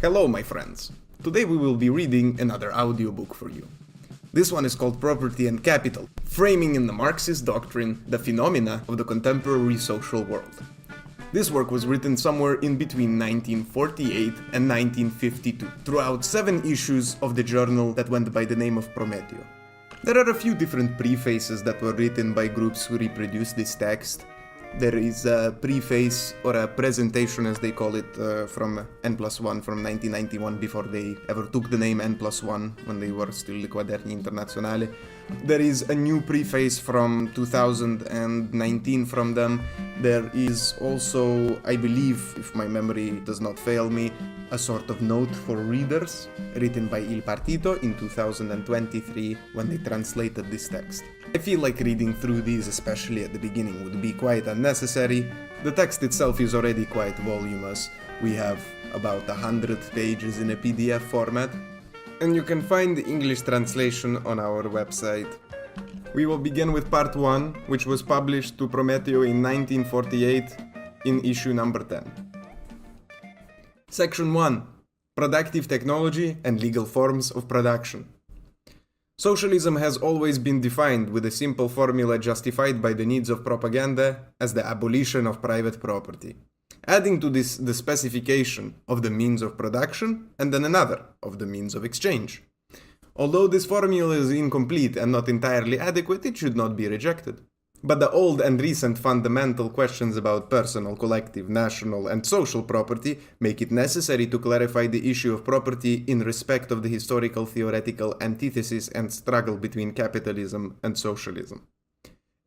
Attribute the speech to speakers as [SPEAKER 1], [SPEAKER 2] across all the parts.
[SPEAKER 1] Hello, my friends. Today we will be reading another audiobook for you. This one is called Property and Capital, framing in the Marxist doctrine the phenomena of the contemporary social world. This work was written somewhere in between 1948 and 1952, throughout 7 issues of the journal that went by the name of Prometeo. There are a few different prefaces that were written by groups who reproduced this text. There is a preface, or a presentation as they call it, from N+1 from 1991, before they ever took the name N+1, when they were still the Quaderni Internazionale. There is a new preface from 2019 from them. There is also, I believe, if my memory does not fail me, a sort of note for readers, written by Il Partito in 2023, when they translated this text. I feel like reading through these, especially at the beginning, would be quite unnecessary. The text itself is already quite voluminous. We have about 100 pages in a PDF format, and you can find the English translation on our website. We will begin with part 1, which was published to Prometeo in 1948 in issue number 10. Section 1. Productive technology and legal forms of production. Socialism has always been defined with a simple formula justified by the needs of propaganda as the abolition of private property, adding to this the specification of the means of production and then another of the means of exchange. Although this formula is incomplete and not entirely adequate, it should not be rejected. But the old and recent fundamental questions about personal, collective, national, and social property make it necessary to clarify the issue of property in respect of the historical theoretical antithesis and struggle between capitalism and socialism.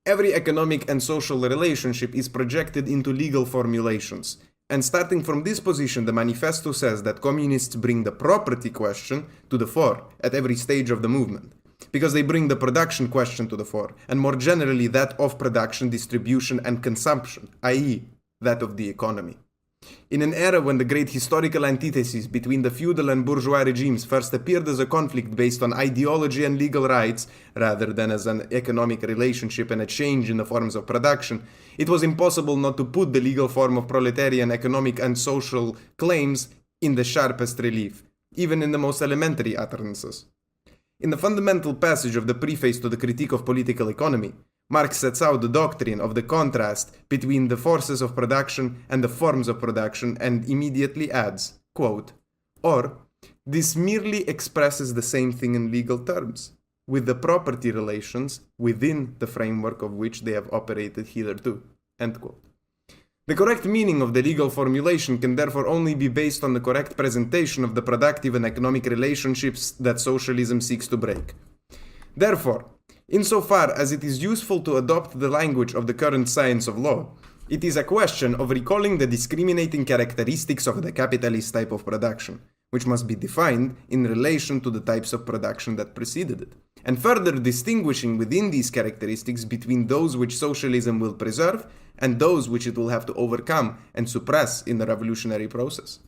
[SPEAKER 1] Every economic and social relationship is projected into legal formulations, and starting from this position, the manifesto says that communists bring the property question to the fore at every stage of the movement, because they bring the production question to the fore, and more generally that of production, distribution, and consumption, i.e., that of the economy. In an era when the great historical antithesis between the feudal and bourgeois regimes first appeared as a conflict based on ideology and legal rights, rather than as an economic relationship and a change in the forms of production, it was impossible not to put the legal form of proletarian economic and social claims in the sharpest relief, even in the most elementary utterances. In the fundamental passage of the preface to the Critique of Political Economy, Marx sets out the doctrine of the contrast between the forces of production and the forms of production and immediately adds, quote, "Or, this merely expresses the same thing in legal terms, with the property relations within the framework of which they have operated hitherto." End quote. The correct meaning of the legal formulation can therefore only be based on the correct presentation of the productive and economic relationships that socialism seeks to break. Therefore, insofar as it is useful to adopt the language of the current science of law, it is a question of recalling the discriminating characteristics of the capitalist type of production, which must be defined in relation to the types of production that preceded it, and further distinguishing within these characteristics between those which socialism will preserve and those which it will have to overcome and suppress in the revolutionary process.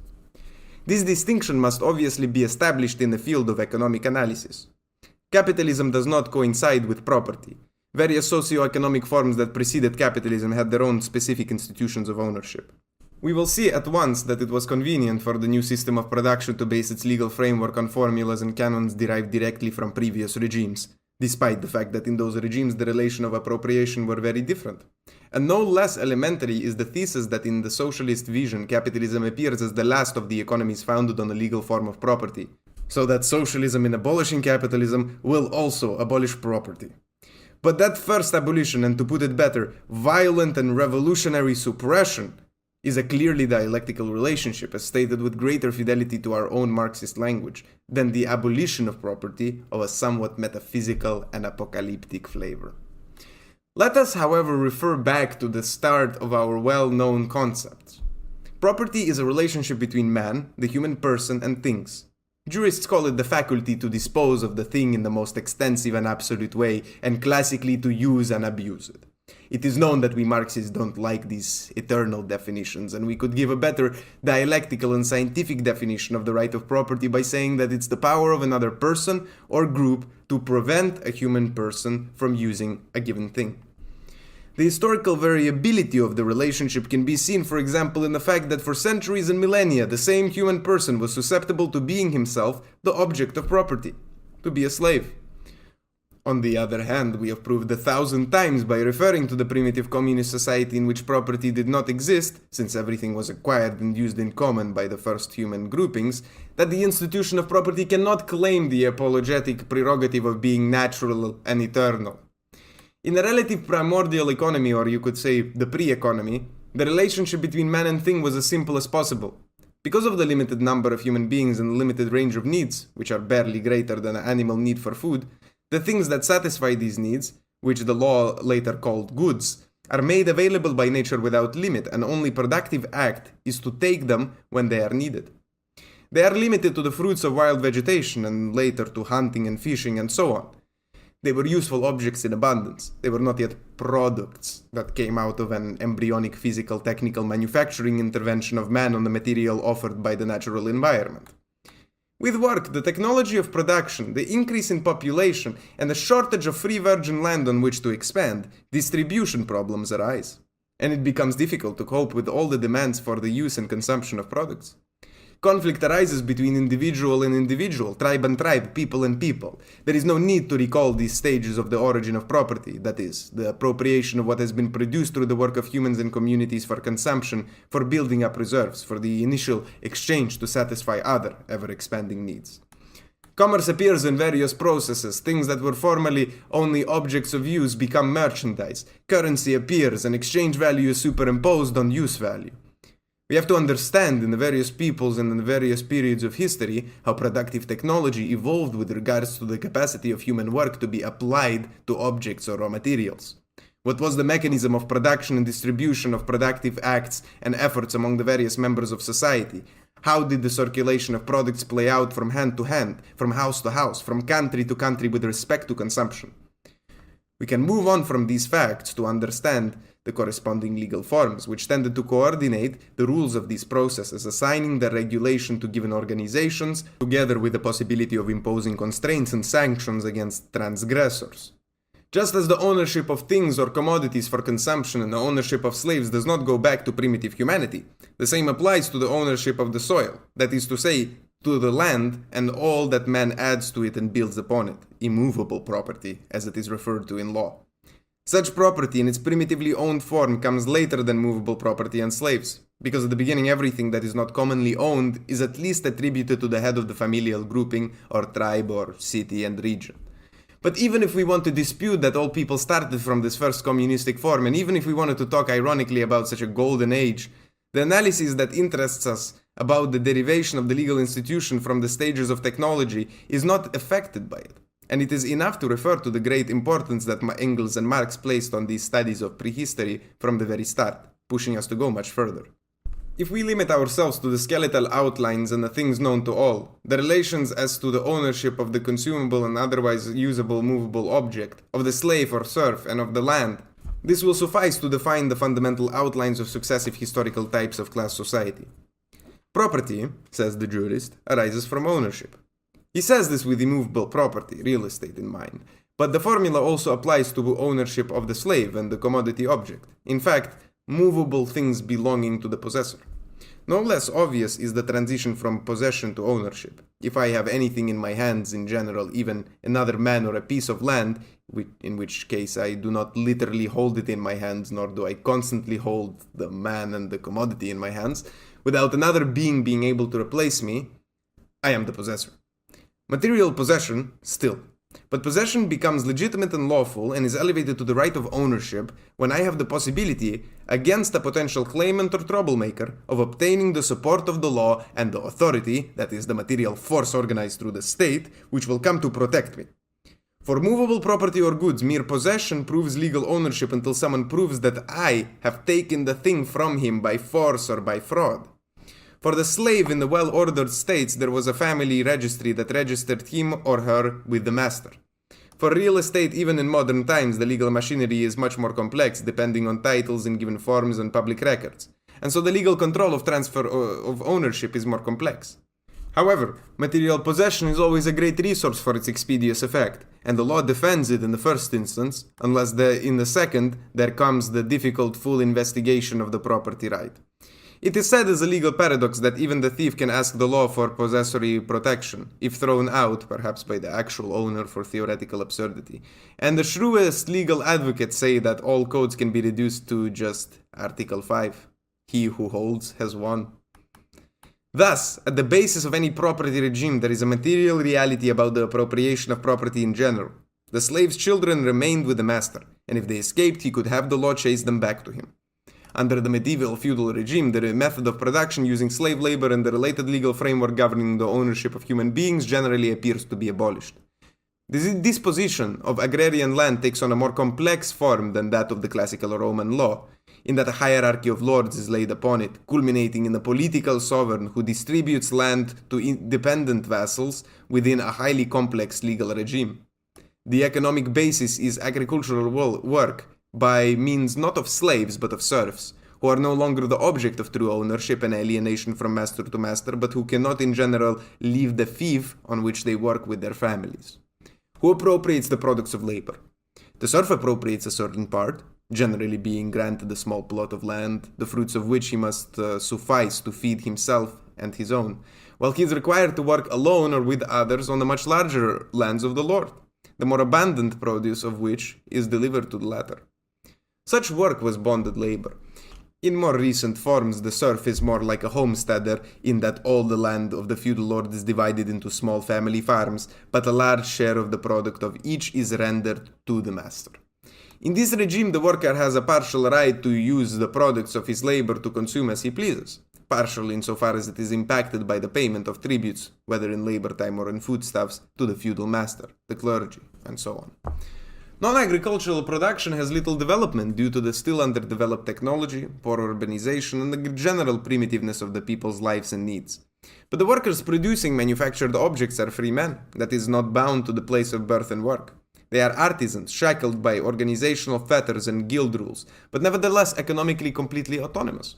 [SPEAKER 1] This distinction must obviously be established in the field of economic analysis. Capitalism does not coincide with property. Various socio-economic forms that preceded capitalism had their own specific institutions of ownership. We will see at once that it was convenient for the new system of production to base its legal framework on formulas and canons derived directly from previous regimes, despite the fact that in those regimes the relation of appropriation were very different. And no less elementary is the thesis that in the socialist vision capitalism appears as the last of the economies founded on a legal form of property, so that socialism in abolishing capitalism will also abolish property. But that first abolition, and to put it better, violent and revolutionary suppression, is a clearly dialectical relationship, as stated with greater fidelity to our own Marxist language, than the abolition of property of a somewhat metaphysical and apocalyptic flavor. Let us, however, refer back to the start of our well-known concepts. Property is a relationship between man, the human person, and things. Jurists call it the faculty to dispose of the thing in the most extensive and absolute way, and classically to use and abuse it. It is known that we Marxists don't like these eternal definitions, and we could give a better dialectical and scientific definition of the right of property by saying that it's the power of another person or group to prevent a human person from using a given thing. The historical variability of the relationship can be seen, for example, in the fact that for centuries and millennia, the same human person was susceptible to being himself the object of property, to be a slave. On the other hand, we have proved 1,000 times by referring to the primitive communist society in which property did not exist, since everything was acquired and used in common by the first human groupings, that the institution of property cannot claim the apologetic prerogative of being natural and eternal. In a relative primordial economy, or you could say the pre-economy, the relationship between man and thing was as simple as possible. Because of the limited number of human beings and the limited range of needs, which are barely greater than an animal need for food, the things that satisfy these needs, which the law later called goods, are made available by nature without limit, and only productive act is to take them when they are needed. They are limited to the fruits of wild vegetation, and later to hunting and fishing and so on. They were useful objects in abundance. They were not yet products that came out of an embryonic physical technical manufacturing intervention of man on the material offered by the natural environment. With work, the technology of production, the increase in population, and the shortage of free virgin land on which to expand, distribution problems arise, and it becomes difficult to cope with all the demands for the use and consumption of products. Conflict arises between individual and individual, tribe and tribe, people and people. There is no need to recall these stages of the origin of property, that is, the appropriation of what has been produced through the work of humans and communities for consumption, for building up reserves, for the initial exchange to satisfy other, ever-expanding needs. Commerce appears in various processes. Things that were formerly only objects of use become merchandise. Currency appears, and exchange value is superimposed on use value. We have to understand in the various peoples and in the various periods of history how productive technology evolved with regards to the capacity of human work to be applied to objects or raw materials. What was the mechanism of production and distribution of productive acts and efforts among the various members of society? How did the circulation of products play out from hand to hand, from house to house, from country to country with respect to consumption? We can move on from these facts to understand the corresponding legal forms, which tended to coordinate the rules of these processes, assigning the regulation to given organizations, together with the possibility of imposing constraints and sanctions against transgressors. Just as the ownership of things or commodities for consumption and the ownership of slaves does not go back to primitive humanity, the same applies to the ownership of the soil, that is to say, to the land and all that man adds to it and builds upon it, immovable property, as it is referred to in law. Such property in its primitively owned form comes later than movable property and slaves, because at the beginning everything that is not commonly owned is at least attributed to the head of the familial grouping or tribe or city and region. But even if we want to dispute that all people started from this first communistic form, and even if we wanted to talk ironically about such a golden age, the analysis that interests us about the derivation of the legal institution from the stages of technology is not affected by it. And it is enough to refer to the great importance that Engels and Marx placed on these studies of prehistory from the very start, pushing us to go much further. If we limit ourselves to the skeletal outlines and the things known to all, the relations as to the ownership of the consumable and otherwise usable movable object, of the slave or serf, and of the land, this will suffice to define the fundamental outlines of successive historical types of class society. Property, says the jurist, arises from ownership. He says this with immovable property, real estate in mind, but the formula also applies to ownership of the slave and the commodity object. In fact, movable things belonging to the possessor. No less obvious is the transition from possession to ownership. If I have anything in my hands in general, even another man or a piece of land, in which case I do not literally hold it in my hands, nor do I constantly hold the man and the commodity in my hands, without another being able to replace me, I am the possessor. Material possession, still. But possession becomes legitimate and lawful and is elevated to the right of ownership when I have the possibility, against a potential claimant or troublemaker, of obtaining the support of the law and the authority, that is the material force organized through the state, which will come to protect me. For movable property or goods, mere possession proves legal ownership until someone proves that I have taken the thing from him by force or by fraud. For the slave in the well-ordered states, there was a family registry that registered him or her with the master. For real estate, even in modern times, the legal machinery is much more complex, depending on titles in given forms and public records. And so the legal control of transfer of ownership is more complex. However, material possession is always a great resource for its expeditious effect, and the law defends it in the first instance, unless in the second there comes the difficult full investigation of the property right. It is said as a legal paradox that even the thief can ask the law for possessory protection, if thrown out, perhaps by the actual owner for theoretical absurdity. And the shrewdest legal advocates say that all codes can be reduced to just Article 5. He who holds has won. Thus, at the basis of any property regime, there is a material reality about the appropriation of property in general. The slave's children remained with the master, and if they escaped, he could have the law chase them back to him. Under the medieval feudal regime, the method of production using slave labor and the related legal framework governing the ownership of human beings generally appears to be abolished. This disposition of agrarian land takes on a more complex form than that of the classical Roman law, in that a hierarchy of lords is laid upon it, culminating in a political sovereign who distributes land to independent vassals within a highly complex legal regime. The economic basis is agricultural work, by means not of slaves but of serfs, who are no longer the object of true ownership and alienation from master to master, but who cannot in general leave the fief on which they work with their families. Who appropriates the products of labor? The serf appropriates a certain part, generally being granted a small plot of land, the fruits of which he must suffice to feed himself and his own, while he is required to work alone or with others on the much larger lands of the lord, the more abundant produce of which is delivered to the latter. Such work was bonded labor. In more recent forms, the serf is more like a homesteader in that all the land of the feudal lord is divided into small family farms, but a large share of the product of each is rendered to the master. In this regime, the worker has a partial right to use the products of his labor to consume as he pleases, partial insofar as it is impacted by the payment of tributes, whether in labor time or in foodstuffs, to the feudal master, the clergy, and so on. Non-agricultural production has little development due to the still underdeveloped technology, poor urbanization, and the general primitiveness of the people's lives and needs. But the workers producing manufactured objects are free men, that is, not bound to the place of birth and work. They are artisans, shackled by organizational fetters and guild rules, but nevertheless economically completely autonomous.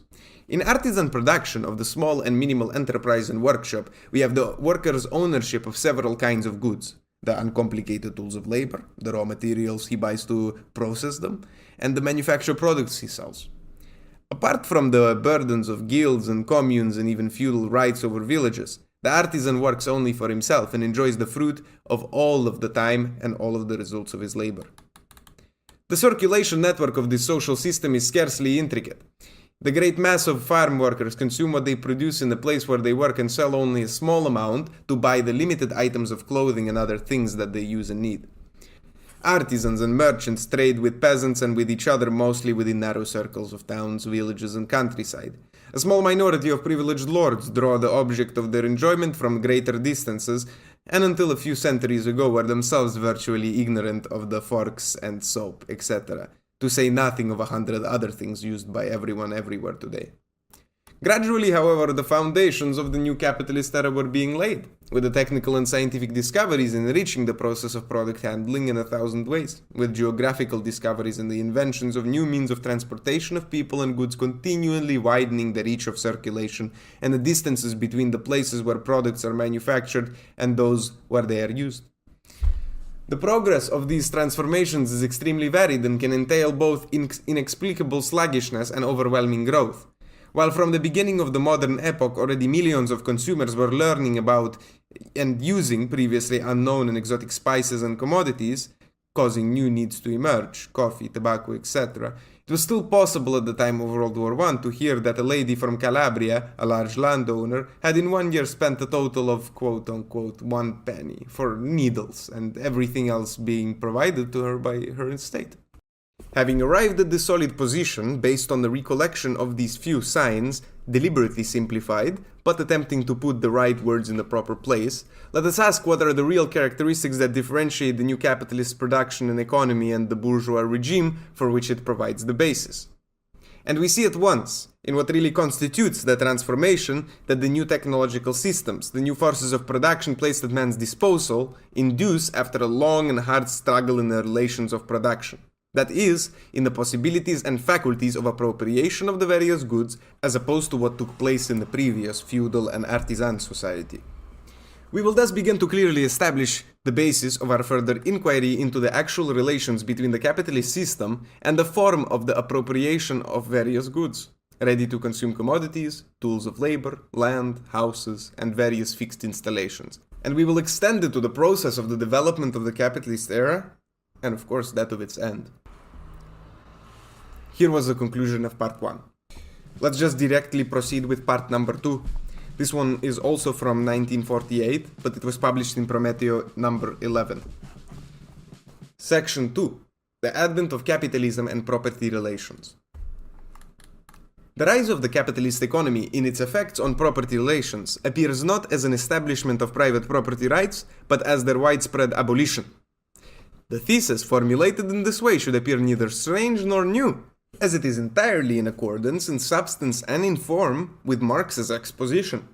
[SPEAKER 1] In artisan production of the small and minimal enterprise and workshop, we have the worker's ownership of several kinds of goods. The uncomplicated tools of labor, the raw materials he buys to process them, and the manufactured products he sells. Apart from the burdens of guilds and communes and even feudal rights over villages, the artisan works only for himself and enjoys the fruit of all of the time and all of the results of his labor. The circulation network of this social system is scarcely intricate. The great mass of farm workers consume what they produce in the place where they work and sell only a small amount to buy the limited items of clothing and other things that they use and need. Artisans and merchants trade with peasants and with each other mostly within narrow circles of towns, villages, and countryside. A small minority of privileged lords draw the object of their enjoyment from greater distances, and until a few centuries ago were themselves virtually ignorant of the forks and soap, etc., to say nothing of 100 other things used by everyone everywhere today. Gradually, however, the foundations of the new capitalist era were being laid, with the technical and scientific discoveries enriching the process of product handling in 1,000 ways, with geographical discoveries and the inventions of new means of transportation of people and goods continually widening the reach of circulation and the distances between the places where products are manufactured and those where they are used. The progress of these transformations is extremely varied and can entail both inexplicable sluggishness and overwhelming growth. While from the beginning of the modern epoch already millions of consumers were learning about and using previously unknown and exotic spices and commodities, causing new needs to emerge, coffee, tobacco, etc., it was still possible at the time of World War I to hear that a lady from Calabria, a large landowner, had in 1 year spent a total of quote-unquote 1 penny for needles and everything else being provided to her by her estate. Having arrived at this solid position based on the recollection of these few signs, deliberately simplified, but attempting to put the right words in the proper place, let us ask what are the real characteristics that differentiate the new capitalist production and economy and the bourgeois regime for which it provides the basis. And we see at once, in what really constitutes the transformation, that the new technological systems, the new forces of production placed at man's disposal, induce after a long and hard struggle in the relations of production. That is, in the possibilities and faculties of appropriation of the various goods, as opposed to what took place in the previous feudal and artisan society. We will thus begin to clearly establish the basis of our further inquiry into the actual relations between the capitalist system and the form of the appropriation of various goods, ready-to-consume commodities, tools of labor, land, houses, and various fixed installations. And we will extend it to the process of the development of the capitalist era, and of course that of its end. Here was the conclusion of part 1. Let's just directly proceed with part number 2. This one is also from 1948, but it was published in Prometeo number 11. Section 2. The advent of capitalism and property relations. The rise of the capitalist economy in its effects on property relations appears not as an establishment of private property rights, but as their widespread abolition. The thesis formulated in this way should appear neither strange nor new, as it is entirely in accordance in substance and in form with Marx's exposition.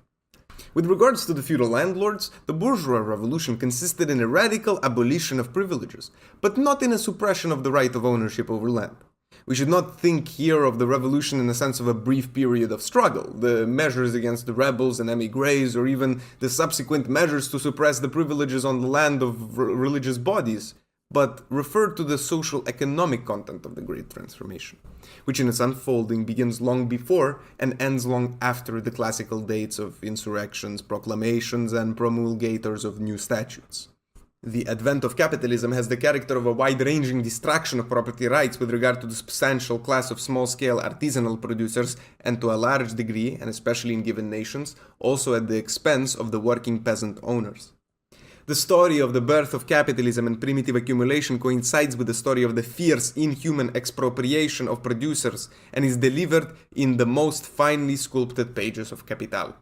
[SPEAKER 1] With regards to the feudal landlords, the bourgeois revolution consisted in a radical abolition of privileges, but not in a suppression of the right of ownership over land. We should not think here of the revolution in the sense of a brief period of struggle, the measures against the rebels and émigrés, or even the subsequent measures to suppress the privileges on the land of religious bodies, but refer to the social-economic content of the Great Transformation, which in its unfolding begins long before and ends long after the classical dates of insurrections, proclamations, and promulgators of new statutes. The advent of capitalism has the character of a wide-ranging destruction of property rights with regard to the substantial class of small-scale artisanal producers, and to a large degree, and especially in given nations, also at the expense of the working peasant owners. The story of the birth of capitalism and primitive accumulation coincides with the story of the fierce, inhuman expropriation of producers and is delivered in the most finely sculpted pages of Capital.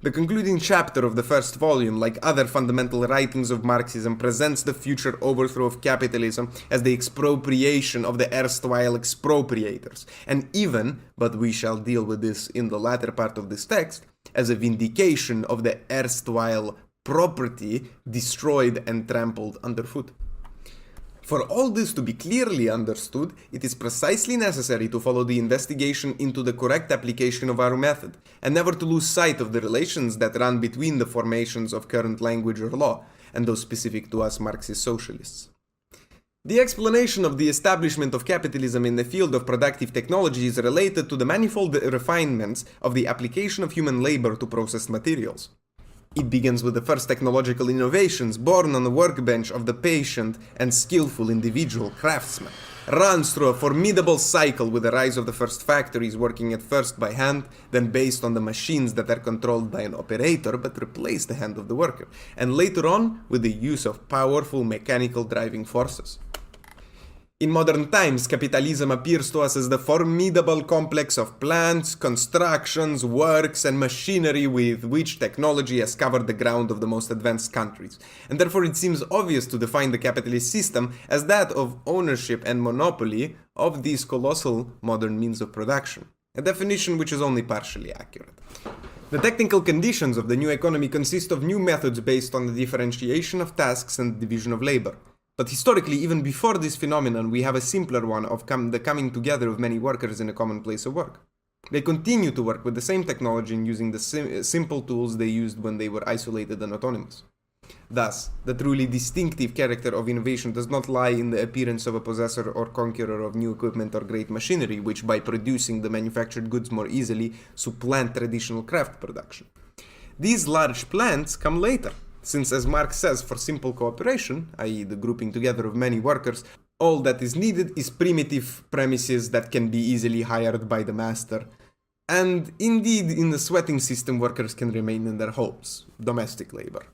[SPEAKER 1] The concluding chapter of the first volume, like other fundamental writings of Marxism, presents the future overthrow of capitalism as the expropriation of the erstwhile expropriators, and even, but we shall deal with this in the latter part of this text, as a vindication of the erstwhile property destroyed and trampled underfoot. For all this to be clearly understood, it is precisely necessary to follow the investigation into the correct application of our method, and never to lose sight of the relations that run between the formations of current language or law, and those specific to us Marxist socialists. The explanation of the establishment of capitalism in the field of productive technology is related to the manifold refinements of the application of human labor to processed materials. It begins with the first technological innovations born on the workbench of the patient and skillful individual craftsman, runs through a formidable cycle with the rise of the first factories working at first by hand, then based on the machines that are controlled by an operator but replace the hand of the worker, and later on with the use of powerful mechanical driving forces. In modern times, capitalism appears to us as the formidable complex of plants, constructions, works, and machinery with which technology has covered the ground of the most advanced countries, and therefore it seems obvious to define the capitalist system as that of ownership and monopoly of these colossal modern means of production, a definition which is only partially accurate. The technical conditions of the new economy consist of new methods based on the differentiation of tasks and division of labor. But historically, even before this phenomenon, we have a simpler one of the coming together of many workers in a common place of work. They continue to work with the same technology and using the simple tools they used when they were isolated and autonomous. Thus, the truly distinctive character of innovation does not lie in the appearance of a possessor or conqueror of new equipment or great machinery, which by producing the manufactured goods more easily supplant traditional craft production. These large plants come later, since as Marx says, for simple cooperation, i.e. the grouping together of many workers, all that is needed is primitive premises that can be easily hired by the master. And indeed, in the sweating system, workers can remain in their homes, domestic labor.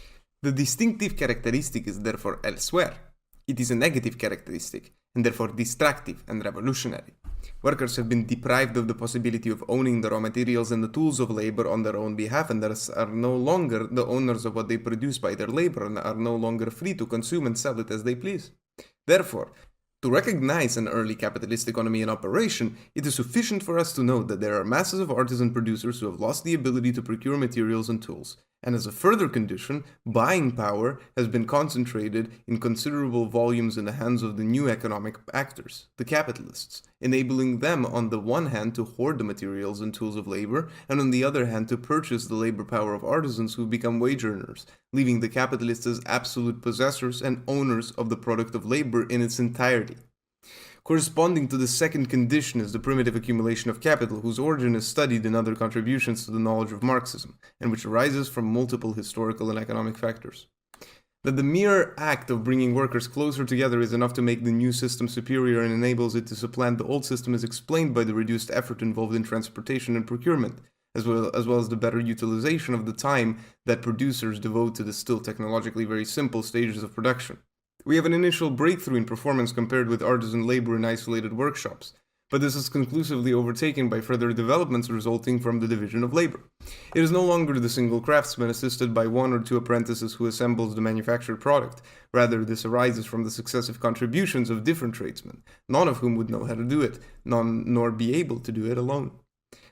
[SPEAKER 1] The distinctive characteristic is therefore elsewhere. It is a negative characteristic, and therefore destructive and revolutionary. Workers have been deprived of the possibility of owning the raw materials and the tools of labor on their own behalf, and thus are no longer the owners of what they produce by their labor, and are no longer free to consume and sell it as they please. Therefore, to recognize an early capitalist economy in operation, it is sufficient for us to note that there are masses of artisan producers who have lost the ability to procure materials and tools, And as a further condition, buying power has been concentrated in considerable volumes in the hands of the new economic actors, the capitalists, enabling them on the one hand to hoard the materials and tools of labor, and on the other hand to purchase the labor power of artisans who become wage earners, leaving the capitalists as absolute possessors and owners of the product of labor in its entirety. Corresponding to the second condition is the primitive accumulation of capital, whose origin is studied in other contributions to the knowledge of Marxism, and which arises from multiple historical and economic factors. That the mere act of bringing workers closer together is enough to make the new system superior and enables it to supplant the old system is explained by the reduced effort involved in transportation and procurement, as well as the better utilization of the time that producers devote to the still technologically very simple stages of production. We have an initial breakthrough in performance compared with artisan labor in isolated workshops, but this is conclusively overtaken by further developments resulting from the division of labor. It is no longer the single craftsman assisted by one or two apprentices who assembles the manufactured product. Rather, this arises from the successive contributions of different tradesmen, none of whom would know how to do it, nor be able to do it alone.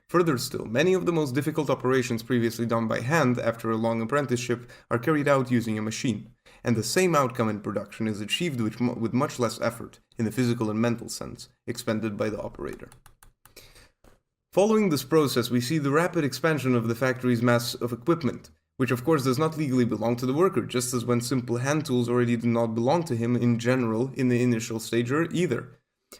[SPEAKER 1] Further still, many of the most difficult operations previously done by hand after a long apprenticeship are carried out using a machine, and the same outcome in production is achieved with much less effort, in the physical and mental sense, expended by the operator. Following this process, we see the rapid expansion of the factory's mass of equipment, which of course does not legally belong to the worker, just as when simple hand tools already do not belong to him in general in the initial stage either.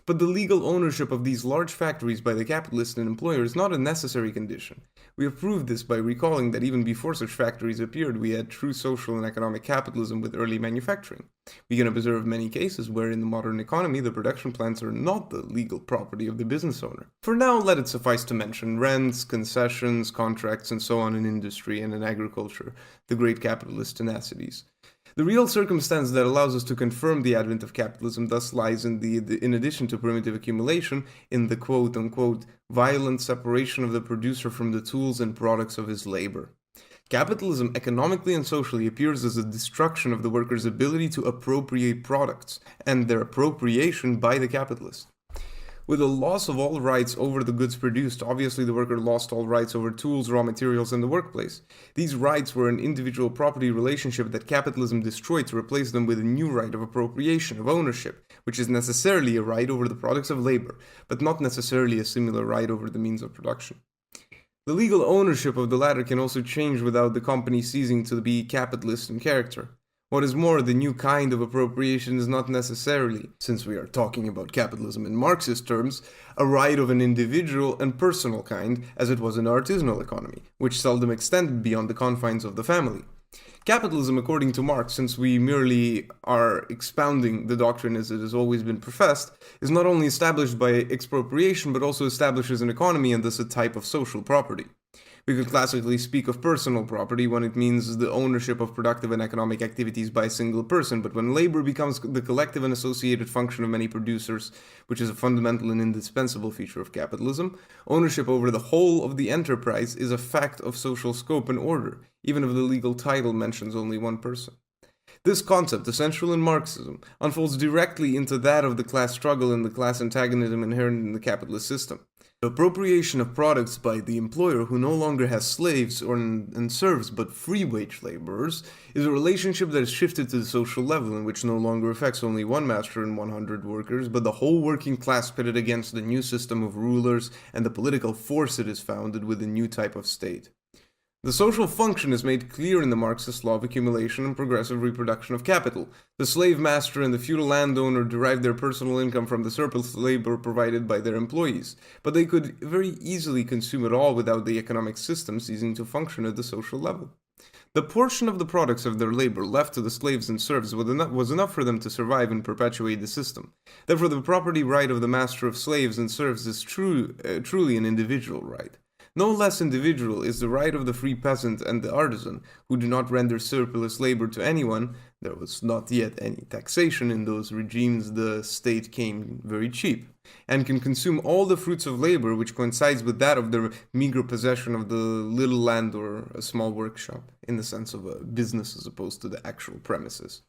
[SPEAKER 1] But the legal ownership of these large factories by the capitalist and employer is not a necessary condition. We have proved this by recalling that even before such factories appeared, we had true social and economic capitalism with early manufacturing. We can observe many cases where in the modern economy the production plants are not the legal property of the business owner. For now, let it suffice to mention rents, concessions, contracts, and so on in industry and in agriculture, the great capitalist tenacity. The real circumstance that allows us to confirm the advent of capitalism thus lies in addition to primitive accumulation, in the quote-unquote violent separation of the producer from the tools and products of his labor. Capitalism, economically and socially, appears as a destruction of the worker's ability to appropriate products, and their appropriation by the capitalist. With the loss of all rights over the goods produced, obviously the worker lost all rights over tools, raw materials, and the workplace. These rights were an individual property relationship that capitalism destroyed to replace them with a new right of appropriation, of ownership, which is necessarily a right over the products of labor, but not necessarily a similar right over the means of production. The legal ownership of the latter can also change without the company ceasing to be capitalist in character. What is more, the new kind of appropriation is not necessarily, since we are talking about capitalism in Marxist terms, a right of an individual and personal kind, as it was in the artisanal economy, which seldom extended beyond the confines of the family. Capitalism, according to Marx, since we merely are expounding the doctrine as it has always been professed, is not only established by expropriation, but also establishes an economy and thus a type of social property. We could classically speak of personal property when it means the ownership of productive and economic activities by a single person, but when labor becomes the collective and associated function of many producers, which is a fundamental and indispensable feature of capitalism, ownership over the whole of the enterprise is a fact of social scope and order, even if the legal title mentions only one person. This concept, essential in Marxism, unfolds directly into that of the class struggle and the class antagonism inherent in the capitalist system. The appropriation of products by the employer who no longer has slaves and serfs but free wage laborers is a relationship that is shifted to the social level in which no longer affects only one master and 100 workers, but the whole working class pitted against the new system of rulers and the political force it is founded with a new type of state. The social function is made clear in the Marxist law of accumulation and progressive reproduction of capital. The slave master and the feudal landowner derived their personal income from the surplus labor provided by their employees, but they could very easily consume it all without the economic system ceasing to function at the social level. The portion of the products of their labor left to the slaves and serfs was enough for them to survive and perpetuate the system. Therefore, the property right of the master of slaves and serfs is truly an individual right. No less individual is the right of the free peasant and the artisan, who do not render surplus labor to anyone. There was not yet any taxation in those regimes, the state came very cheap, and can consume all the fruits of labor, which coincides with that of their meager possession of the little land or a small workshop, in the sense of a business as opposed to the actual premises.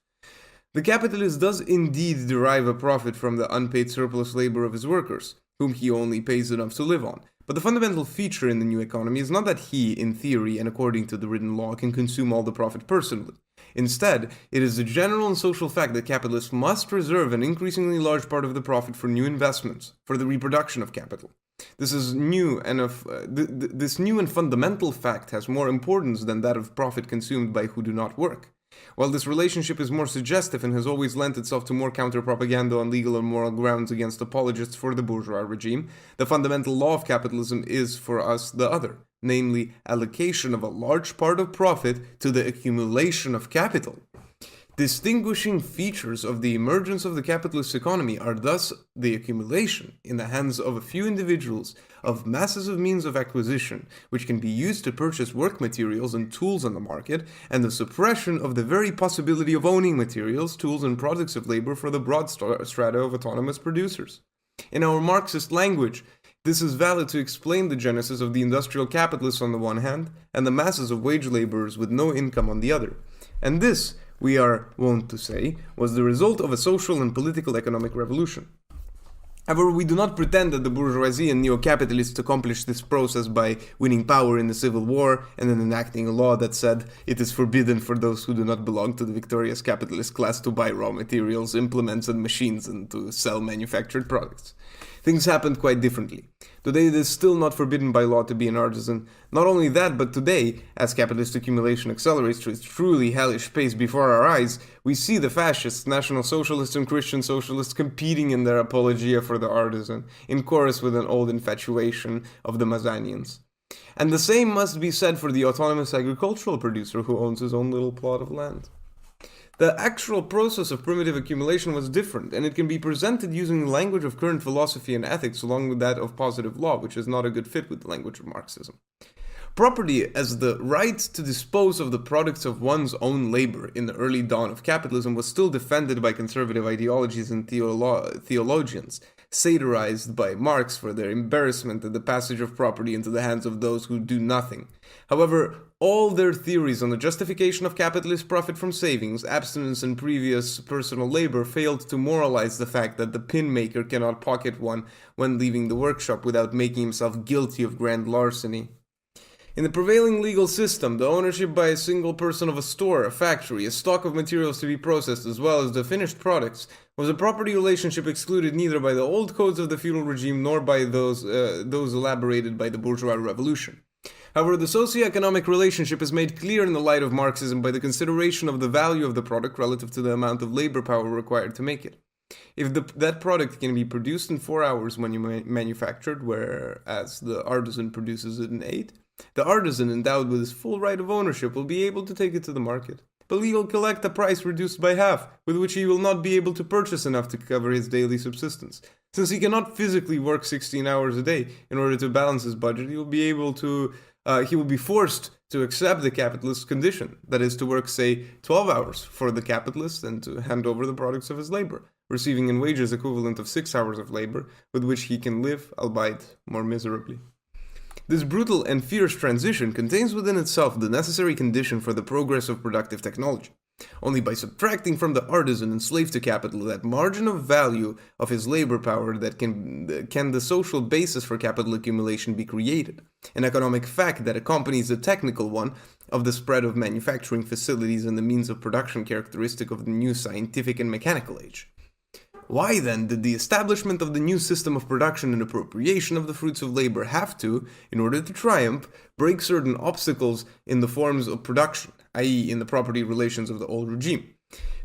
[SPEAKER 1] The capitalist does indeed derive a profit from the unpaid surplus labor of his workers, whom he only pays enough to live on, But the fundamental feature in the new economy is not that he, in theory and according to the written law, can consume all the profit personally. Instead, it is a general and social fact that capitalists must reserve an increasingly large part of the profit for new investments, for the reproduction of capital. This is new, and this new and fundamental fact has more importance than that of profit consumed by who do not work. While this relationship is more suggestive and has always lent itself to more counter-propaganda on legal or moral grounds against apologists for the bourgeois regime, the fundamental law of capitalism is, for us, the other, namely, allocation of a large part of profit to the accumulation of capital. Distinguishing features of the emergence of the capitalist economy are thus the accumulation, in the hands of a few individuals, of masses of means of acquisition, which can be used to purchase work materials and tools on the market, and the suppression of the very possibility of owning materials, tools, and products of labor for the broad strata of autonomous producers. In our Marxist language, this is valid to explain the genesis of the industrial capitalists on the one hand, and the masses of wage laborers with no income on the other. And this, we are wont to say, was the result of a social and political economic revolution. However, we do not pretend that the bourgeoisie and neo-capitalists accomplished this process by winning power in the Civil War and then enacting a law that said it is forbidden for those who do not belong to the victorious capitalist class to buy raw materials, implements, and machines and to sell manufactured products. Things happened quite differently. Today it is still not forbidden by law to be an artisan. Not only that, but today, as capitalist accumulation accelerates to its truly hellish pace before our eyes, we see the fascists, National Socialists, and Christian Socialists competing in their apologia for the artisan, in chorus with an old infatuation of the Mazanians. And the same must be said for the autonomous agricultural producer who owns his own little plot of land. The actual process of primitive accumulation was different, and it can be presented using the language of current philosophy and ethics along with that of positive law, which is not a good fit with the language of Marxism. Property as the right to dispose of the products of one's own labor in the early dawn of capitalism was still defended by conservative ideologies and theologians, satirized by Marx for their embarrassment at the passage of property into the hands of those who do nothing. However, all their theories on the justification of capitalist profit from savings, abstinence, and previous personal labor failed to moralize the fact that the pin maker cannot pocket one when leaving the workshop without making himself guilty of grand larceny. In the prevailing legal system, the ownership by a single person of a store, a factory, a stock of materials to be processed, as well as the finished products, was a property relationship excluded neither by the old codes of the feudal regime nor by those elaborated by the bourgeois revolution. However, the socio-economic relationship is made clear in the light of Marxism by the consideration of the value of the product relative to the amount of labor power required to make it. If that product can be produced in 4 hours when you manufactured, whereas the artisan produces it in 8, the artisan endowed with his full right of ownership will be able to take it to the market. But he will collect a price reduced by half, with which he will not be able to purchase enough to cover his daily subsistence. Since he cannot physically work 16 hours a day in order to balance his budget, he will be forced to accept the capitalist condition, that is, to work, say, 12 hours for the capitalist and to hand over the products of his labor, receiving in wages equivalent of 6 hours of labor, with which he can live, albeit more miserably. This brutal and fierce transition contains within itself the necessary condition for the progress of productive technology. Only by subtracting from the artisan enslaved to capital that margin of value of his labor power that can the social basis for capital accumulation be created, an economic fact that accompanies the technical one of the spread of manufacturing facilities and the means of production characteristic of the new scientific and mechanical age. Why then did the establishment of the new system of production and appropriation of the fruits of labor have to, in order to triumph, break certain obstacles in the forms of production, i.e. in the property relations of the old regime?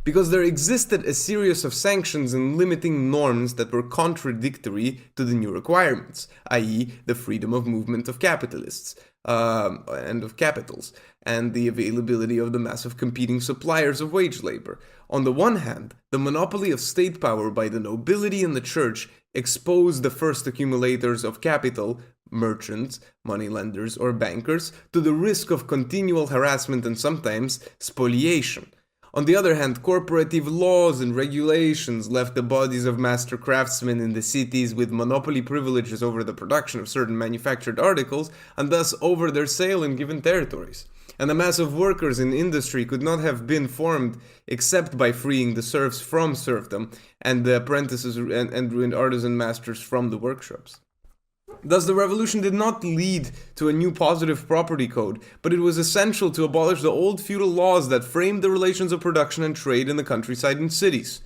[SPEAKER 1] Because there existed a series of sanctions and limiting norms that were contradictory to the new requirements, i.e. the freedom of movement of capitalists, and of capitals, and the availability of the mass of competing suppliers of wage labor. On the one hand, the monopoly of state power by the nobility and the church exposed the first accumulators of capital, merchants, moneylenders, or bankers, to the risk of continual harassment and sometimes spoliation. On the other hand, corporative laws and regulations left the bodies of master craftsmen in the cities with monopoly privileges over the production of certain manufactured articles, and thus over their sale in given territories. And the mass of workers in industry could not have been formed except by freeing the serfs from serfdom and the apprentices and artisan masters from the workshops. Thus, the revolution did not lead to a new positive property code, but it was essential to abolish the old feudal laws that framed the relations of production and trade in the countryside and cities.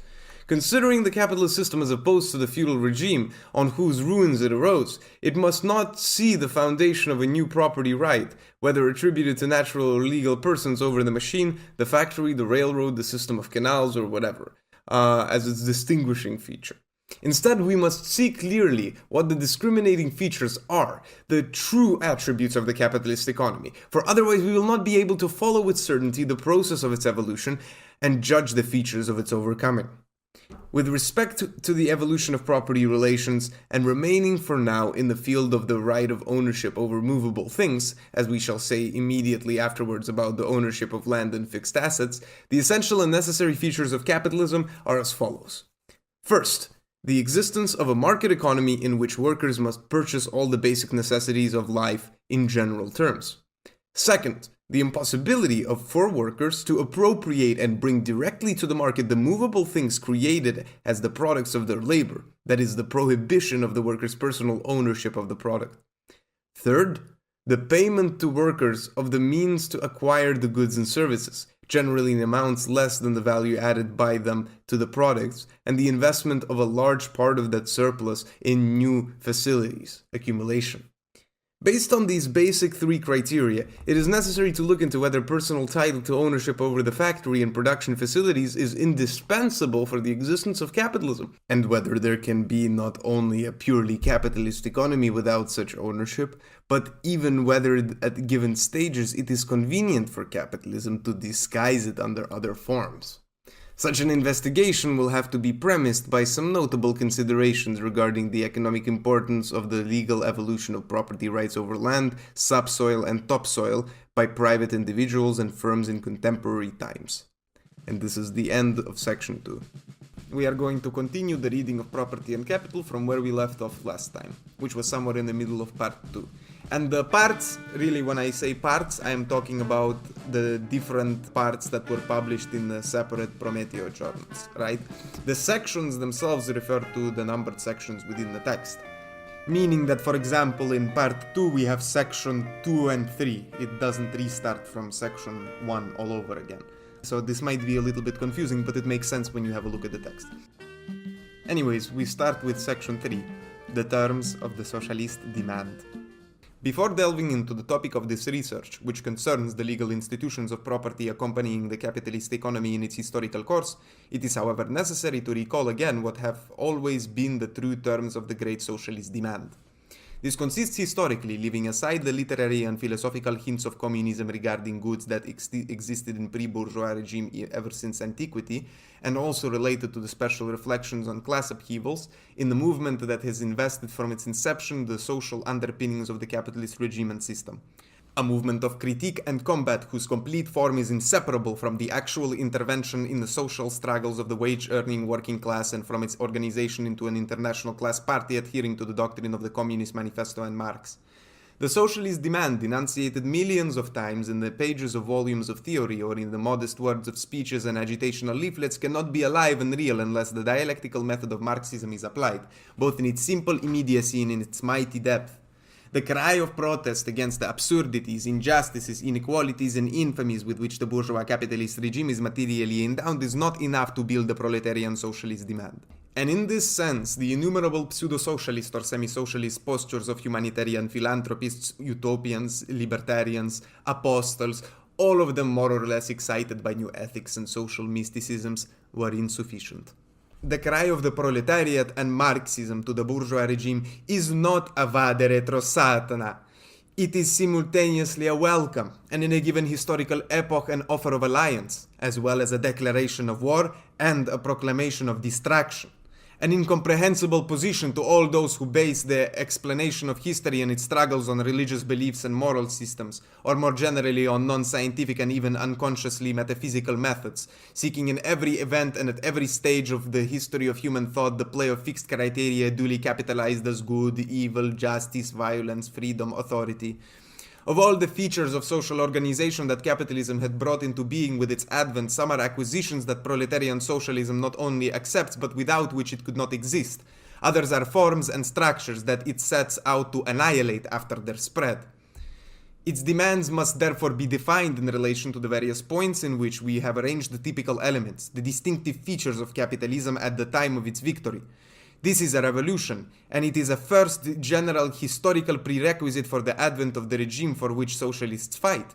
[SPEAKER 1] Considering the capitalist system as opposed to the feudal regime on whose ruins it arose, it must not see the foundation of a new property right, whether attributed to natural or legal persons over the machine, the factory, the railroad, the system of canals, or whatever, as its distinguishing feature. Instead, we must see clearly what the discriminating features are, the true attributes of the capitalist economy, for otherwise we will not be able to follow with certainty the process of its evolution and judge the features of its overcoming. With respect to the evolution of property relations, and remaining for now in the field of the right of ownership over movable things, as we shall say immediately afterwards about the ownership of land and fixed assets, the essential and necessary features of capitalism are as follows. First, the existence of a market economy in which workers must purchase all the basic necessities of life in general terms. Second, the impossibility for workers to appropriate and bring directly to the market the movable things created as the products of their labor, that is, the prohibition of the workers' personal ownership of the product. Third, the payment to workers of the means to acquire the goods and services, generally in amounts less than the value added by them to the products, and the investment of a large part of that surplus in new facilities, accumulation. Based on these basic three criteria, it is necessary to look into whether personal title to ownership over the factory and production facilities is indispensable for the existence of capitalism, and whether there can be not only a purely capitalist economy without such ownership, but even whether at given stages it is convenient for capitalism to disguise it under other forms. Such an investigation will have to be premised by some notable considerations regarding the economic importance of the legal evolution of property rights over land, subsoil, and topsoil by private individuals and firms in contemporary times. And this is the end of section 2. We are going to continue the reading of Property and Capital from where we left off last time, which was somewhere in the middle of part 2. And the parts, really when I say parts, I am talking about the different parts that were published in the separate Prometeo journals, right? The sections themselves refer to the numbered sections within the text. Meaning that, for example, in part 2 we have section 2 and 3. It doesn't restart from section 1 all over again. So this might be a little bit confusing, but it makes sense when you have a look at the text. Anyways, we start with section 3, the terms of the socialist demand. Before delving into the topic of this research, which concerns the legal institutions of property accompanying the capitalist economy in its historical course, it is however necessary to recall again what have always been the true terms of the great socialist demand. This consists historically, leaving aside the literary and philosophical hints of communism regarding goods that existed in pre-bourgeois regime ever since antiquity, and also related to the special reflections on class upheavals, in the movement that has invested from its inception the social underpinnings of the capitalist regime and system. A movement of critique and combat whose complete form is inseparable from the actual intervention in the social struggles of the wage-earning working class and from its organization into an international class party adhering to the doctrine of the Communist Manifesto and Marx. The socialist demand, enunciated millions of times in the pages of volumes of theory or in the modest words of speeches and agitational leaflets, cannot be alive and real unless the dialectical method of Marxism is applied, both in its simple immediacy and in its mighty depth. The cry of protest against the absurdities, injustices, inequalities, and infamies with which the bourgeois capitalist regime is materially endowed is not enough to build the proletarian socialist demand. And in this sense, the innumerable pseudo-socialist or semi-socialist postures of humanitarian philanthropists, utopians, libertarians, apostles, all of them more or less excited by new ethics and social mysticisms, were insufficient. The cry of the proletariat and Marxism to the bourgeois regime is not a vade retro satana. It is simultaneously a welcome, and in a given historical epoch an offer of alliance, as well as a declaration of war and a proclamation of distraction. An incomprehensible position to all those who base their explanation of history and its struggles on religious beliefs and moral systems, or more generally on non-scientific and even unconsciously metaphysical methods, seeking in every event and at every stage of the history of human thought the play of fixed criteria duly capitalized as good, evil, justice, violence, freedom, authority. Of all the features of social organization that capitalism had brought into being with its advent, some are acquisitions that proletarian socialism not only accepts but without which it could not exist. Others are forms and structures that it sets out to annihilate after their spread. Its demands must therefore be defined in relation to the various points in which we have arranged the typical elements, the distinctive features of capitalism at the time of its victory. This is a revolution, and it is a first general historical prerequisite for the advent of the regime for which socialists fight.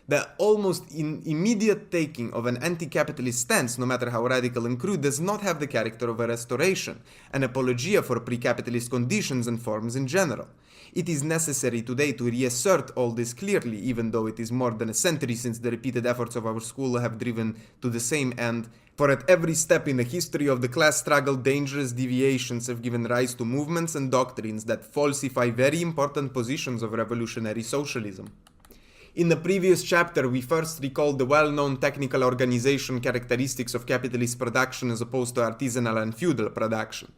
[SPEAKER 1] The almost immediate taking of an anti-capitalist stance, no matter how radical and crude, does not have the character of a restoration, an apologia for pre-capitalist conditions and forms in general. It is necessary today to reassert all this clearly, even though it is more than a century since the repeated efforts of our school have driven to the same end, for at every step in the history of the class struggle, dangerous deviations have given rise to movements and doctrines that falsify very important positions of revolutionary socialism. In the previous chapter, we first recalled the well-known technical organization characteristics of capitalist production as opposed to artisanal and feudal production.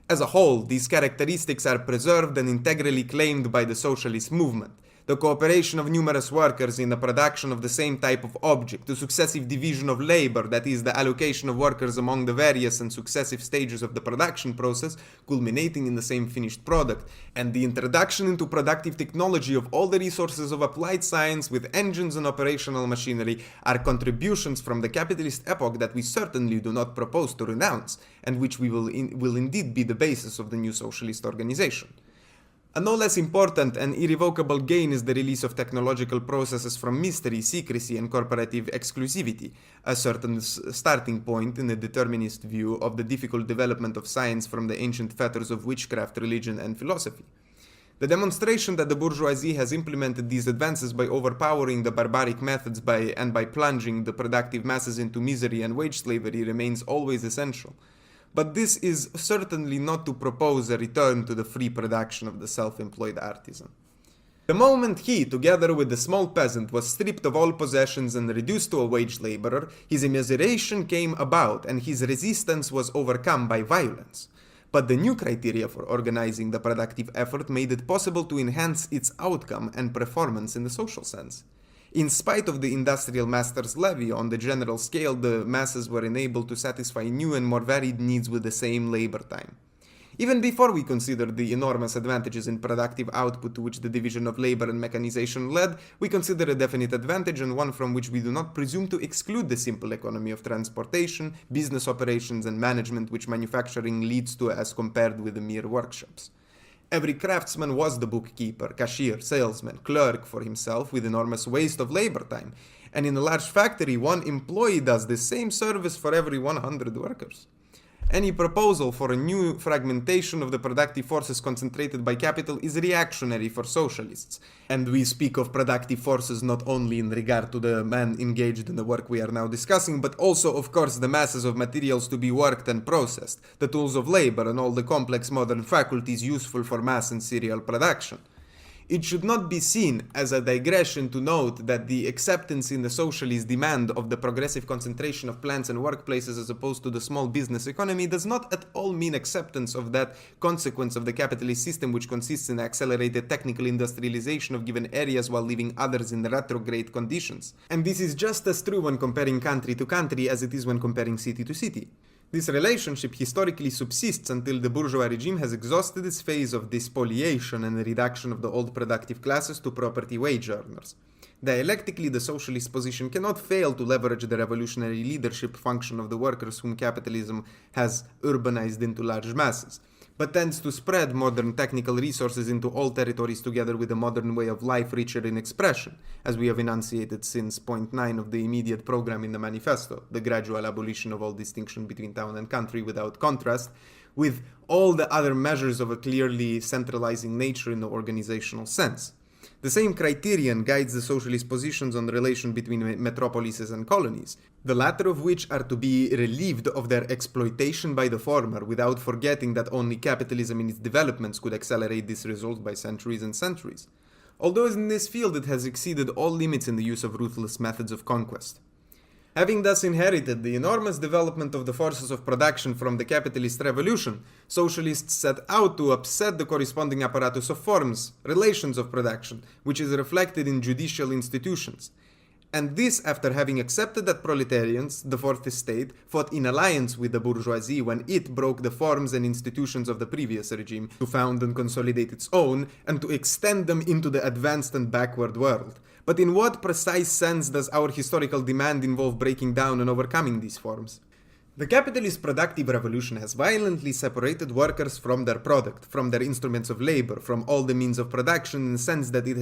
[SPEAKER 1] As a whole, these characteristics are preserved and integrally claimed by the socialist movement. The cooperation of numerous workers in the production of the same type of object, the successive division of labor, that is, the allocation of workers among the various and successive stages of the production process, culminating in the same finished product, and the introduction into productive technology of all the resources of applied science with engines and operational machinery are contributions from the capitalist epoch that we certainly do not propose to renounce, and which will indeed be the basis of the new socialist organization. A no less important and irrevocable gain is the release of technological processes from mystery, secrecy, and corporative exclusivity, a certain starting point in the determinist view of the difficult development of science from the ancient fetters of witchcraft, religion, and philosophy. The demonstration that the bourgeoisie has implemented these advances by overpowering the barbaric methods and by plunging the productive masses into misery and wage slavery remains always essential. But this is certainly not to propose a return to the free production of the self-employed artisan. The moment he, together with the small peasant, was stripped of all possessions and reduced to a wage laborer, his immiseration came about and his resistance was overcome by violence. But the new criteria for organizing the productive effort made it possible to enhance its outcome and performance in the social sense. In spite of the industrial master's levy, on the general scale, the masses were enabled to satisfy new and more varied needs with the same labor time. Even before we consider the enormous advantages in productive output to which the division of labor and mechanization led, we consider a definite advantage and one from which we do not presume to exclude the simple economy of transportation, business operations, and management which manufacturing leads to as compared with the mere workshops. Every craftsman was the bookkeeper, cashier, salesman, clerk for himself with enormous waste of labor time, and in a large factory one employee does the same service for every 100 workers. Any proposal for a new fragmentation of the productive forces concentrated by capital is reactionary for socialists, and we speak of productive forces not only in regard to the man engaged in the work we are now discussing, but also, of course, the masses of materials to be worked and processed, the tools of labor and all the complex modern faculties useful for mass and serial production. It should not be seen as a digression to note that the acceptance in the socialist demand of the progressive concentration of plants and workplaces as opposed to the small business economy does not at all mean acceptance of that consequence of the capitalist system which consists in accelerated technical industrialization of given areas while leaving others in retrograde conditions. And this is just as true when comparing country to country as it is when comparing city to city. This relationship historically subsists until the bourgeois regime has exhausted its phase of despoliation and the reduction of the old productive classes to property wage earners. Dialectically, the socialist position cannot fail to leverage the revolutionary leadership function of the workers whom capitalism has urbanized into large masses, but tends to spread modern technical resources into all territories together with a modern way of life richer in expression, as we have enunciated since point 9 of the immediate program in the manifesto, the gradual abolition of all distinction between town and country without contrast, with all the other measures of a clearly centralizing nature in the organizational sense. The same criterion guides the socialist positions on the relation between metropolises and colonies, the latter of which are to be relieved of their exploitation by the former, without forgetting that only capitalism in its developments could accelerate this result by centuries and centuries. Although in this field it has exceeded all limits in the use of ruthless methods of conquest. Having thus inherited the enormous development of the forces of production from the capitalist revolution, socialists set out to upset the corresponding apparatus of forms, relations of production, which is reflected in judicial institutions. And this after having accepted that proletarians, the fourth estate, fought in alliance with the bourgeoisie when it broke the forms and institutions of the previous regime to found and consolidate its own, and to extend them into the advanced and backward world. But in what precise sense does our historical demand involve breaking down and overcoming these forms? The capitalist productive revolution has violently separated workers from their product, from their instruments of labor, from all the means of production, in the sense that it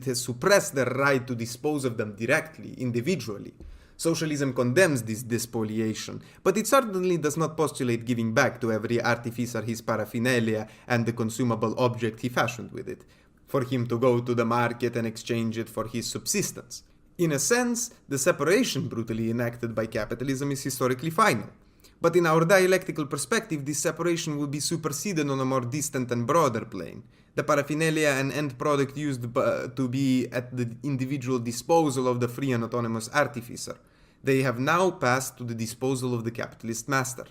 [SPEAKER 1] has suppressed their right to dispose of them directly, individually. Socialism condemns this despoliation, but it certainly does not postulate giving back to every artificer his paraphernalia and the consumable object he fashioned with it, for him to go to the market and exchange it for his subsistence. In a sense, the separation brutally enacted by capitalism is historically final. But in our dialectical perspective, this separation will be superseded on a more distant and broader plane. The paraphernalia and end product used to be at the individual disposal of the free and autonomous artificer. They have now passed to the disposal of the capitalist master.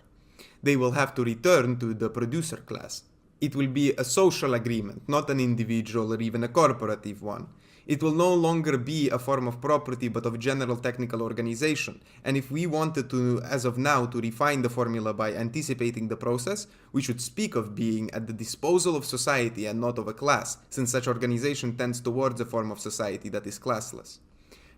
[SPEAKER 1] They will have to return to the producer class. It will be a social agreement, not an individual or even a corporative one. It will no longer be a form of property but of general technical organization, and if we wanted to, as of now, to refine the formula by anticipating the process, we should speak of being at the disposal of society and not of a class, since such organization tends towards a form of society that is classless.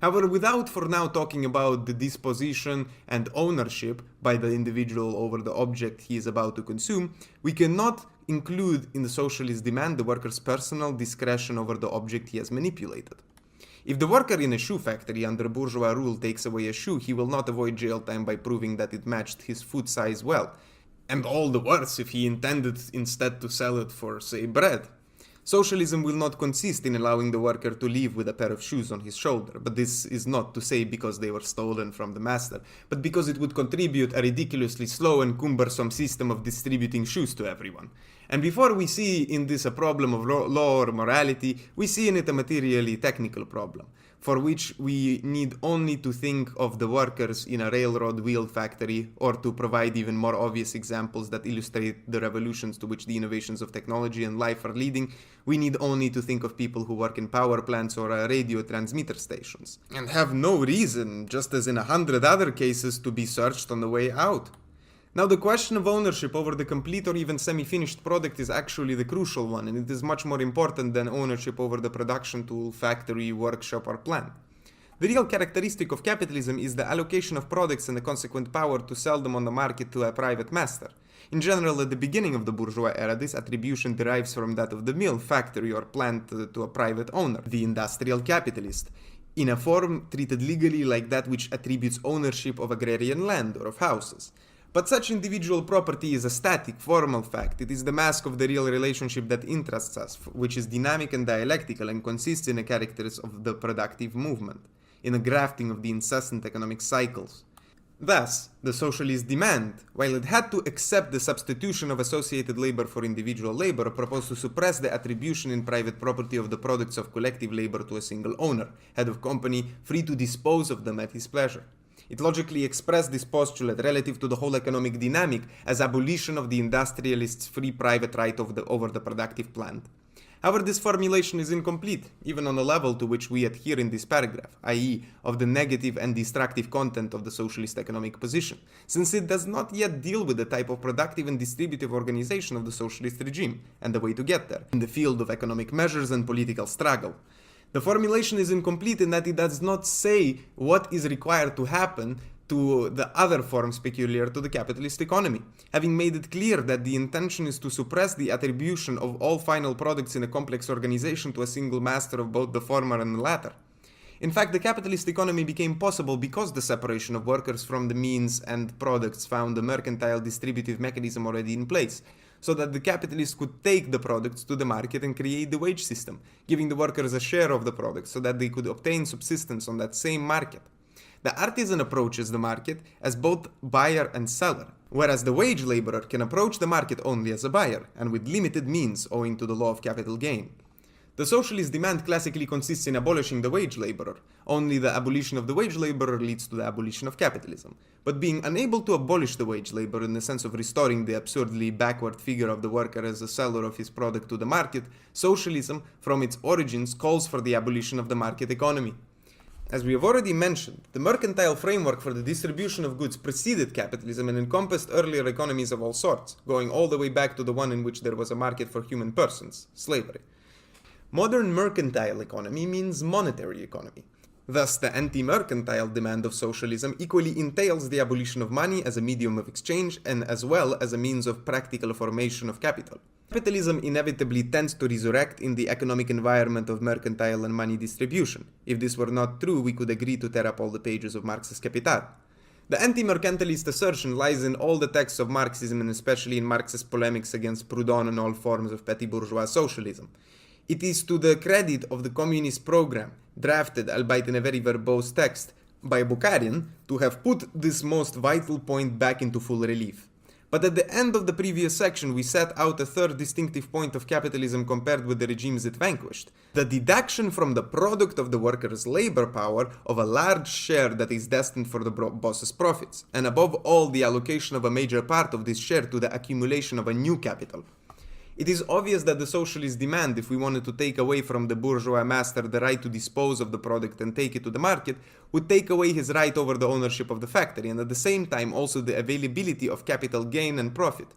[SPEAKER 1] However, without for now talking about the disposition and ownership by the individual over the object he is about to consume, we cannot include in the socialist demand the worker's personal discretion over the object he has manipulated. If the worker in a shoe factory under bourgeois rule takes away a shoe, he will not avoid jail time by proving that it matched his foot size well, and all the worse if he intended instead to sell it for, say, bread. Socialism will not consist in allowing the worker to live with a pair of shoes on his shoulder, but this is not to say because they were stolen from the master, but because it would contribute a ridiculously slow and cumbersome system of distributing shoes to everyone. And before we see in this a problem of law or morality, we see in it a materially technical problem, for which we need only to think of the workers in a railroad wheel factory, or to provide even more obvious examples that illustrate the revolutions to which the innovations of technology and life are leading. We need only to think of people who work in power plants or radio transmitter stations, and have no reason, just as in 100 other cases, to be searched on the way out. Now, the question of ownership over the complete or even semi-finished product is actually the crucial one, and it is much more important than ownership over the production tool, factory, workshop, or plant. The real characteristic of capitalism is the allocation of products and the consequent power to sell them on the market to a private master. In general, at the beginning of the bourgeois era, this attribution derives from that of the mill, factory, or plant to a private owner, the industrial capitalist, in a form treated legally like that which attributes ownership of agrarian land or of houses. But such individual property is a static, formal fact. It is the mask of the real relationship that interests us, which is dynamic and dialectical and consists in the characters of the productive movement, in a grafting of the incessant economic cycles. Thus, the socialist demand, while it had to accept the substitution of associated labor for individual labor, proposed to suppress the attribution in private property of the products of collective labor to a single owner, head of company, free to dispose of them at his pleasure. It logically expressed this postulate relative to the whole economic dynamic as abolition of the industrialist's free private right over the productive plant. However, this formulation is incomplete, even on a level to which we adhere in this paragraph, i.e., of the negative and destructive content of the socialist economic position, since it does not yet deal with the type of productive and distributive organization of the socialist regime, and the way to get there, in the field of economic measures and political struggle. The formulation is incomplete in that it does not say what is required to happen to the other forms peculiar to the capitalist economy, having made it clear that the intention is to suppress the attribution of all final products in a complex organization to a single master of both the former and the latter. In fact, the capitalist economy became possible because the separation of workers from the means and products found a mercantile distributive mechanism already in place, so that the capitalists could take the products to the market and create the wage system, giving the workers a share of the products so that they could obtain subsistence on that same market. The artisan approaches the market as both buyer and seller, whereas the wage laborer can approach the market only as a buyer, and with limited means owing to the law of capital gain. The socialist demand classically consists in abolishing the wage laborer. Only the abolition of the wage laborer leads to the abolition of capitalism. But being unable to abolish the wage laborer in the sense of restoring the absurdly backward figure of the worker as a seller of his product to the market, socialism, from its origins, calls for the abolition of the market economy. As we have already mentioned, the mercantile framework for the distribution of goods preceded capitalism and encompassed earlier economies of all sorts, going all the way back to the one in which there was a market for human persons, slavery. Modern mercantile economy means monetary economy. Thus, the anti-mercantile demand of socialism equally entails the abolition of money as a medium of exchange and as well as a means of practical formation of capital. Capitalism inevitably tends to resurrect in the economic environment of mercantile and money distribution. If this were not true, we could agree to tear up all the pages of Marx's Capital. The anti-mercantilist assertion lies in all the texts of Marxism and especially in Marx's polemics against Proudhon and all forms of petty bourgeois socialism. It is to the credit of the communist program, drafted, albeit in a very verbose text, by Agrarian, to have put this most vital point back into full relief. But at the end of the previous section, we set out a third distinctive point of capitalism compared with the regimes it vanquished: the deduction from the product of the workers' labor power of a large share that is destined for the boss's profits, and above all, the allocation of a major part of this share to the accumulation of a new capital. It is obvious that the socialists demand, if we wanted to take away from the bourgeois master the right to dispose of the product and take it to the market, would take away his right over the ownership of the factory and at the same time also the availability of capital gain and profit.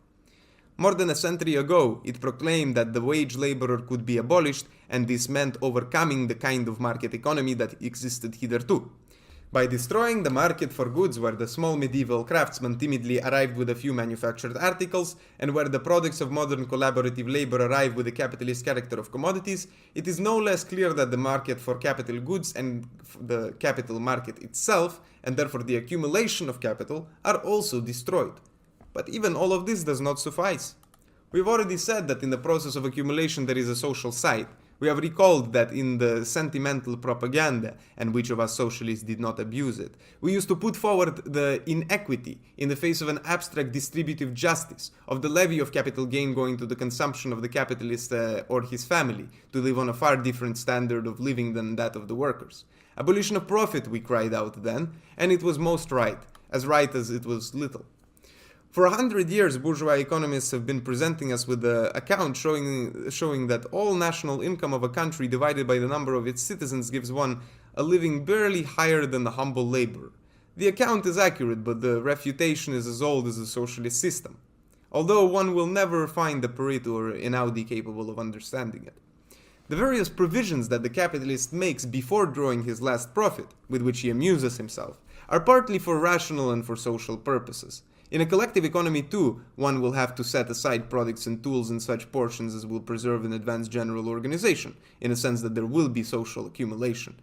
[SPEAKER 1] More than a century ago, it proclaimed that the wage laborer could be abolished, and this meant overcoming the kind of market economy that existed hitherto. By destroying the market for goods where the small medieval craftsman timidly arrived with a few manufactured articles, and where the products of modern collaborative labor arrive with the capitalist character of commodities, it is no less clear that the market for capital goods and the capital market itself, and therefore the accumulation of capital, are also destroyed. But even all of this does not suffice. We've already said that in the process of accumulation there is a social side. We have recalled that in the sentimental propaganda, and which of us socialists did not abuse it, we used to put forward the inequity in the face of an abstract distributive justice, of the levy of capital gain going to the consumption of the capitalist or his family, to live on a far different standard of living than that of the workers. Abolition of profit, we cried out then, and it was most right as it was little. For 100 years, bourgeois economists have been presenting us with an account showing that all national income of a country divided by the number of its citizens gives one a living barely higher than the humble laborer. The account is accurate, but the refutation is as old as the socialist system, although one will never find a Pareto or Einaudi capable of understanding it. The various provisions that the capitalist makes before drawing his last profit, with which he amuses himself, are partly for rational and for social purposes. In a collective economy too, one will have to set aside products and tools in such portions as will preserve and advance general organization, in a sense that there will be social accumulation.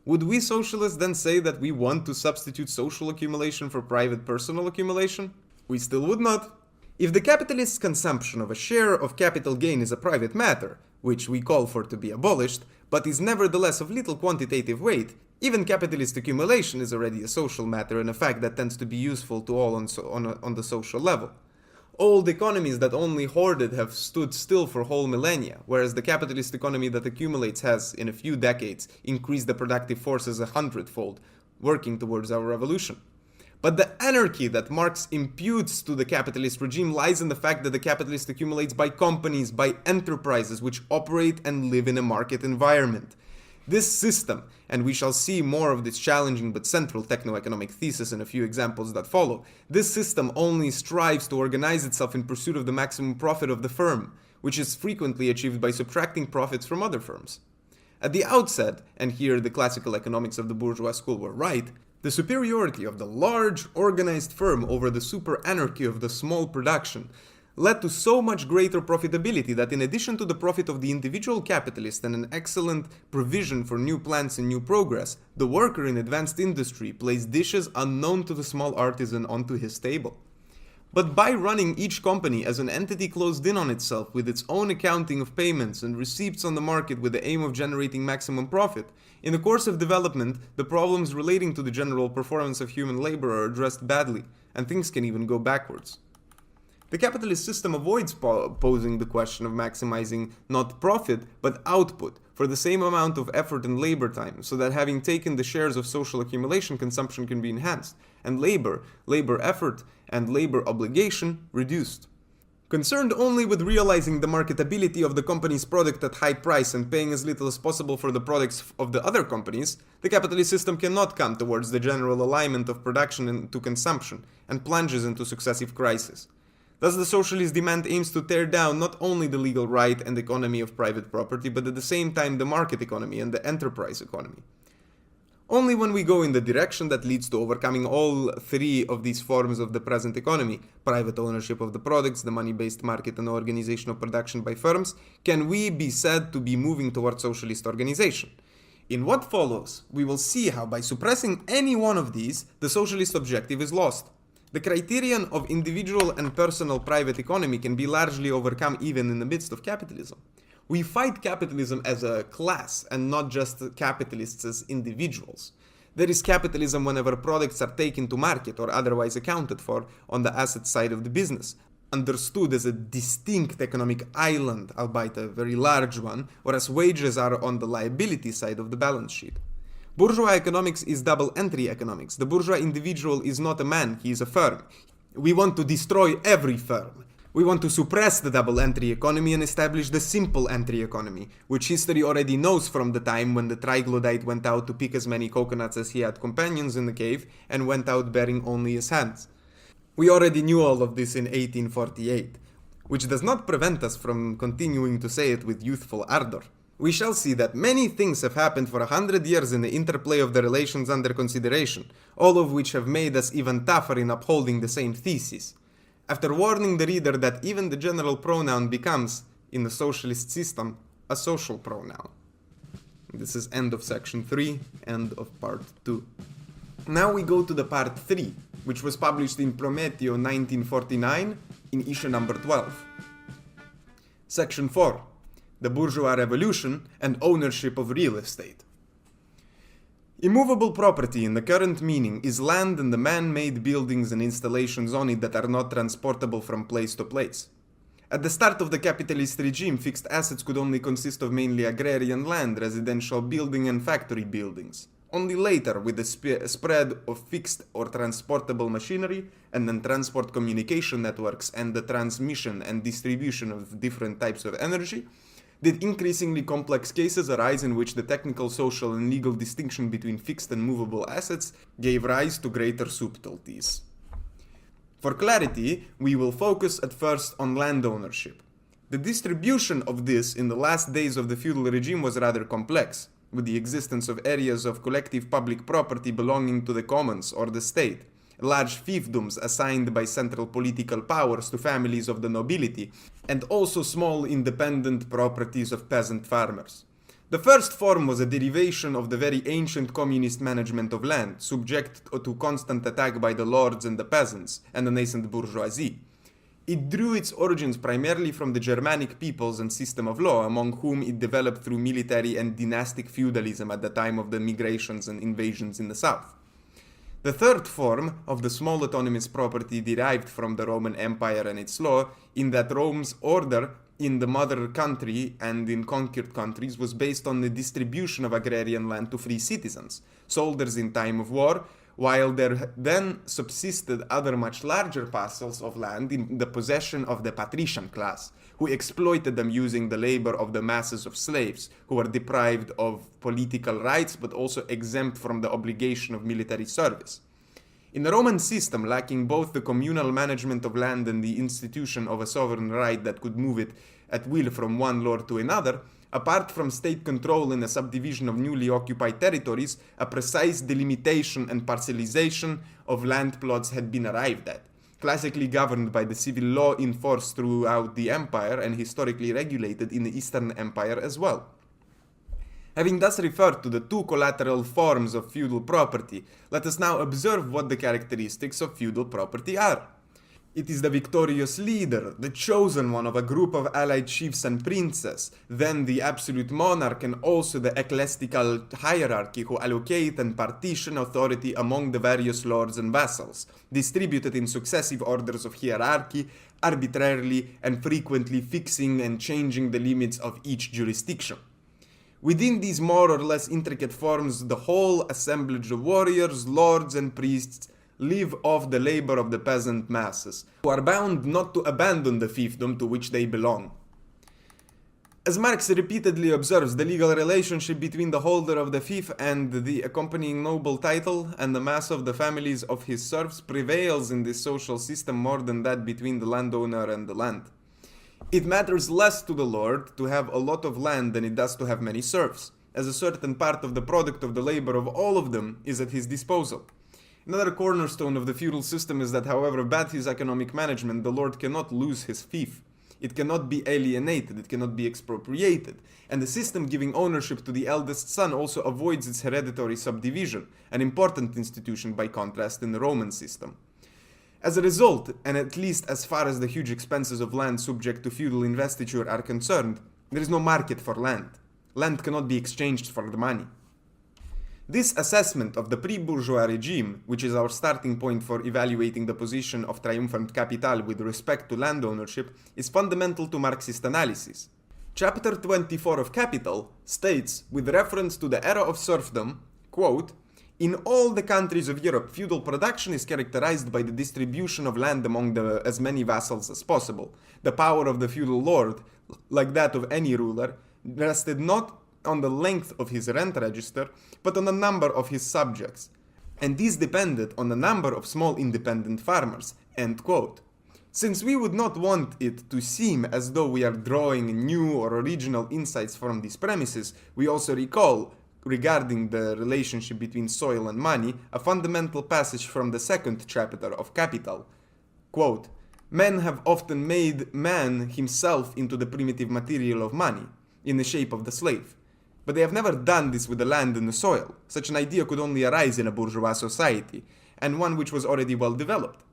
[SPEAKER 1] Would we socialists then say that we want to substitute social accumulation for private personal accumulation? We still would not. If the capitalist's consumption of a share of capital gain is a private matter, which we call for to be abolished, but is nevertheless of little quantitative weight, even capitalist accumulation is already a social matter and a fact that tends to be useful to all on the social level. Old economies that only hoarded have stood still for whole millennia, whereas the capitalist economy that accumulates has, in a few decades, increased the productive forces 100-fold, working towards our revolution. But the anarchy that Marx imputes to the capitalist regime lies in the fact that the capitalist accumulates by companies, by enterprises which operate and live in a market environment. This system, and we shall see more of this challenging but central techno-economic thesis in a few examples that follow, this system only strives to organize itself in pursuit of the maximum profit of the firm, which is frequently achieved by subtracting profits from other firms. At the outset, and here the classical economics of the bourgeois school were right, the superiority of the large, organized firm over the super-anarchy of the small production led to so much greater profitability that in addition to the profit of the individual capitalist and an excellent provision for new plants and new progress, the worker in advanced industry placed dishes unknown to the small artisan onto his table. But by running each company as an entity closed in on itself with its own accounting of payments and receipts on the market with the aim of generating maximum profit, in the course of development, the problems relating to the general performance of human labor are addressed badly, and things can even go backwards. The capitalist system avoids posing the question of maximizing not profit, but output for the same amount of effort and labor time, so that having taken the shares of social accumulation, consumption can be enhanced, and labor effort, and labor obligation reduced. Concerned only with realizing the marketability of the company's product at high price and paying as little as possible for the products of the other companies, the capitalist system cannot come towards the general alignment of production to consumption and plunges into successive crises. Thus, the socialist demand aims to tear down not only the legal right and economy of private property, but at the same time the market economy and the enterprise economy. Only when we go in the direction that leads to overcoming all three of these forms of the present economy, private ownership of the products, the money-based market, and the organization of production by firms, can we be said to be moving towards socialist organization. In what follows, we will see how by suppressing any one of these, the socialist objective is lost. The criterion of individual and personal private economy can be largely overcome even in the midst of capitalism. We fight capitalism as a class and not just capitalists as individuals. There is capitalism whenever products are taken to market or otherwise accounted for on the asset side of the business, understood as a distinct economic island, albeit a very large one, whereas wages are on the liability side of the balance sheet. Bourgeois economics is double entry economics. The bourgeois individual is not a man, he is a firm. We want to destroy every firm. We want to suppress the double entry economy and establish the simple entry economy, which history already knows from the time when the triglodyte went out to pick as many coconuts as he had companions in the cave and went out bearing only his hands. We already knew all of this in 1848, which does not prevent us from continuing to say it with youthful ardor. We shall see that many things have happened for 100 years in the interplay of the relations under consideration, all of which have made us even tougher in upholding the same thesis. After warning the reader that even the general pronoun becomes, in the socialist system, a social pronoun. This is end of section 3, end of part 2. Now we go to the part 3, which was published in Prometeo 1949 in issue number 12. Section 4. The Bourgeois Revolution and Ownership of Real Estate. Immovable property in the current meaning is land and the man-made buildings and installations on it that are not transportable from place to place. At the start of the capitalist regime, fixed assets could only consist of mainly agrarian land, residential building and factory buildings. Only later, with the spread of fixed or transportable machinery and then transport communication networks and the transmission and distribution of different types of energy, did increasingly complex cases arise in which the technical, social, and legal distinction between fixed and movable assets gave rise to greater subtleties. For clarity, we will focus at first on land ownership. The distribution of this in the last days of the feudal regime was rather complex, with the existence of areas of collective public property belonging to the commons or the state, large fiefdoms assigned by central political powers to families of the nobility, and also small independent properties of peasant farmers. The first form was a derivation of the very ancient communist management of land, subject to constant attack by the lords and the peasants, and the nascent bourgeoisie. It drew its origins primarily from the Germanic peoples and system of law, among whom it developed through military and dynastic feudalism at the time of the migrations and invasions in the south. The third form of the small autonomous property derived from the Roman Empire and its law, in that Rome's order in the mother country and in conquered countries was based on the distribution of agrarian land to free citizens, soldiers in time of war, while there then subsisted other much larger parcels of land in the possession of the patrician class, who exploited them using the labor of the masses of slaves, who were deprived of political rights but also exempt from the obligation of military service. In the Roman system, lacking both the communal management of land and the institution of a sovereign right that could move it at will from one lord to another, apart from state control in a subdivision of newly occupied territories, a precise delimitation and parcelization of land plots had been arrived at, classically governed by the civil law in force throughout the empire and historically regulated in the Eastern Empire as well. Having thus referred to the two collateral forms of feudal property, let us now observe what the characteristics of feudal property are. It is the victorious leader, the chosen one of a group of allied chiefs and princes, then the absolute monarch and also the ecclesiastical hierarchy who allocate and partition authority among the various lords and vassals, distributed in successive orders of hierarchy, arbitrarily and frequently fixing and changing the limits of each jurisdiction. Within these more or less intricate forms, the whole assemblage of warriors, lords and priests live off the labor of the peasant masses, who are bound not to abandon the fiefdom to which they belong. As Marx repeatedly observes, the legal relationship between the holder of the fief and the accompanying noble title and the mass of the families of his serfs prevails in this social system more than that between the landowner and the land. It matters less to the lord to have a lot of land than it does to have many serfs, as a certain part of the product of the labor of all of them is at his disposal. Another cornerstone of the feudal system is that however bad his economic management, the lord cannot lose his fief. It cannot be alienated, it cannot be expropriated, and the system giving ownership to the eldest son also avoids its hereditary subdivision, an important institution by contrast in the Roman system. As a result, and at least as far as the huge expenses of land subject to feudal investiture are concerned, there is no market for land. Land cannot be exchanged for the money. This assessment of the pre-bourgeois regime, which is our starting point for evaluating the position of triumphant capital with respect to land ownership, is fundamental to Marxist analysis. Chapter 24 of Capital states, with reference to the era of serfdom, quote, "In all the countries of Europe, feudal production is characterized by the distribution of land among as many vassals as possible. The power of the feudal lord, like that of any ruler, rested not on the length of his rent register, but on the number of his subjects, and these depended on the number of small independent farmers." End quote. Since we would not want it to seem as though we are drawing new or original insights from these premises, we also recall, regarding the relationship between soil and money, a fundamental passage from the second chapter of Capital. Quote, "Men have often made man himself into the primitive material of money, in the shape of the slave. But they have never done this with the land and the soil. Such an idea could only arise in a bourgeois society, and one which was already well developed.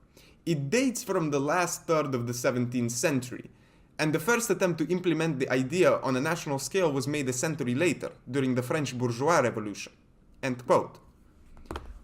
[SPEAKER 1] It dates from the last third of the 17th century, and the first attempt to implement the idea on a national scale was made a century later, during the French bourgeois revolution." End quote.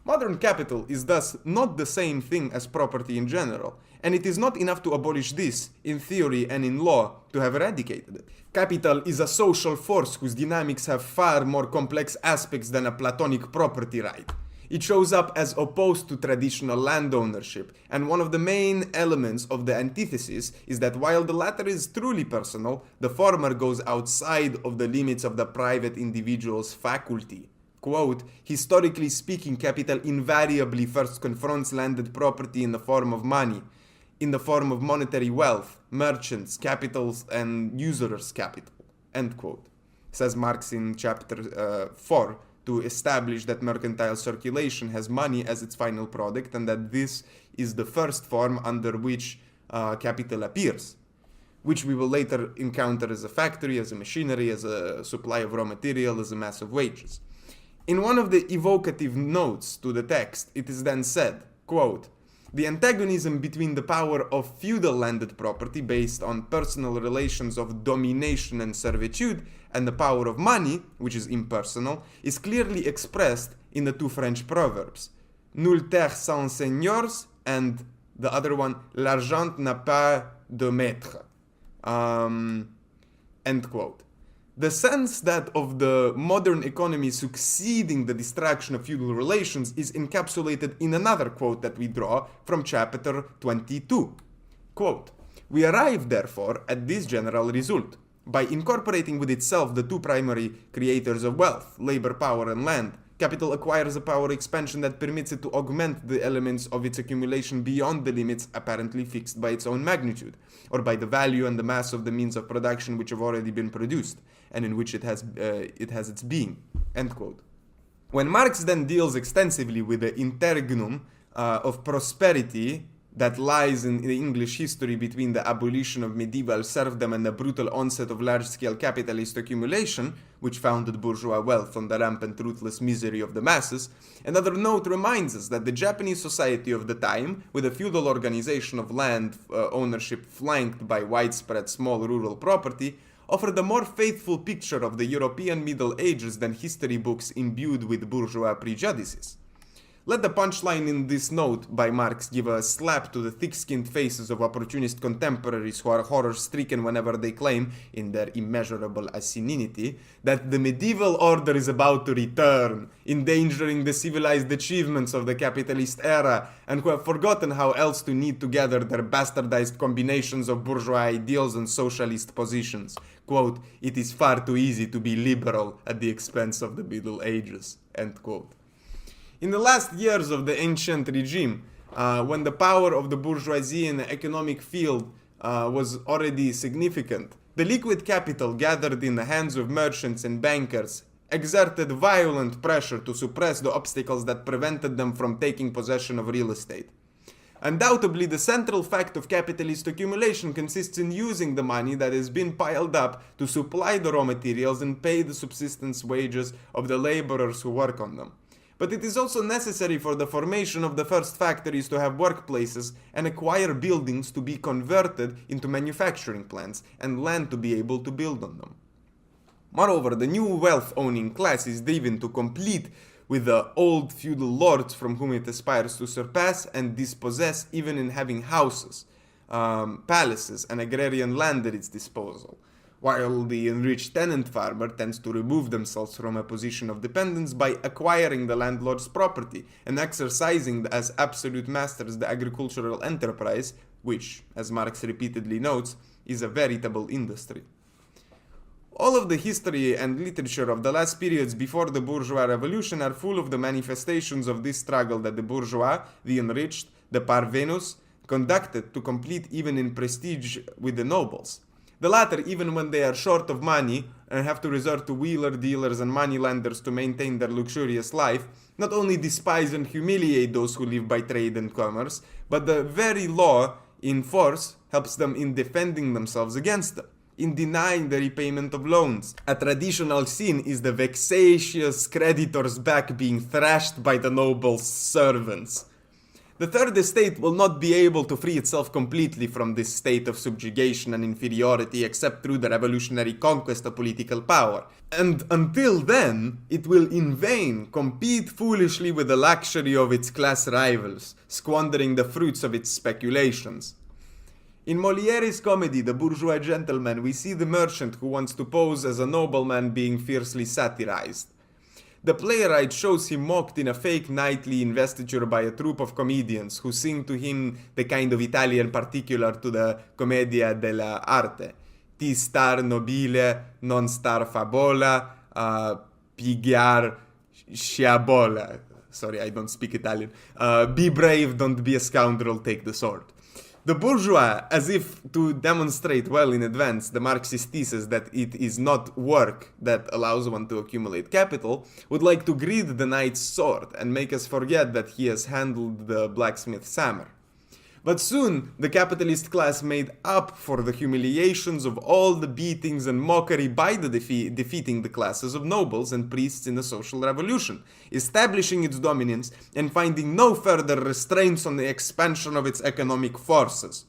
[SPEAKER 1] Modern capital is thus not the same thing as property in general, and it is not enough to abolish this, in theory and in law, to have eradicated it. Capital is a social force whose dynamics have far more complex aspects than a Platonic property right. It shows up as opposed to traditional land ownership, and one of the main elements of the antithesis is that while the latter is truly personal, the former goes outside of the limits of the private individual's faculty. Quote, "Historically speaking, capital invariably first confronts landed property in the form of money, in the form of monetary wealth, merchants, capitals, and usurers' capital." End quote. Says Marx in chapter 4, to establish that mercantile circulation has money as its final product, and that this is the first form under which capital appears, which we will later encounter as a factory, as a machinery, as a supply of raw material, as a mass of wages. In one of the evocative notes to the text, it is then said, quote, "The antagonism between the power of feudal landed property based on personal relations of domination and servitude and the power of money, which is impersonal, is clearly expressed in the two French proverbs, Nulle terre sans seigneurs, and the other one, L'argent n'a pas de maître." End quote. The sense that of the modern economy succeeding the destruction of feudal relations is encapsulated in another quote that we draw from chapter 22. Quote, "We arrive, therefore, at this general result. By incorporating with itself the two primary creators of wealth, labor power and land, capital acquires a power expansion that permits it to augment the elements of its accumulation beyond the limits apparently fixed by its own magnitude, or by the value and the mass of the means of production which have already been produced, and in which it has its being." End quote. When Marx then deals extensively with the interregnum of prosperity that lies in the English history between the abolition of medieval serfdom and the brutal onset of large-scale capitalist accumulation, which founded bourgeois wealth on the rampant ruthless misery of the masses, another note reminds us that the Japanese society of the time, with a feudal organization of land ownership flanked by widespread small rural property, offered a more faithful picture of the European Middle Ages than history books imbued with bourgeois prejudices. Let the punchline in this note by Marx give a slap to the thick-skinned faces of opportunist contemporaries who are horror-stricken whenever they claim, in their immeasurable asininity, that the medieval order is about to return, endangering the civilized achievements of the capitalist era, and who have forgotten how else to knit together their bastardized combinations of bourgeois ideals and socialist positions. Quote, "It is far too easy to be liberal at the expense of the Middle Ages." End quote. In the last years of the ancient regime, when the power of the bourgeoisie in the economic field was already significant, the liquid capital gathered in the hands of merchants and bankers exerted violent pressure to suppress the obstacles that prevented them from taking possession of real estate. Undoubtedly, the central fact of capitalist accumulation consists in using the money that has been piled up to supply the raw materials and pay the subsistence wages of the laborers who work on them. But it is also necessary for the formation of the first factories to have workplaces and acquire buildings to be converted into manufacturing plants and land to be able to build on them. Moreover, the new wealth-owning class is driven to compete with the old feudal lords from whom it aspires to surpass and dispossess, even in having houses, palaces, and agrarian land at its disposal, while the enriched tenant farmer tends to remove themselves from a position of dependence by acquiring the landlord's property and exercising as absolute masters the agricultural enterprise, which, as Marx repeatedly notes, is a veritable industry. All of the history and literature of the last periods before the bourgeois revolution are full of the manifestations of this struggle that the bourgeois, the enriched, the parvenus, conducted to compete even in prestige with the nobles. The latter, even when they are short of money and have to resort to wheeler dealers and moneylenders to maintain their luxurious life, not only despise and humiliate those who live by trade and commerce, but the very law in force helps them in defending themselves against them, in denying the repayment of loans. A traditional sin is the vexatious creditor's back being thrashed by the noble's servants. The Third Estate will not be able to free itself completely from this state of subjugation and inferiority except through the revolutionary conquest of political power. And until then, it will in vain compete foolishly with the luxury of its class rivals, squandering the fruits of its speculations. In Molière's comedy, The Bourgeois Gentleman, we see the merchant who wants to pose as a nobleman being fiercely satirized. The playwright shows him mocked in a fake knightly investiture by a troupe of comedians who sing to him the kind of Italian particular to the commedia dell'arte. Ti star nobile, non star fabola, pigliar sciabola. Sorry, I don't speak Italian. Be brave, don't be a scoundrel, take the sword. The bourgeois, as if to demonstrate well in advance the Marxist thesis that it is not work that allows one to accumulate capital, would like to greet the knight's sword and make us forget that he has handled the blacksmith's hammer. But soon, the capitalist class made up for the humiliations of all the beatings and mockery by the defeating the classes of nobles and priests in the social revolution, establishing its dominance and finding no further restraints on the expansion of its economic forces.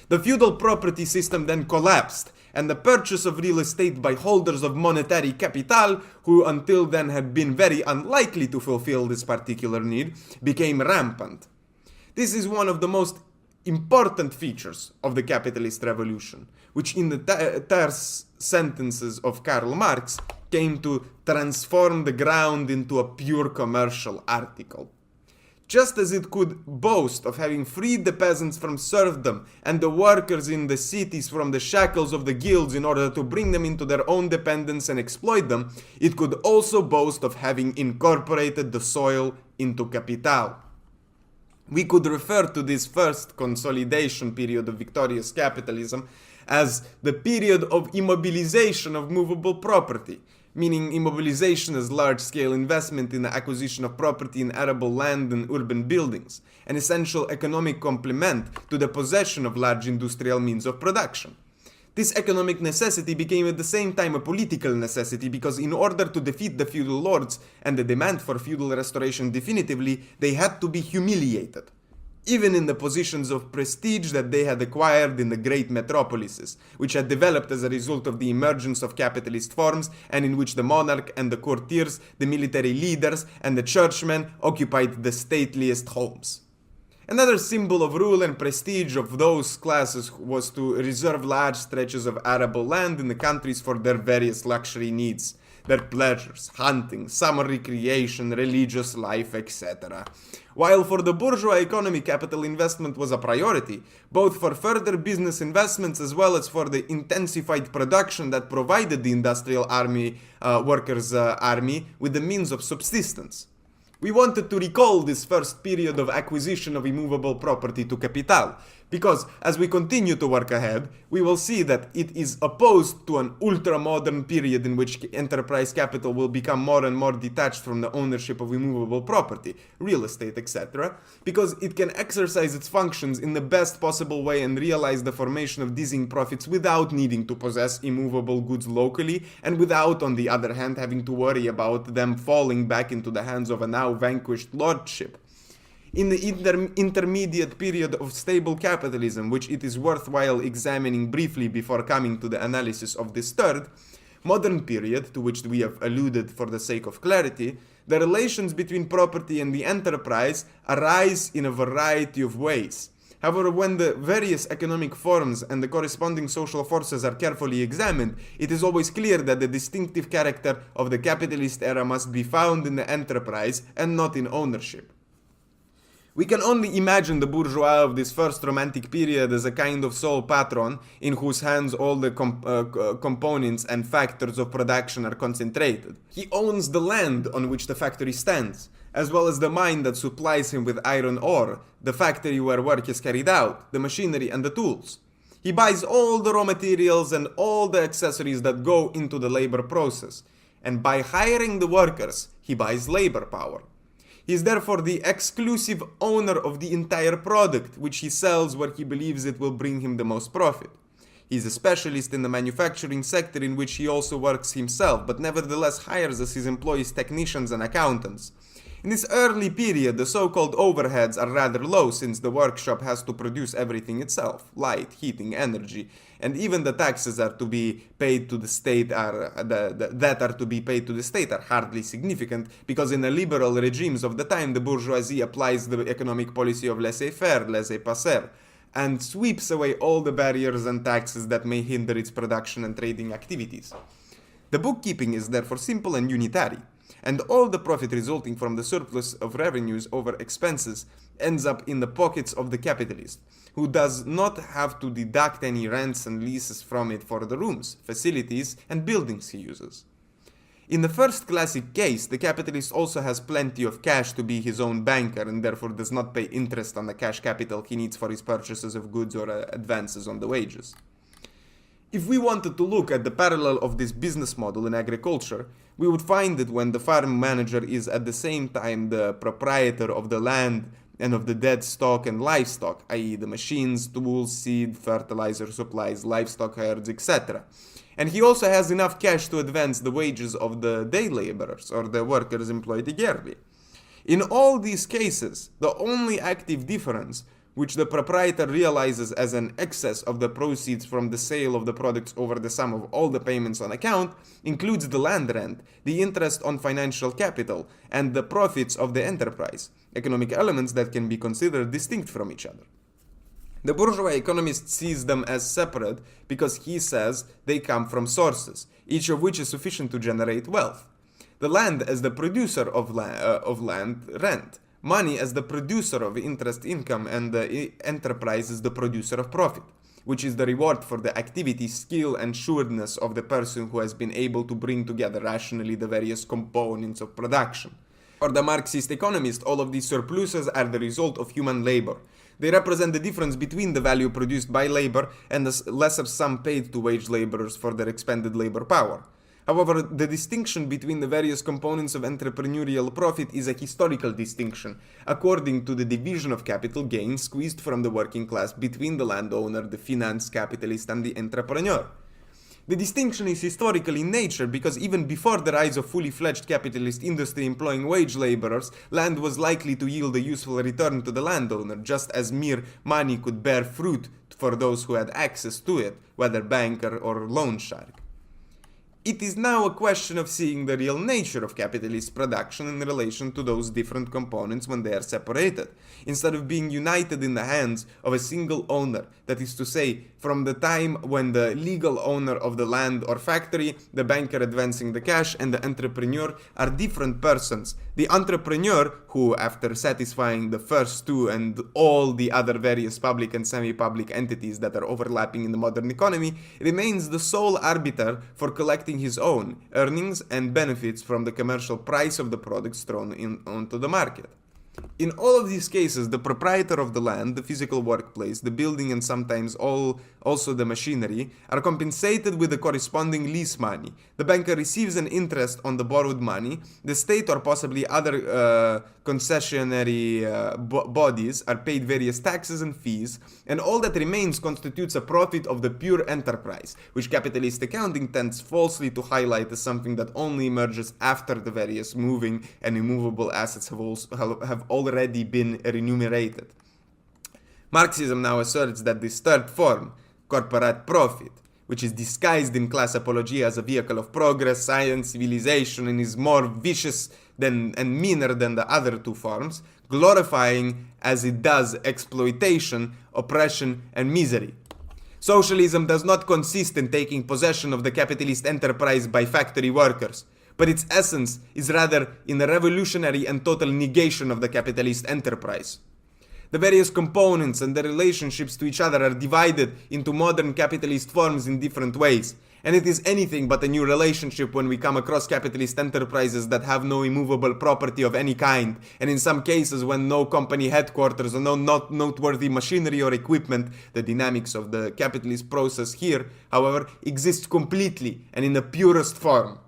[SPEAKER 1] The feudal property system then collapsed, and the purchase of real estate by holders of monetary capital, who until then had been very unlikely to fulfill this particular need, became rampant. This is one of the most important features of the capitalist revolution, which in the terse sentences of Karl Marx came to transform the ground into a pure commercial article. Just as it could boast of having freed the peasants from serfdom and the workers in the cities from the shackles of the guilds in order to bring them into their own dependence and exploit them, it could also boast of having incorporated the soil into capital. We could refer to this first consolidation period of victorious capitalism as the period of immobilization of movable property, meaning immobilization as large-scale investment in the acquisition of property in arable land and urban buildings, an essential economic complement to the possession of large industrial means of production. This economic necessity became at the same time a political necessity because in order to defeat the feudal lords and the demand for feudal restoration definitively, they had to be humiliated. even in the positions of prestige that they had acquired in the great metropolises, which had developed as a result of the emergence of capitalist forms, and in which the monarch and the courtiers, the military leaders, and the churchmen occupied the stateliest homes. Another symbol of rule and prestige of those classes was to reserve large stretches of arable land in the countries for their various luxury needs, their pleasures, hunting, summer recreation, religious life, etc. While for the bourgeois economy capital investment was a priority, both for further business investments as well as for the intensified production that provided the industrial army, workers' army with the means of subsistence. We wanted to recall this first period of acquisition of immovable property to capital, because as we continue to work ahead, we will see that it is opposed to an ultra-modern period in which enterprise capital will become more and more detached from the ownership of immovable property, real estate, etc., because it can exercise its functions in the best possible way and realize the formation of dizzying profits without needing to possess immovable goods locally, and without, on the other hand, having to worry about them falling back into the hands of a now vanquished lordship. In the intermediate period of stable capitalism, which it is worthwhile examining briefly before coming to the analysis of this third, modern period, to which we have alluded for the sake of clarity, the relations between property and the enterprise arise in a variety of ways. However, when the various economic forms and the corresponding social forces are carefully examined, it is always clear that the distinctive character of the capitalist era must be found in the enterprise and not in ownership. We can only imagine the bourgeois of this first romantic period as a kind of sole patron in whose hands all the components and factors of production are concentrated. He owns the land on which the factory stands, as well as the mine that supplies him with iron ore, the factory where work is carried out, the machinery and the tools. He buys all the raw materials and all the accessories that go into the labor process, and by hiring the workers, he buys labor power. He is therefore the exclusive owner of the entire product, which he sells where he believes it will bring him the most profit. He is a specialist in the manufacturing sector in which he also works himself, but nevertheless hires as his employees technicians and accountants. In this early period, the so-called overheads are rather low, since the workshop has to produce everything itself: light, heating, energy, and even the taxes are to be paid to the state are hardly significant, because in the liberal regimes of the time, the bourgeoisie applies the economic policy of laissez-faire, laissez-passer, and sweeps away all the barriers and taxes that may hinder its production and trading activities. The bookkeeping is therefore simple and unitary, and all the profit resulting from the surplus of revenues over expenses ends up in the pockets of the capitalist, who does not have to deduct any rents and leases from it for the rooms, facilities, and buildings he uses. In the first classic case, the capitalist also has plenty of cash to be his own banker, and therefore does not pay interest on the cash capital he needs for his purchases of goods or advances on the wages. If we wanted to look at the parallel of this business model in agriculture, we would find that when the farm manager is at the same time the proprietor of the land and of the dead stock and livestock, i.e. the machines, tools, seed, fertilizer supplies, livestock herds, etc. And he also has enough cash to advance the wages of the day laborers or the workers employed yearly. In all these cases, the only active difference which the proprietor realizes as an excess of the proceeds from the sale of the products over the sum of all the payments on account, includes the land rent, the interest on financial capital, and the profits of the enterprise, economic elements that can be considered distinct from each other. The bourgeois economist sees them as separate because he says they come from sources, each of which is sufficient to generate wealth. The land as the producer of land rent, money as the producer of interest income, and the enterprise as the producer of profit, which is the reward for the activity, skill, and shrewdness of the person who has been able to bring together rationally the various components of production. For the Marxist economist, all of these surpluses are the result of human labor. They represent the difference between the value produced by labor and the lesser sum paid to wage laborers for their expended labor power. However, the distinction between the various components of entrepreneurial profit is a historical distinction, according to the division of capital gains squeezed from the working class between the landowner, the finance capitalist, and the entrepreneur. The distinction is historical in nature because even before the rise of fully fledged capitalist industry employing wage laborers, land was likely to yield a useful return to the landowner, just as mere money could bear fruit for those who had access to it, whether banker or loan shark. It is now a question of seeing the real nature of capitalist production in relation to those different components when they are separated, instead of being united in the hands of a single owner, that is to say, from the time when the legal owner of the land or factory, the banker advancing the cash, and the entrepreneur are different persons. The entrepreneur, who, after satisfying the first two and all the other various public and semi-public entities that are overlapping in the modern economy, remains the sole arbiter for collecting his own earnings and benefits from the commercial price of the products thrown onto the market. In all of these cases, the proprietor of the land, the physical workplace, the building, and sometimes also the machinery are compensated with the corresponding lease money. The banker receives an interest on the borrowed money. The state or possibly other concessionary bodies are paid various taxes and fees, and all that remains constitutes a profit of the pure enterprise, which capitalist accounting tends falsely to highlight as something that only emerges after the various moving and immovable assets have already been remunerated. Marxism now asserts that this third form, corporate profit, which is disguised in class apologia as a vehicle of progress, science, civilization, and is more vicious and meaner than the other two forms, glorifying as it does exploitation, oppression, and misery. Socialism does not consist in taking possession of the capitalist enterprise by factory workers, but its essence is rather in the revolutionary and total negation of the capitalist enterprise. The various components and their relationships to each other are divided into modern capitalist forms in different ways, and it is anything but a new relationship when we come across capitalist enterprises that have no immovable property of any kind, and in some cases when no company headquarters or no noteworthy machinery or equipment. The dynamics of the capitalist process here, however, exists completely and in the purest form.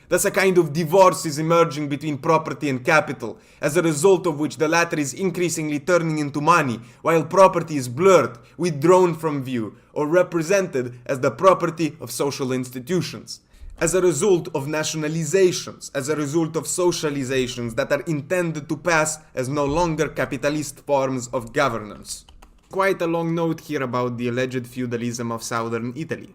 [SPEAKER 1] Thus a kind of divorce is emerging between property and capital, as a result of which the latter is increasingly turning into money, while property is blurred, withdrawn from view, or represented as the property of social institutions. As a result of nationalizations, as a result of socializations that are intended to pass as no longer capitalist forms of governance. Quite a long note here about the alleged feudalism of southern Italy.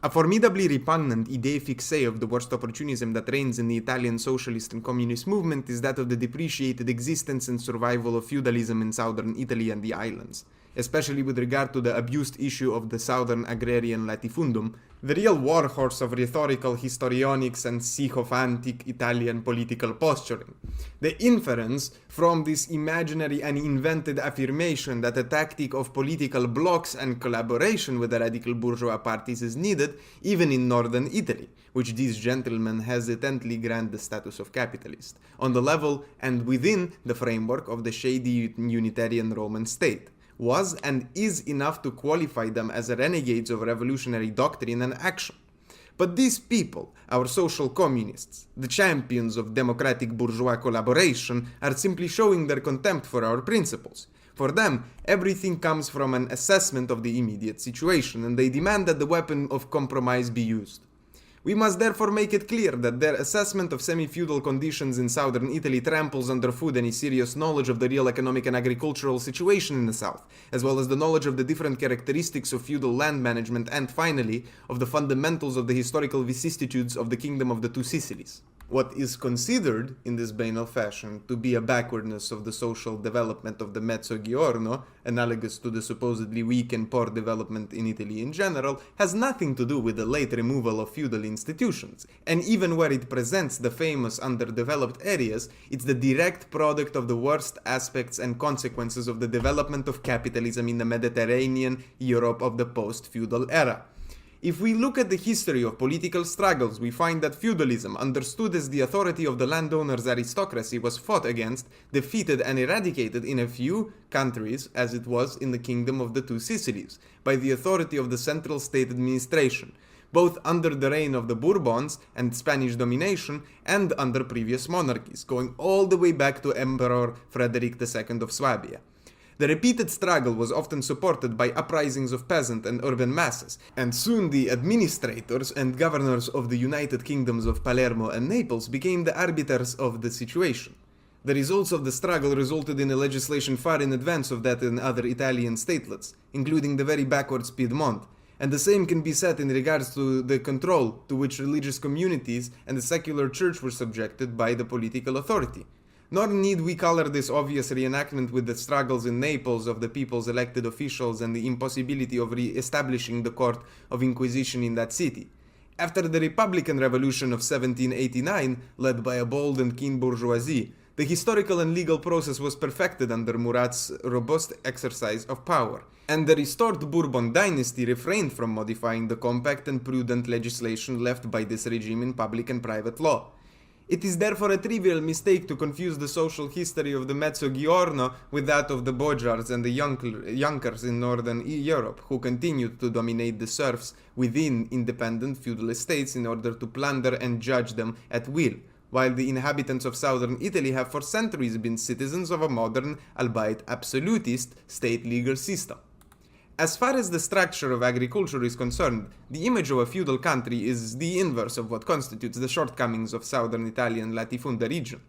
[SPEAKER 1] A formidably repugnant idée fixe of the worst opportunism that reigns in the Italian socialist and communist movement is that of the depreciated existence and survival of feudalism in southern Italy and the islands, especially with regard to the abused issue of the southern agrarian latifundum, the real warhorse of rhetorical histrionics and sycophantic Italian political posturing. The inference from this imaginary and invented affirmation that a tactic of political blocks and collaboration with the radical bourgeois parties is needed, even in northern Italy, which these gentlemen hesitantly grant the status of capitalist, on the level and within the framework of the shady unitarian Roman state, was and is enough to qualify them as renegades of revolutionary doctrine and action. But these people, our social communists, the champions of democratic bourgeois collaboration, are simply showing their contempt for our principles. For them, everything comes from an assessment of the immediate situation, and they demand that the weapon of compromise be used. We must therefore make it clear that their assessment of semi-feudal conditions in southern Italy tramples underfoot any serious knowledge of the real economic and agricultural situation in the south, as well as the knowledge of the different characteristics of feudal land management and, finally, of the fundamentals of the historical vicissitudes of the Kingdom of the Two Sicilies. What is considered, in this banal fashion, to be a backwardness of the social development of the Mezzogiorno, analogous to the supposedly weak and poor development in Italy in general, has nothing to do with the late removal of feudal institutions, and even where it presents the famous underdeveloped areas, it's the direct product of the worst aspects and consequences of the development of capitalism in the Mediterranean Europe of the post-feudal era. If we look at the history of political struggles, we find that feudalism, understood as the authority of the landowner's aristocracy, was fought against, defeated and eradicated in a few countries, as it was in the Kingdom of the Two Sicilies, by the authority of the central state administration, both under the reign of the Bourbons and Spanish domination, and under previous monarchies, going all the way back to Emperor Frederick II of Swabia. The repeated struggle was often supported by uprisings of peasant and urban masses, and soon the administrators and governors of the United Kingdoms of Palermo and Naples became the arbiters of the situation. The results of the struggle resulted in a legislation far in advance of that in other Italian statelets, including the very backwards Piedmont, and the same can be said in regards to the control to which religious communities and the secular church were subjected by the political authority. Nor need we color this obvious reenactment with the struggles in Naples of the people's elected officials and the impossibility of re-establishing the court of inquisition in that city. After the Republican Revolution of 1789, led by a bold and keen bourgeoisie, the historical and legal process was perfected under Murat's robust exercise of power, and the restored Bourbon dynasty refrained from modifying the compact and prudent legislation left by this regime in public and private law. It is therefore a trivial mistake to confuse the social history of the Mezzogiorno with that of the Bourgeois and the Junkers in northern Europe, who continued to dominate the serfs within independent feudal states in order to plunder and judge them at will, while the inhabitants of southern Italy have for centuries been citizens of a modern, albeit absolutist, state legal system. As far as the structure of agriculture is concerned, the image of a feudal country is the inverse of what constitutes the shortcomings of southern Italian latifunda region.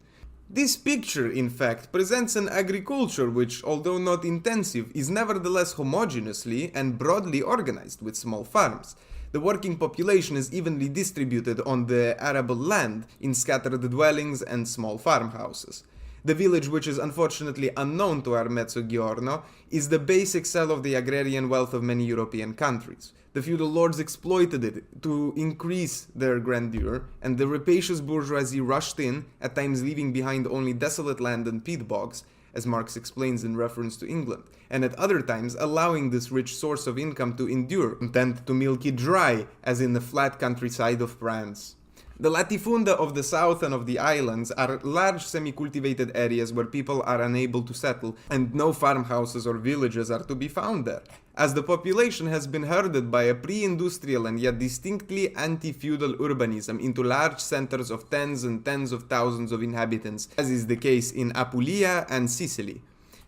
[SPEAKER 1] This picture, in fact, presents an agriculture which, although not intensive, is nevertheless homogeneously and broadly organized with small farms. The working population is evenly distributed on the arable land in scattered dwellings and small farmhouses. The village, which is unfortunately unknown to our Mezzogiorno, is the basic cell of the agrarian wealth of many European countries. The feudal lords exploited it to increase their grandeur, and the rapacious bourgeoisie rushed in, at times leaving behind only desolate land and peat bogs, as Marx explains in reference to England, and at other times allowing this rich source of income to endure, content to milk it dry, as in the flat countryside of France. The latifunda of the south and of the islands are large semi-cultivated areas where people are unable to settle, and no farmhouses or villages are to be found there, as the population has been herded by a pre-industrial and yet distinctly anti-feudal urbanism into large centers of tens and tens of thousands of inhabitants, as is the case in Apulia and Sicily.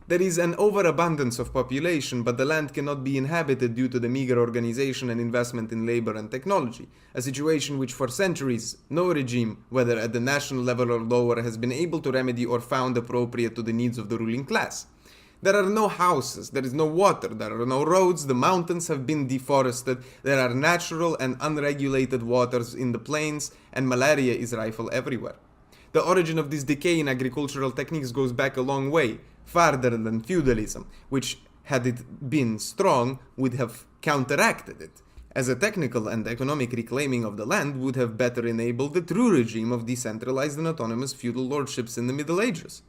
[SPEAKER 1] There is an overabundance of population, but the land cannot be inhabited due to the meager organization and investment in labor and technology, a situation which for centuries no regime, whether at the national level or lower, has been able to remedy or found appropriate to the needs of the ruling class. There are no houses, there is no water, there are no roads, the mountains have been deforested, there are natural and unregulated waters in the plains, and malaria is rife everywhere. The origin of this decay in agricultural techniques goes back a long way, farther than feudalism, which, had it been strong, would have counteracted it, as a technical and economic reclaiming of the land would have better enabled the true regime of decentralized and autonomous feudal lordships in the Middle Ages.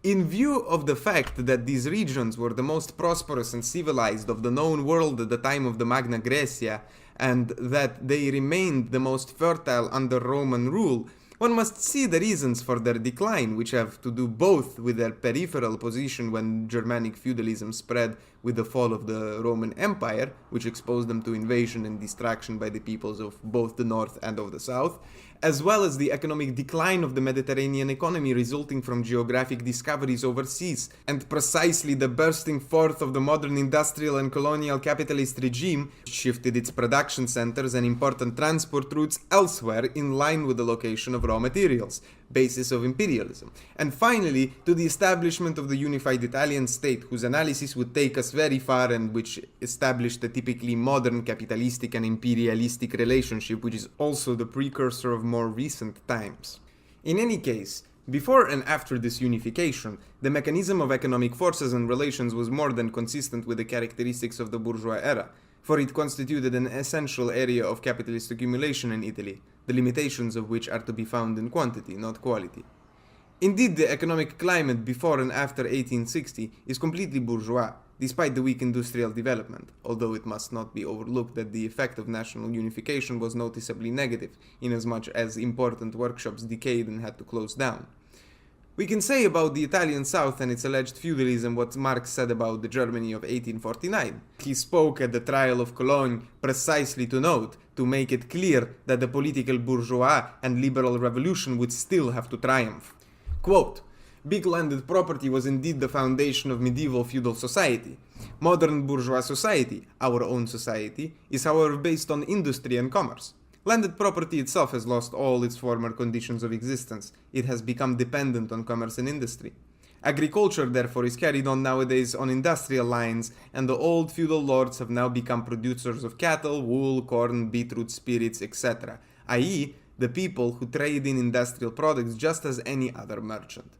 [SPEAKER 1] In view of the fact that these regions were the most prosperous and civilized of the known world at the time of the Magna Graecia, and that they remained the most fertile under Roman rule, one must see the reasons for their decline, which have to do both with their peripheral position when Germanic feudalism spread with the fall of the Roman Empire, which exposed them to invasion and destruction by the peoples of both the north and of the south, as well as the economic decline of the Mediterranean economy resulting from geographic discoveries overseas, and precisely the bursting forth of the modern industrial and colonial capitalist regime, which shifted its production centers and important transport routes elsewhere in line with the location of raw materials, basis of imperialism, and finally to the establishment of the unified Italian state, whose analysis would take us very far and which established a typically modern capitalistic and imperialistic relationship, which is also the precursor of more recent times. In any case, before and after this unification, the mechanism of economic forces and relations was more than consistent with the characteristics of the bourgeois era, for it constituted an essential area of capitalist accumulation in Italy, the limitations of which are to be found in quantity, not quality. Indeed, the economic climate before and after 1860 is completely bourgeois, despite the weak industrial development, although it must not be overlooked that the effect of national unification was noticeably negative, inasmuch as important workshops decayed and had to close down. We can say about the Italian South and its alleged feudalism what Marx said about the Germany of 1849. He spoke at the trial of Cologne precisely to make it clear that the political bourgeois and liberal revolution would still have to triumph. Quote, Big landed property was indeed the foundation of medieval feudal society. Modern bourgeois society, our own society, is however based on industry and commerce. Landed property itself has lost all its former conditions of existence. It has become dependent on commerce and industry. Agriculture, therefore, is carried on nowadays on industrial lines, and the old feudal lords have now become producers of cattle, wool, corn, beetroot, spirits, etc., i.e., the people who trade in industrial products just as any other merchant.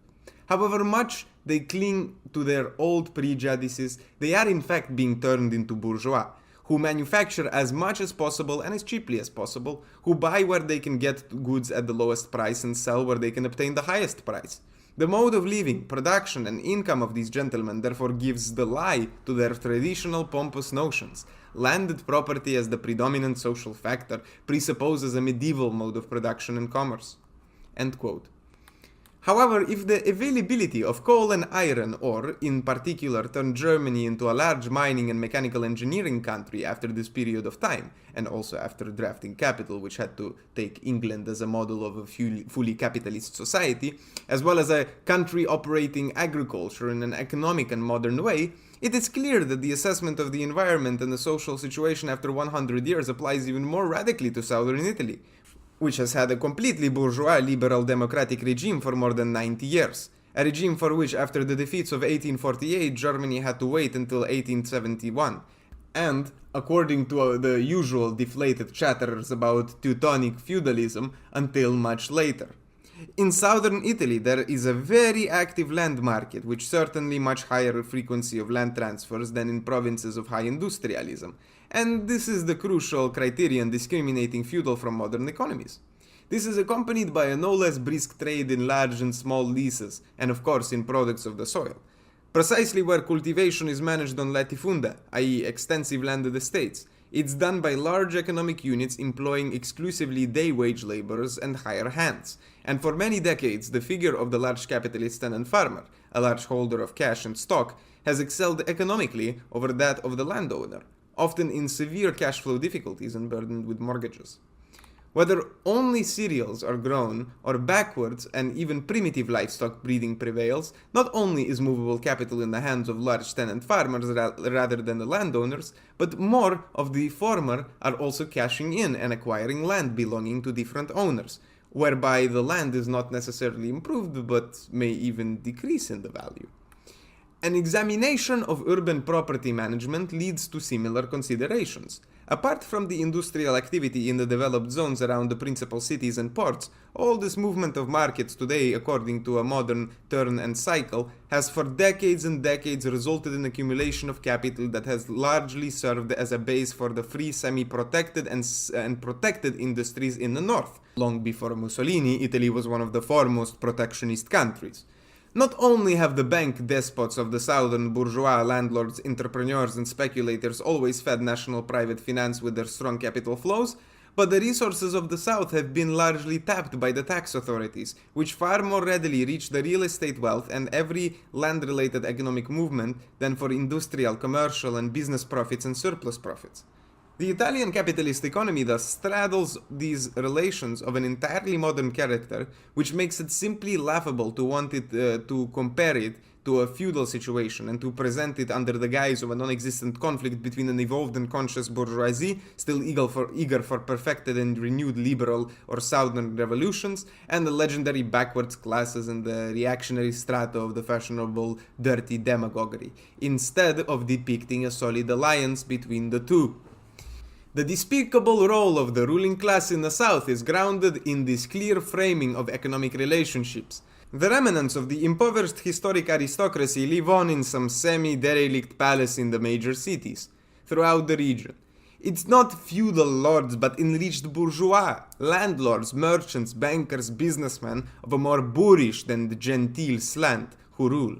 [SPEAKER 1] However much they cling to their old prejudices, they are in fact being turned into bourgeois, who manufacture as much as possible and as cheaply as possible, who buy where they can get goods at the lowest price and sell where they can obtain the highest price. The mode of living, production, and income of these gentlemen therefore gives the lie to their traditional pompous notions. Landed property as the predominant social factor presupposes a medieval mode of production and commerce. End quote. However, if the availability of coal and iron ore, in particular, turned Germany into a large mining and mechanical engineering country after this period of time, and also after drafting capital, which had to take England as a model of a fully capitalist society, as well as a country operating agriculture in an economic and modern way, it is clear that the assessment of the environment and the social situation after 100 years applies even more radically to southern Italy, which has had a completely bourgeois liberal democratic regime for more than 90 years. A regime for which, after the defeats of 1848, Germany had to wait until 1871. And, according to the usual deflated chatterers about Teutonic feudalism, until much later. In southern Italy, there is a very active land market, with certainly much higher frequency of land transfers than in provinces of high industrialism, and this is the crucial criterion discriminating feudal from modern economies. This is accompanied by a no less brisk trade in large and small leases, and of course in products of the soil. Precisely where cultivation is managed on latifunda, i.e. extensive landed estates, it's done by large economic units employing exclusively day-wage laborers and hired hands, and for many decades the figure of the large capitalist tenant farmer, a large holder of cash and stock, has excelled economically over that of the landowner, often in severe cash flow difficulties and burdened with mortgages. Whether only cereals are grown, or backwards and even primitive livestock breeding prevails, not only is movable capital in the hands of large tenant farmers rather than the landowners, but more of the former are also cashing in and acquiring land belonging to different owners, whereby the land is not necessarily improved but may even decrease in the value. An examination of urban property management leads to similar considerations. Apart from the industrial activity in the developed zones around the principal cities and ports, all this movement of markets today, according to a modern turn and cycle, has for decades and decades resulted in accumulation of capital that has largely served as a base for the free, semi-protected and protected industries in the north. Long before Mussolini, Italy was one of the foremost protectionist countries. Not only have the bank despots of the southern bourgeois landlords, entrepreneurs and speculators always fed national private finance with their strong capital flows, but the resources of the south have been largely tapped by the tax authorities, which far more readily reach the real estate wealth and every land-related economic movement than for industrial, commercial and business profits and surplus profits. The Italian capitalist economy thus straddles these relations of an entirely modern character, which makes it simply laughable to want it to compare it to a feudal situation and to present it under the guise of a non-existent conflict between an evolved and conscious bourgeoisie, still eager for perfected and renewed liberal or southern revolutions, and the legendary backwards classes and the reactionary strata of the fashionable dirty demagoguery, instead of depicting a solid alliance between the two. The despicable role of the ruling class in the South is grounded in this clear framing of economic relationships. The remnants of the impoverished historic aristocracy live on in some semi-derelict palace in the major cities, throughout the region. It's not feudal lords but enriched bourgeois, landlords, merchants, bankers, businessmen of a more boorish than the genteel slant who rule.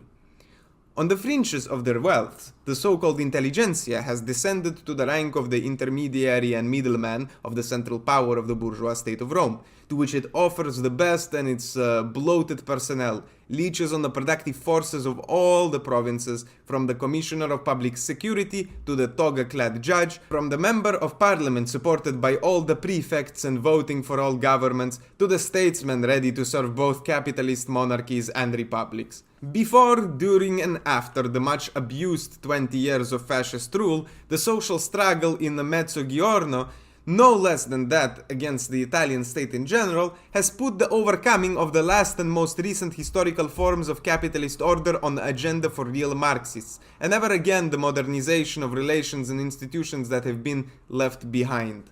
[SPEAKER 1] On the fringes of their wealth, the so-called intelligentsia has descended to the rank of the intermediary and middleman of the central power of the bourgeois state of Rome, to which it offers the best, and its bloated personnel leeches on the productive forces of all the provinces, from the commissioner of public security to the toga-clad judge, from the member of parliament supported by all the prefects and voting for all governments, to the statesman ready to serve both capitalist monarchies and republics. Before, during, and after the much abused 20 years of fascist rule, the social struggle in the Mezzogiorno, no less than that against the Italian state in general, has put the overcoming of the last and most recent historical forms of capitalist order on the agenda for real Marxists, and never again the modernization of relations and institutions that have been left behind.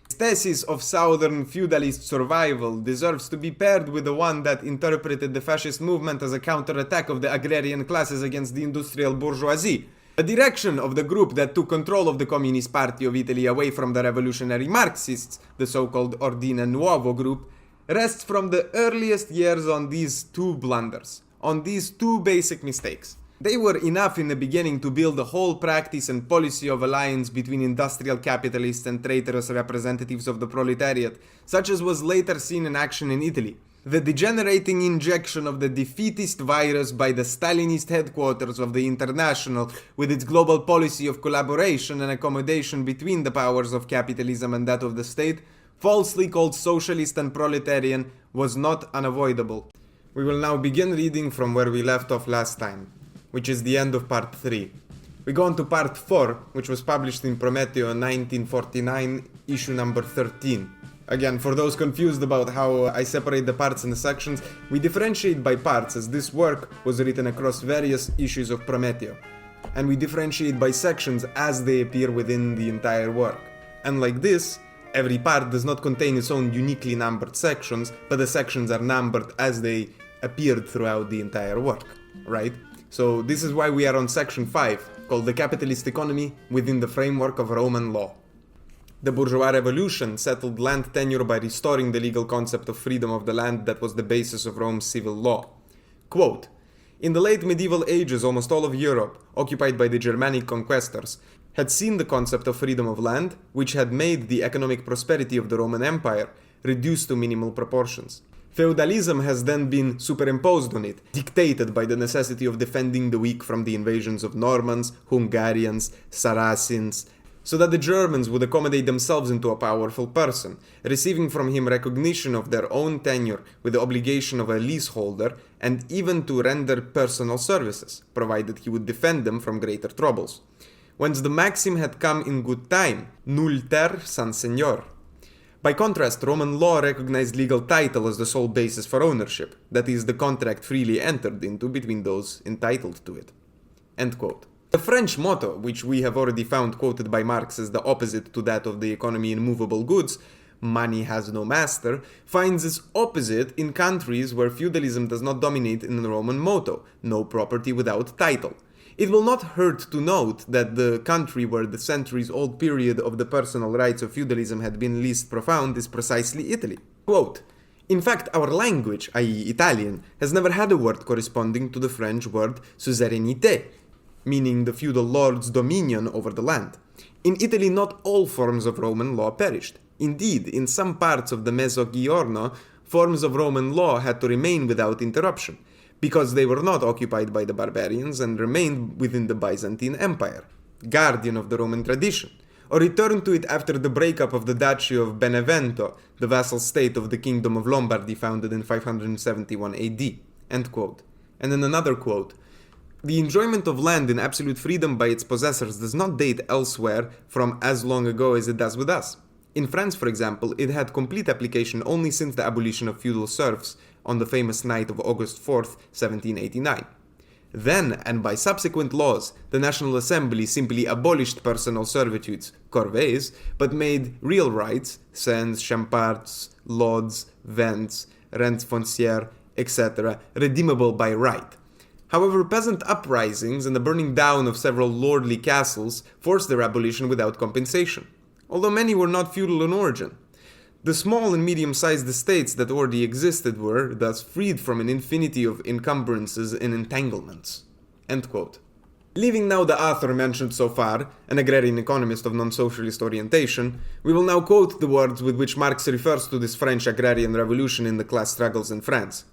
[SPEAKER 1] This thesis of southern feudalist survival deserves to be paired with the one that interpreted the fascist movement as a counterattack of the agrarian classes against the industrial bourgeoisie. The direction of the group that took control of the Communist Party of Italy away from the revolutionary Marxists, the so-called Ordine Nuovo group, rests from the earliest years on these two blunders, on these two basic mistakes. They were enough in the beginning to build a whole practice and policy of alliance between industrial capitalists and traitorous representatives of the proletariat, such as was later seen in action in Italy. The degenerating injection of the defeatist virus by the Stalinist headquarters of the International, with its global policy of collaboration and accommodation between the powers of capitalism and that of the state, falsely called socialist and proletarian, was not unavoidable. We will now begin reading from where we left off last time, which is the end of part 3. We go on to part 4, which was published in Prometeo in 1949, issue number 13. Again, for those confused about how I separate the parts and the sections, we differentiate by parts, as this work was written across various issues of Prometeo. And we differentiate by sections as they appear within the entire work. And like this, every part does not contain its own uniquely numbered sections, but the sections are numbered as they appeared throughout the entire work, right? So this is why we are on section 5, called the Capitalist Economy within the Framework of Roman Law. The bourgeois revolution settled land tenure by restoring the legal concept of freedom of the land that was the basis of Rome's civil law. Quote, in the late medieval ages, almost all of Europe, occupied by the Germanic conquistors, had seen the concept of freedom of land, which had made the economic prosperity of the Roman Empire reduced to minimal proportions. Feudalism has then been superimposed on it, dictated by the necessity of defending the weak from the invasions of Normans, Hungarians, Saracens, so that the Germans would accommodate themselves into a powerful person, receiving from him recognition of their own tenure with the obligation of a leaseholder, and even to render personal services, provided he would defend them from greater troubles. Whence the maxim had come in good time, nul ter san señor. By contrast, Roman law recognized legal title as the sole basis for ownership, that is, the contract freely entered into between those entitled to it. End quote. The French motto, which we have already found quoted by Marx as the opposite to that of the economy in movable goods, money has no master, finds its opposite in countries where feudalism does not dominate in the Roman motto, no property without title. It will not hurt to note that the country where the centuries-old period of the personal rights of feudalism had been least profound is precisely Italy. Quote, in fact, our language, i.e. Italian, has never had a word corresponding to the French word suzerainité, meaning the feudal lord's dominion over the land. In Italy, not all forms of Roman law perished. Indeed, in some parts of the Mezzogiorno, forms of Roman law had to remain without interruption, because they were not occupied by the barbarians and remained within the Byzantine Empire, guardian of the Roman tradition, or returned to it after the breakup of the Duchy of Benevento, the vassal state of the Kingdom of Lombardy founded in 571 AD. End quote. And then another quote, the enjoyment of land in absolute freedom by its possessors does not date elsewhere from as long ago as it does with us. In France, for example, it had complete application only since the abolition of feudal serfs on the famous night of August 4th, 1789. Then, and by subsequent laws, the National Assembly simply abolished personal servitudes, corvées, but made real rights, cens, champarts, lods, ventes, rentes foncières, etc., redeemable by right. However, peasant uprisings and the burning down of several lordly castles forced their abolition without compensation, although many were not feudal in origin. The small and medium-sized estates that already existed were, thus, freed from an infinity of encumbrances and entanglements. End quote. Leaving now the author mentioned so far, an agrarian economist of non-socialist orientation, we will now quote the words with which Marx refers to this French agrarian revolution in the class struggles in France.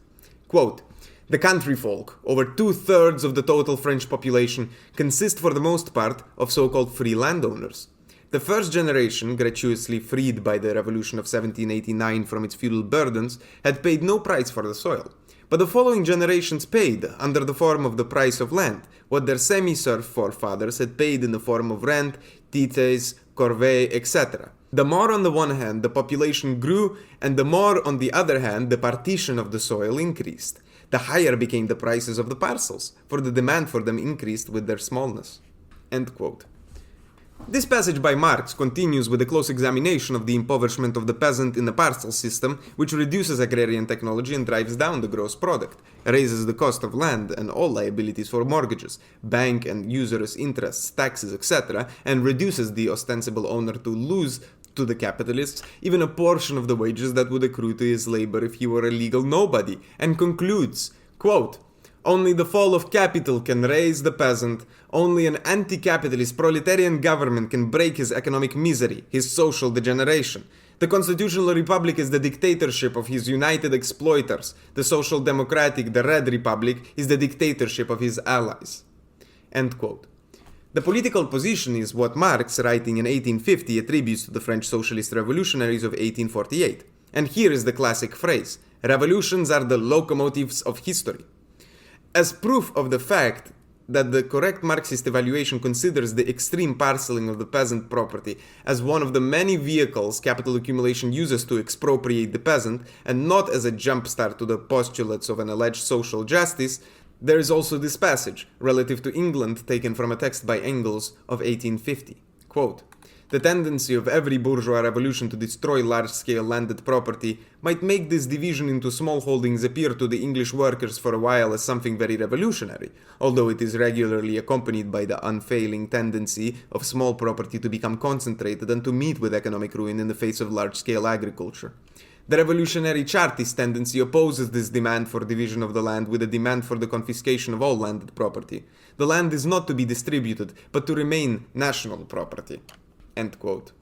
[SPEAKER 1] Quote, "The country folk, over 2/3 of the total French population, consist for the most part of so-called free landowners. The first generation, gratuitously freed by the revolution of 1789 from its feudal burdens, had paid no price for the soil. But the following generations paid, under the form of the price of land, what their semi-serf forefathers had paid in the form of rent, titres, corvée, etc. The more on the one hand the population grew, and the more on the other hand the partition of the soil increased. The higher became the prices of the parcels, for the demand for them increased with their smallness." End quote. This passage by Marx continues with a close examination of the impoverishment of the peasant in the parcel system, which reduces agrarian technology and drives down the gross product, raises the cost of land and all liabilities for mortgages, bank and usurious interests, taxes, etc., and reduces the ostensible owner to lose to the capitalists even a portion of the wages that would accrue to his labor if he were a legal nobody, and concludes, quote, "Only the fall of capital can raise the peasant. Only an anti-capitalist proletarian government can break his economic misery, his social degeneration. The constitutional republic is the dictatorship of his united exploiters. The social democratic, the Red Republic, is the dictatorship of his allies." End quote. The political position is what Marx, writing in 1850, attributes to the French socialist revolutionaries of 1848. And here is the classic phrase: "Revolutions are the locomotives of history." As proof of the fact that the correct Marxist evaluation considers the extreme parceling of the peasant property as one of the many vehicles capital accumulation uses to expropriate the peasant, and not as a jumpstart to the postulates of an alleged social justice, there is also this passage, relative to England, taken from a text by Engels of 1850. Quote, "The tendency of every bourgeois revolution to destroy large-scale landed property might make this division into small holdings appear to the English workers for a while as something very revolutionary, although it is regularly accompanied by the unfailing tendency of small property to become concentrated and to meet with economic ruin in the face of large-scale agriculture. The revolutionary Chartist tendency opposes this demand for division of the land with a demand for the confiscation of all landed property. The land is not to be distributed, but to remain national property." End quote.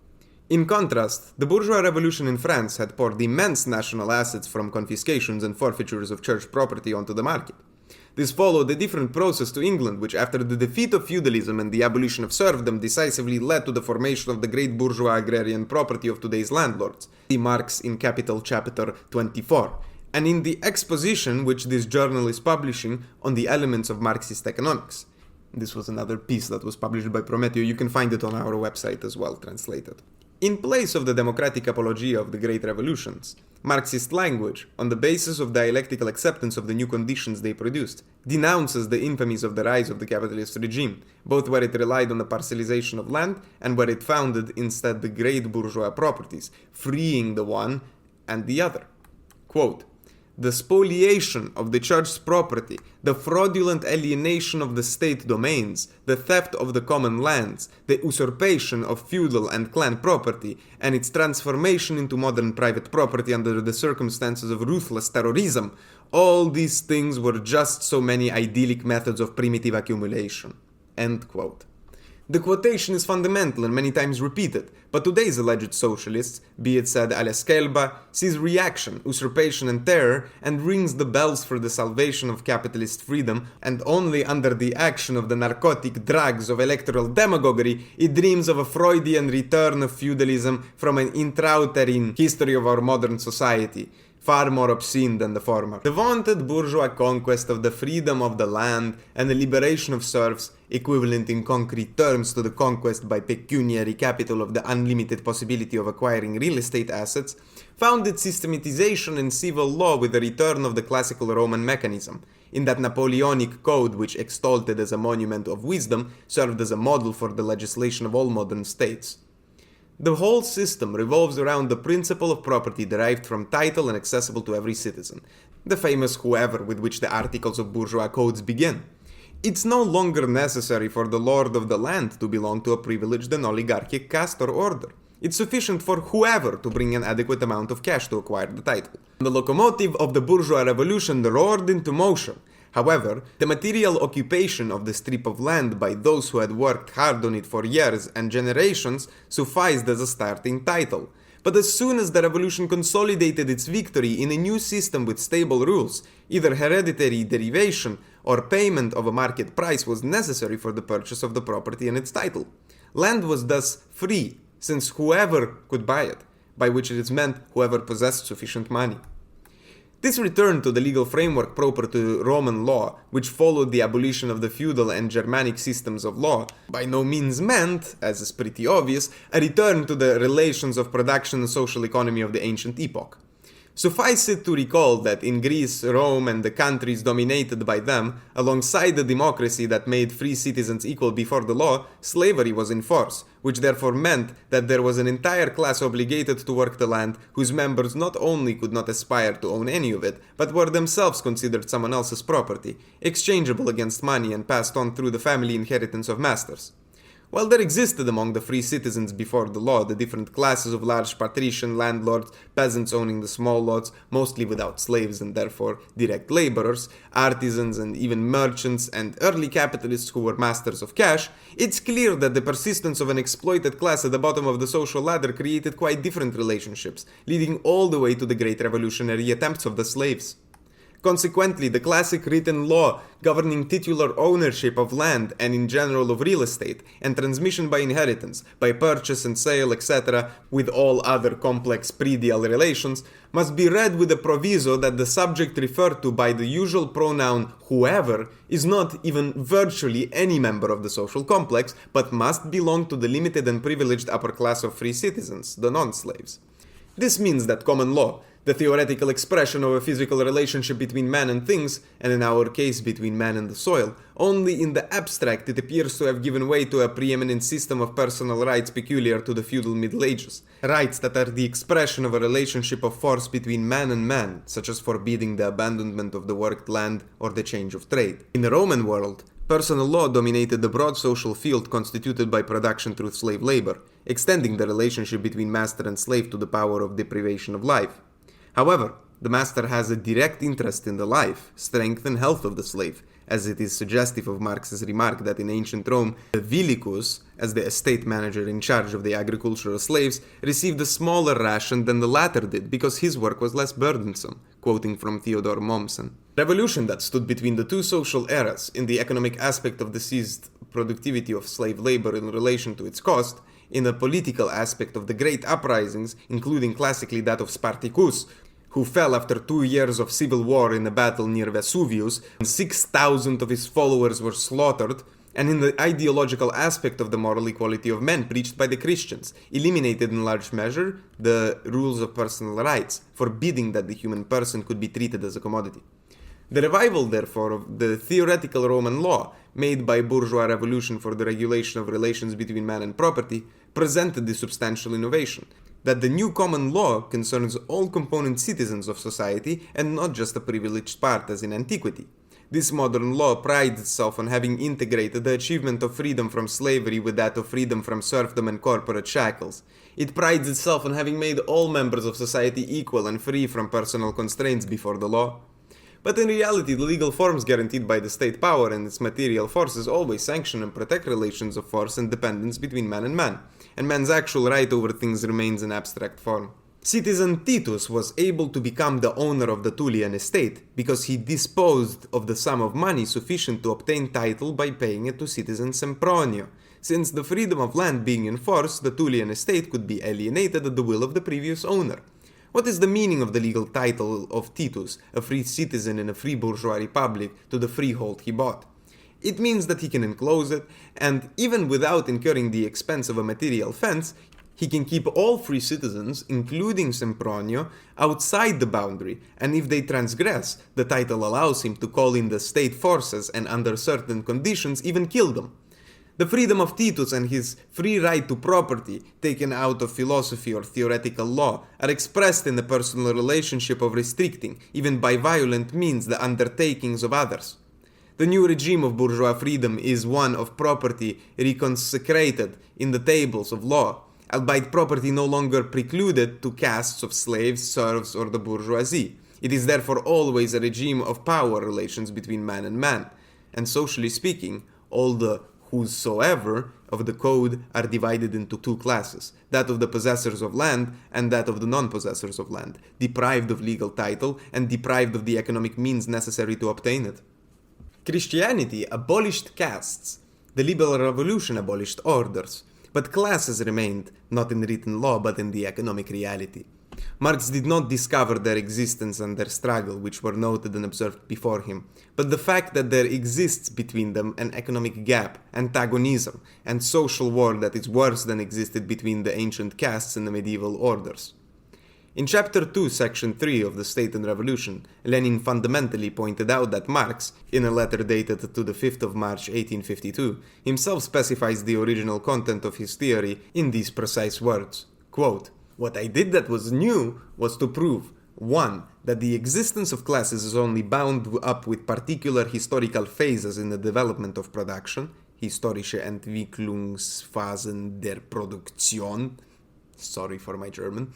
[SPEAKER 1] In contrast, the bourgeois revolution in France had poured immense national assets from confiscations and forfeitures of church property onto the market. This followed a different process to England, which after the defeat of feudalism and the abolition of serfdom decisively led to the formation of the great bourgeois agrarian property of today's landlords. See Marx in Capital chapter 24, and in the exposition which this journal is publishing on the elements of Marxist economics. This was another piece that was published by Prometeo. You can find it on our website as well, translated. In place of the democratic apologia of the great revolutions, Marxist language, on the basis of dialectical acceptance of the new conditions they produced, denounces the infamies of the rise of the capitalist regime, both where it relied on the parcelization of land and where it founded instead the great bourgeois properties, freeing the one and the other. Quote, "The spoliation of the church's property, the fraudulent alienation of the state domains, the theft of the common lands, the usurpation of feudal and clan property, and its transformation into modern private property under the circumstances of ruthless terrorism, all these things were just so many idyllic methods of primitive accumulation." End quote. The quotation is fundamental and many times repeated, but today's alleged socialists, be it said a la Scelba, sees reaction, usurpation and terror, and rings the bells for the salvation of capitalist freedom, and only under the action of the narcotic drugs of electoral demagoguery it dreams of a Freudian return of feudalism from an intrauterine history of our modern society, far more obscene than the former. The vaunted bourgeois conquest of the freedom of the land and the liberation of serfs, equivalent in concrete terms to the conquest by pecuniary capital of the unlimited possibility of acquiring real estate assets, found its systematization in civil law with the return of the classical Roman mechanism, in that Napoleonic code which, extolled as a monument of wisdom, served as a model for the legislation of all modern states. The whole system revolves around the principle of property derived from title and accessible to every citizen, the famous whoever with which the articles of bourgeois codes begin. It's no longer necessary for the lord of the land to belong to a privileged and oligarchic caste or order. It's sufficient for whoever to bring an adequate amount of cash to acquire the title. The locomotive of the bourgeois revolution roared into motion. However, the material occupation of the strip of land by those who had worked hard on it for years and generations sufficed as a starting title. But as soon as the revolution consolidated its victory in a new system with stable rules, either hereditary derivation or payment of a market price was necessary for the purchase of the property and its title. Land was thus free, since whoever could buy it, by which it is meant whoever possessed sufficient money. This return to the legal framework proper to Roman law, which followed the abolition of the feudal and Germanic systems of law, by no means meant, as is pretty obvious, a return to the relations of production and social economy of the ancient epoch. Suffice it to recall that in Greece, Rome, and the countries dominated by them, alongside the democracy that made free citizens equal before the law, slavery was in force, which therefore meant that there was an entire class obligated to work the land, whose members not only could not aspire to own any of it, but were themselves considered someone else's property, exchangeable against money and passed on through the family inheritance of masters. While there existed among the free citizens before the law the different classes of large patrician, landlords, peasants owning the small lots, mostly without slaves and therefore direct laborers, artisans and even merchants, and early capitalists who were masters of cash, it's clear that the persistence of an exploited class at the bottom of the social ladder created quite different relationships, leading all the way to the great revolutionary attempts of the slaves. Consequently, the classic written law governing titular ownership of land and in general of real estate, and transmission by inheritance, by purchase and sale, etc., with all other complex predial relations, must be read with the proviso that the subject referred to by the usual pronoun whoever is not even virtually any member of the social complex, but must belong to the limited and privileged upper class of free citizens, the non-slaves. This means that common law, the theoretical expression of a physical relationship between man and things, and in our case between man and the soil, only in the abstract it appears to have given way to a preeminent system of personal rights peculiar to the feudal Middle Ages, rights that are the expression of a relationship of force between man and man, such as forbidding the abandonment of the worked land or the change of trade. In the Roman world, personal law dominated the broad social field constituted by production through slave labor, extending the relationship between master and slave to the power of deprivation of life. However, the master has a direct interest in the life, strength and health of the slave, as it is suggestive of Marx's remark that in ancient Rome, the vilicus, as the estate manager in charge of the agricultural slaves, received a smaller ration than the latter did because his work was less burdensome, quoting from Theodor Mommsen. Revolution that stood between the two social eras in the economic aspect of the seized productivity of slave labor in relation to its cost, in the political aspect of the great uprisings, including classically that of Spartacus, who fell after 2 years of civil war in a battle near Vesuvius, and 6,000 of his followers were slaughtered, and in the ideological aspect of the moral equality of men preached by the Christians, eliminated in large measure the rules of personal rights, forbidding that the human person could be treated as a commodity. The revival, therefore, of the theoretical Roman law, made by bourgeois revolution for the regulation of relations between man and property, presented this substantial innovation, that the new common law concerns all component citizens of society and not just a privileged part as in antiquity. This modern law prides itself on having integrated the achievement of freedom from slavery with that of freedom from serfdom and corporate shackles. It prides itself on having made all members of society equal and free from personal constraints before the law. But in reality, the legal forms guaranteed by the state power and its material forces always sanction and protect relations of force and dependence between man, and man's actual right over things remains in abstract form. Citizen Titus was able to become the owner of the Tullian estate because he disposed of the sum of money sufficient to obtain title by paying it to citizen Sempronio. Since the freedom of land being enforced, the Tullian estate could be alienated at the will of the previous owner. What is the meaning of the legal title of Titus, a free citizen in a free bourgeois republic, to the freehold he bought? It means that he can enclose it, and even without incurring the expense of a material fence, he can keep all free citizens, including Sempronio, outside the boundary, and if they transgress, the title allows him to call in the state forces and under certain conditions even kill them. The freedom of Titus and his free right to property, taken out of philosophy or theoretical law, are expressed in the personal relationship of restricting, even by violent means, the undertakings of others. The new regime of bourgeois freedom is one of property reconsecrated in the tables of law, albeit property no longer precluded to castes of slaves, serfs, or the bourgeoisie. It is therefore always a regime of power relations between man and man, and socially speaking, all the whosoever of the code are divided into two classes, that of the possessors of land and that of the non-possessors of land, deprived of legal title and deprived of the economic means necessary to obtain it. Christianity abolished castes, the liberal revolution abolished orders, but classes remained, not in written law but in the economic reality. Marx did not discover their existence and their struggle, which were noted and observed before him, but the fact that there exists between them an economic gap, antagonism, and social war that is worse than existed between the ancient castes and the medieval orders. In Chapter 2, Section 3 of The State and Revolution, Lenin fundamentally pointed out that Marx, in a letter dated to the 5th of March 1852, himself specifies the original content of his theory in these precise words, quote, "What I did that was new was to prove 1. That the existence of classes is only bound up with particular historical phases in the development of production, historische Entwicklungsphasen der Produktion, sorry for my German.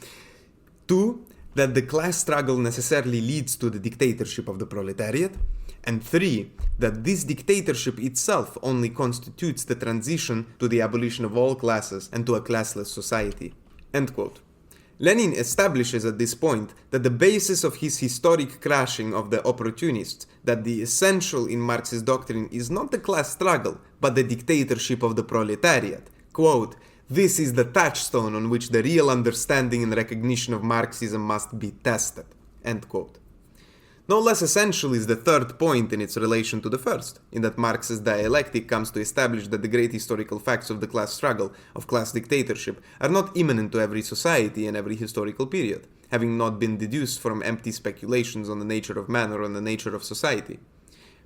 [SPEAKER 1] 2. That the class struggle necessarily leads to the dictatorship of the proletariat. And 3. That this dictatorship itself only constitutes the transition to the abolition of all classes and to a classless society." End quote. Lenin establishes at this point that the basis of his historic crushing of the opportunists, that the essential in Marx's doctrine is not the class struggle, but the dictatorship of the proletariat. Quote, "This is the touchstone on which the real understanding and recognition of Marxism must be tested." End quote. No less essential is the third point in its relation to the first, in that Marx's dialectic comes to establish that the great historical facts of the class struggle, of class dictatorship, are not immanent to every society and every historical period, having not been deduced from empty speculations on the nature of man or on the nature of society.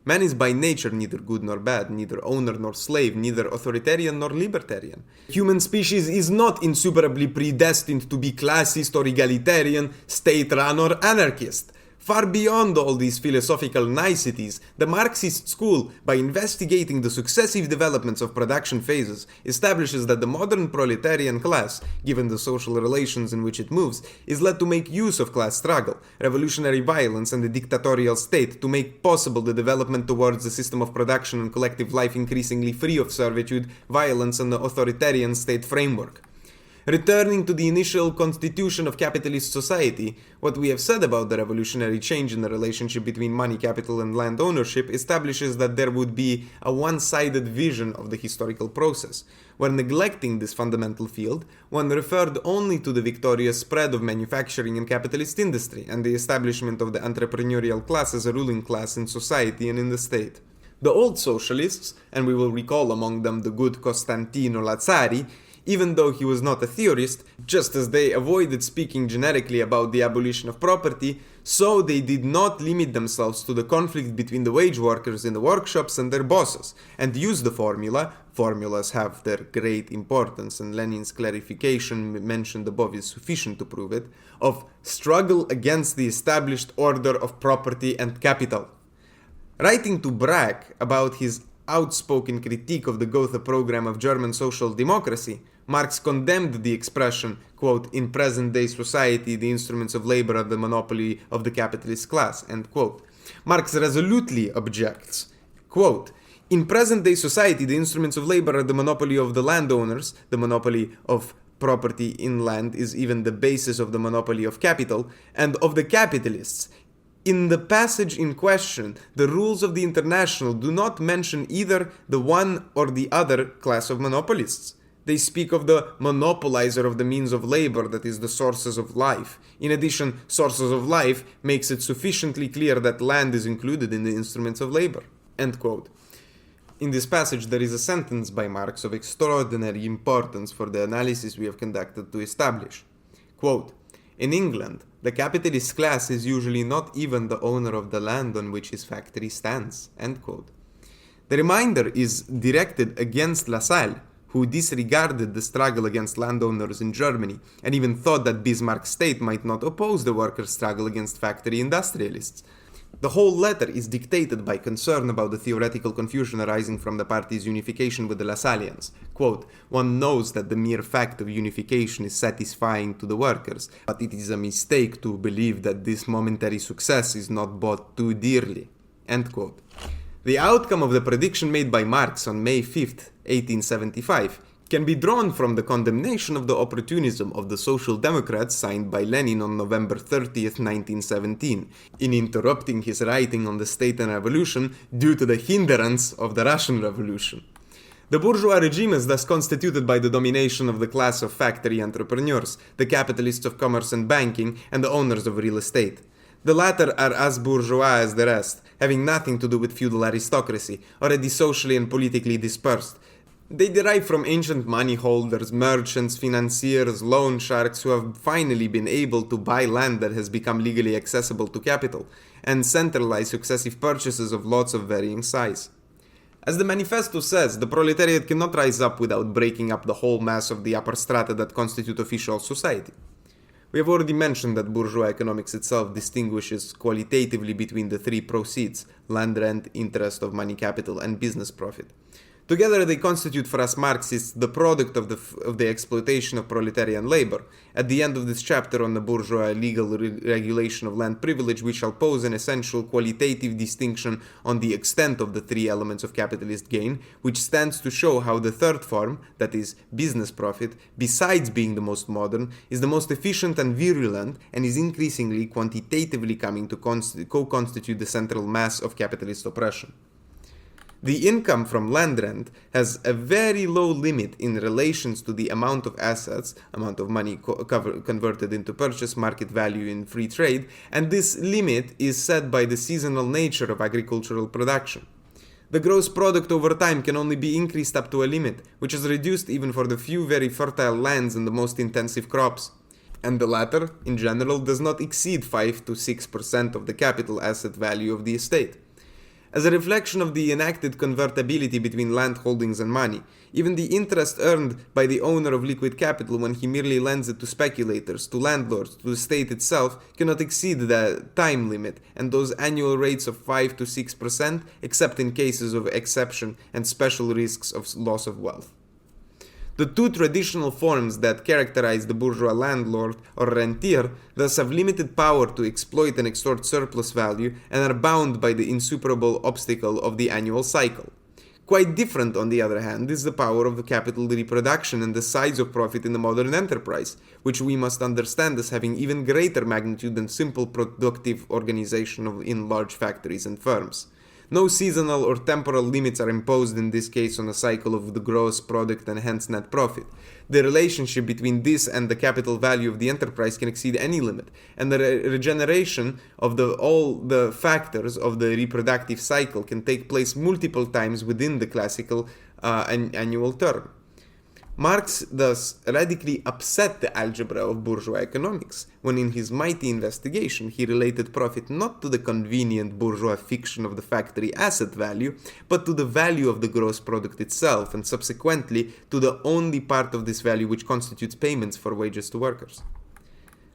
[SPEAKER 1] Man is by nature neither good nor bad, neither owner nor slave, neither authoritarian nor libertarian. Human species is not insuperably predestined to be classist or egalitarian, state-run or anarchist. Far beyond all these philosophical niceties, the Marxist school, by investigating the successive developments of production phases, establishes that the modern proletarian class, given the social relations in which it moves, is led to make use of class struggle, revolutionary violence, and the dictatorial state to make possible the development towards a system of production and collective life increasingly free of servitude, violence, and the authoritarian state framework. Returning to the initial constitution of capitalist society, what we have said about the revolutionary change in the relationship between money, capital, and land ownership establishes that there would be a one-sided vision of the historical process. Where neglecting this fundamental field, one referred only to the victorious spread of manufacturing and capitalist industry and the establishment of the entrepreneurial class as a ruling class in society and in the state. The old socialists, and we will recall among them the good Costantino Lazzari, even though he was not a theorist, just as they avoided speaking generically about the abolition of property, so they did not limit themselves to the conflict between the wage workers in the workshops and their bosses, and used the formulas have their great importance, and Lenin's clarification mentioned above is sufficient to prove it, of struggle against the established order of property and capital. Writing to brag about his outspoken critique of the Gotha program of German social democracy, Marx condemned the expression, quote, "In present-day society, the instruments of labor are the monopoly of the capitalist class," end quote. Marx resolutely objects, quote, "In present-day society, the instruments of labor are the monopoly of the landowners, the monopoly of property in land is even the basis of the monopoly of capital, and of the capitalists. In the passage in question, the rules of the International do not mention either the one or the other class of monopolists. They speak of the monopolizer of the means of labor, that is, the sources of life. In addition, sources of life makes it sufficiently clear that land is included in the instruments of labor." End quote. In this passage, there is a sentence by Marx of extraordinary importance for the analysis we have conducted to establish. Quote, "In England, the capitalist class is usually not even the owner of the land on which his factory stands." End quote. The reminder is directed against Lassalle, who disregarded the struggle against landowners in Germany and even thought that Bismarck's state might not oppose the workers' struggle against factory industrialists. The whole letter is dictated by concern about the theoretical confusion arising from the party's unification with the Lassallians. Quote, "One knows that the mere fact of unification is satisfying to the workers, but it is a mistake to believe that this momentary success is not bought too dearly." End quote. The outcome of the prediction made by Marx on May 5th, 1875, can be drawn from the condemnation of the opportunism of the Social Democrats signed by Lenin on November 30th, 1917, in interrupting his writing on the state and revolution due to the hindrance of the Russian Revolution. The bourgeois regime is thus constituted by the domination of the class of factory entrepreneurs, the capitalists of commerce and banking, and the owners of real estate. The latter are as bourgeois as the rest, having nothing to do with feudal aristocracy, already socially and politically dispersed. They derive from ancient money holders, merchants, financiers, loan sharks who have finally been able to buy land that has become legally accessible to capital, and centralize successive purchases of lots of varying size. As the manifesto says, the proletariat cannot rise up without breaking up the whole mass of the upper strata that constitute official society. We have already mentioned that bourgeois economics itself distinguishes qualitatively between the three proceeds: land rent, interest of money capital, and business profit. Together they constitute for us Marxists the product of the exploitation of proletarian labor. At the end of this chapter on the bourgeois legal regulation of land privilege, we shall pose an essential qualitative distinction on the extent of the three elements of capitalist gain, which stands to show how the third form, that is, business profit, besides being the most modern, is the most efficient and virulent, and is increasingly quantitatively coming to co-constitute the central mass of capitalist oppression. The income from land rent has a very low limit in relations to the amount of assets, amount of money converted into purchase market value in free trade, and this limit is set by the seasonal nature of agricultural production. The gross product over time can only be increased up to a limit, which is reduced even for the few very fertile lands and the most intensive crops. And the latter, in general, does not exceed 5 to 6% of the capital asset value of the estate. As a reflection of the enacted convertibility between land holdings and money, even the interest earned by the owner of liquid capital when he merely lends it to speculators, to landlords, to the state itself, cannot exceed the time limit, and those annual rates of 5 to 6%, except in cases of exception and special risks of loss of wealth. The two traditional forms that characterize the bourgeois landlord or rentier thus have limited power to exploit and extort surplus value and are bound by the insuperable obstacle of the annual cycle. Quite different, on the other hand, is the power of the capital reproduction and the size of profit in the modern enterprise, which we must understand as having even greater magnitude than simple productive organization in large factories and firms. No seasonal or temporal limits are imposed in this case on a cycle of the gross product and hence net profit. The relationship between this and the capital value of the enterprise can exceed any limit, and the regeneration of all the factors of the reproductive cycle can take place multiple times within the classical annual term. Marx thus radically upset the algebra of bourgeois economics when in his mighty investigation he related profit not to the convenient bourgeois fiction of the factory asset value, but to the value of the gross product itself, and subsequently to the only part of this value which constitutes payments for wages to workers.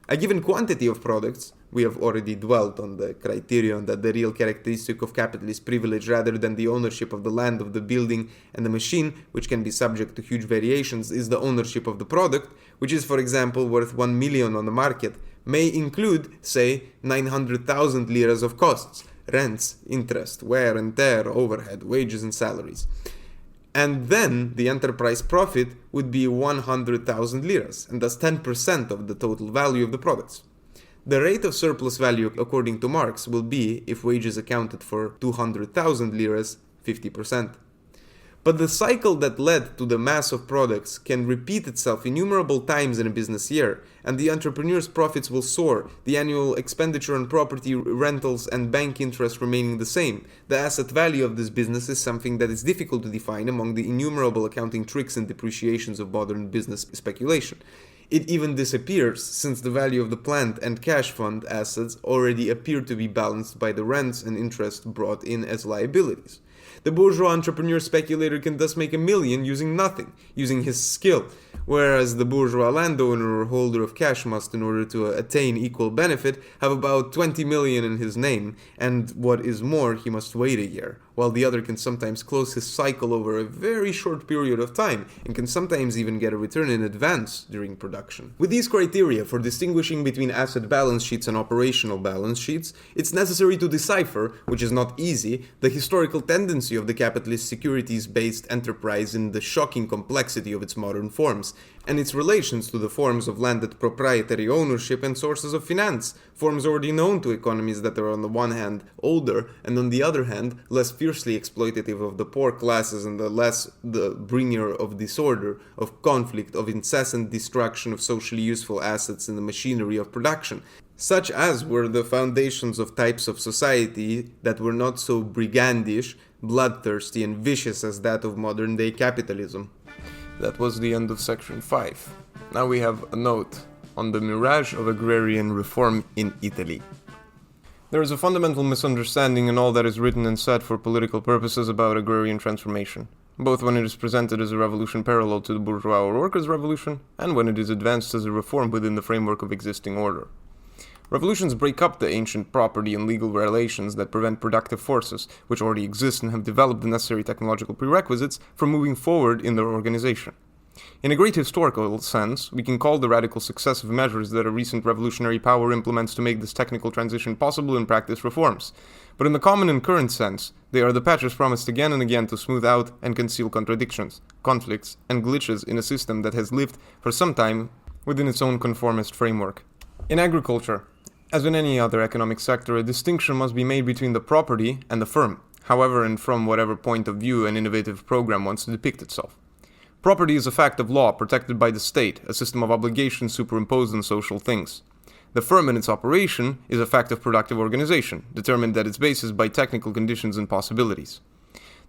[SPEAKER 1] A given quantity of products, we have already dwelt on the criterion that the real characteristic of capital is privilege rather than the ownership of the land, of the building, and the machine, which can be subject to huge variations, is the ownership of the product, which is, for example, worth 1 million on the market, may include, say, 900,000 liras of costs, rents, interest, wear and tear, overhead, wages and salaries. And then the enterprise profit would be 100,000 liras, and thus 10% of the total value of the products. The rate of surplus value, according to Marx, will be, if wages accounted for 200,000 liras, 50%. But the cycle that led to the mass of products can repeat itself innumerable times in a business year, and the entrepreneur's profits will soar, the annual expenditure on property, rentals, and bank interest remaining the same. The asset value of this business is something that is difficult to define among the innumerable accounting tricks and depreciations of modern business speculation. It even disappears, since the value of the plant and cash fund assets already appear to be balanced by the rents and interest brought in as liabilities. The bourgeois entrepreneur speculator can thus make $1 million using nothing, using his skill, whereas the bourgeois landowner or holder of cash must, in order to attain equal benefit, have about 20 million in his name, and what is more, he must wait a year, while the other can sometimes close his cycle over a very short period of time, and can sometimes even get a return in advance during production. With these criteria for distinguishing between asset balance sheets and operational balance sheets, it's necessary to decipher, which is not easy, the historical tendency of the capitalist securities-based enterprise in the shocking complexity of its modern forms, and its relations to the forms of landed proprietary ownership and sources of finance, forms already known to economies that are on the one hand older, and on the other hand less fiercely exploitative of the poor classes and the bringer of disorder, of conflict, of incessant destruction of socially useful assets in the machinery of production, such as were the foundations of types of society that were not so brigandish, bloodthirsty, and vicious as that of modern-day capitalism. That was the end of section 5. Now we have a note on the Mirage of Agrarian reform in Italy. There is a fundamental misunderstanding in all that is written and said for political purposes about agrarian transformation, both when it is presented as a revolution parallel to the bourgeois or workers' revolution, and when it is advanced as a reform within the framework of existing order. Revolutions break up the ancient property and legal relations that prevent productive forces, which already exist and have developed the necessary technological prerequisites, from moving forward in their organization. In a great historical sense, we can call the radical successive measures that a recent revolutionary power implements to make this technical transition possible in practice reforms. But in the common and current sense, they are the patches promised again and again to smooth out and conceal contradictions, conflicts, and glitches in a system that has lived for some time within its own conformist framework. In agriculture, as in any other economic sector, a distinction must be made between the property and the firm, however and from whatever point of view an innovative program wants to depict itself. Property is a fact of law protected by the state, a system of obligations superimposed on social things. The firm in its operation is a fact of productive organization, determined at its basis by technical conditions and possibilities.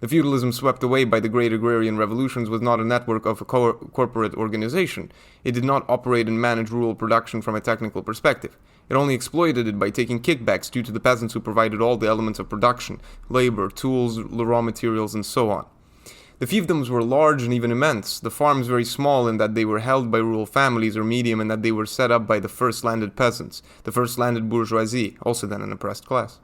[SPEAKER 1] The feudalism swept away by the great agrarian revolutions was not a network of a corporate organization. It did not operate and manage rural production from a technical perspective. It only exploited it by taking kickbacks due to the peasants who provided all the elements of production, labor, tools, raw materials, and so on. The fiefdoms were large and even immense, the farms very small in that they were held by rural families, or medium in that they were set up by the first landed peasants, the first landed bourgeoisie, also then an oppressed class.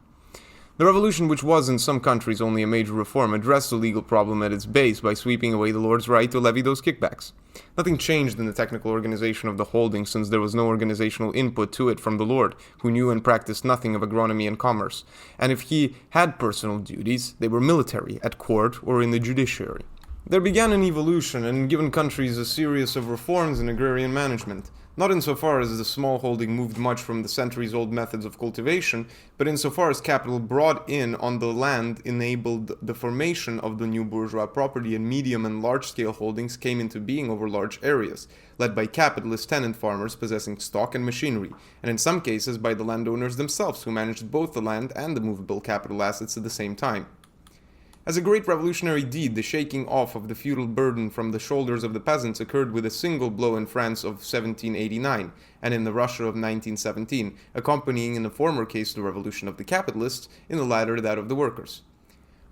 [SPEAKER 1] The revolution, which was in some countries only a major reform, addressed the legal problem at its base by sweeping away the lord's right to levy those kickbacks. Nothing changed in the technical organization of the holding, since there was no organizational input to it from the lord, who knew and practiced nothing of agronomy and commerce, and if he had personal duties, they were military, at court, or in the judiciary. There began an evolution, and in given countries a series of reforms in agrarian management, not insofar as the smallholding moved much from the centuries-old methods of cultivation, but insofar as capital brought in on the land enabled the formation of the new bourgeois property, and medium and large-scale holdings came into being over large areas, led by capitalist tenant farmers possessing stock and machinery, and in some cases by the landowners themselves, who managed both the land and the movable capital assets at the same time. As a great revolutionary deed, the shaking off of the feudal burden from the shoulders of the peasants occurred with a single blow in France of 1789, and in the Russia of 1917, accompanying in the former case the revolution of the capitalists, in the latter that of the workers.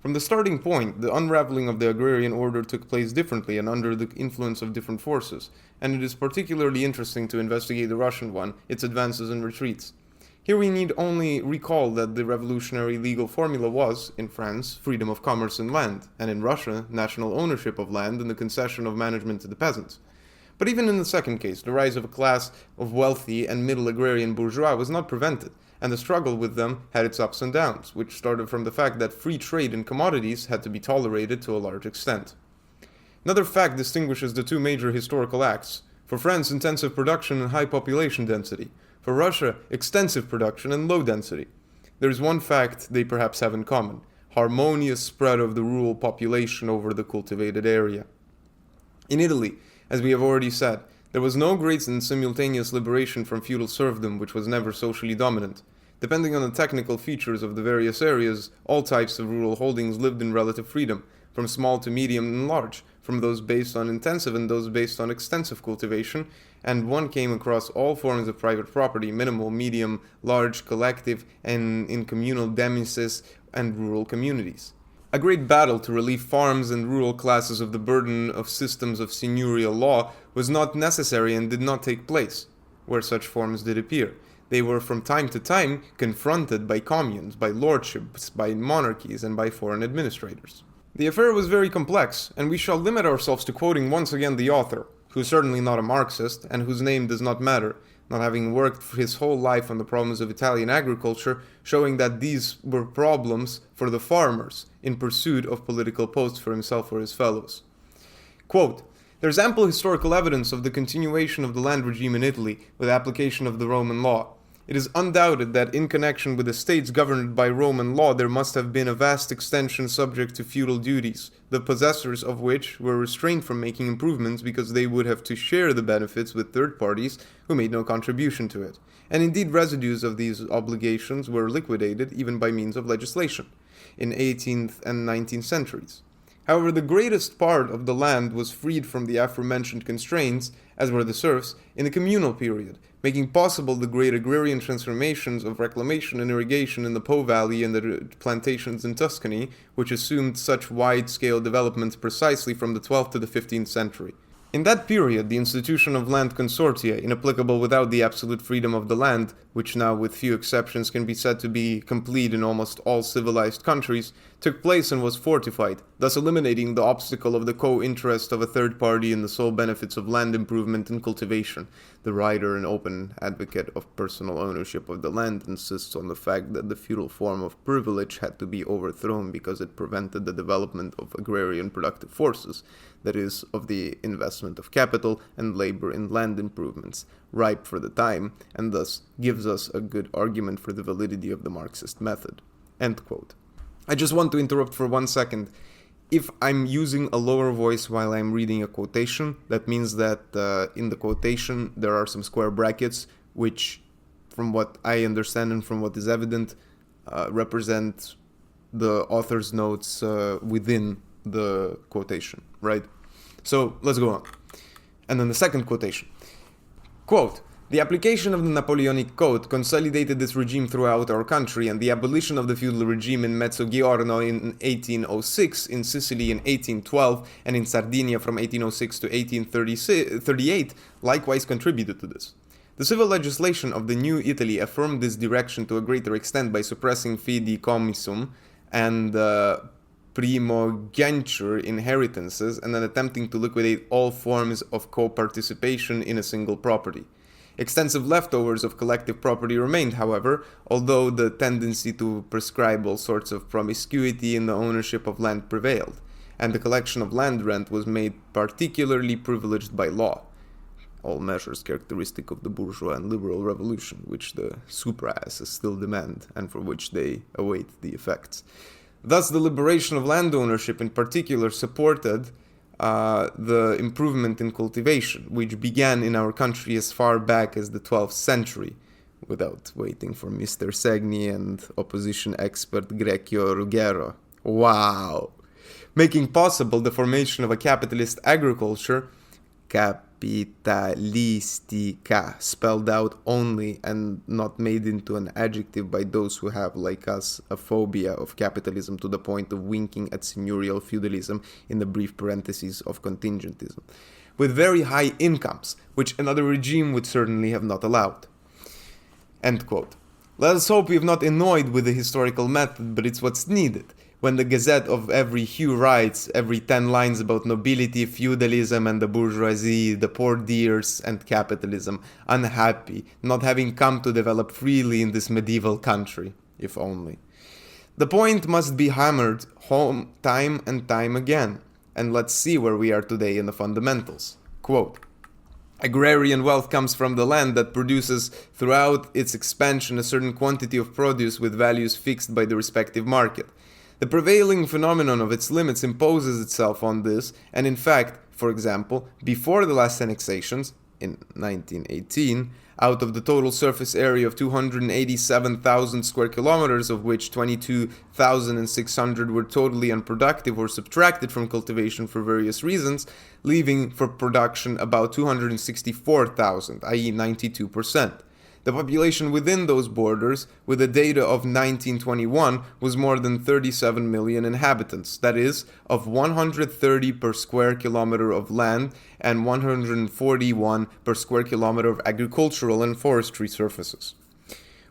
[SPEAKER 1] From the starting point, the unraveling of the agrarian order took place differently and under the influence of different forces, and it is particularly interesting to investigate the Russian one, its advances and retreats. Here we need only recall that the revolutionary legal formula was, in France, freedom of commerce and land, and in Russia, national ownership of land and the concession of management to the peasants. But even in the second case, the rise of a class of wealthy and middle agrarian bourgeois was not prevented, and the struggle with them had its ups and downs, which started from the fact that free trade in commodities had to be tolerated to a large extent. Another fact distinguishes the two major historical acts. For France, intensive production and high population density. For Russia, extensive production and low density. There is one fact they perhaps have in common: harmonious spread of the rural population over the cultivated area. In Italy, as we have already said, there was no great and simultaneous liberation from feudal serfdom, which was never socially dominant. Depending on the technical features of the various areas, all types of rural holdings lived in relative freedom, from small to medium and large, from those based on intensive and those based on extensive cultivation, and one came across all forms of private property, minimal, medium, large, collective, and in communal demises and rural communities. A great battle to relieve farms and rural classes of the burden of systems of seigneurial law was not necessary and did not take place, where such forms did appear. They were from time to time confronted by communes, by lordships, by monarchies, and by foreign administrators. The affair was very complex, and we shall limit ourselves to quoting once again the author, who is certainly not a Marxist, and whose name does not matter, not having worked his whole life on the problems of Italian agriculture, showing that these were problems for the farmers in pursuit of political posts for himself or his fellows. Quote, "There's ample historical evidence of the continuation of the land regime in Italy with application of the Roman law. It is undoubted that in connection with the states governed by Roman law there must have been a vast extension subject to feudal duties, the possessors of which were restrained from making improvements because they would have to share the benefits with third parties who made no contribution to it. And indeed residues of these obligations were liquidated even by means of legislation in 18th and 19th centuries. However, the greatest part of the land was freed from the aforementioned constraints, as were the serfs, in the communal period, making possible the great agrarian transformations of reclamation and irrigation in the Po Valley and the plantations in Tuscany, which assumed such wide-scale developments precisely from the 12th to the 15th century. In that period, the institution of land consortia, inapplicable without the absolute freedom of the land, which now with few exceptions can be said to be complete in almost all civilized countries, took place and was fortified, thus eliminating the obstacle of the co-interest of a third party in the sole benefits of land improvement and cultivation. The writer, an open advocate of personal ownership of the land, insists on the fact that the feudal form of privilege had to be overthrown because it prevented the development of agrarian productive forces, that is, of the investment of capital and labor in land improvements, ripe for the time, and thus gives us a good argument for the validity of the Marxist method." End quote. I just want to interrupt for 1 second. If I'm using a lower voice while I'm reading a quotation, that means that in the quotation there are some square brackets, which, from what I understand and from what is evident, represent the author's notes within the quotation, right? So let's go on. And then the second quotation. Quote, "The application of the Napoleonic Code consolidated this regime throughout our country, and the abolition of the feudal regime in Mezzogiorno in 1806, in Sicily in 1812, and in Sardinia from 1806 to 1838 likewise contributed to this. The civil legislation of the new Italy affirmed this direction to a greater extent by suppressing fideicommisum and primogeniture inheritances, and then attempting to liquidate all forms of co-participation in a single property. Extensive leftovers of collective property remained, however, although the tendency to prescribe all sorts of promiscuity in the ownership of land prevailed, and the collection of land rent was made particularly privileged by law, all measures characteristic of the bourgeois and liberal revolution, which the supra-asses still demand, and for which they await the effects. Thus, the liberation of land ownership in particular supported the improvement in cultivation, which began in our country as far back as the 12th century, without waiting for Mr. Segni and opposition expert Grecchio Ruggero. Wow! Making possible the formation of a capitalist agriculture, capitalistica, spelled out only and not made into an adjective by those who have, like us, a phobia of capitalism to the point of winking at seigneurial feudalism in the brief parentheses of contingentism, with very high incomes, which another regime would certainly have not allowed." End quote. Let us hope we have not annoyed with the historical method, but it's what's needed. When the Gazette of every hue writes every 10 lines about nobility, feudalism, and the bourgeoisie, the poor dears, and capitalism, unhappy, not having come to develop freely in this medieval country, if only. The point must be hammered home time and time again, and let's see where we are today in the fundamentals. Quote, "Agrarian wealth comes from the land that produces throughout its expansion a certain quantity of produce with values fixed by the respective market. The prevailing phenomenon of its limits imposes itself on this, and in fact, for example, before the last annexations, in 1918, out of the total surface area of 287,000 square kilometers, of which 22,600 were totally unproductive or subtracted from cultivation for various reasons, leaving for production about 264,000, i.e. 92%. The population within those borders, with the data of 1921, was more than 37 million inhabitants, that is, of 130 per square kilometer of land and 141 per square kilometer of agricultural and forestry surfaces.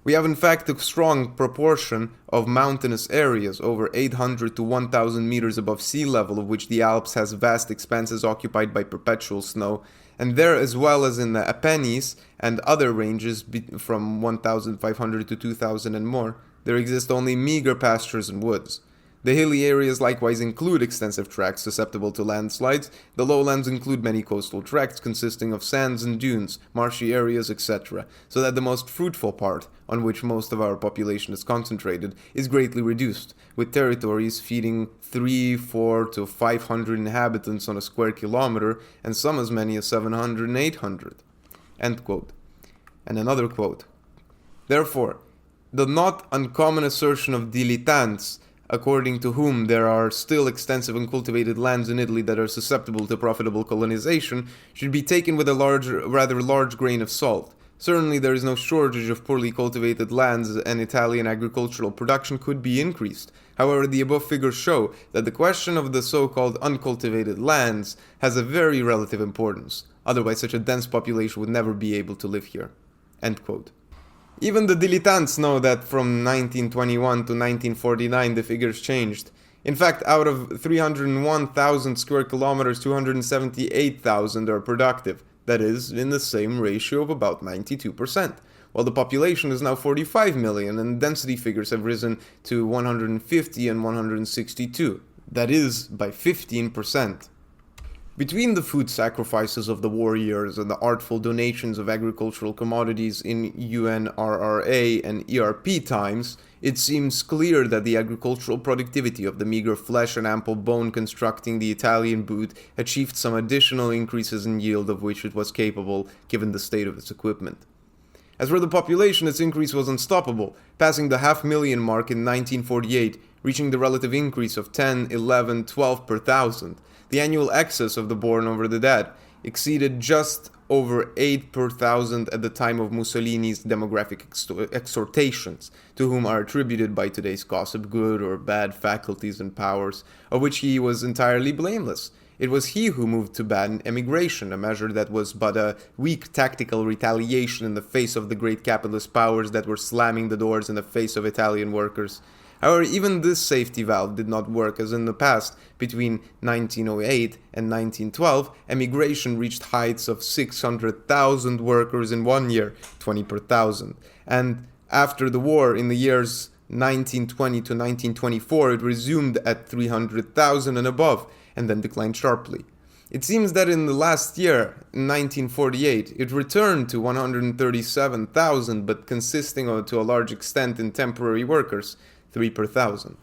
[SPEAKER 1] We have in fact a strong proportion of mountainous areas, over 800 to 1,000 meters above sea level, of which the Alps has vast expanses occupied by perpetual snow, and there, as well as in the Apennines and other ranges from 1,500 to 2,000 and more, there exist only meager pastures and woods. The hilly areas likewise include extensive tracts susceptible to landslides. The lowlands include many coastal tracts consisting of sands and dunes, marshy areas, etc., so that the most fruitful part, on which most of our population is concentrated, is greatly reduced, with territories feeding 3, 4 to 500 inhabitants on a square kilometer, and some as many as 700 and 800. End quote. And another quote. Therefore, the not uncommon assertion of dilettantes, according to whom there are still extensive uncultivated lands in Italy that are susceptible to profitable colonization, should be taken with a rather large grain of salt. Certainly there is no shortage of poorly cultivated lands, and Italian agricultural production could be increased. However, the above figures show that the question of the so-called uncultivated lands has a very relative importance. Otherwise, such a dense population would never be able to live here. End quote. Even the dilettantes know that from 1921 to 1949 the figures changed. In fact, out of 301,000 square kilometers, 278,000 are productive. That is, in the same ratio of about 92%. While the population is now 45 million and density figures have risen to 150 and 162. That is, by 15%. Between the food sacrifices of the war years and the artful donations of agricultural commodities in UNRRA and ERP times, it seems clear that the agricultural productivity of the meager flesh and ample bone constructing the Italian boot achieved some additional increases in yield of which it was capable, given the state of its equipment. As for the population, its increase was unstoppable, passing the 500,000 mark in 1948, reaching the relative increase of 10, 11, 12 per thousand. The annual excess of the born over the dead exceeded just over 8 per thousand at the time of Mussolini's demographic exhortations, to whom are attributed by today's gossip good or bad faculties and powers, of which he was entirely blameless. It was he who moved to ban emigration, a measure that was but a weak tactical retaliation in the face of the great capitalist powers that were slamming the doors in the face of Italian workers. However, even this safety valve did not work, as in the past, between 1908 and 1912, emigration reached heights of 600,000 workers in 1 year, 20 per thousand. And after the war, in the years 1920 to 1924, it resumed at 300,000 and above, and then declined sharply. It seems that in the last year, 1948, it returned to 137,000, but consisting to a large extent in temporary workers, 3 per thousand.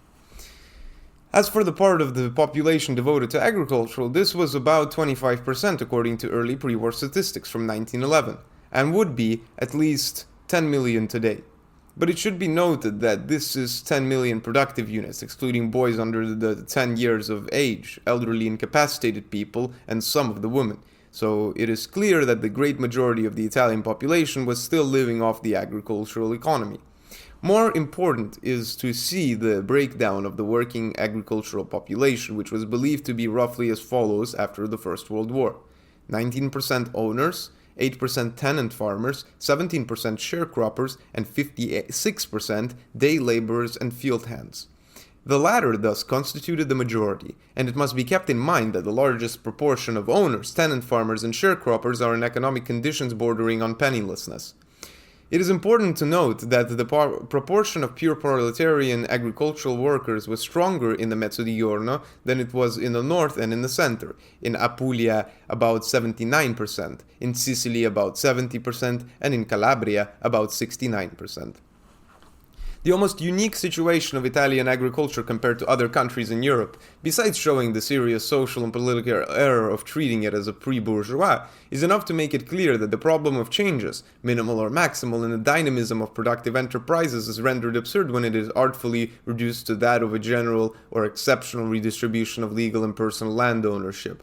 [SPEAKER 1] As for the part of the population devoted to agriculture, this was about 25% according to early pre-war statistics from 1911, and would be at least 10 million today. But it should be noted that this is 10 million productive units, excluding boys under the 10 years of age, elderly incapacitated people, and some of the women. So it is clear that the great majority of the Italian population was still living off the agricultural economy. More important is to see the breakdown of the working agricultural population, which was believed to be roughly as follows after the First World War. 19% owners, 8% tenant farmers, 17% sharecroppers, and 56% day laborers and field hands. The latter thus constituted the majority, and it must be kept in mind that the largest proportion of owners, tenant farmers, and sharecroppers are in economic conditions bordering on pennilessness. It is important to note that the proportion of pure proletarian agricultural workers was stronger in the Mezzogiorno than it was in the north and in the center. In Apulia, about 79%, in Sicily, about 70%, and in Calabria, about 69%. The almost unique situation of Italian agriculture compared to other countries in Europe, besides showing the serious social and political error of treating it as a pre-bourgeois, is enough to make it clear that the problem of changes, minimal or maximal, in the dynamism of productive enterprises is rendered absurd when it is artfully reduced to that of a general or exceptional redistribution of legal and personal land ownership.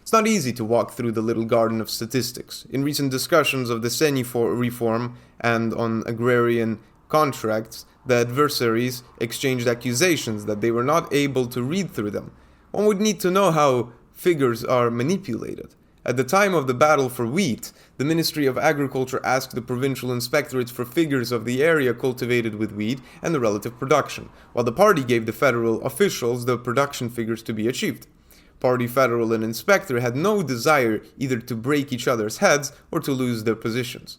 [SPEAKER 1] It's not easy to walk through the little garden of statistics. In recent discussions of the Seni reform and on agrarian contracts, the adversaries exchanged accusations that they were not able to read through them. One would need to know how figures are manipulated. At the time of the battle for wheat, the Ministry of Agriculture asked the provincial inspectorates for figures of the area cultivated with wheat and the relative production, while the party gave the federal officials the production figures to be achieved. Party federal and inspector had no desire either to break each other's heads or to lose their positions.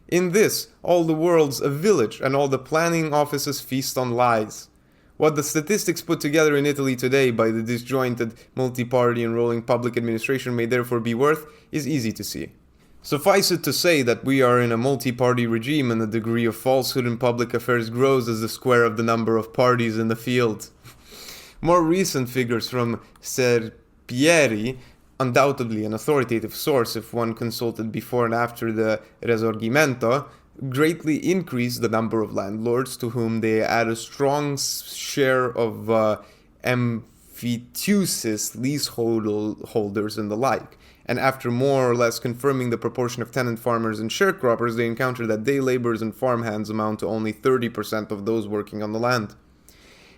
[SPEAKER 1] In this, all the world's a village and all the planning offices feast on lies. What the statistics put together in Italy today by the disjointed, multi-party and rolling public administration may therefore be worth is easy to see. Suffice it to say that we are in a multi-party regime and the degree of falsehood in public affairs grows as the square of the number of parties in the field. More recent figures from Serpieri, undoubtedly an authoritative source if one consulted before and after the Risorgimento, greatly increased the number of landlords to whom they add a strong share of emphyteusis leaseholders and the like. And after more or less confirming the proportion of tenant farmers and sharecroppers, they encounter that day laborers and farmhands amount to only 30% of those working on the land.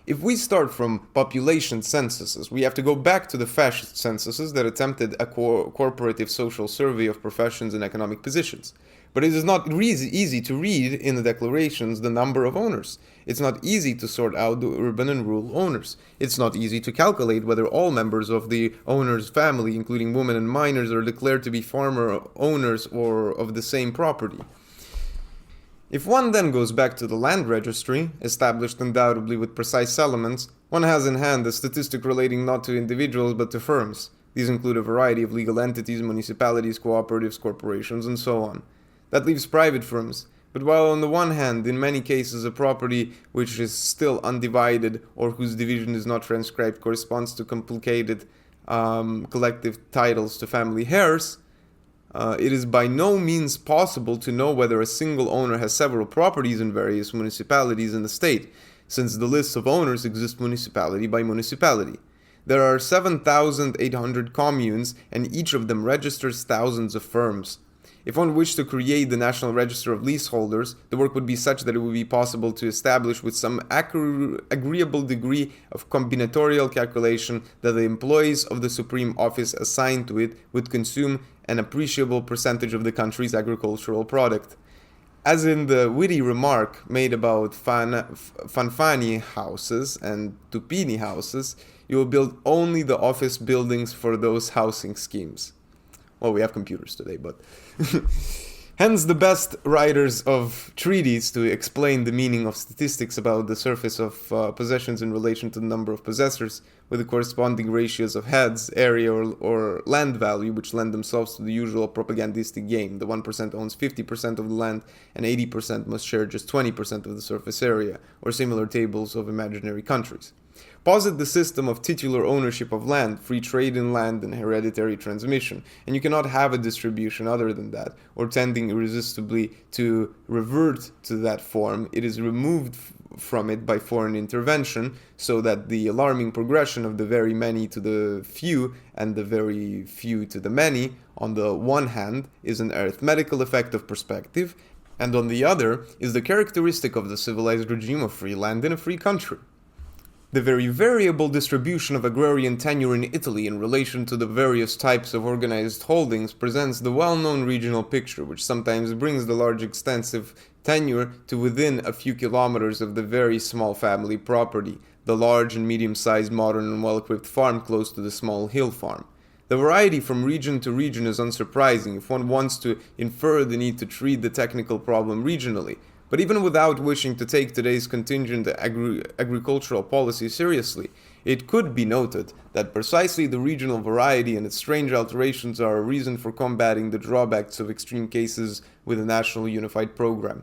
[SPEAKER 1] If we start from population censuses, we have to go back to the fascist censuses that attempted a corporative social survey of professions and economic positions. But it is not easy to read in the declarations the number of owners. It's not easy to sort out the urban and rural owners. It's not easy to calculate whether all members of the owner's family, including women and minors, are declared to be farmer owners or of the same property. If one then goes back to the land registry, established undoubtedly with precise elements, one has in hand a statistic relating not to individuals but to firms. These include a variety of legal entities, municipalities, cooperatives, corporations, and so on. That leaves private firms, but while on the one hand, in many cases, a property which is still undivided or whose division is not transcribed corresponds to complicated collective titles to family heirs, it is by no means possible to know whether a single owner has several properties in various municipalities in the state, since the lists of owners exist municipality by municipality. There are 7,800 communes, and each of them registers thousands of firms. If one wished to create the National Register of Leaseholders, the work would be such that it would be possible to establish with some agreeable degree of combinatorial calculation that the employees of the Supreme Office assigned to it would consume an appreciable percentage of the country's agricultural product. As in the witty remark made about Fanfani houses and Tupini houses, you will build only the office buildings for those housing schemes. Well, we have computers today, but... Hence the best writers of treatises to explain the meaning of statistics about the surface of possessions in relation to the number of possessors, with the corresponding ratios of heads, area, or land value, which lend themselves to the usual propagandistic game. The 1% owns 50% of the land, and 80% must share just 20% of the surface area, or similar tables of imaginary countries. Posit the system of titular ownership of land, free trade in land, and hereditary transmission, and you cannot have a distribution other than that, or tending irresistibly to revert to that form. It is removed from it by foreign intervention, so that the alarming progression of the very many to the few and the very few to the many, on the one hand, is an arithmetical effect of perspective, and on the other is the characteristic of the civilized regime of free land in a free country. The very variable distribution of agrarian tenure in Italy in relation to the various types of organized holdings presents the well-known regional picture, which sometimes brings the large extensive tenure to within a few kilometers of the very small family property, the large and medium-sized modern and well-equipped farm close to the small hill farm. The variety from region to region is unsurprising if one wants to infer the need to treat the technical problem regionally. But even without wishing to take today's contingent agricultural policy seriously, it could be noted that precisely the regional variety and its strange alterations are a reason for combating the drawbacks of extreme cases with a national unified program.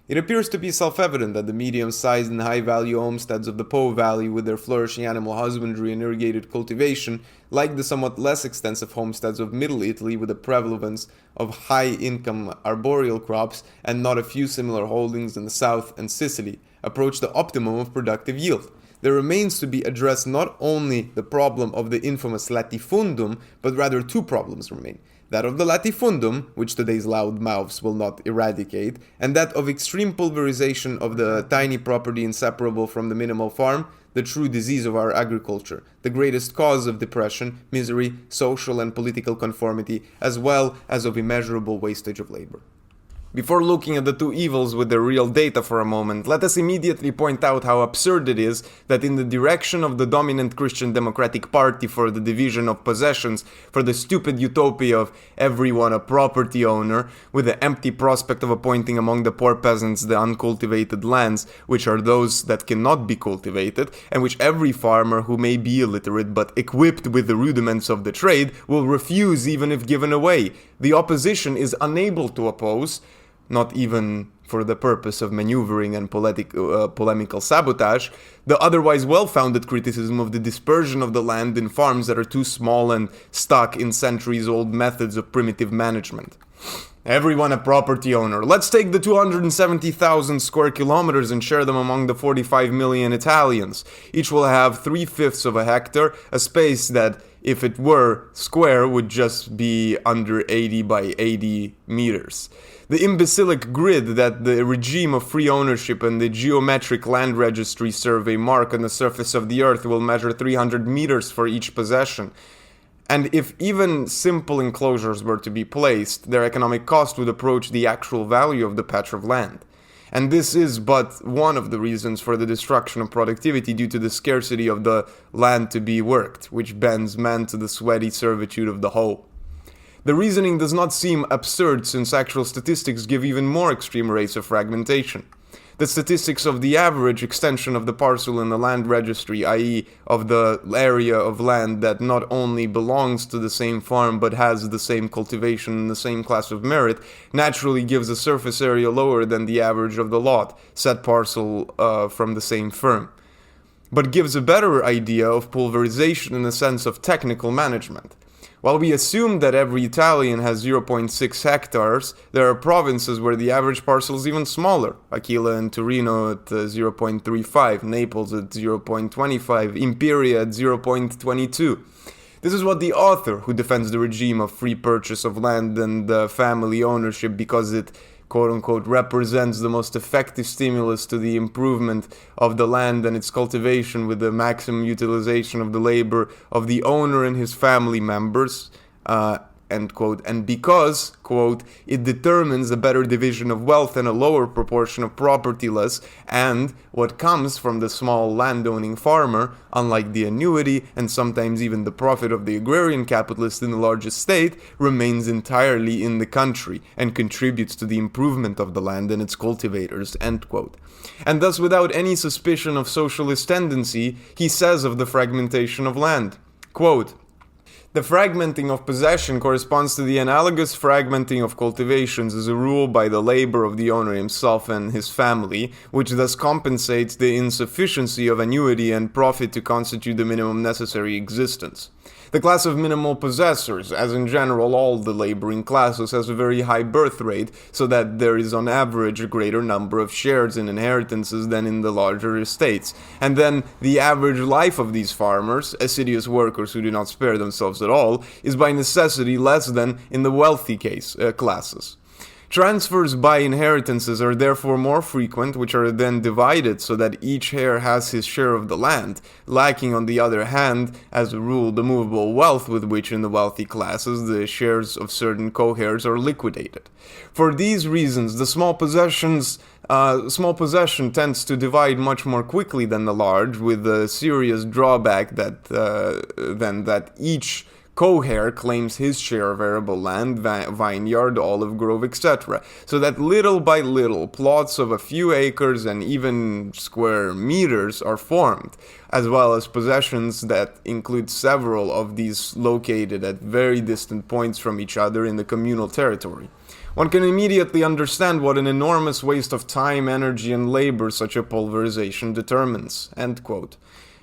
[SPEAKER 1] It appears to be self-evident that the medium-sized and high-value homesteads of the Po Valley, with their flourishing animal husbandry and irrigated cultivation, like the somewhat less extensive homesteads of Middle Italy with a prevalence of high-income arboreal crops and not a few similar holdings in the south and Sicily, approach the optimum of productive yield. there remains to be addressed not only the problem of the infamous latifundum, but rather two problems remain. That of the latifundum, which today's loud mouths will not eradicate, and that of extreme pulverization of the tiny property inseparable from the minimal farm, the true disease of our agriculture, the greatest cause of depression, misery, social and political conformity, as well as of immeasurable wastage of labor. Before looking at the two evils with their real data for a moment, let us immediately point out how absurd it is that in the direction of the dominant Christian Democratic Party for the division of possessions, for the stupid utopia of everyone a property owner, with the empty prospect of appointing among the poor peasants the uncultivated lands, which are those that cannot be cultivated, and which every farmer who may be illiterate but equipped with the rudiments of the trade will refuse even if given away. The opposition is unable to oppose, not even for the purpose of maneuvering and polemical sabotage, the otherwise well-founded criticism of the dispersion of the land in farms that are too small and stuck in centuries-old methods of primitive management. Everyone a property owner. Let's take the 270,000 square kilometers and share them among the 45 million Italians. Each will have 3/5 of a hectare, a space that, if it were square, would just be under 80 by 80 meters. The imbecilic grid that the regime of free ownership and the geometric land registry survey mark on the surface of the earth will measure 300 meters for each possession. And if even simple enclosures were to be placed, their economic cost would approach the actual value of the patch of land. And this is but one of the reasons for the destruction of productivity due to the scarcity of the land to be worked, which bends man to the sweaty servitude of the hoe. The reasoning does not seem absurd since actual statistics give even more extreme rates of fragmentation. The statistics of the average extension of the parcel in the land registry, i.e. of the area of land that not only belongs to the same farm but has the same cultivation and the same class of merit, naturally gives a surface area lower than the average of the lot, said parcel from the same firm, but gives a better idea of pulverization in the sense of technical management. While we assume that every Italian has 0.6 hectares, there are provinces where the average parcel is even smaller. Aquila and Torino at 0.35, Naples at 0.25, Imperia at 0.22. This is what the author, who defends the regime of free purchase of land and family ownership because it quote-unquote represents the most effective stimulus to the improvement of the land and its cultivation with the maximum utilization of the labor of the owner and his family members, end quote, and because, quote, it determines a better division of wealth and a lower proportion of propertyless, and what comes from the small landowning farmer, unlike the annuity and sometimes even the profit of the agrarian capitalist in the largest state, remains entirely in the country and contributes to the improvement of the land and its cultivators, end quote. And thus, without any suspicion of socialist tendency, he says of the fragmentation of land, quote, the fragmenting of possession corresponds to the analogous fragmenting of cultivations as a rule by the labor of the owner himself and his family, which thus compensates the insufficiency of annuity and profit to constitute the minimum necessary existence. The class of minimal possessors, as in general all the laboring classes, has a very high birth rate, so that there is on average a greater number of shares in inheritances than in the larger estates. And then the average life of these farmers, assiduous workers who do not spare themselves at all, is by necessity less than in the wealthy classes. Transfers by inheritances are therefore more frequent, which are then divided so that each heir has his share of the land, lacking on the other hand, as a rule, the movable wealth with which in the wealthy classes the shares of certain co-heirs are liquidated. For these reasons, the small possession tends to divide much more quickly than the large, with the serious drawback that each co-heir claims his share of arable land, vineyard, olive grove, etc., so that little by little plots of a few acres and even square meters are formed, as well as possessions that include several of these located at very distant points from each other in the communal territory. One can immediately understand what an enormous waste of time, energy, and labor such a pulverization determines." End quote.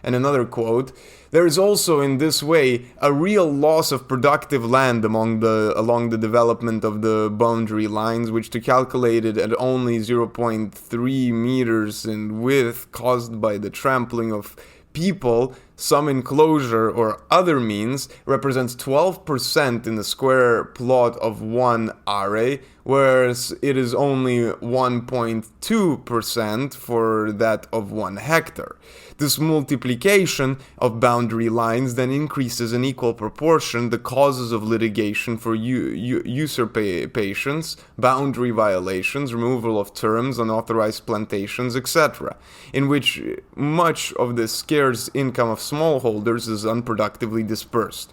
[SPEAKER 1] And another quote, "There is also in this way a real loss of productive land along the development of the boundary lines, which to calculate it at only 0.3 meters in width caused by the trampling of people, some enclosure or other means, represents 12% in the square plot of one are, whereas it is only 1.2% for that of 1 hectare. This multiplication of boundary lines then increases in equal proportion the causes of litigation for usurpations, boundary violations, removal of terms, unauthorized plantations, etc., in which much of the scarce income of smallholders is unproductively dispersed.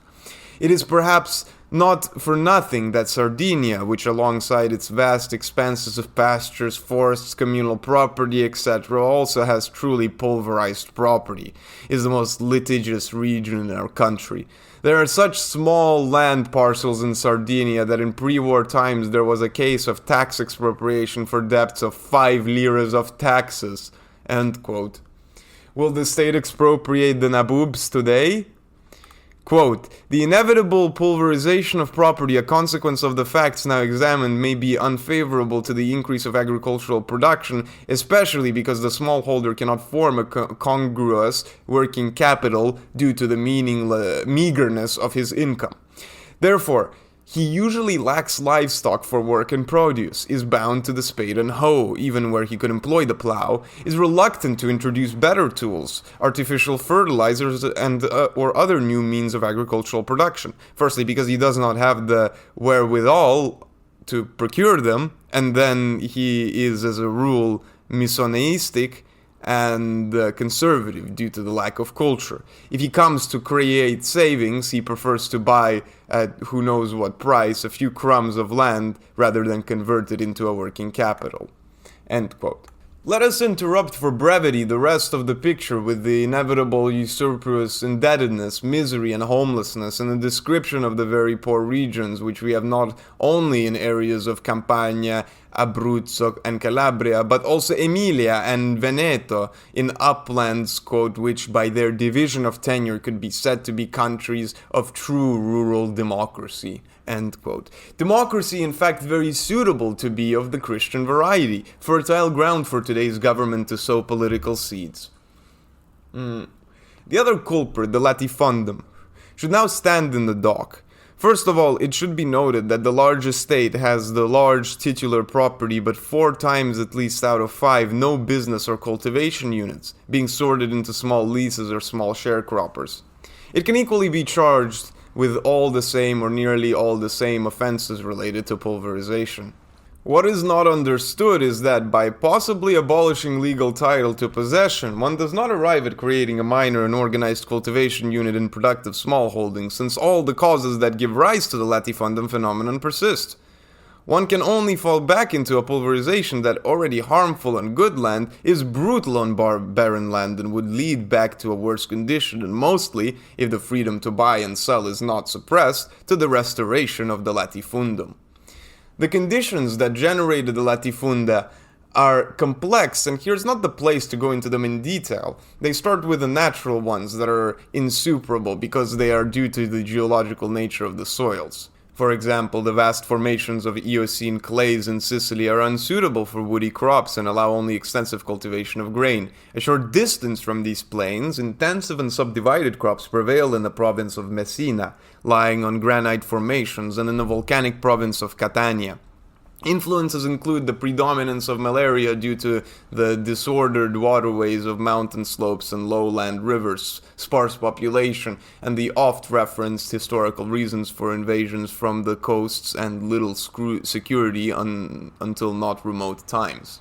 [SPEAKER 1] It is perhaps not for nothing that Sardinia, which alongside its vast expanses of pastures, forests, communal property, etc., also has truly pulverized property, is the most litigious region in our country. There are such small land parcels in Sardinia that in pre-war times there was a case of tax expropriation for debts of 5 liras of taxes." End quote. Will the state expropriate the naboobs today? Quote, "The inevitable pulverization of property, a consequence of the facts now examined, may be unfavorable to the increase of agricultural production, especially because the smallholder cannot form a congruous working capital due to the meagerness of his income. Therefore, he usually lacks livestock for work and produce, is bound to the spade and hoe, even where he could employ the plow, is reluctant to introduce better tools, artificial fertilizers, and or other new means of agricultural production. Firstly, because he does not have the wherewithal to procure them, and then he is, as a rule, misoneistic and conservative due to the lack of culture. If he comes to create savings, he prefers to buy at who knows what price a few crumbs of land rather than convert it into a working capital." End quote. Let us interrupt for brevity the rest of the picture with the inevitable usurpous indebtedness, misery, and homelessness, and a description of the very poor regions which we have not only in areas of Campania, Abruzzo, and Calabria, but also Emilia and Veneto, in uplands, quote, which by their division of tenure could be said to be countries of true rural democracy. End quote. Democracy, in fact, very suitable to be of the Christian variety, fertile ground for today's government to sow political seeds. The other culprit, the latifundum, should now stand in the dock. First of all, it should be noted that the large estate has the large titular property, but 4 times at least out of 5 no business or cultivation units, being sorted into small leases or small sharecroppers. It can equally be charged with all the same or nearly all the same offenses related to pulverization. What is not understood is that by possibly abolishing legal title to possession, one does not arrive at creating a minor and organized cultivation unit in productive smallholdings, since all the causes that give rise to the latifundum phenomenon persist. One can only fall back into a pulverization that, already harmful on good land, is brutal on barren land and would lead back to a worse condition, and mostly, if the freedom to buy and sell is not suppressed, to the restoration of the latifundum. The conditions that generated the latifunda are complex, and here's not the place to go into them in detail. They start with the natural ones that are insuperable because they are due to the geological nature of the soils. For example, the vast formations of Eocene clays in Sicily are unsuitable for woody crops and allow only extensive cultivation of grain. A short distance from these plains, intensive and subdivided crops prevail in the province of Messina, lying on granite formations, and in the volcanic province of Catania. Influences include the predominance of malaria due to the disordered waterways of mountain slopes and lowland rivers, sparse population, and the oft-referenced historical reasons for invasions from the coasts and little security until not remote times.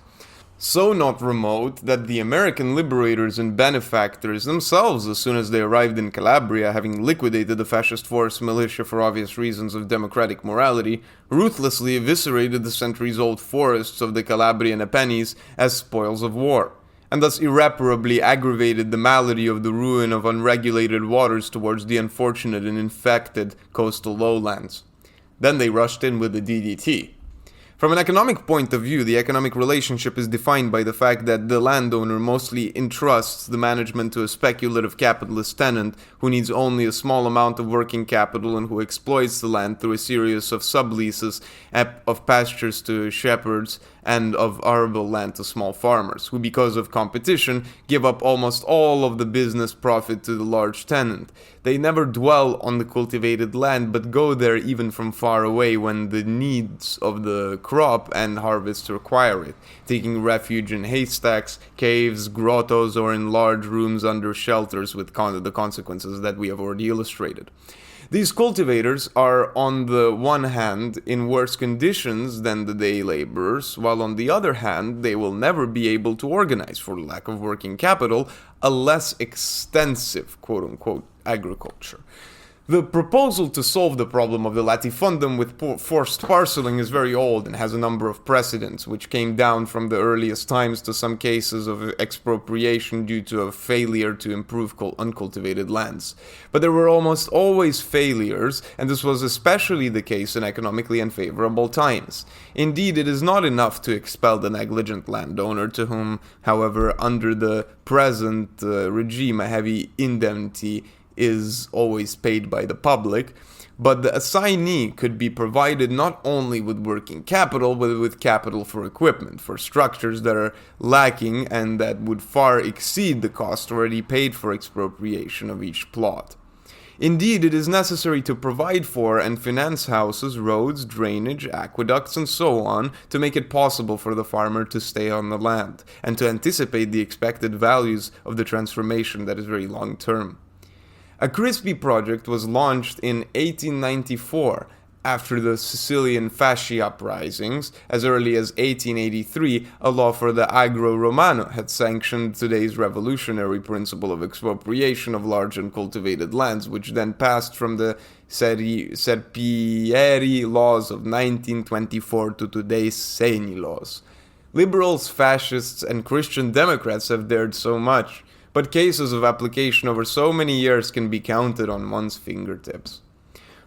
[SPEAKER 1] So not remote that the American liberators and benefactors themselves, as soon as they arrived in Calabria, having liquidated the fascist force militia for obvious reasons of democratic morality, ruthlessly eviscerated the centuries-old forests of the Calabrian Apennines as spoils of war, and thus irreparably aggravated the malady of the ruin of unregulated waters towards the unfortunate and infected coastal lowlands. Then they rushed in with the DDT. From an economic point of view, the economic relationship is defined by the fact that the landowner mostly entrusts the management to a speculative capitalist tenant who needs only a small amount of working capital and who exploits the land through a series of subleases of pastures to shepherds and of arable land to small farmers, who because of competition give up almost all of the business profit to the large tenant. They never dwell on the cultivated land, but go there even from far away when the needs of the crop and harvest require it, taking refuge in haystacks, caves, grottos, or in large rooms under shelters with the consequences that we have already illustrated. These cultivators are, on the one hand, in worse conditions than the day laborers, while on the other hand, they will never be able to organize, for lack of working capital, a less extensive, quote-unquote, agriculture. The proposal to solve the problem of the latifundum with forced parceling is very old and has a number of precedents, which came down from the earliest times to some cases of expropriation due to a failure to improve uncultivated lands. But there were almost always failures, and this was especially the case in economically unfavorable times. Indeed, it is not enough to expel the negligent landowner, to whom, however, under the present regime, a heavy indemnity is always paid by the public, but the assignee could be provided not only with working capital, but with capital for equipment, for structures that are lacking and that would far exceed the cost already paid for expropriation of each plot. Indeed, it is necessary to provide for and finance houses, roads, drainage, aqueducts, and so on to make it possible for the farmer to stay on the land, and to anticipate the expected values of the transformation that is very long term. A crispy project was launched in 1894 after the Sicilian Fasci uprisings. As early as 1883, a law for the Agro Romano had sanctioned today's revolutionary principle of expropriation of large uncultivated lands, which then passed from the Serpieri laws of 1924 to today's Segni laws. Liberals, fascists, and Christian Democrats have dared so much, but cases of application over so many years can be counted on one's fingertips.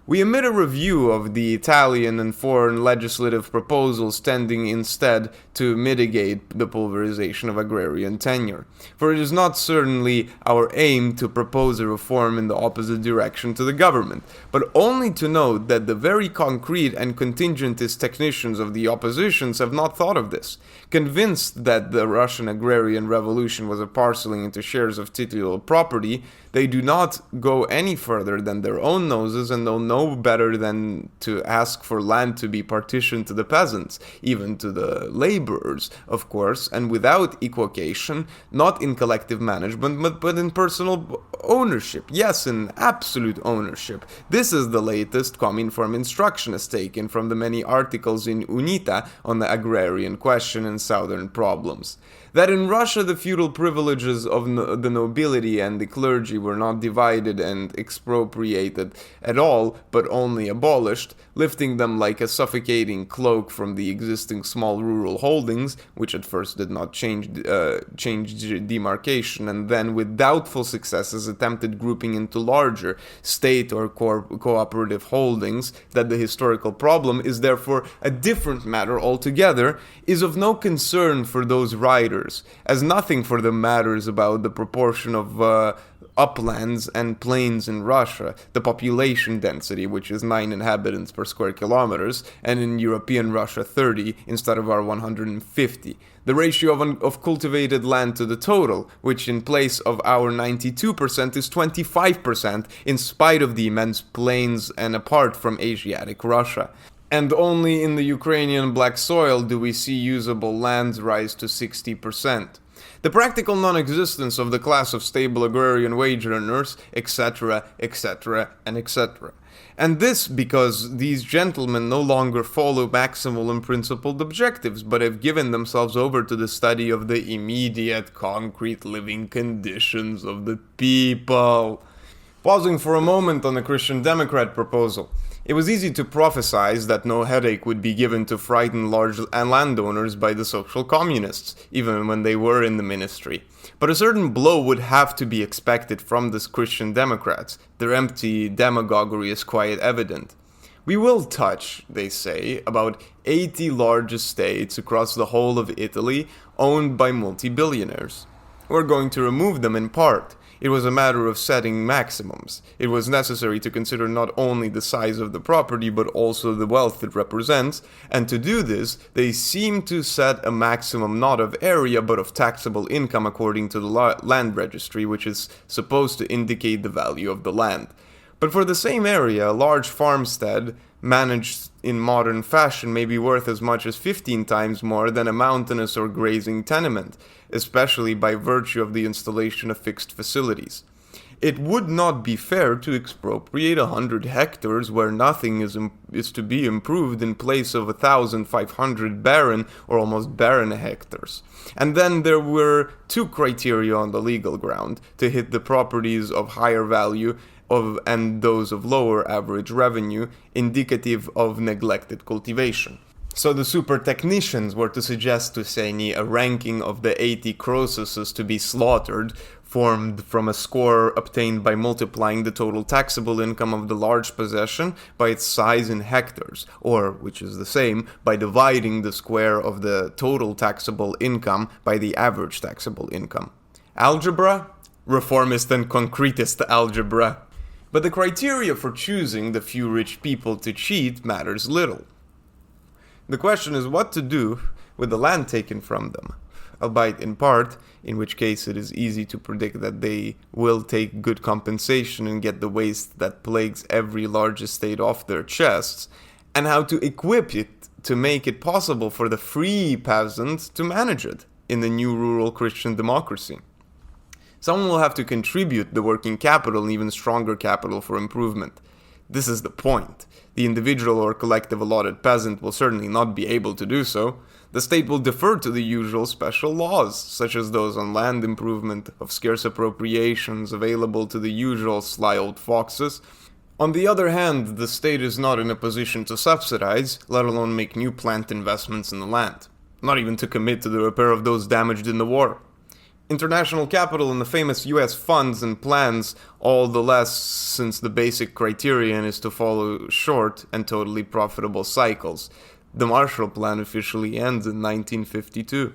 [SPEAKER 1] We omit a review of the Italian and foreign legislative proposals tending instead to mitigate the pulverization of agrarian tenure, for it is not certainly our aim to propose a reform in the opposite direction to the government, but only to note that the very concrete and contingentist technicians of the oppositions have not thought of this. Convinced that the Russian agrarian revolution was a parceling into shares of titular property, they do not go any further than their own noses and know no better than to ask for land to be partitioned to the peasants, even to the laborers, of course, and without equivocation, not in collective management, but in personal ownership. Yes, in absolute ownership. This is the latest Cominform instruction as taken from the many articles in UNITA on the agrarian question and southern problems. That in Russia the feudal privileges of the nobility and the clergy were not divided and expropriated at all, but only abolished, lifting them like a suffocating cloak from the existing small rural holdings, which at first did not change demarcation, and then with doubtful successes attempted grouping into larger state or cooperative holdings, that the historical problem is therefore a different matter altogether, is of no concern for those writers, as nothing for them matters about the proportion of uplands and plains in Russia, the population density, which is 9 inhabitants per square kilometers, and in European Russia 30 instead of our 150. The ratio of cultivated land to the total, which in place of our 92% is 25%, in spite of the immense plains and apart from Asiatic Russia. And only in the Ukrainian black soil do we see usable lands rise to 60%. The practical non-existence of the class of stable agrarian wage earners, etc., etc., and etc. And this because these gentlemen no longer follow maximal and principled objectives, but have given themselves over to the study of the immediate, concrete living conditions of the people. Pausing for a moment on the Christian Democrat proposal. It was easy to prophesize that no headache would be given to frighten large landowners by the social communists, even when they were in the ministry. But a certain blow would have to be expected from the Christian Democrats. Their empty demagoguery is quite evident. We will touch, they say, about 80 large estates across the whole of Italy owned by multi-billionaires. We're going to remove them in part. It was a matter of setting maximums. It was necessary to consider not only the size of the property, but also the wealth it represents, and to do this, they seem to set a maximum not of area, but of taxable income according to the land registry, which is supposed to indicate the value of the land. But for the same area, a large farmstead, managed in modern fashion, may be worth as much as 15 times more than a mountainous or grazing tenement, especially by virtue of the installation of fixed facilities. It would not be fair to expropriate 100 hectares where nothing is to be improved in place of 1,500 barren or almost barren hectares. And then there were two criteria on the legal ground to hit the properties of higher value and those of lower average revenue, indicative of neglected cultivation. So the super technicians were to suggest to Segni a ranking of the 80 crocus's to be slaughtered, formed from a score obtained by multiplying the total taxable income of the large possession by its size in hectares, or, which is the same, by dividing the square of the total taxable income by the average taxable income. Algebra? Reformist and concretist algebra. But the criteria for choosing the few rich people to cheat matters little. The question is what to do with the land taken from them, albeit in part, in which case it is easy to predict that they will take good compensation and get the waste that plagues every large estate off their chests, and how to equip it to make it possible for the free peasants to manage it in the new rural Christian democracy. Someone will have to contribute the working capital and even stronger capital for improvement. This is the point. The individual or collective allotted peasant will certainly not be able to do so. The state will defer to the usual special laws, such as those on land improvement, of scarce appropriations available to the usual sly old foxes. On the other hand, the state is not in a position to subsidize, let alone make new plant investments in the land, not even to commit to the repair of those damaged in the war. International capital and the famous US funds and plans, all the less since the basic criterion is to follow short and totally profitable cycles. The Marshall Plan officially ends in 1952.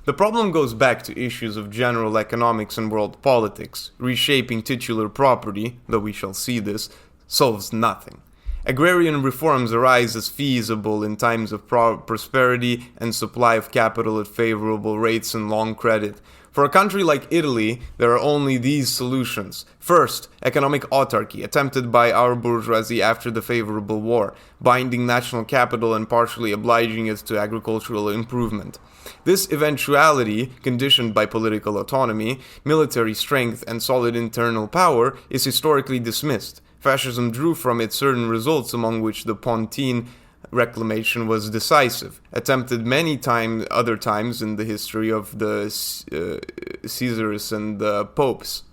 [SPEAKER 1] The problem goes back to issues of general economics and world politics. Reshaping titular property, though we shall see this, solves nothing. Agrarian reforms arise as feasible in times of prosperity and supply of capital at favorable rates and long credit. For a country like Italy, there are only these solutions. First, economic autarky, attempted by our bourgeoisie after the favorable war, binding national capital and partially obliging it to agricultural improvement. This eventuality, conditioned by political autonomy, military strength, and solid internal power, is historically dismissed. Fascism drew from it certain results, among which the Pontine reclamation was decisive, attempted many other times in the history of the Caesars and the popes.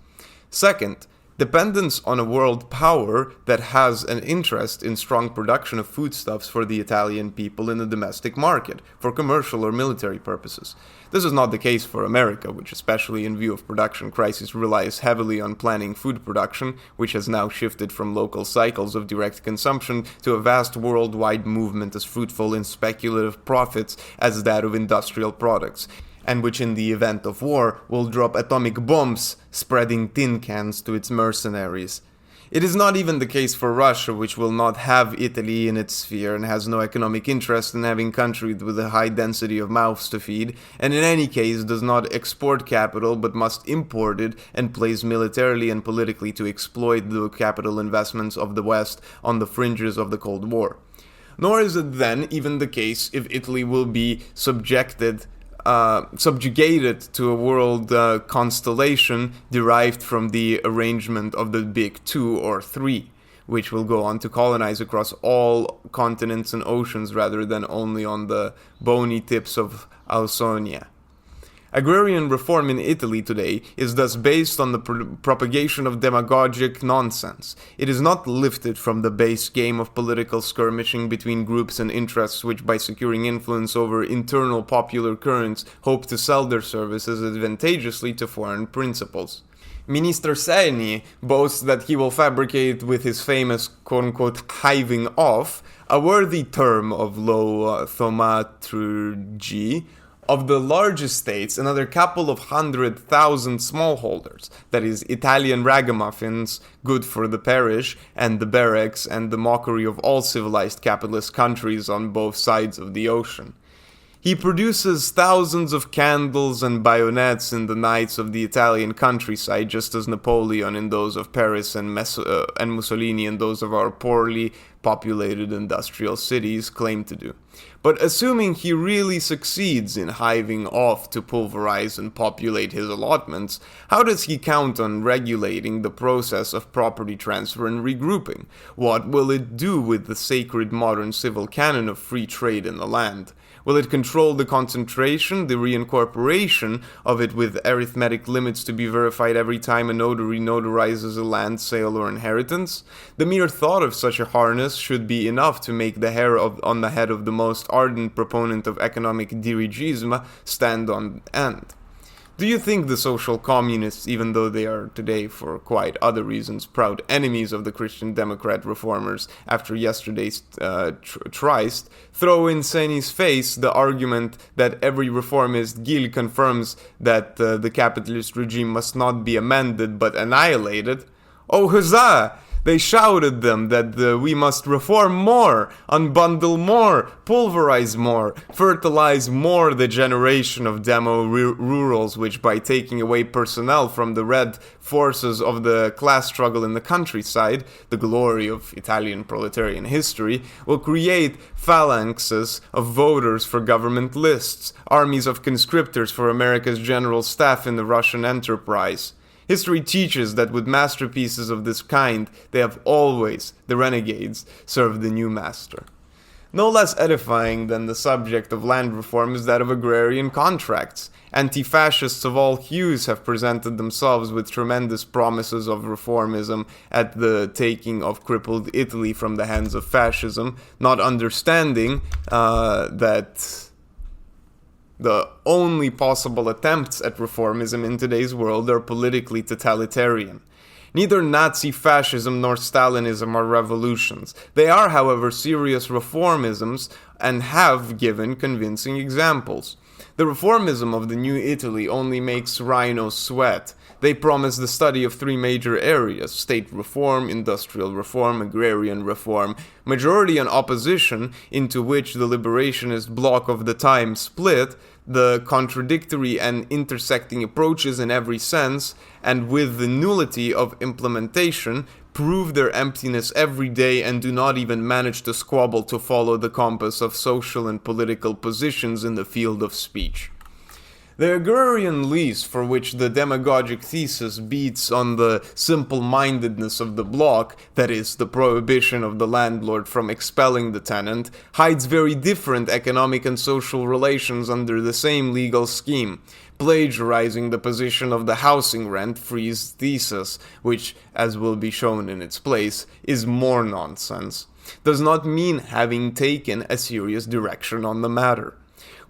[SPEAKER 1] Second, dependence on a world power that has an interest in strong production of foodstuffs for the Italian people in the domestic market, for commercial or military purposes. This is not the case for America, which, especially in view of production crisis, relies heavily on planning food production, which has now shifted from local cycles of direct consumption to a vast worldwide movement as fruitful in speculative profits as that of industrial products, and which in the event of war will drop atomic bombs, spreading tin cans to its mercenaries. It is not even the case for Russia, which will not have Italy in its sphere and has no economic interest in having countries with a high density of mouths to feed, and in any case does not export capital but must import it and plays militarily and politically to exploit the capital investments of the West on the fringes of the Cold War. Nor is it then even the case if Italy will be subjugated to a world constellation derived from the arrangement of the Big Two or Three, which will go on to colonize across all continents and oceans rather than only on the bony tips of Ausonia. Agrarian reform in Italy today is thus based on the propagation of demagogic nonsense. It is not lifted from the base game of political skirmishing between groups and interests which, by securing influence over internal popular currents, hope to sell their services advantageously to foreign principals. Minister Seni boasts that he will fabricate with his famous quote-unquote hiving off a worthy term of low thaumaturgy of the largest states, another couple of 100,000 smallholders, that is, Italian ragamuffins, good for the parish, and the barracks, and the mockery of all civilized capitalist countries on both sides of the ocean. He produces thousands of candles and bayonets in the nights of the Italian countryside, just as Napoleon in those of Paris and Mussolini in those of our poorly populated industrial cities claim to do. But assuming he really succeeds in hiving off to pulverize and populate his allotments, how does he count on regulating the process of property transfer and regrouping? What will it do with the sacred modern civil canon of free trade in the land? Will it control the concentration, the reincorporation of it with arithmetic limits to be verified every time a notary notarizes a land sale or inheritance? The mere thought of such a harness should be enough to make the hair on the head of the most ardent proponent of economic dirigism stand on end. Do you think the social communists, even though they are today, for quite other reasons, proud enemies of the Christian Democrat reformers after yesterday's tryst, throw in Seni's face the argument that every reformist Gil confirms that the capitalist regime must not be amended but annihilated? Oh, huzzah! They shouted them that we must reform more, unbundle more, pulverize more, fertilize more the generation of demo-rurals which, by taking away personnel from the red forces of the class struggle in the countryside, the glory of Italian proletarian history, will create phalanxes of voters for government lists, armies of conscriptors for America's general staff in the Russian enterprise. History teaches that with masterpieces of this kind, they have always, the renegades, served the new master. No less edifying than the subject of land reform is that of agrarian contracts. Anti-fascists of all hues have presented themselves with tremendous promises of reformism at the taking of crippled Italy from the hands of fascism, not understanding that the only possible attempts at reformism in today's world are politically totalitarian. Neither Nazi fascism nor Stalinism are revolutions. They are, however, serious reformisms and have given convincing examples. The reformism of the New Italy only makes rhinos sweat. They promise the study of three major areas: state reform, industrial reform, agrarian reform, majority and opposition, into which the liberationist bloc of the time split, the contradictory and intersecting approaches in every sense, and with the nullity of implementation, prove their emptiness every day and do not even manage to squabble to follow the compass of social and political positions in the field of speech. The agrarian lease, for which the demagogic thesis beats on the simple-mindedness of the bloc, that is, the prohibition of the landlord from expelling the tenant, hides very different economic and social relations under the same legal scheme, plagiarizing the position of the housing rent freeze thesis, which, as will be shown in its place, is more nonsense, does not mean having taken a serious direction on the matter.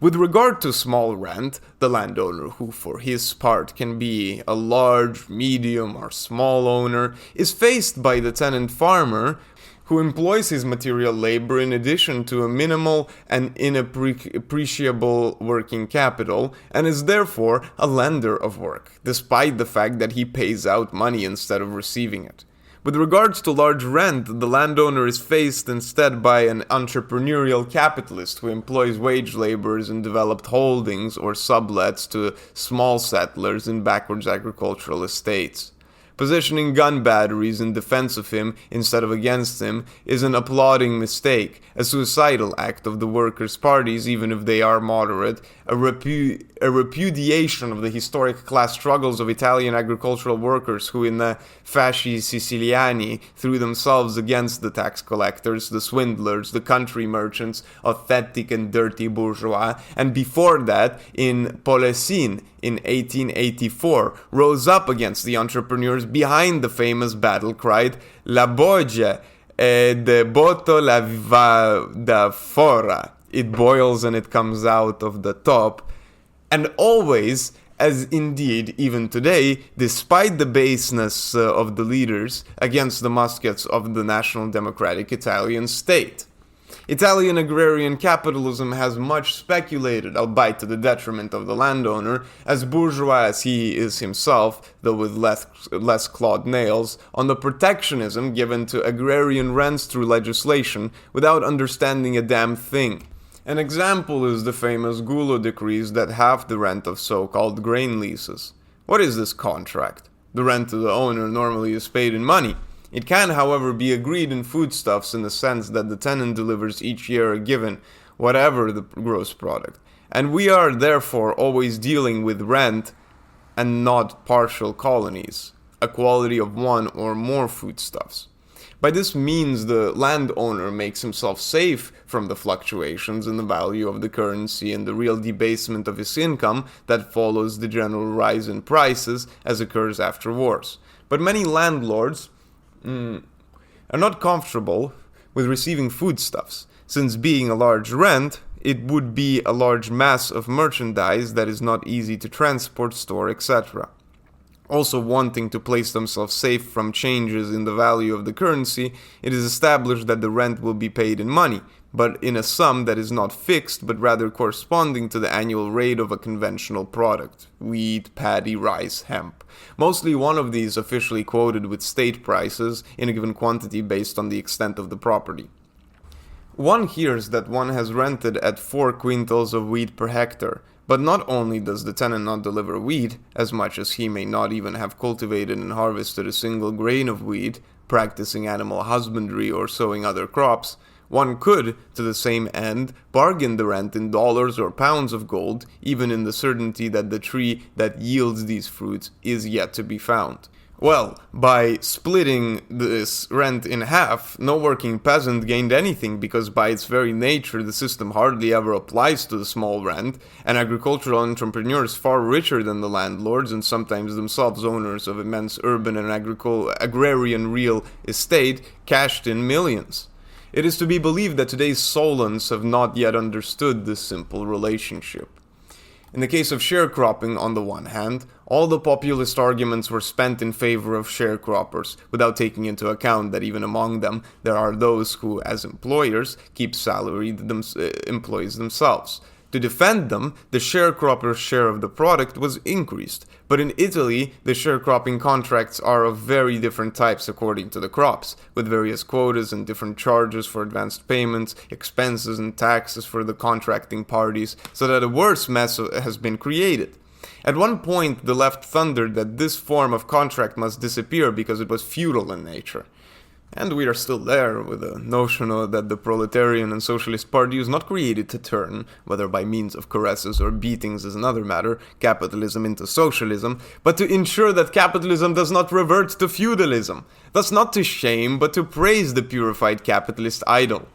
[SPEAKER 1] With regard to small rent, the landowner, who for his part can be a large, medium, or small owner, is faced by the tenant farmer, who employs his material labor in addition to a minimal and inappreciable working capital, and is therefore a lender of work, despite the fact that he pays out money instead of receiving it. With regards to large rent, the landowner is faced instead by an entrepreneurial capitalist who employs wage laborers in developed holdings or sublets to small settlers in backwards agricultural estates. Positioning gun batteries in defense of him instead of against him is an applauding mistake, a suicidal act of the workers' parties, even if they are moderate, a repudiation of the historic class struggles of Italian agricultural workers who in the Fasci Siciliani threw themselves against the tax collectors, the swindlers, the country merchants, authentic and dirty bourgeois, and before that, in Polesine, in 1884, rose up against the entrepreneurs behind the famous battle cry, La Boge de botto la va da fora. It boils and it comes out of the top. And always, as indeed, even today, despite the baseness of the leaders against the muskets of the National Democratic Italian state. Italian agrarian capitalism has much speculated, albeit to the detriment of the landowner, as bourgeois as he is himself, though with less clawed nails, on the protectionism given to agrarian rents through legislation, without understanding a damn thing. An example is the famous Gulo decrees that halve the rent of so-called grain leases. What is this contract? The rent to the owner normally is paid in money. It can, however, be agreed in foodstuffs in the sense that the tenant delivers each year a given, whatever the gross product. And we are therefore always dealing with rent and not partial colonies, a quality of one or more foodstuffs. By this means, the landowner makes himself safe from the fluctuations in the value of the currency and the real debasement of his income that follows the general rise in prices as occurs after wars. But many landlords are not comfortable with receiving foodstuffs, since being a large rent, it would be a large mass of merchandise that is not easy to transport, store, etc. Also wanting to place themselves safe from changes in the value of the currency, it is established that the rent will be paid in money, but in a sum that is not fixed, but rather corresponding to the annual rate of a conventional product: wheat, paddy, rice, hemp. Mostly one of these officially quoted with state prices in a given quantity based on the extent of the property. One hears that one has rented at 4 quintals of wheat per hectare, but not only does the tenant not deliver wheat, as much as he may not even have cultivated and harvested a single grain of wheat, practicing animal husbandry or sowing other crops, one could, to the same end, bargain the rent in dollars or pounds of gold, even in the certainty that the tree that yields these fruits is yet to be found. Well, by splitting this rent in half, no working peasant gained anything, because by its very nature the system hardly ever applies to the small rent, and agricultural entrepreneurs far richer than the landlords, and sometimes themselves owners of immense urban and agrarian real estate, cashed in millions. It is to be believed that today's Solons have not yet understood this simple relationship. In the case of sharecropping, on the one hand, all the populist arguments were spent in favor of sharecroppers, without taking into account that even among them there are those who, as employers, keep salaried employees themselves. To defend them, the sharecropper's share of the product was increased, but in Italy, the sharecropping contracts are of very different types according to the crops, with various quotas and different charges for advanced payments, expenses and taxes for the contracting parties, so that a worse mess has been created. At one point, the left thundered that this form of contract must disappear because it was feudal in nature. And we are still there with the notion that the proletarian and socialist party is not created to turn, whether by means of caresses or beatings is another matter, capitalism into socialism, but to ensure that capitalism does not revert to feudalism, thus not to shame but to praise the purified capitalist idol.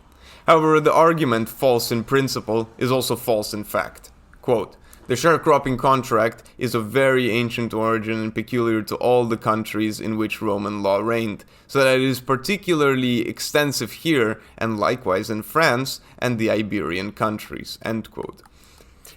[SPEAKER 1] However, the argument, false in principle, is also false in fact. Quote, "The sharecropping contract is of very ancient origin and peculiar to all the countries in which Roman law reigned, so that it is particularly extensive here, and likewise in France and the Iberian countries." End quote.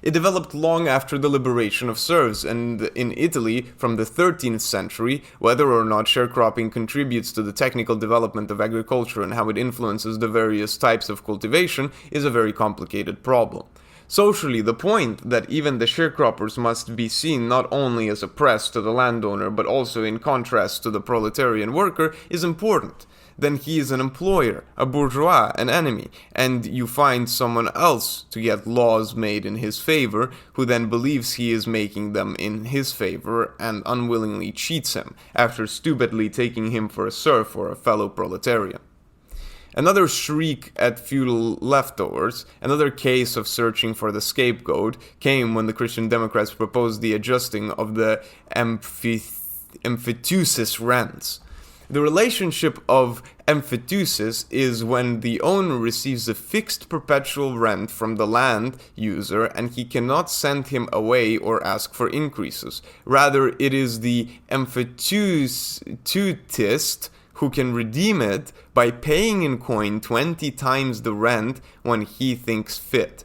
[SPEAKER 1] It developed long after the liberation of serfs, and in Italy from the 13th century, whether or not sharecropping contributes to the technical development of agriculture and how it influences the various types of cultivation is a very complicated problem. Socially, the point that even the sharecroppers must be seen not only as oppressed to the landowner but also in contrast to the proletarian worker is important. Then he is an employer, a bourgeois, an enemy, and you find someone else to get laws made in his favor, who then believes he is making them in his favor and unwillingly cheats him, after stupidly taking him for a serf or a fellow proletarian. Another shriek at feudal leftovers, another case of searching for the scapegoat, came when the Christian Democrats proposed the adjusting of the emphyteusis rents. The relationship of emphyteusis is when the owner receives a fixed perpetual rent from the land user and he cannot send him away or ask for increases. Rather, it is the emphyteutist who can redeem it by paying in coin 20 times the rent when he thinks fit.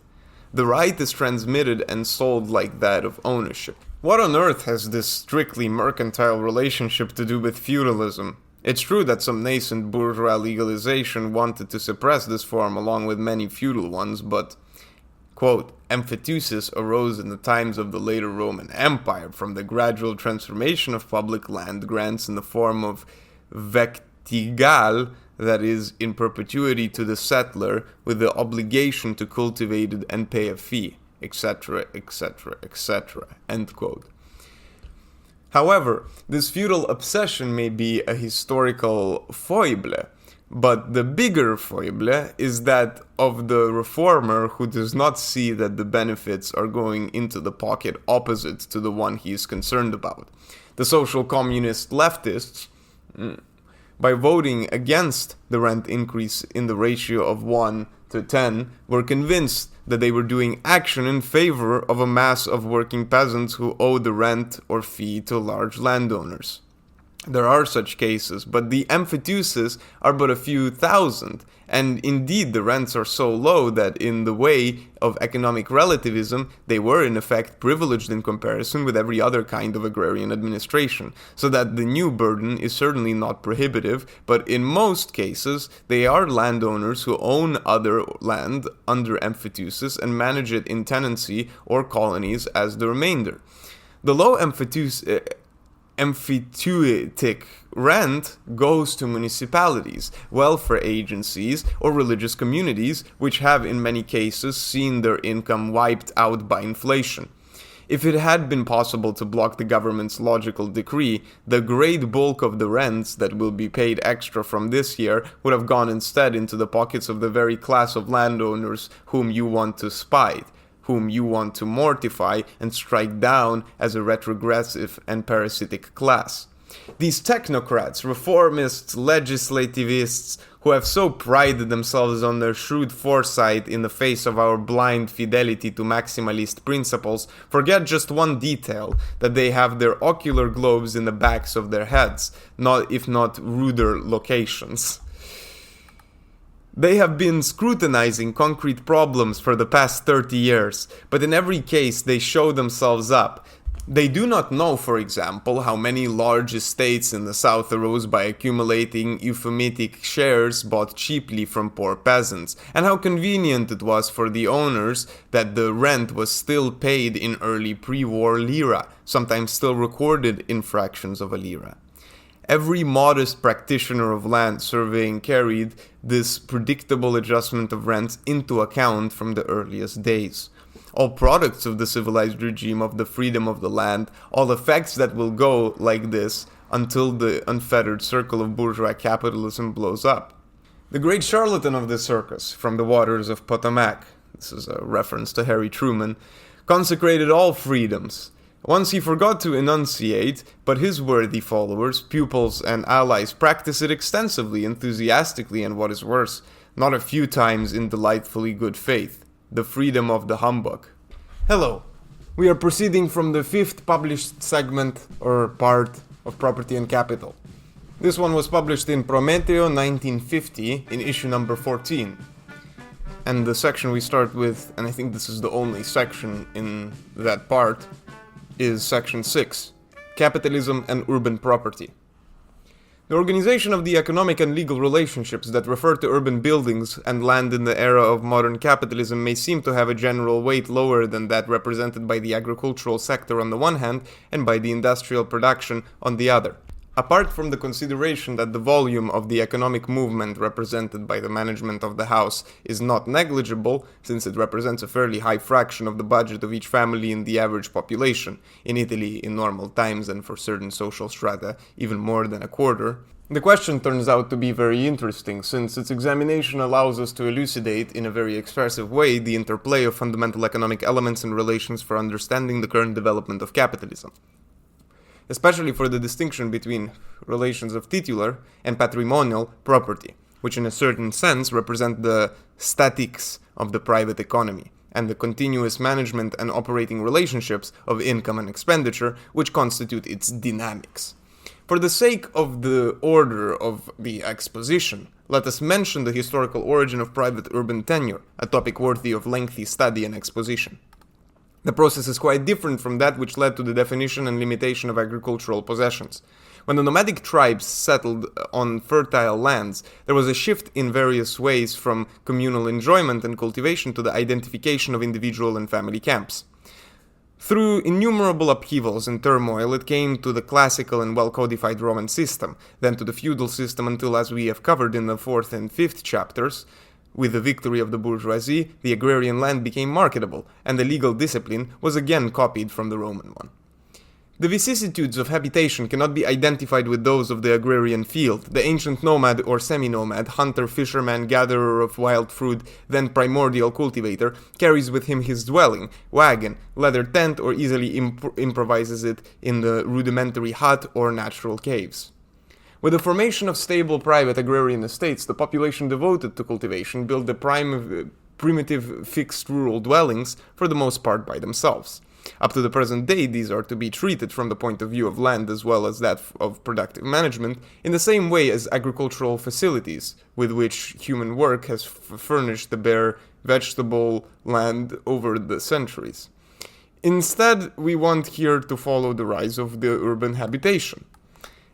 [SPEAKER 1] The right is transmitted and sold like that of ownership. What on earth has this strictly mercantile relationship to do with feudalism? It's true that some nascent bourgeois legalization wanted to suppress this form along with many feudal ones, but, quote, emphyteusis arose in the times of the later Roman Empire from the gradual transformation of public land grants in the form of vectigal, that is, in perpetuity to the settler, with the obligation to cultivate it and pay a fee, etc., etc., etc., end quote. However, this feudal obsession may be a historical foible, but the bigger foible is that of the reformer who does not see that the benefits are going into the pocket opposite to the one he is concerned about. The social communist leftists, by voting against the rent increase in the ratio of 1 to 10, were convinced that they were doing action in favor of a mass of working peasants who owe the rent or fee to large landowners. There are such cases, but the emphyteuses are but a few thousand, and indeed the rents are so low that in the way of economic relativism, they were in effect privileged in comparison with every other kind of agrarian administration, so that the new burden is certainly not prohibitive, but in most cases they are landowners who own other land under emphyteuses and manage it in tenancy or colonies as the remainder. The low emphyteutic rent goes to municipalities, welfare agencies, or religious communities, which have in many cases seen their income wiped out by inflation. If it had been possible to block the government's logical decree, the great bulk of the rents that will be paid extra from this year would have gone instead into the pockets of the very class of landowners whom you want to spite, whom you want to mortify and strike down as a retrogressive and parasitic class. These technocrats, reformists, legislativists, who have so prided themselves on their shrewd foresight in the face of our blind fidelity to maximalist principles, forget just one detail, that they have their ocular globes in the backs of their heads, if not ruder locations. They have been scrutinizing concrete problems for the past 30 years, but in every case they show themselves up. They do not know, for example, how many large estates in the south arose by accumulating euphemistic shares bought cheaply from poor peasants, and how convenient it was for the owners that the rent was still paid in early pre-war lira, sometimes still recorded in fractions of a lira. Every modest practitioner of land surveying carried this predictable adjustment of rents into account from the earliest days. All products of the civilized regime of the freedom of the land, all effects that will go like this until the unfettered circle of bourgeois capitalism blows up. The great charlatan of the circus, from the waters of Potomac, this is a reference to Harry Truman, consecrated all freedoms. Once he forgot to enunciate, but his worthy followers, pupils, and allies practice it extensively, enthusiastically, and what is worse, not a few times in delightfully good faith. The freedom of the humbug. Hello. We are proceeding from the fifth published segment or part of Property and Capital. This one was published in Prometeo 1950 in issue number 14. And the section we start with, and I think this is the only section in that part, is section 6, Capitalism and Urban Property. The organization of the economic and legal relationships that refer to urban buildings and land in the era of modern capitalism may seem to have a general weight lower than that represented by the agricultural sector on the one hand and by the industrial production on the other. Apart from the consideration that the volume of the economic movement represented by the management of the house is not negligible, since it represents a fairly high fraction of the budget of each family in the average population, in Italy in normal times and for certain social strata even more than a quarter, the question turns out to be very interesting, since its examination allows us to elucidate in a very expressive way the interplay of fundamental economic elements and relations for understanding the current development of capitalism. Especially for the distinction between relations of titular and patrimonial property, which in a certain sense represent the statics of the private economy, and the continuous management and operating relationships of income and expenditure, which constitute its dynamics. For the sake of the order of the exposition, let us mention the historical origin of private urban tenure, a topic worthy of lengthy study and exposition. The process is quite different from that which led to the definition and limitation of agricultural possessions. When the nomadic tribes settled on fertile lands, there was a shift in various ways from communal enjoyment and cultivation to the identification of individual and family camps. Through innumerable upheavals and turmoil, it came to the classical and well-codified Roman system, then to the feudal system until, as we have covered in the 4th and 5th chapters, with the victory of the bourgeoisie, the agrarian land became marketable, and the legal discipline was again copied from the Roman one. The vicissitudes of habitation cannot be identified with those of the agrarian field. The ancient nomad or semi-nomad, hunter, fisherman, gatherer of wild fruit, then primordial cultivator, carries with him his dwelling, wagon, leather tent, or easily improvises it in the rudimentary hut or natural caves. With the formation of stable private agrarian estates, the population devoted to cultivation built the primitive fixed rural dwellings for the most part by themselves. Up to the present day, these are to be treated from the point of view of land as well as that of productive management, in the same way as agricultural facilities, with which human work has furnished the bare vegetable land over the centuries. Instead, we want here to follow the rise of the urban habitation.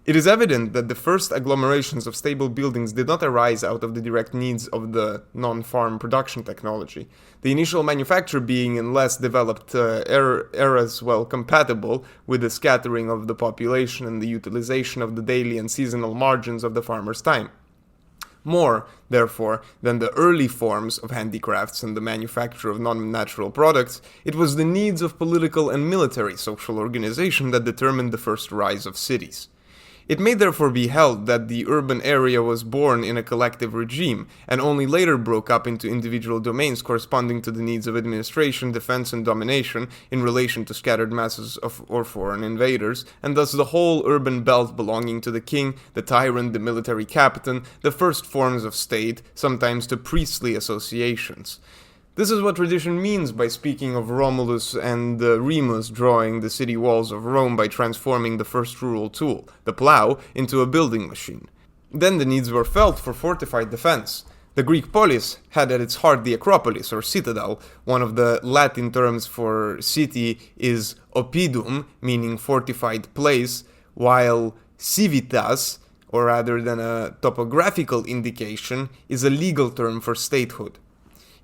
[SPEAKER 1] It is evident that the first agglomerations of stable buildings did not arise out of the direct needs of the non-farm production technology, the initial manufacture being in less developed eras well compatible with the scattering of the population and the utilization of the daily and seasonal margins of the farmer's time. More, therefore, than the early forms of handicrafts and the manufacture of non-natural products, it was the needs of political and military social organization that determined the first rise of cities. It may therefore be held that the urban area was born in a collective regime, and only later broke up into individual domains corresponding to the needs of administration, defense, and domination in relation to scattered masses or foreign invaders, and thus the whole urban belt belonging to the king, the tyrant, the military captain, the first forms of state, sometimes to priestly associations. This is what tradition means by speaking of Romulus and Remus drawing the city walls of Rome by transforming the first rural tool, the plough, into a building machine. Then the needs were felt for fortified defense. The Greek polis had at its heart the Acropolis, or citadel. One of the Latin terms for city is oppidum, meaning fortified place, while civitas, or rather than a topographical indication, is a legal term for statehood.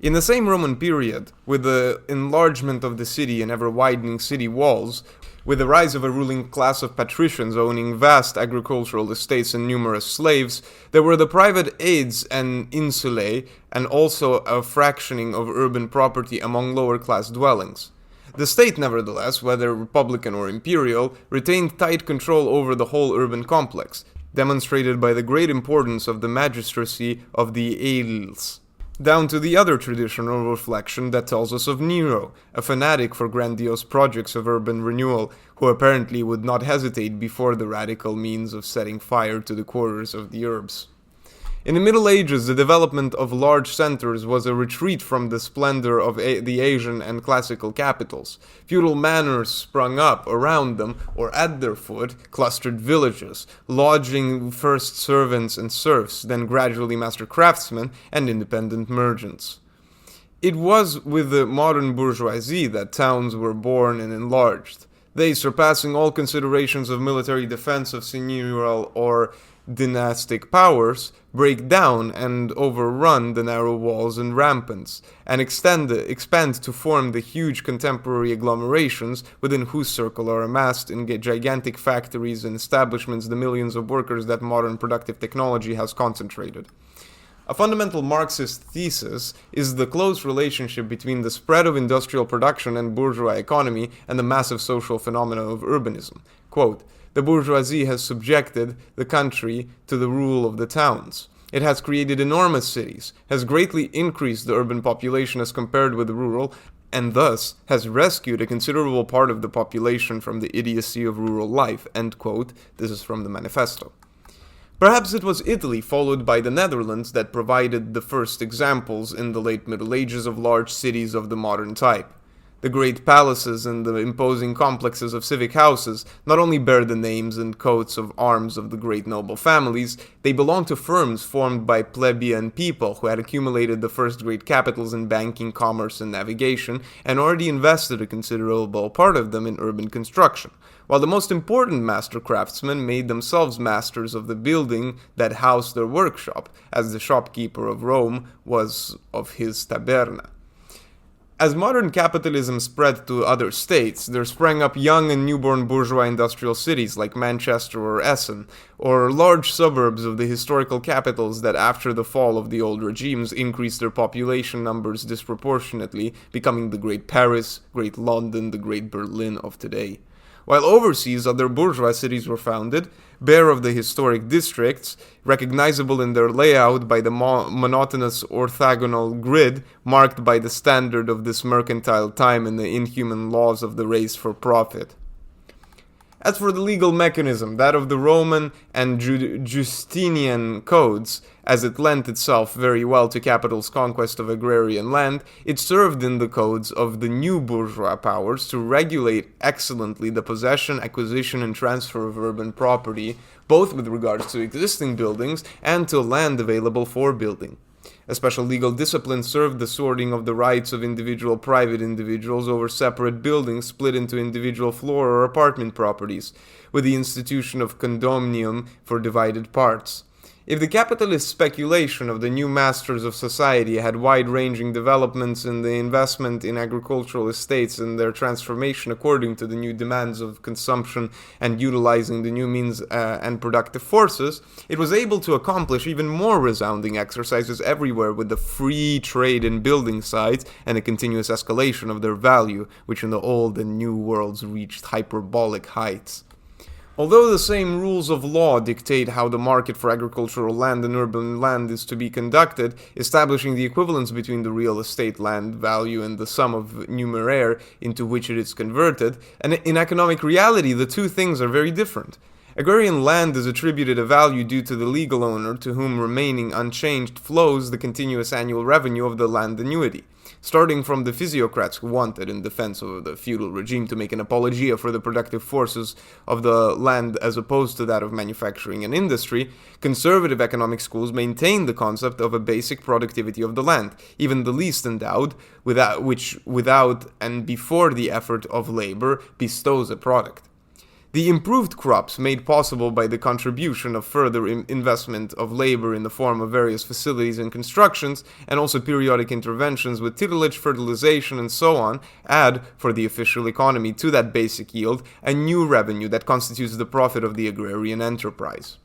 [SPEAKER 1] In the same Roman period, with the enlargement of the city and ever-widening city walls, with the rise of a ruling class of patricians owning vast agricultural estates and numerous slaves, there were the private aids and insulae, and also a fractioning of urban property among lower-class dwellings. The state, nevertheless, whether republican or imperial, retained tight control over the whole urban complex, demonstrated by the great importance of the magistracy of the aediles. Down to the other traditional reflection that tells us of Nero, a fanatic for grandiose projects of urban renewal, who apparently would not hesitate before the radical means of setting fire to the quarters of the urbs. In the Middle Ages, the development of large centers was a retreat from the splendor of the Asian and classical capitals. Feudal manors sprung up around them, or at their foot, clustered villages, lodging first servants and serfs, then gradually master craftsmen and independent merchants. It was with the modern bourgeoisie that towns were born and enlarged. They, surpassing all considerations of military defense of seigneurial or dynastic powers, break down and overrun the narrow walls and ramparts, and expand to form the huge contemporary agglomerations within whose circle are amassed in gigantic factories and establishments the millions of workers that modern productive technology has concentrated. A fundamental Marxist thesis is the close relationship between the spread of industrial production and bourgeois economy and the massive social phenomena of urbanism. Quote, "The bourgeoisie has subjected the country to the rule of the towns. It has created enormous cities, has greatly increased the urban population as compared with the rural, and thus has rescued a considerable part of the population from the idiocy of rural life." End quote. This is from the manifesto. Perhaps it was Italy, followed by the Netherlands, that provided the first examples in the late Middle Ages of large cities of the modern type. The great palaces and the imposing complexes of civic houses not only bear the names and coats of arms of the great noble families, they belong to firms formed by plebeian people who had accumulated the first great capitals in banking, commerce, and navigation, and already invested a considerable part of them in urban construction, while the most important master craftsmen made themselves masters of the building that housed their workshop, as the shopkeeper of Rome was of his taberna. As modern capitalism spread to other states, there sprang up young and newborn bourgeois industrial cities like Manchester or Essen, or large suburbs of the historical capitals that after the fall of the old regimes increased their population numbers disproportionately, becoming the Great Paris, Great London, the Great Berlin of today. While overseas, other bourgeois cities were founded, bare of the historic districts, recognizable in their layout by the monotonous orthogonal grid marked by the standard of this mercantile time and the inhuman laws of the race for profit. As for the legal mechanism, that of the Roman and Justinian codes, as it lent itself very well to capital's conquest of agrarian land, it served in the codes of the new bourgeois powers to regulate excellently the possession, acquisition, and transfer of urban property, both with regards to existing buildings and to land available for building. A special legal discipline served the sorting of the rights of individual private individuals over separate buildings split into individual floor or apartment properties, with the institution of condominium for divided parts. If the capitalist speculation of the new masters of society had wide-ranging developments in the investment in agricultural estates and their transformation according to the new demands of consumption and utilizing the new means and productive forces, it was able to accomplish even more resounding exercises everywhere with the free trade in building sites and a continuous escalation of their value, which in the old and new worlds reached hyperbolic heights. Although the same rules of law dictate how the market for agricultural land and urban land is to be conducted, establishing the equivalence between the real estate land value and the sum of numeraire into which it is converted, and in economic reality the two things are very different. Agrarian land is attributed a value due to the legal owner, to whom remaining unchanged flows the continuous annual revenue of the land annuity. Starting from the physiocrats who wanted, in defense of the feudal regime, to make an apologia for the productive forces of the land as opposed to that of manufacturing and industry, conservative economic schools maintain the concept of a basic productivity of the land, even the least endowed, without and before the effort of labor bestows a product. The improved crops made possible by the contribution of further investment of labor in the form of various facilities and constructions, and also periodic interventions with tillage, fertilization, and so on, add, for the official economy, to that basic yield, a new revenue that constitutes the profit of the agrarian enterprise.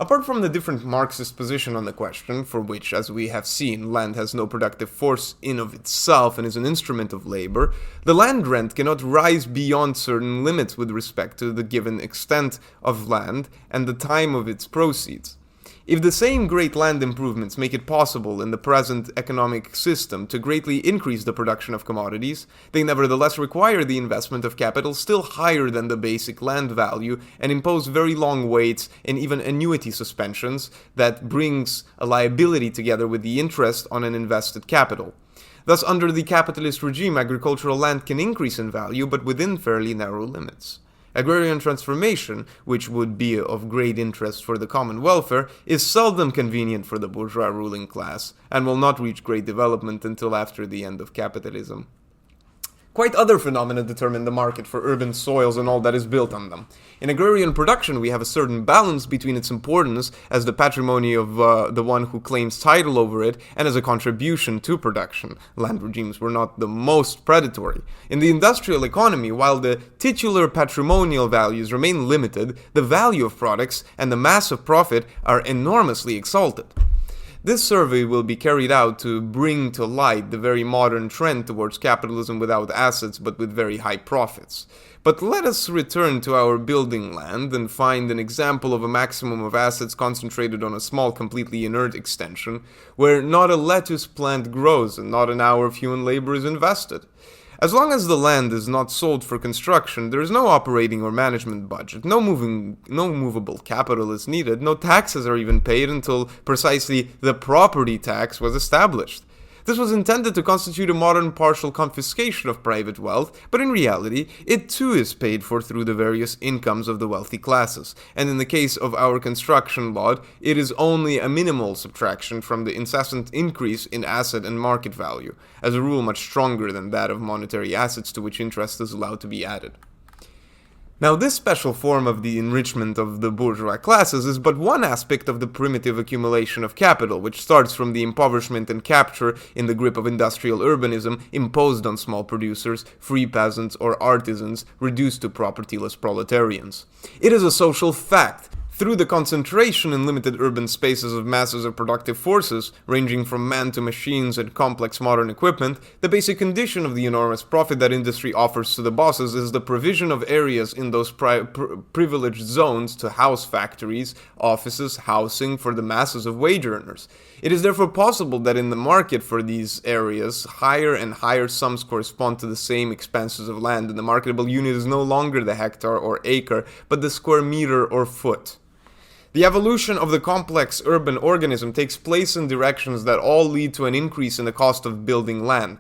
[SPEAKER 1] Apart from the different Marxist position on the question, for which, as we have seen, land has no productive force in of itself and is an instrument of labor, the land rent cannot rise beyond certain limits with respect to the given extent of land and the time of its proceeds. If the same great land improvements make it possible in the present economic system to greatly increase the production of commodities, they nevertheless require the investment of capital still higher than the basic land value and impose very long waits and even annuity suspensions that brings a liability together with the interest on an invested capital. Thus, under the capitalist regime, agricultural land can increase in value, but within fairly narrow limits. Agrarian transformation, which would be of great interest for the common welfare, is seldom convenient for the bourgeois ruling class, and will not reach great development until after the end of capitalism. Quite other phenomena determine the market for urban soils and all that is built on them. In agrarian production, we have a certain balance between its importance as the patrimony of the one who claims title over it and as a contribution to production. Land regimes were not the most predatory. In the industrial economy, while the titular patrimonial values remain limited, the value of products and the mass of profit are enormously exalted. This survey will be carried out to bring to light the very modern trend towards capitalism without assets but with very high profits. But let us return to our building land and find an example of a maximum of assets concentrated on a small, completely inert extension, where not a lettuce plant grows and not an hour of human labor is invested. As long as the land is not sold for construction, there is no operating or management budget, no movable capital is needed, no taxes are even paid until precisely the property tax was established. This was intended to constitute a modern partial confiscation of private wealth, but in reality, it too is paid for through the various incomes of the wealthy classes, and in the case of our construction lot, it is only a minimal subtraction from the incessant increase in asset and market value, as a rule much stronger than that of monetary assets to which interest is allowed to be added. Now, this special form of the enrichment of the bourgeois classes is but one aspect of the primitive accumulation of capital, which starts from the impoverishment and capture in the grip of industrial urbanism imposed on small producers, free peasants, or artisans reduced to propertyless proletarians. It is a social fact. Through the concentration in limited urban spaces of masses of productive forces, ranging from man to machines and complex modern equipment, the basic condition of the enormous profit that industry offers to the bosses is the provision of areas in those privileged zones to house factories, offices, housing for the masses of wage earners. It is therefore possible that in the market for these areas, higher and higher sums correspond to the same expenses of land, and the marketable unit is no longer the hectare or acre, but the square meter or foot. The evolution of the complex urban organism takes place in directions that all lead to an increase in the cost of building land.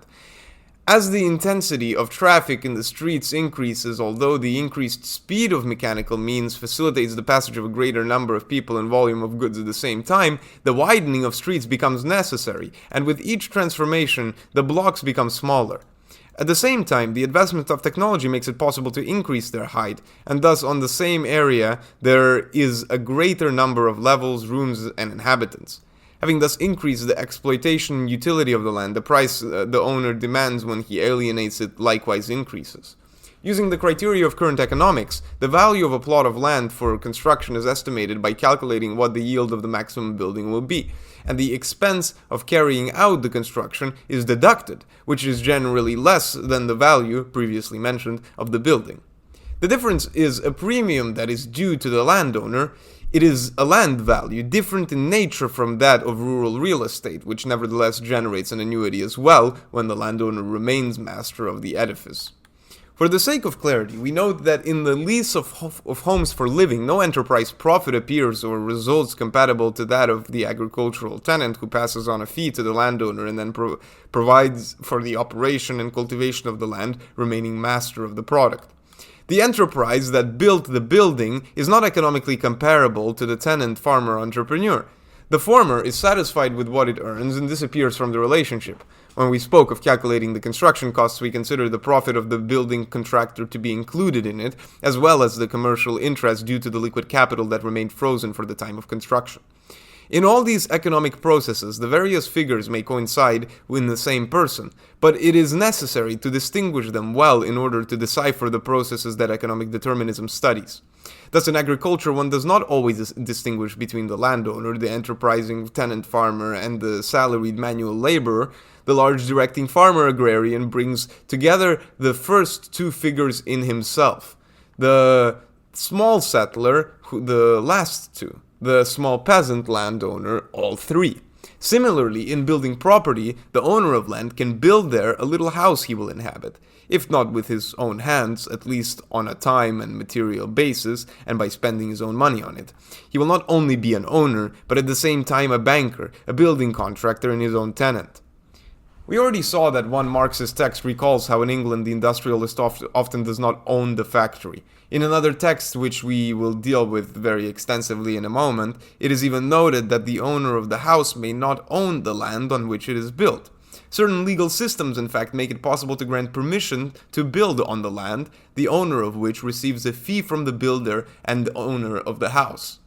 [SPEAKER 1] As the intensity of traffic in the streets increases, although the increased speed of mechanical means facilitates the passage of a greater number of people and volume of goods at the same time, the widening of streets becomes necessary, and with each transformation, the blocks become smaller. At the same time, the advancement of technology makes it possible to increase their height, and thus on the same area there is a greater number of levels, rooms, and inhabitants. Having thus increased the exploitation utility of the land, the price the owner demands when he alienates it likewise increases. Using the criteria of current economics, the value of a plot of land for construction is estimated by calculating what the yield of the maximum building will be, and the expense of carrying out the construction is deducted, which is generally less than the value, previously mentioned, of the building. The difference is a premium that is due to the landowner. It is a land value, different in nature from that of rural real estate, which nevertheless generates an annuity as well when the landowner remains master of the edifice. For the sake of clarity, we note that in the lease of homes for living, no enterprise profit appears or results compatible to that of the agricultural tenant who passes on a fee to the landowner and then provides for the operation and cultivation of the land, remaining master of the product. The enterprise that built the building is not economically comparable to the tenant farmer entrepreneur. The former is satisfied with what it earns and disappears from the relationship. When we spoke of calculating the construction costs, we considered the profit of the building contractor to be included in it, as well as the commercial interest due to the liquid capital that remained frozen for the time of construction. In all these economic processes, the various figures may coincide in the same person, but it is necessary to distinguish them well in order to decipher the processes that economic determinism studies. Thus, in agriculture, one does not always distinguish between the landowner, the enterprising tenant farmer, and the salaried manual laborer. The large directing farmer agrarian brings together the first two figures in himself. The small settler, the last two. The small peasant landowner, all three. Similarly, in building property, the owner of land can build there a little house he will inhabit, if not with his own hands, at least on a time and material basis, and by spending his own money on it. He will not only be an owner, but at the same time a banker, a building contractor, and his own tenant. We already saw that one Marxist text recalls how in England the industrialist often does not own the factory. In another text, which we will deal with very extensively in a moment, it is even noted that the owner of the house may not own the land on which it is built. Certain legal systems, in fact, make it possible to grant permission to build on the land, the owner of which receives a fee from the builder and the owner of the house.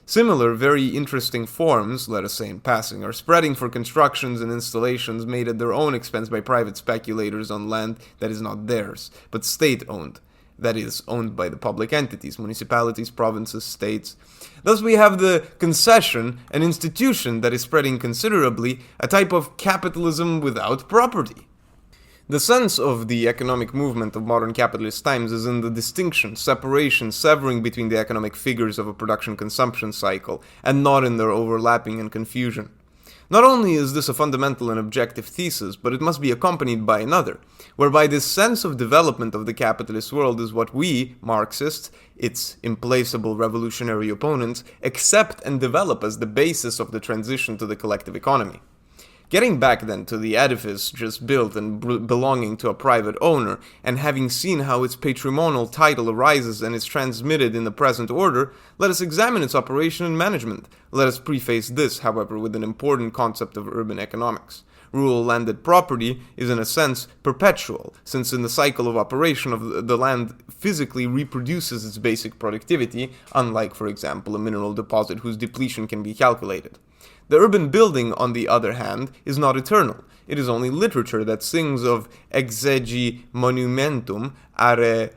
[SPEAKER 1] Similar, very interesting forms, let us say in passing, are spreading for constructions and installations made at their own expense by private speculators on land that is not theirs, but state-owned. That is, owned by the public entities, municipalities, provinces, states. Thus we have the concession, an institution that is spreading considerably, a type of capitalism without property. The sense of the economic movement of modern capitalist times is in the distinction, separation, severing between the economic figures of a production-consumption cycle, and not in their overlapping and confusion. Not only is this a fundamental and objective thesis, but it must be accompanied by another, whereby this sense of development of the capitalist world is what we, Marxists, its implacable revolutionary opponents, accept and develop as the basis of the transition to the collective economy. Getting back then to the edifice just built and belonging to a private owner, and having seen how its patrimonial title arises and is transmitted in the present order, let us examine its operation and management. Let us preface this, however, with an important concept of urban economics. Rural landed property is in a sense perpetual, since in the cycle of operation of the land physically reproduces its basic productivity, unlike, for example, a mineral deposit whose depletion can be calculated. The urban building, on the other hand, is not eternal. It is only literature that sings of exegi monumentum are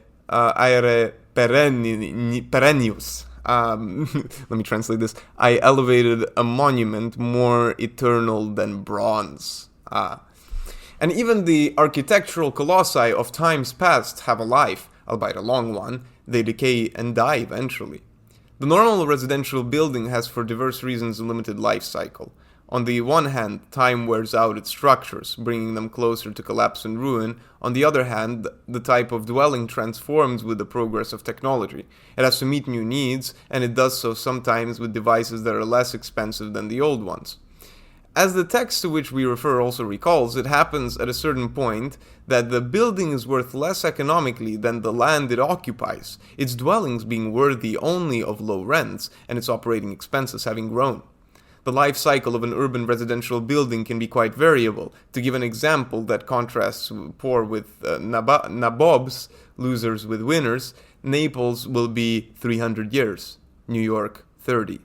[SPEAKER 1] perennius. Let me translate this. I elevated a monument more eternal than bronze. And even the architectural colossi of times past have a life, albeit a long one. They decay and die eventually. The normal residential building has for diverse reasons a limited life cycle. On the one hand, time wears out its structures, bringing them closer to collapse and ruin. On the other hand, the type of dwelling transforms with the progress of technology. It has to meet new needs, and it does so sometimes with devices that are less expensive than the old ones. As the text to which we refer also recalls, it happens at a certain point that the building is worth less economically than the land it occupies, its dwellings being worthy only of low rents, and its operating expenses having grown. The life cycle of an urban residential building can be quite variable. To give an example that contrasts poor with nabobs, losers with winners, Naples will be 300 years, New York 30.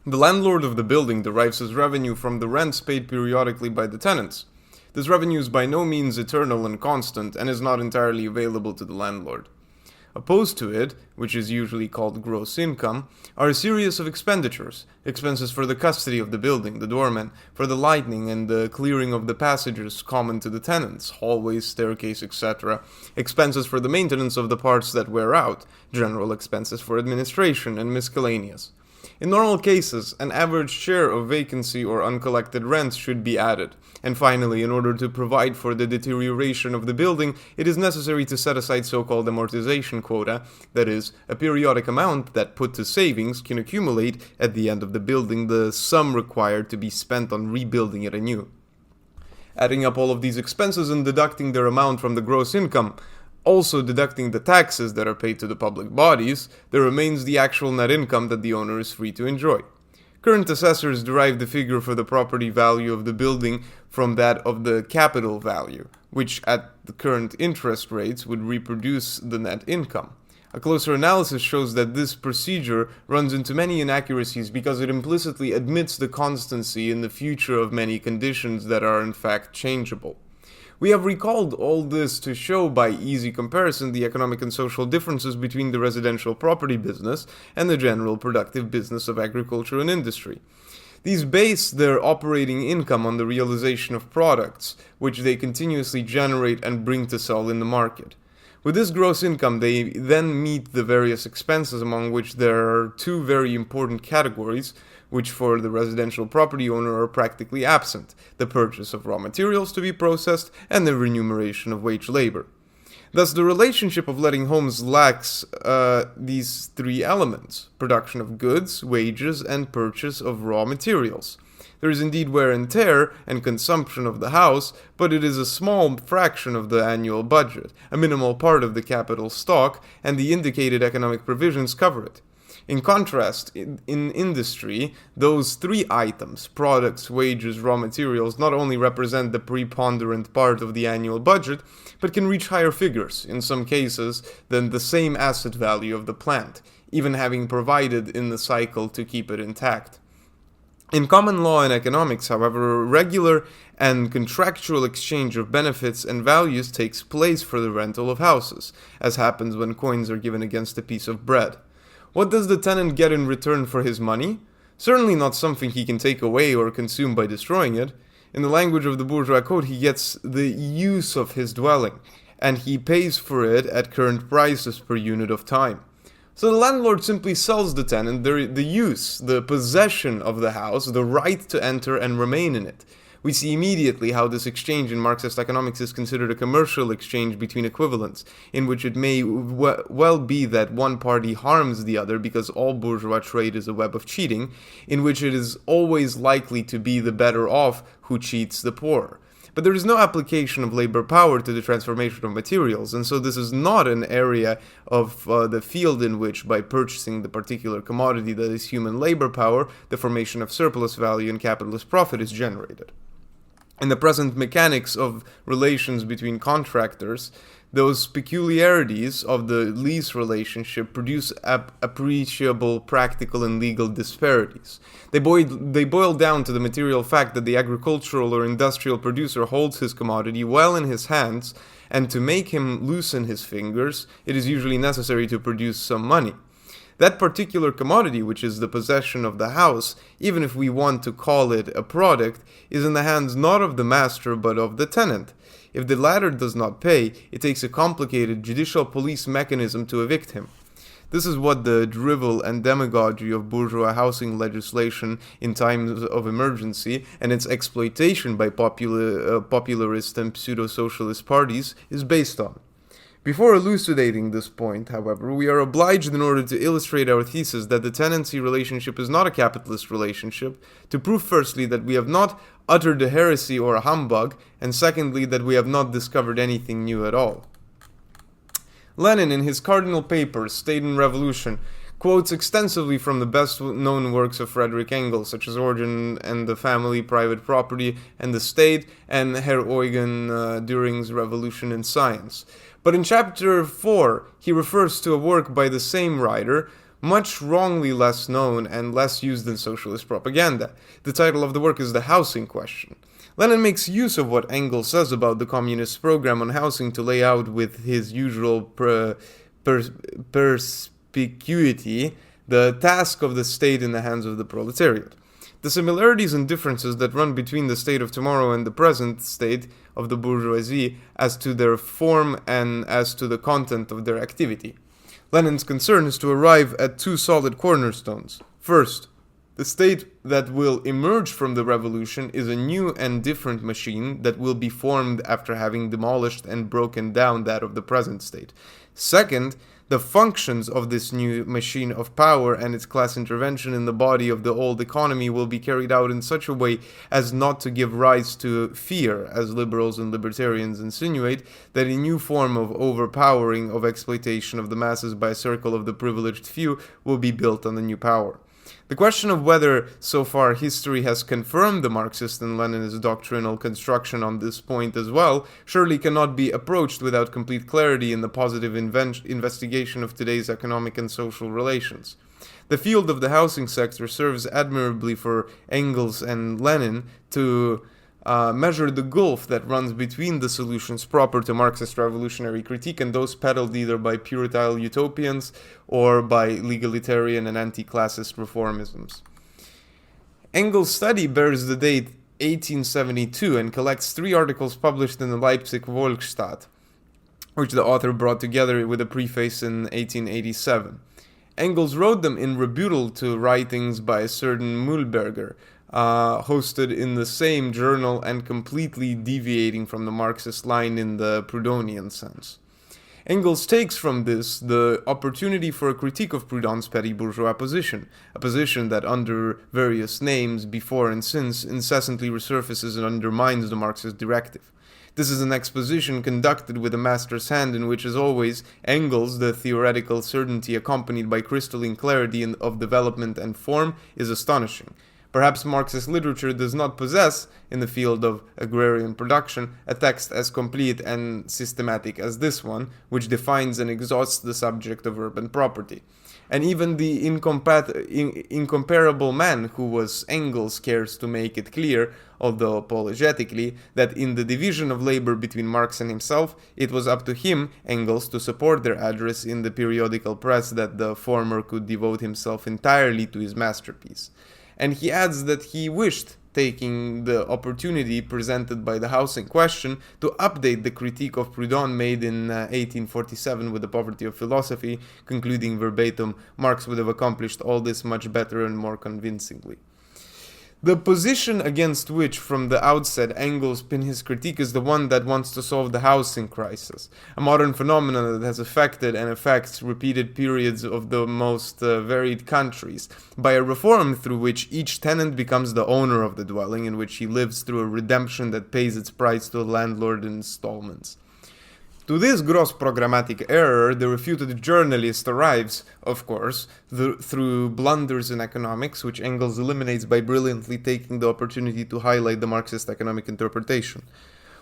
[SPEAKER 1] The landlord of the building derives his revenue from the rents paid periodically by the tenants. This revenue is by no means eternal and constant, and is not entirely available to the landlord. Opposed to it, which is usually called gross income, are a series of expenditures. Expenses for the custody of the building, the doorman, for the lighting and the clearing of the passages common to the tenants, hallways, staircase, etc. Expenses for the maintenance of the parts that wear out, general expenses for administration, and miscellaneous. In normal cases, an average share of vacancy or uncollected rents should be added. And finally, in order to provide for the deterioration of the building, it is necessary to set aside so-called amortization quota, that is, a periodic amount that, put to savings, can accumulate at the end of the building the sum required to be spent on rebuilding it anew. Adding up all of these expenses and deducting their amount from the gross income, also deducting the taxes that are paid to the public bodies, there remains the actual net income that the owner is free to enjoy. Current assessors derive the figure for the property value of the building from that of the capital value, which at the current interest rates would reproduce the net income. A closer analysis shows that this procedure runs into many inaccuracies because it implicitly admits the constancy in the future of many conditions that are in fact changeable. We have recalled all this to show by easy comparison the economic and social differences between the residential property business and the general productive business of agriculture and industry. These base their operating income on the realization of products, which they continuously generate and bring to sell in the market. With this gross income, they then meet the various expenses, among which there are two very important categories, which for the residential property owner are practically absent: the purchase of raw materials to be processed and the remuneration of wage labor. Thus, the relationship of letting homes lacks these three elements: production of goods, wages, and purchase of raw materials. There is indeed wear and tear and consumption of the house, but it is a small fraction of the annual budget, a minimal part of the capital stock, and the indicated economic provisions cover it. In contrast, in industry, those three items, products, wages, raw materials, not only represent the preponderant part of the annual budget, but can reach higher figures, in some cases, than the same asset value of the plant, even having provided in the cycle to keep it intact. In common law and economics, however, regular and contractual exchange of benefits and values takes place for the rental of houses, as happens when coins are given against a piece of bread. What does the tenant get in return for his money? Certainly not something he can take away or consume by destroying it. In the language of the bourgeois code, he gets the use of his dwelling, and he pays for it at current prices per unit of time. So the landlord simply sells the tenant the use, the possession of the house, the right to enter and remain in it. We see immediately how this exchange in Marxist economics is considered a commercial exchange between equivalents, in which it may well be that one party harms the other because all bourgeois trade is a web of cheating, in which it is always likely to be the better off who cheats the poorer. But there is no application of labor power to the transformation of materials, and so this is not an area of the field in which, by purchasing the particular commodity that is human labor power, the formation of surplus value and capitalist profit is generated. In the present mechanics of relations between contractors, those peculiarities of the lease relationship produce appreciable practical and legal disparities. They boil down to the material fact that the agricultural or industrial producer holds his commodity well in his hands, and to make him loosen his fingers, it is usually necessary to produce some money. That particular commodity, which is the possession of the house, even if we want to call it a product, is in the hands not of the master but of the tenant. If the latter does not pay, it takes a complicated judicial police mechanism to evict him. This is what the drivel and demagogy of bourgeois housing legislation in times of emergency and its exploitation by popularist and pseudo-socialist parties is based on. Before elucidating this point, however, we are obliged, in order to illustrate our thesis that the tenancy relationship is not a capitalist relationship, to prove firstly that we have not uttered a heresy or a humbug, and secondly that we have not discovered anything new at all. Lenin, in his cardinal paper, State and Revolution, quotes extensively from the best-known works of Friedrich Engels, such as Origin and the Family, Private Property, and the State, and Herr Eugen Düring's Revolution in Science. But in chapter 4, he refers to a work by the same writer, much wrongly less known and less used in socialist propaganda. The title of the work is The Housing Question. Lenin makes use of what Engels says about the communist program on housing to lay out with his usual perspicuity the task of the state in the hands of the proletariat. The similarities and differences that run between the state of tomorrow and the present state of the bourgeoisie as to their form and as to the content of their activity. Lenin's concern is to arrive at two solid cornerstones. First, the state that will emerge from the revolution is a new and different machine that will be formed after having demolished and broken down that of the present state. Second, the functions of this new machine of power and its class intervention in the body of the old economy will be carried out in such a way as not to give rise to fear, as liberals and libertarians insinuate, that a new form of overpowering of exploitation of the masses by a circle of the privileged few will be built on the new power. The question of whether, so far, history has confirmed the Marxist and Leninist doctrinal construction on this point as well, surely cannot be approached without complete clarity in the positive investigation of today's economic and social relations. The field of the housing sector serves admirably for Engels and Lenin to measure the gulf that runs between the solutions proper to Marxist revolutionary critique and those peddled either by puerile utopians or by legalitarian and anti-classist reformisms. Engels' study bears the date 1872 and collects 3 articles published in the Leipzig Volksstadt, which the author brought together with a preface in 1887. Engels wrote them in rebuttal to writings by a certain Mühlberger, hosted in the same journal and completely deviating from the Marxist line in the Proudhonian sense. Engels takes from this the opportunity for a critique of Proudhon's petty bourgeois position, a position that under various names before and since incessantly resurfaces and undermines the Marxist directive. This is an exposition conducted with a master's hand in which, as always, Engels, the theoretical certainty accompanied by crystalline clarity of development and form, is astonishing. Perhaps Marxist literature does not possess, in the field of agrarian production, a text as complete and systematic as this one, which defines and exhausts the subject of urban property. And even the incomparable man who was Engels cares to make it clear, although apologetically, that in the division of labor between Marx and himself, it was up to him, Engels, to support their address in the periodical press that the former could devote himself entirely to his masterpiece. And he adds that he wished, taking the opportunity presented by the housing question, to update the critique of Proudhon made in 1847 with The Poverty of Philosophy, concluding verbatim, Marx would have accomplished all this much better and more convincingly. The position against which, from the outset, Engels pinned his critique is the one that wants to solve the housing crisis, a modern phenomenon that has affected and affects repeated periods of the most varied countries, by a reform through which each tenant becomes the owner of the dwelling in which he lives through a redemption that pays its price to the landlord in installments. To this gross programmatic error, the refuted journalist arrives, of course, through blunders in economics, which Engels eliminates by brilliantly taking the opportunity to highlight the Marxist economic interpretation.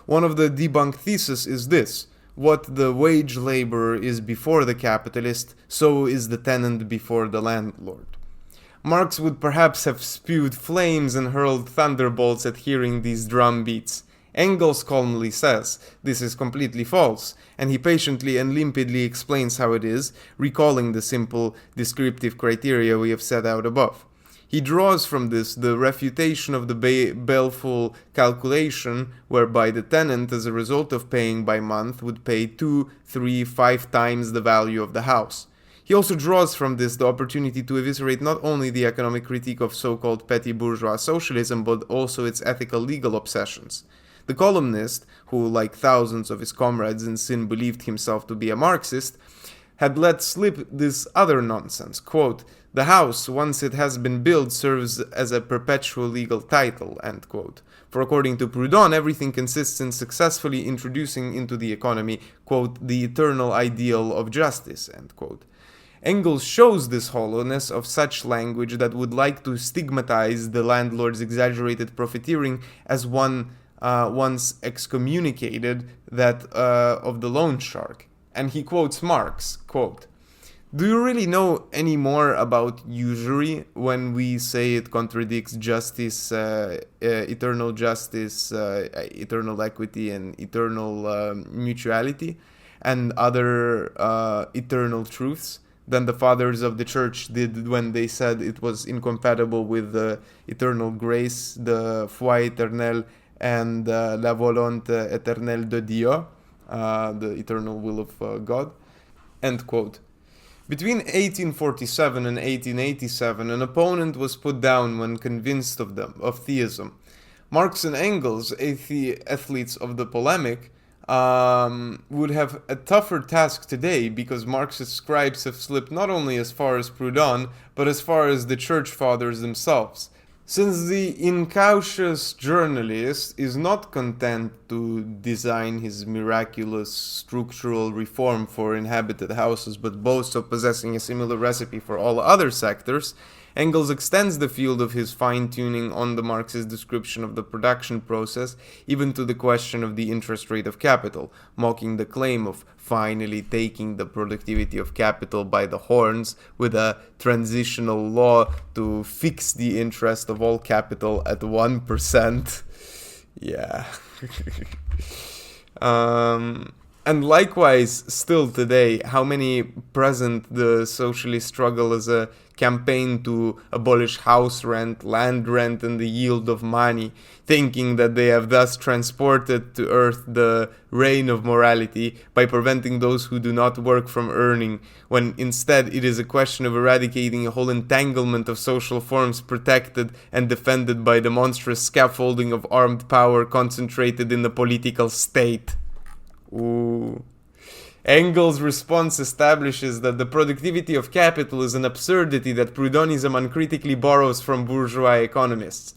[SPEAKER 1] One of the debunked theses is this: what the wage laborer is before the capitalist, so is the tenant before the landlord. Marx would perhaps have spewed flames and hurled thunderbolts at hearing these drum beats. Engels calmly says this is completely false, and he patiently and limpidly explains how it is, recalling the simple descriptive criteria we have set out above. He draws from this the refutation of the baleful calculation whereby the tenant, as a result of paying by month, would pay 2, 3, 5 times the value of the house. He also draws from this the opportunity to eviscerate not only the economic critique of so-called petty bourgeois socialism, but also its ethical legal obsessions. The columnist, who, like thousands of his comrades in sin, believed himself to be a Marxist, had let slip this other nonsense. Quote, "The house, once it has been built, serves as a perpetual legal title," end quote. For according to Proudhon, everything consists in successfully introducing into the economy, quote, "the eternal ideal of justice," end quote. Engels shows this hollowness of such language that would like to stigmatize the landlord's exaggerated profiteering as one once excommunicated that of the loan shark. And he quotes Marx, quote, "Do you really know any more about usury when we say it contradicts justice, eternal justice, eternal equity, and eternal mutuality, and other eternal truths than the fathers of the church did when they said it was incompatible with the eternal grace, the foi éternelle, and la volonté éternelle de Dieu, the eternal will of God," end quote. Between 1847 and 1887, an opponent was put down when convinced of theism. Marx and Engels, athletes of the polemic, would have a tougher task today because Marxist scribes have slipped not only as far as Proudhon, but as far as the church fathers themselves. Since the incautious journalist is not content to design his miraculous structural reform for inhabited houses, but boasts of possessing a similar recipe for all other sectors, Engels extends the field of his fine-tuning on the Marxist description of the production process even to the question of the interest rate of capital, mocking the claim of finally taking the productivity of capital by the horns with a transitional law to fix the interest of all capital at 1%. Yeah. And likewise, still today, how many present the socialist struggle as a campaign to abolish house rent, land rent, and the yield of money, thinking that they have thus transported to earth the reign of morality by preventing those who do not work from earning, when instead it is a question of eradicating a whole entanglement of social forms protected and defended by the monstrous scaffolding of armed power concentrated in the political state. Ooh. Engels' response establishes that the productivity of capital is an absurdity that Proudhonism uncritically borrows from bourgeois economists.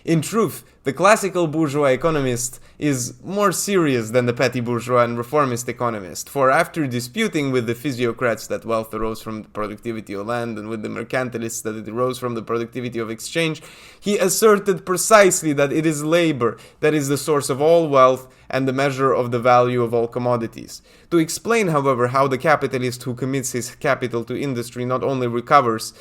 [SPEAKER 1] In truth, the classical bourgeois economist is more serious than the petty bourgeois and reformist economist, for after disputing with the physiocrats that wealth arose from the productivity of land and with the mercantilists that it arose from the productivity of exchange, he asserted precisely that it is labor that is the source of all wealth and the measure of the value of all commodities. To explain, however, how the capitalist who commits his capital to industry not only recovers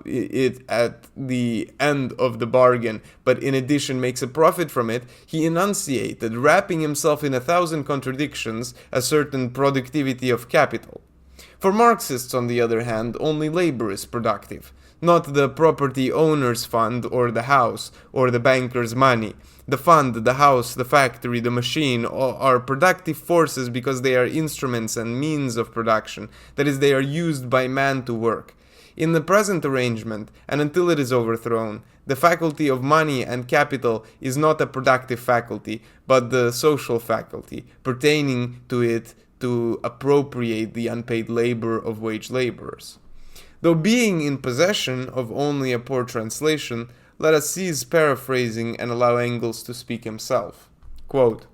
[SPEAKER 1] it at the end of the bargain, but in addition makes a profit from it, he enunciated, wrapping himself in 1,000 contradictions, a certain productivity of capital. For Marxists, on the other hand, only labor is productive, not the property owner's fund or the house or the banker's money. The fund, the house, the factory, the machine are productive forces because they are instruments and means of production, that is, they are used by man to work. In the present arrangement, and until it is overthrown, the faculty of money and capital is not a productive faculty, but the social faculty, pertaining to it to appropriate the unpaid labor of wage laborers. Though being in possession of only a poor translation, let us cease paraphrasing and allow Engels to speak himself. Quote,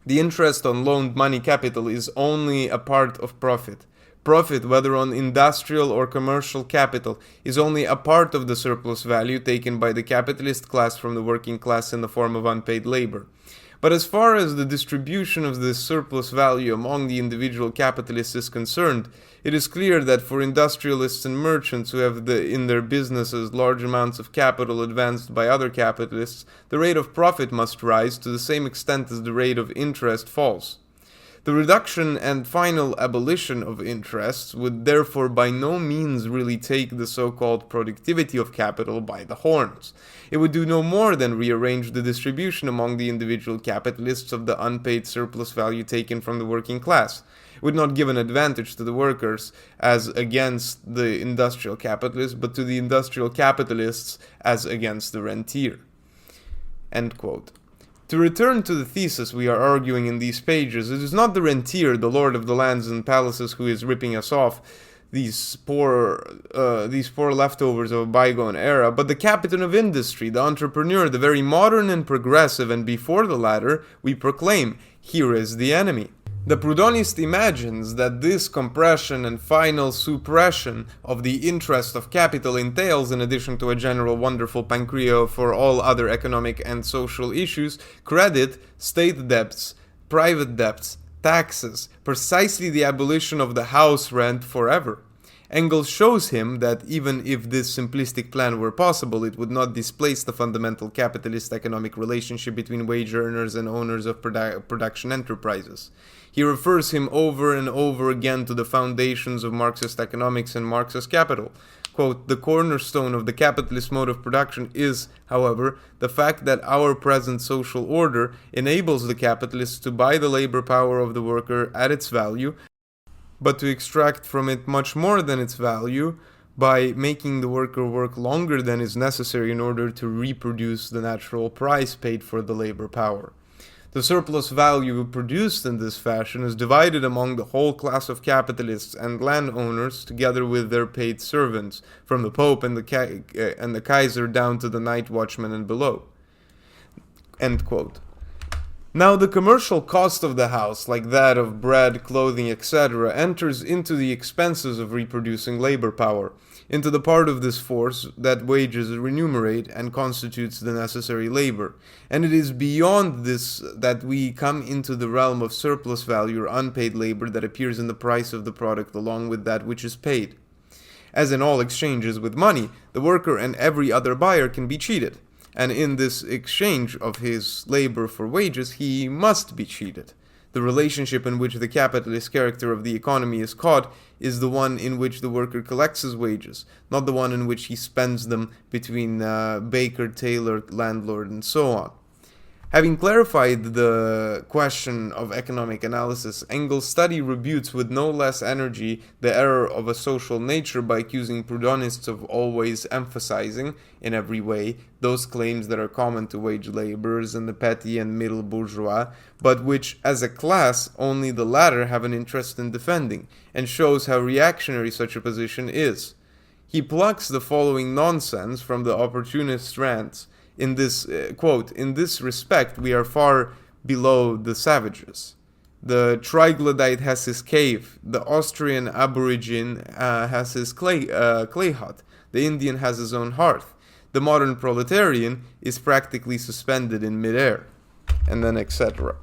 [SPEAKER 1] "The interest on loaned money capital is only a part of profit. Profit, whether on industrial or commercial capital, is only a part of the surplus value taken by the capitalist class from the working class in the form of unpaid labor. But as far as the distribution of this surplus value among the individual capitalists is concerned, it is clear that for industrialists and merchants who have in their businesses large amounts of capital advanced by other capitalists, the rate of profit must rise to the same extent as the rate of interest falls. The reduction and final abolition of interests would therefore by no means really take the so-called productivity of capital by the horns. It would do no more than rearrange the distribution among the individual capitalists of the unpaid surplus value taken from the working class. It would not give an advantage to the workers as against the industrial capitalists, but to the industrial capitalists as against the rentier." End quote. To return to the thesis we are arguing in these pages, it is not the rentier, the lord of the lands and palaces, who is ripping us off, these poor leftovers of a bygone era, but the captain of industry, the entrepreneur, the very modern and progressive, and before the latter, we proclaim, here is the enemy. The Proudhonist imagines that this compression and final suppression of the interest of capital entails, in addition to a general wonderful pancreas for all other economic and social issues, credit, state debts, private debts, taxes, precisely the abolition of the house rent forever. Engels shows him that even if this simplistic plan were possible, it would not displace the fundamental capitalist economic relationship between wage earners and owners of production enterprises. He refers him over and over again to the foundations of Marxist economics and Marxist capital. Quote, "The cornerstone of the capitalist mode of production is, however, the fact that our present social order enables the capitalists to buy the labor power of the worker at its value, but to extract from it much more than its value by making the worker work longer than is necessary in order to reproduce the natural price paid for the labor power. The surplus value produced in this fashion is divided among the whole class of capitalists and landowners, together with their paid servants, from the Pope and the Kaiser down to the night watchman and below." End quote. Now, the commercial cost of the house, like that of bread, clothing, etc., enters into the expenses of reproducing labor power, into the part of this force that wages remunerate and constitutes the necessary labor. And it is beyond this that we come into the realm of surplus value or unpaid labor that appears in the price of the product along with that which is paid. As in all exchanges with money, the worker and every other buyer can be cheated. And in this exchange of his labor for wages, he must be cheated. The relationship in which the capitalist character of the economy is caught is the one in which the worker collects his wages, not the one in which he spends them between baker, tailor, landlord, and so on. Having clarified the question of economic analysis, Engels' study rebutes with no less energy the error of a social nature by accusing Proudhonists of always emphasizing, in every way, those claims that are common to wage laborers and the petty and middle bourgeois, but which, as a class, only the latter have an interest in defending, and shows how reactionary such a position is. He plucks the following nonsense from the opportunist rants. In this, quote, "In this respect, we are far below the savages. The troglodyte has his cave, the Austrian aborigine has his clay hut, the Indian has his own hearth, the modern proletarian is practically suspended in midair," and then etc.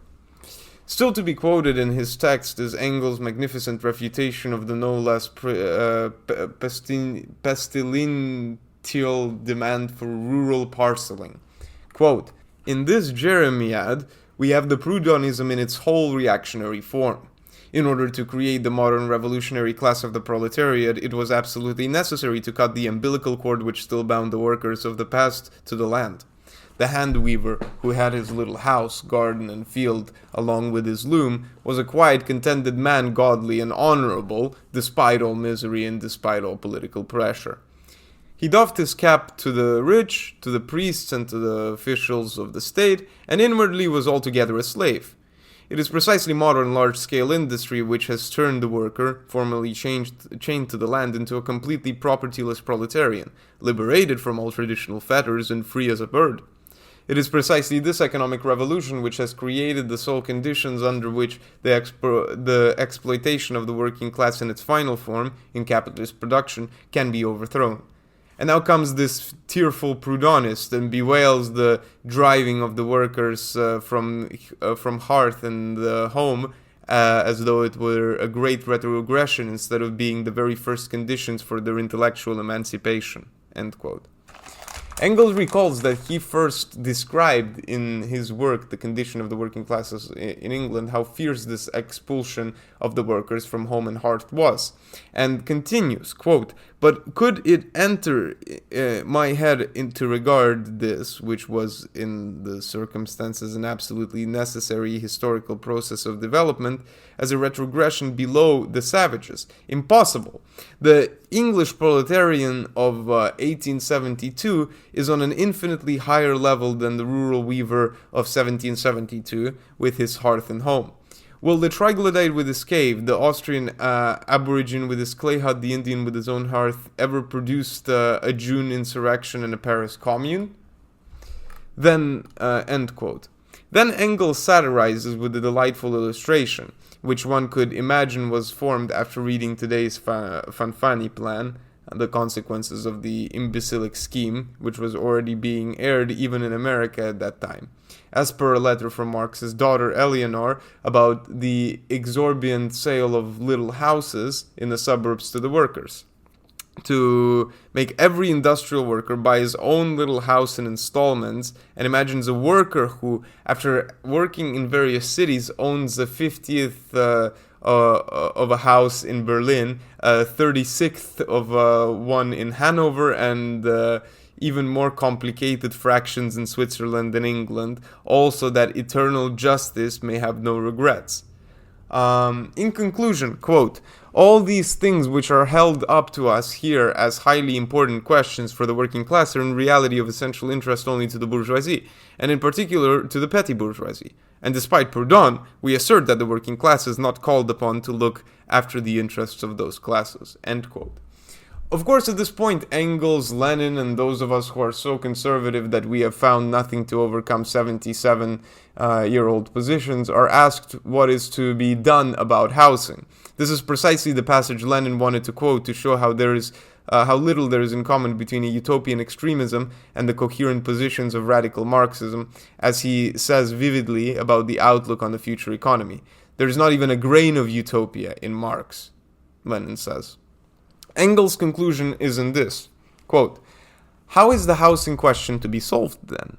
[SPEAKER 1] Still to be quoted in his text is Engels' magnificent refutation of the no less pestilential demand for rural parceling. Quote, "In this Jeremiad, we have the Proudhonism in its whole reactionary form. In order to create the modern revolutionary class of the proletariat, it was absolutely necessary to cut the umbilical cord which still bound the workers of the past to the land. The hand weaver, who had his little house, garden, and field along with his loom, was a quiet, contented man, godly and honorable, despite all misery and despite all political pressure. He doffed his cap to the rich, to the priests, and to the officials of the state, and inwardly was altogether a slave. It is precisely modern large-scale industry which has turned the worker, formerly chained to the land, into a completely propertyless proletarian, liberated from all traditional fetters and free as a bird. It is precisely this economic revolution which has created the sole conditions under which the exploitation of the working class in its final form, in capitalist production, can be overthrown. And now comes this tearful Proudhonist and bewails the driving of the workers from hearth and home as though it were a great retrogression instead of being the very first conditions for their intellectual emancipation. End quote. Engels recalls that he first described in his work The Condition of the Working Classes in England how fierce this expulsion of the workers from home and hearth was, and continues, quote, "But could it enter my head to regard this, which was in the circumstances an absolutely necessary historical process of development, as a retrogression below the savages? Impossible. The English proletarian of 1872 is on an infinitely higher level than the rural weaver of 1772 with his hearth and home. Will the troglodyte with his cave, the Austrian aborigine with his clay hut, the Indian with his own hearth, ever produced a June insurrection and a Paris commune?" Then, end quote. Then Engels satirizes with a delightful illustration, which one could imagine was formed after reading today's Fanfani plan, the consequences of the imbecilic scheme, which was already being aired even in America at that time. As per a letter from Marx's daughter Eleanor about the exorbitant sale of little houses in the suburbs to the workers. To make every industrial worker buy his own little house in installments, and imagines a worker who, after working in various cities, owns a 50th of a house in Berlin, a 36th of one in Hanover, and even more complicated fractions in Switzerland and England, also that eternal justice may have no regrets. In conclusion, quote, "All these things which are held up to us here as highly important questions for the working class are in reality of essential interest only to the bourgeoisie, and in particular to the petty bourgeoisie. And despite Proudhon, we assert that the working class is not called upon to look after the interests of those classes." End quote. Of course, at this point, Engels, Lenin, and those of us who are so conservative that we have found nothing to overcome 77-year-old positions are asked what is to be done about housing. This is precisely the passage Lenin wanted to quote to show how little there is in common between a utopian extremism and the coherent positions of radical Marxism, as he says vividly about the outlook on the future economy. "There is not even a grain of utopia in Marx," Lenin says. Engels' conclusion is in this, quote, "How is the housing question to be solved then?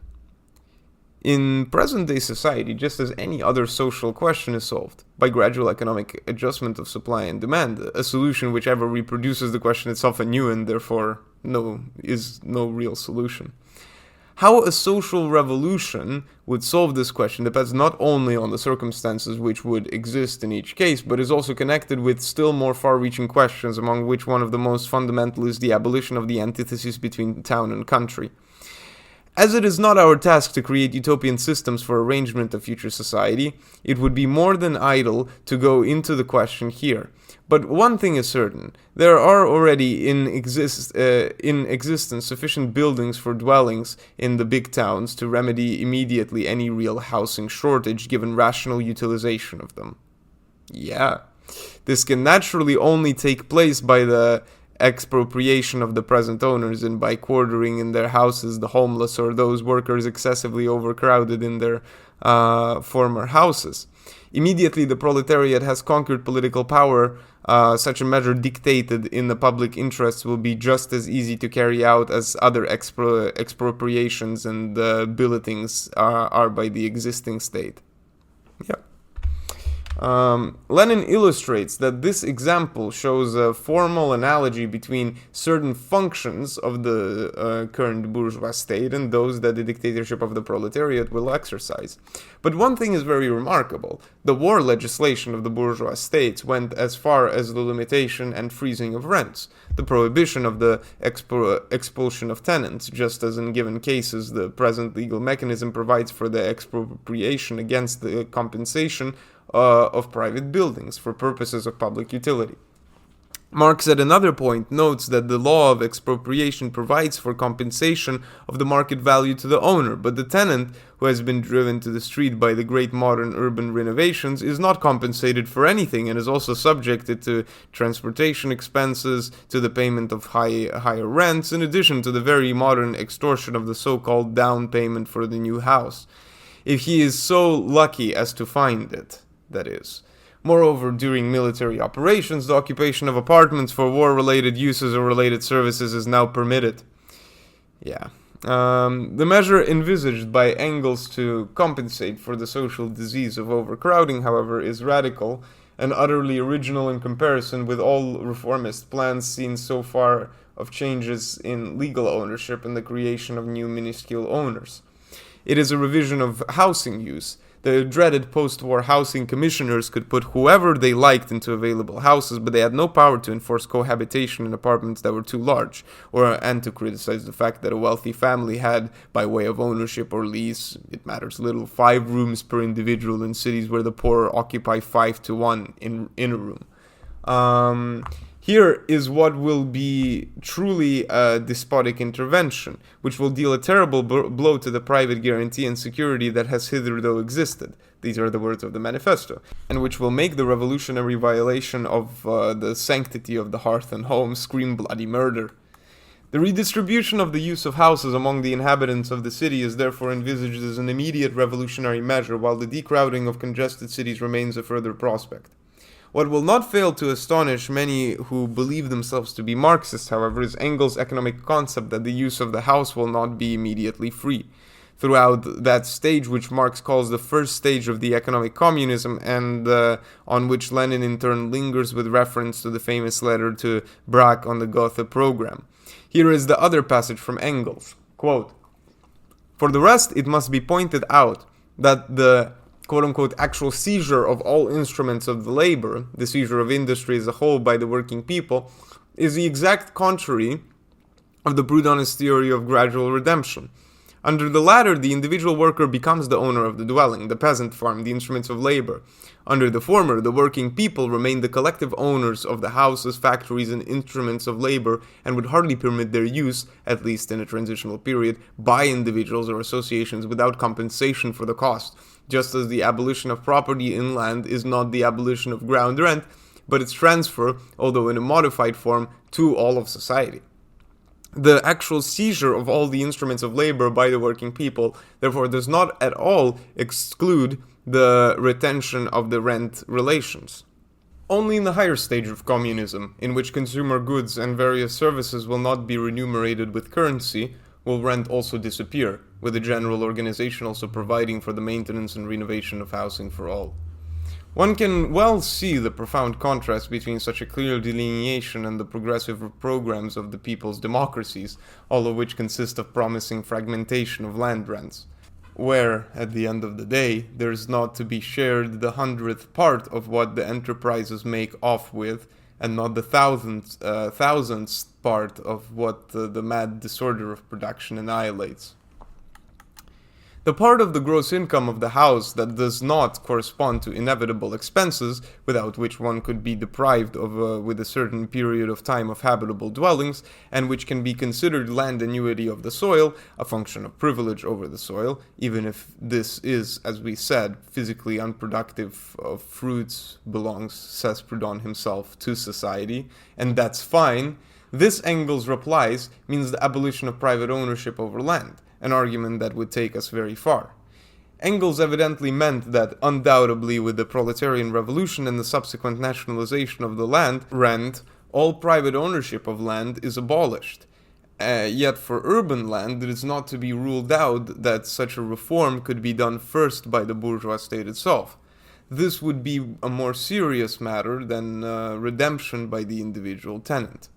[SPEAKER 1] In present-day society, just as any other social question is solved, by gradual economic adjustment of supply and demand, a solution which ever reproduces the question itself anew and therefore is no real solution. How a social revolution would solve this question depends not only on the circumstances which would exist in each case, but is also connected with still more far-reaching questions, among which one of the most fundamental is the abolition of the antithesis between town and country. As it is not our task to create utopian systems for arrangement of future society, it would be more than idle to go into the question here. But one thing is certain, there are already in existence sufficient buildings for dwellings in the big towns to remedy immediately any real housing shortage given rational utilization of them. Yeah, this can naturally only take place by the expropriation of the present owners and by quartering in their houses the homeless or those workers excessively overcrowded in their former houses. Immediately the proletariat has conquered political power, such a measure dictated in the public interest will be just as easy to carry out as other expropriations and billetings are by the existing state. Yeah. Lenin illustrates that this example shows a formal analogy between certain functions of the current bourgeois state and those that the dictatorship of the proletariat will exercise. But one thing is very remarkable. The war legislation of the bourgeois states went as far as the limitation and freezing of rents, the prohibition of the expulsion of tenants, just as in given cases the present legal mechanism provides for the expropriation against the compensation of private buildings for purposes of public utility. Marx at another point notes that the law of expropriation provides for compensation of the market value to the owner, but the tenant who has been driven to the street by the great modern urban renovations is not compensated for anything and is also subjected to transportation expenses, to the payment of higher rents, in addition to the very modern extortion of the so-called down payment for the new house, if he is so lucky as to find it, that is. Moreover, during military operations, the occupation of apartments for war-related uses or related services is now permitted. The measure envisaged by Engels to compensate for the social disease of overcrowding, however, is radical and utterly original in comparison with all reformist plans seen so far of changes in legal ownership and the creation of new minuscule owners. It is a revision of housing use. The dreaded post-war housing commissioners could put whoever they liked into available houses, but they had no power to enforce cohabitation in apartments that were too large, and to criticize the fact that a wealthy family had, by way of ownership or lease, it matters little, 5 rooms per individual in cities where the poor occupy 5 to 1 in a room. Here is what will be truly a despotic intervention, which will deal a terrible blow to the private guarantee and security that has hitherto existed. These are the words of the manifesto, and which will make the revolutionary violation of the sanctity of the hearth and home scream bloody murder. The redistribution of the use of houses among the inhabitants of the city is therefore envisaged as an immediate revolutionary measure, while the decrowding of congested cities remains a further prospect. What will not fail to astonish many who believe themselves to be Marxist, however, is Engels' economic concept that the use of the house will not be immediately free. Throughout that stage, which Marx calls the first stage of the economic communism, and on which Lenin in turn lingers with reference to the famous letter to Braque on the Gotha program. Here is the other passage from Engels. Quote, "For the rest, it must be pointed out that the quote-unquote actual seizure of all instruments of the labor, the seizure of industry as a whole by the working people, is the exact contrary of the Proudhonist theory of gradual redemption. Under the latter, the individual worker becomes the owner of the dwelling, the peasant farm, the instruments of labor. Under the former, the working people remain the collective owners of the houses, factories, and instruments of labor, and would hardly permit their use, at least in a transitional period, by individuals or associations without compensation for the cost, just as the abolition of property in land is not the abolition of ground rent, but its transfer, although in a modified form, to all of society. The actual seizure of all the instruments of labor by the working people, therefore, does not at all exclude the retention of the rent relations. Only in the higher stage of communism, in which consumer goods and various services will not be remunerated with currency, will rent also disappear, with the general organization also providing for the maintenance and renovation of housing for all. One can well see the profound contrast between such a clear delineation and the progressive programs of the people's democracies, all of which consist of promising fragmentation of land rents, where, at the end of the day, there is not to be shared the 100th part of what the enterprises make off with, and not the thousandth part of what the mad disorder of production annihilates. The part of the gross income of the house that does not correspond to inevitable expenses, without which one could be deprived of with a certain period of time of habitable dwellings, and which can be considered land annuity of the soil, a function of privilege over the soil, even if this is, as we said, physically unproductive of fruits, belongs, says Proudhon himself, to society, and that's fine. This, Engels replies, means the abolition of private ownership over land, an argument that would take us very far. Engels evidently meant that, undoubtedly with the proletarian revolution and the subsequent nationalization of the land rent, all private ownership of land is abolished. Yet for urban land, it is not to be ruled out that such a reform could be done first by the bourgeois state itself.
[SPEAKER 2] this would be a more serious matter than redemption by the individual tenant.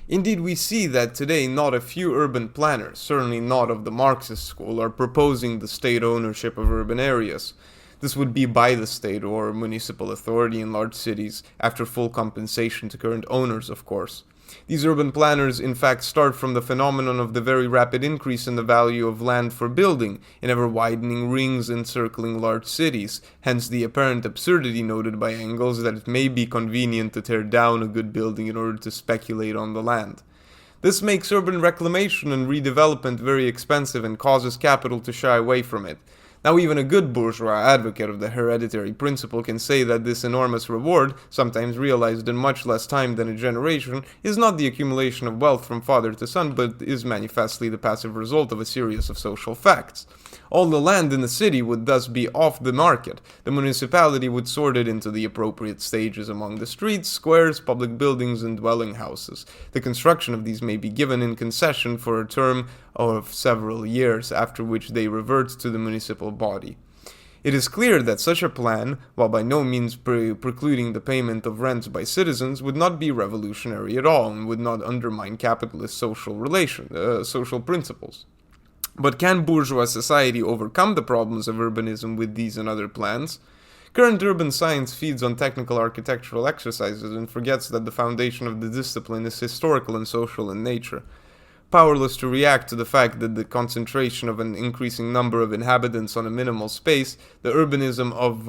[SPEAKER 2] Indeed, we see that today not a few urban planners, certainly not of the Marxist school, are proposing the state ownership of urban areas. This would be by the state or municipal authority in large cities, after full compensation to current owners, of course. These urban planners, in fact, start from the phenomenon of the very rapid increase in the value of land for building, in ever-widening rings encircling large cities, hence the apparent absurdity noted by Engels that it may be convenient to tear down a good building in order to speculate on the land. This makes urban reclamation and redevelopment very expensive and causes capital to shy away from it. Now even a good bourgeois advocate of the hereditary principle can say that this enormous reward, sometimes realized in much less time than a generation, is not the accumulation of wealth from father to son, but is manifestly the passive result of a series of social facts. All the land in the city would thus be off the market. The municipality would sort it into the appropriate stages among the streets, squares, public buildings, and dwelling houses. The construction of these may be given in concession for a term of several years, after which they revert to the municipal body. It is clear that such a plan, while by no means precluding the payment of rents by citizens, would not be revolutionary at all and would not undermine capitalist social principles. But can bourgeois society overcome the problems of urbanism with these and other plans? Current urban science feeds on technical architectural exercises and forgets that the foundation of the discipline is historical and social in nature. Powerless to react to the fact that the concentration of an increasing number of inhabitants on a minimal space, the urbanism of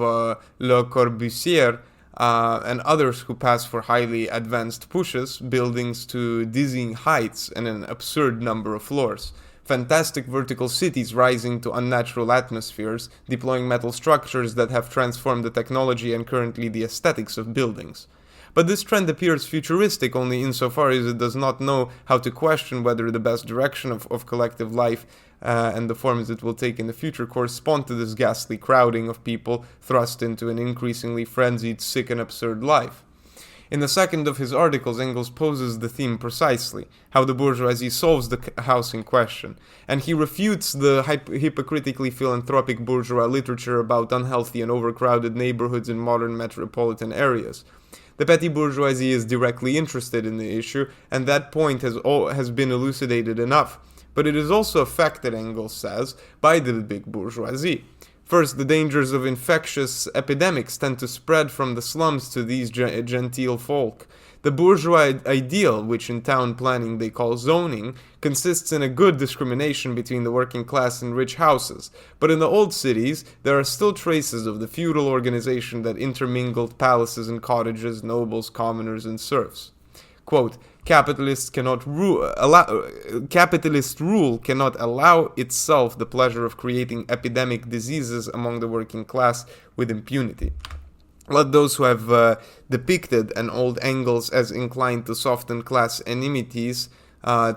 [SPEAKER 2] Le Corbusier and others who pass for highly advanced pushes buildings to dizzying heights and an absurd number of floors. Fantastic vertical cities rising to unnatural atmospheres, deploying metal structures that have transformed the technology and currently the aesthetics of buildings. But this trend appears futuristic only insofar as it does not know how to question whether the best direction of collective life and the forms it will take in the future correspond to this ghastly crowding of people thrust into an increasingly frenzied, sick and absurd life. In the second of his articles, Engels poses the theme precisely, how the bourgeoisie solves the housing question, and he refutes the hypocritically philanthropic bourgeois literature about unhealthy and overcrowded neighborhoods in modern metropolitan areas. The petty bourgeoisie is directly interested in the issue, and that point has been elucidated enough. But it is also affected, Engels says, by the big bourgeoisie. First, the dangers of infectious epidemics tend to spread from the slums to these genteel folk. The bourgeois ideal, which in town planning they call zoning, consists in a good discrimination between the working class and rich houses, but in the old cities there are still traces of the feudal organization that intermingled palaces and cottages, nobles, commoners, and serfs. Quote, capitalist rule cannot allow itself the pleasure of creating epidemic diseases among the working class with impunity. Let those who have depicted an old Engels as inclined to soften class enmities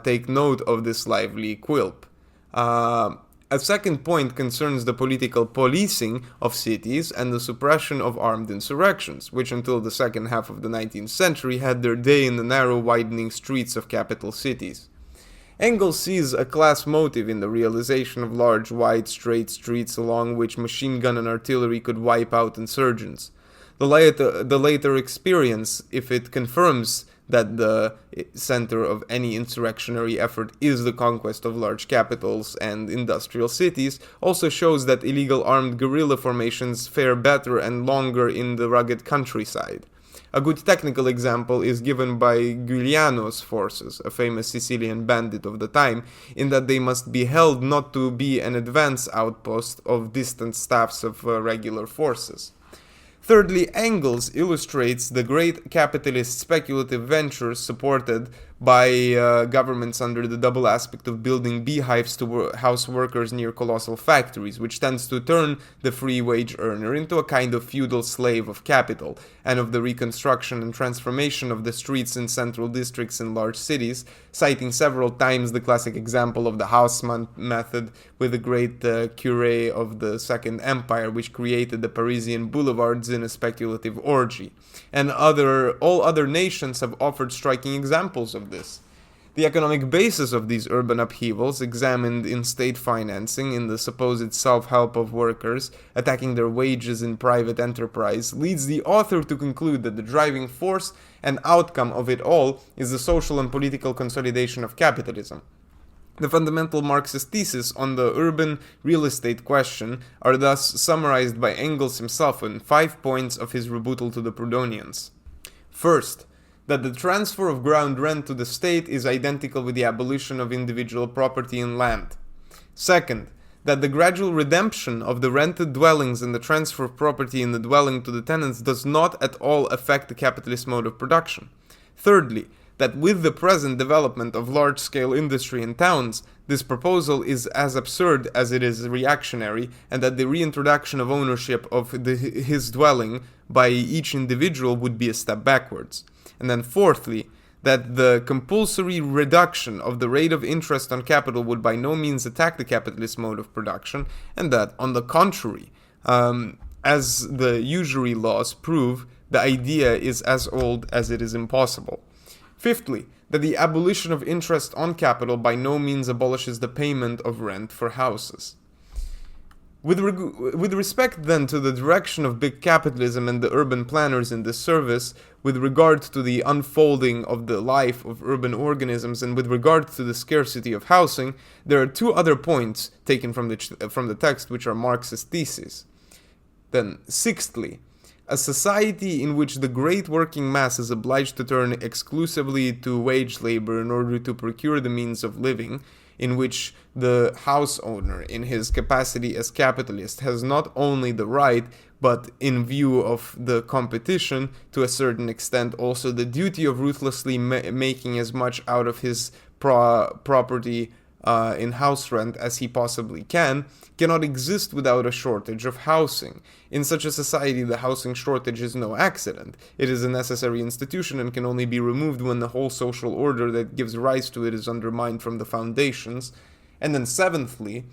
[SPEAKER 2] take note of this lively quilp. A second point concerns the political policing of cities and the suppression of armed insurrections, which until the second half of the 19th century had their day in the narrow widening streets of capital cities. Engels sees a class motive in the realization of large, wide, straight streets along which machine gun and artillery could wipe out insurgents. The later experience, if it confirms that the center of any insurrectionary effort is the conquest of large capitals and industrial cities, also shows that illegal armed guerrilla formations fare better and longer in the rugged countryside. A good technical example is given by Giuliano's forces, a famous Sicilian bandit of the time, in that they must be held not to be an advance outpost of distant staffs of regular forces. Thirdly, Engels illustrates the great capitalist speculative ventures supported by governments under the double aspect of building beehives to house workers near colossal factories, which tends to turn the free wage earner into a kind of feudal slave of capital, and of the reconstruction and transformation of the streets in central districts in large cities, citing several times the classic example of the Haussmann method with the great curé of the Second Empire, which created the Parisian boulevards in a speculative orgy. And all other nations have offered striking examples of this. The economic basis of these urban upheavals, examined in state financing, in the supposed self-help of workers, attacking their wages in private enterprise, leads the author to conclude that the driving force and outcome of it all is the social and political consolidation of capitalism. The fundamental Marxist theses on the urban real estate question are thus summarized by Engels himself in 5 points of his rebuttal to the Proudhonians. First, that the transfer of ground rent to the state is identical with the abolition of individual property in land. Second, that the gradual redemption of the rented dwellings and the transfer of property in the dwelling to the tenants does not at all affect the capitalist mode of production. Thirdly, that with the present development of large-scale industry in towns, this proposal is as absurd as it is reactionary, and that the reintroduction of ownership of his dwelling by each individual would be a step backwards. And then fourthly, that the compulsory reduction of the rate of interest on capital would by no means attack the capitalist mode of production, and that, on the contrary, as the usury laws prove, the idea is as old as it is impossible. Fifthly, that the abolition of interest on capital by no means abolishes the payment of rent for houses. With respect then to the direction of big capitalism and the urban planners in this service, with regard to the unfolding of the life of urban organisms, and with regard to the scarcity of housing, there are 2 other points taken from the text which are Marxist theses. Then, sixthly, a society in which the great working mass is obliged to turn exclusively to wage labor in order to procure the means of living, in which the house owner, in his capacity as capitalist, has not only the right, but in view of the competition, to a certain extent also the duty of ruthlessly making as much out of his property in house rent as he possibly can, cannot exist without a shortage of housing. In such a society, the housing shortage is no accident. It is a necessary institution and can only be removed when the whole social order that gives rise to it is undermined from the foundations. And then seventhly,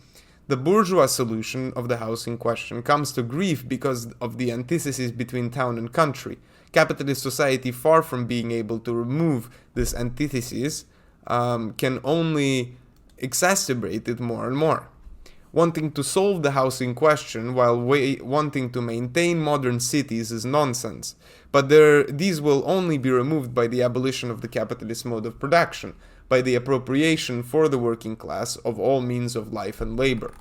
[SPEAKER 2] the bourgeois solution of the housing question comes to grief because of the antithesis between town and country. Capitalist society, far from being able to remove this antithesis, can only exacerbate it more and more. Wanting to solve the housing question while wanting to maintain modern cities is nonsense, but these will only be removed by the abolition of the capitalist mode of production, by the appropriation for the working class of all means of life and labor.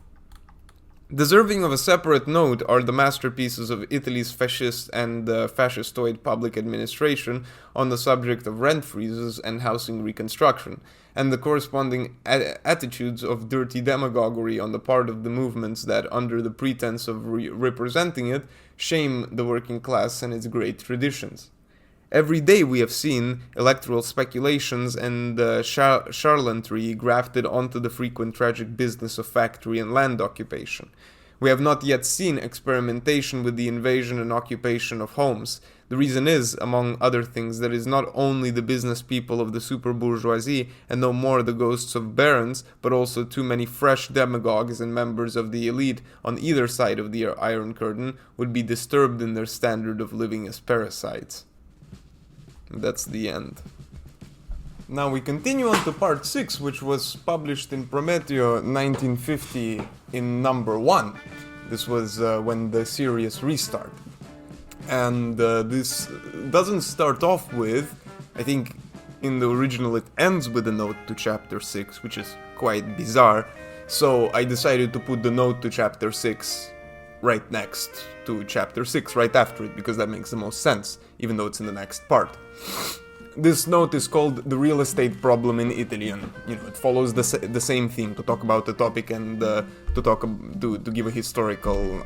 [SPEAKER 2] Deserving of a separate note are the masterpieces of Italy's fascist and fascistoid public administration on the subject of rent freezes and housing reconstruction, and the corresponding attitudes of dirty demagoguery on the part of the movements that, under the pretense of representing it, shame the working class and its great traditions. Every day we have seen electoral speculations and charlatanry grafted onto the frequent tragic business of factory and land occupation. We have not yet seen experimentation with the invasion and occupation of homes. The reason is, among other things, that it is not only the business people of the super bourgeoisie and no more the ghosts of barons, but also too many fresh demagogues and members of the elite on either side of the Iron Curtain would be disturbed in their standard of living as parasites. That's the end. Now we continue on to part 6, which was published in Prometeo 1950 in number 1. This was when the series restarted. And this doesn't start off with, I think in the original it ends with a note to chapter 6, which is quite bizarre. So I decided to put the note to chapter 6 right next to chapter 6, right after it, because that makes the most sense, even though it's in the next part. This note is called The Real Estate Problem in Italy, and it follows the same theme, to talk about the topic and to give a historical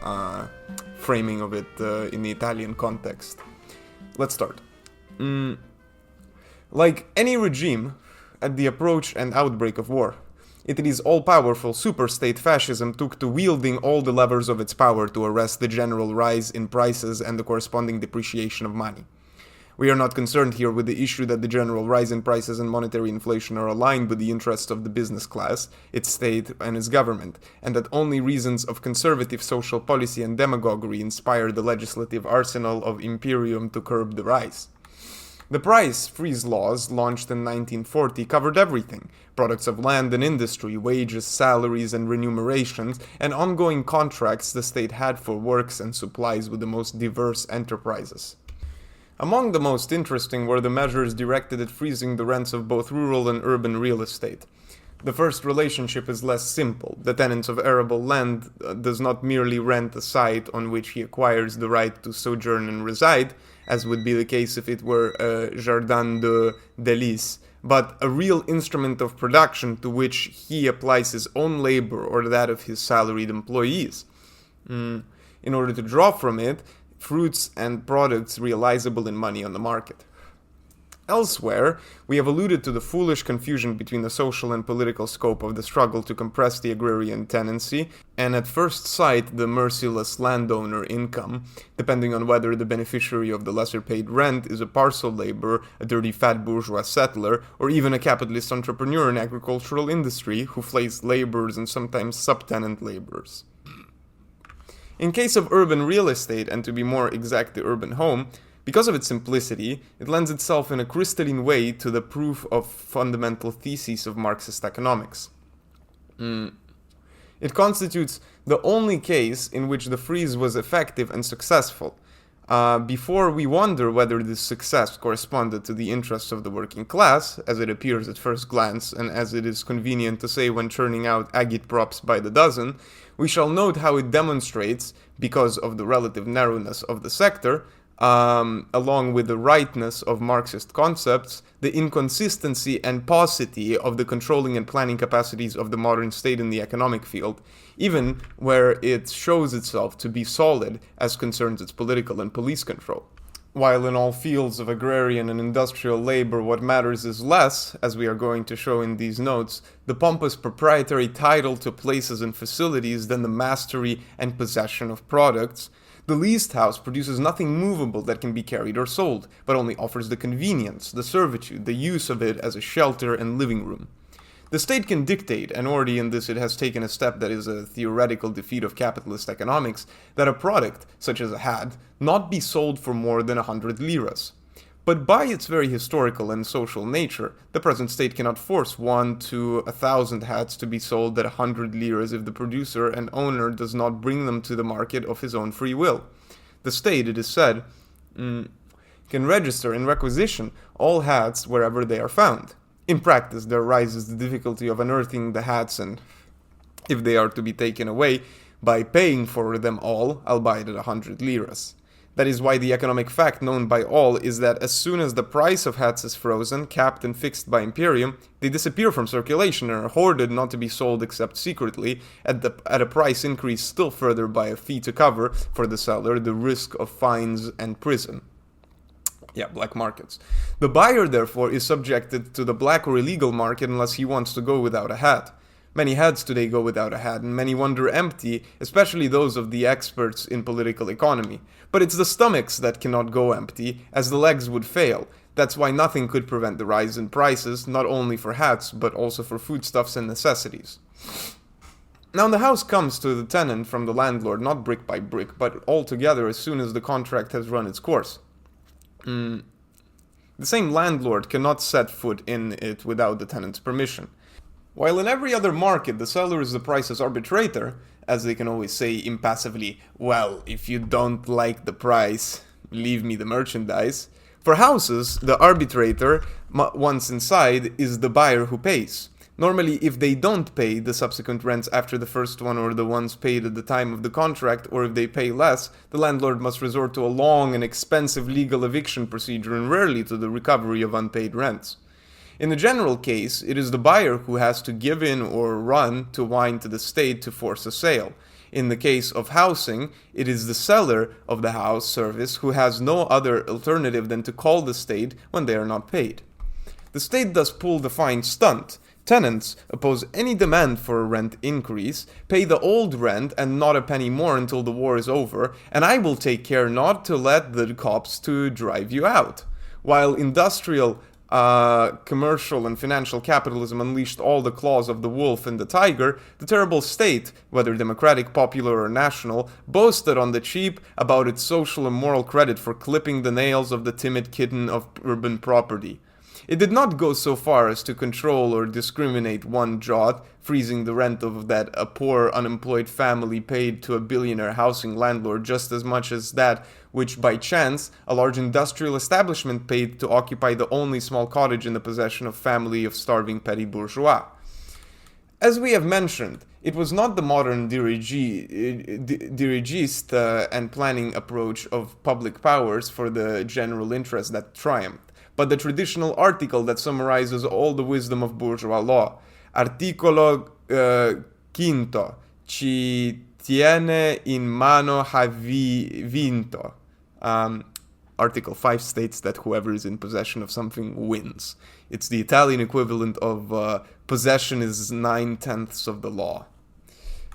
[SPEAKER 2] framing of it in the Italian context. Let's start. Like any regime, at the approach and outbreak of war, Italy's all-powerful super-state fascism took to wielding all the levers of its power to arrest the general rise in prices and the corresponding depreciation of money. We are not concerned here with the issue that the general rise in prices and monetary inflation are aligned with the interests of the business class, its state, and its government, and that only reasons of conservative social policy and demagoguery inspire the legislative arsenal of Imperium to curb the rise. The price freeze laws, launched in 1940, covered everything: products of land and industry, wages, salaries, and remunerations, and ongoing contracts the state had for works and supplies with the most diverse enterprises. Among the most interesting were the measures directed at freezing the rents of both rural and urban real estate. The first relationship is less simple. The tenant of arable land does not merely rent a site on which he acquires the right to sojourn and reside, as would be the case if it were a jardin de délices, but a real instrument of production to which he applies his own labor or that of his salaried employees, in order to draw from it fruits and products realizable in money on the market. Elsewhere, we have alluded to the foolish confusion between the social and political scope of the struggle to compress the agrarian tenancy, and at first sight the merciless landowner income, depending on whether the beneficiary of the lesser paid rent is a parcel laborer, a dirty fat bourgeois settler, or even a capitalist entrepreneur in agricultural industry who flays laborers and sometimes subtenant laborers. In case of urban real estate, and to be more exact, the urban home, because of its simplicity, it lends itself in a crystalline way to the proof of fundamental theses of Marxist economics. It constitutes the only case in which the freeze was effective and successful. Before we wonder whether this success corresponded to the interests of the working class, as it appears at first glance, and as it is convenient to say when churning out agitprops by the dozen, we shall note how it demonstrates, because of the relative narrowness of the sector, along with the rightness of Marxist concepts, the inconsistency and paucity of the controlling and planning capacities of the modern state in the economic field, even where it shows itself to be solid as concerns its political and police control. While in all fields of agrarian and industrial labor what matters is less, as we are going to show in these notes, the pompous proprietary title to places and facilities than the mastery and possession of products, the leased house produces nothing movable that can be carried or sold, but only offers the convenience, the servitude, the use of it as a shelter and living room. The state can dictate, and already in this it has taken a step that is a theoretical defeat of capitalist economics, that a product, such as a hat, not be sold for more than 100 liras. But by its very historical and social nature, the present state cannot force 1 to 1,000 hats to be sold at 100 liras if the producer and owner does not bring them to the market of his own free will. The state, it is said, can register in requisition all hats wherever they are found. In practice, there arises the difficulty of unearthing the hats, and if they are to be taken away, by paying for them all, albeit at 100 liras. That is why the economic fact known by all is that as soon as the price of hats is frozen, capped and fixed by Imperium, they disappear from circulation and are hoarded not to be sold except secretly, at a price increased still further by a fee to cover, for the seller, the risk of fines and prison. Black markets. The buyer, therefore, is subjected to the black or illegal market unless he wants to go without a hat. Many heads today go without a hat, and many wander empty, especially those of the experts in political economy. But it's the stomachs that cannot go empty, as the legs would fail. That's why nothing could prevent the rise in prices, not only for hats, but also for foodstuffs and necessities. Now the house comes to the tenant from the landlord, not brick by brick, but altogether as soon as the contract has run its course. The same landlord cannot set foot in it without the tenant's permission. While in every other market the seller is the price's arbitrator, as they can always say impassively, well, if you don't like the price, leave me the merchandise. For houses, the arbitrator, once inside, is the buyer who pays. Normally, if they don't pay the subsequent rents after the first one or the ones paid at the time of the contract, or if they pay less, the landlord must resort to a long and expensive legal eviction procedure and rarely to the recovery of unpaid rents. In the general case, it is the buyer who has to give in or run to whine to the state to force a sale. In the case of housing, it is the seller of the house service who has no other alternative than to call the state when they are not paid. The state thus pulled the fine stunt. Tenants oppose any demand for a rent increase, pay the old rent and not a penny more until the war is over, and I will take care not to let the cops to drive you out. While industrial commercial and financial capitalism unleashed all the claws of the wolf and the tiger, the terrible state, whether democratic, popular, or national, boasted on the cheap about its social and moral credit for clipping the nails of the timid kitten of urban property. It did not go so far as to control or discriminate one jot, freezing the rent of that a poor unemployed family paid to a billionaire housing landlord just as much as that which by chance a large industrial establishment paid to occupy the only small cottage in the possession of family of starving petty bourgeois. As we have mentioned, it was not the modern dirigist and planning approach of public powers for the general interest that triumphed, but the traditional article that summarizes all the wisdom of bourgeois law. Articolo quinto, ci tiene in mano ha vinto. Article 5 states that whoever is in possession of something wins. It's the Italian equivalent of possession is 9/10 of the law.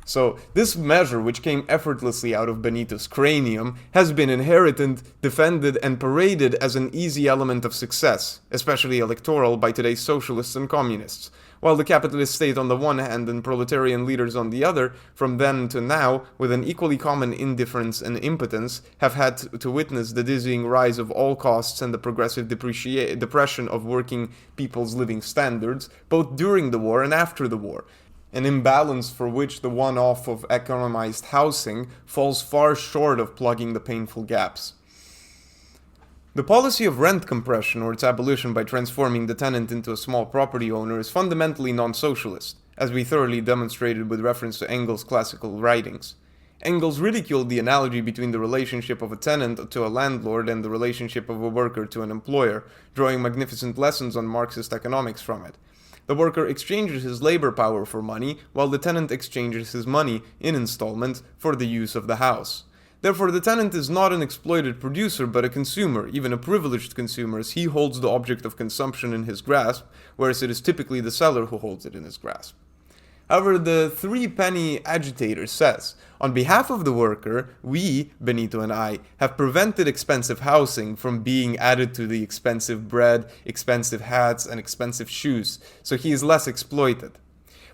[SPEAKER 2] So this measure, which came effortlessly out of Benito's cranium, has been inherited, defended, and paraded as an easy element of success, especially electoral, by today's socialists and communists. While the capitalist state on the one hand and proletarian leaders on the other, from then to now, with an equally common indifference and impotence, have had to witness the dizzying rise of all costs and the progressive depression of working people's living standards, both during the war and after the war. An imbalance for which the one-off of economized housing falls far short of plugging the painful gaps. The policy of rent compression or its abolition by transforming the tenant into a small property owner is fundamentally non-socialist, as we thoroughly demonstrated with reference to Engels' classical writings. Engels ridiculed the analogy between the relationship of a tenant to a landlord and the relationship of a worker to an employer, drawing magnificent lessons on Marxist economics from it. The worker exchanges his labor power for money, while the tenant exchanges his money, in installments, for the use of the house. Therefore, the tenant is not an exploited producer, but a consumer, even a privileged consumer, as he holds the object of consumption in his grasp, whereas it is typically the seller who holds it in his grasp. However, the three-penny agitator says, on behalf of the worker, we, Benito and I, have prevented expensive housing from being added to the expensive bread, expensive hats, and expensive shoes, so he is less exploited.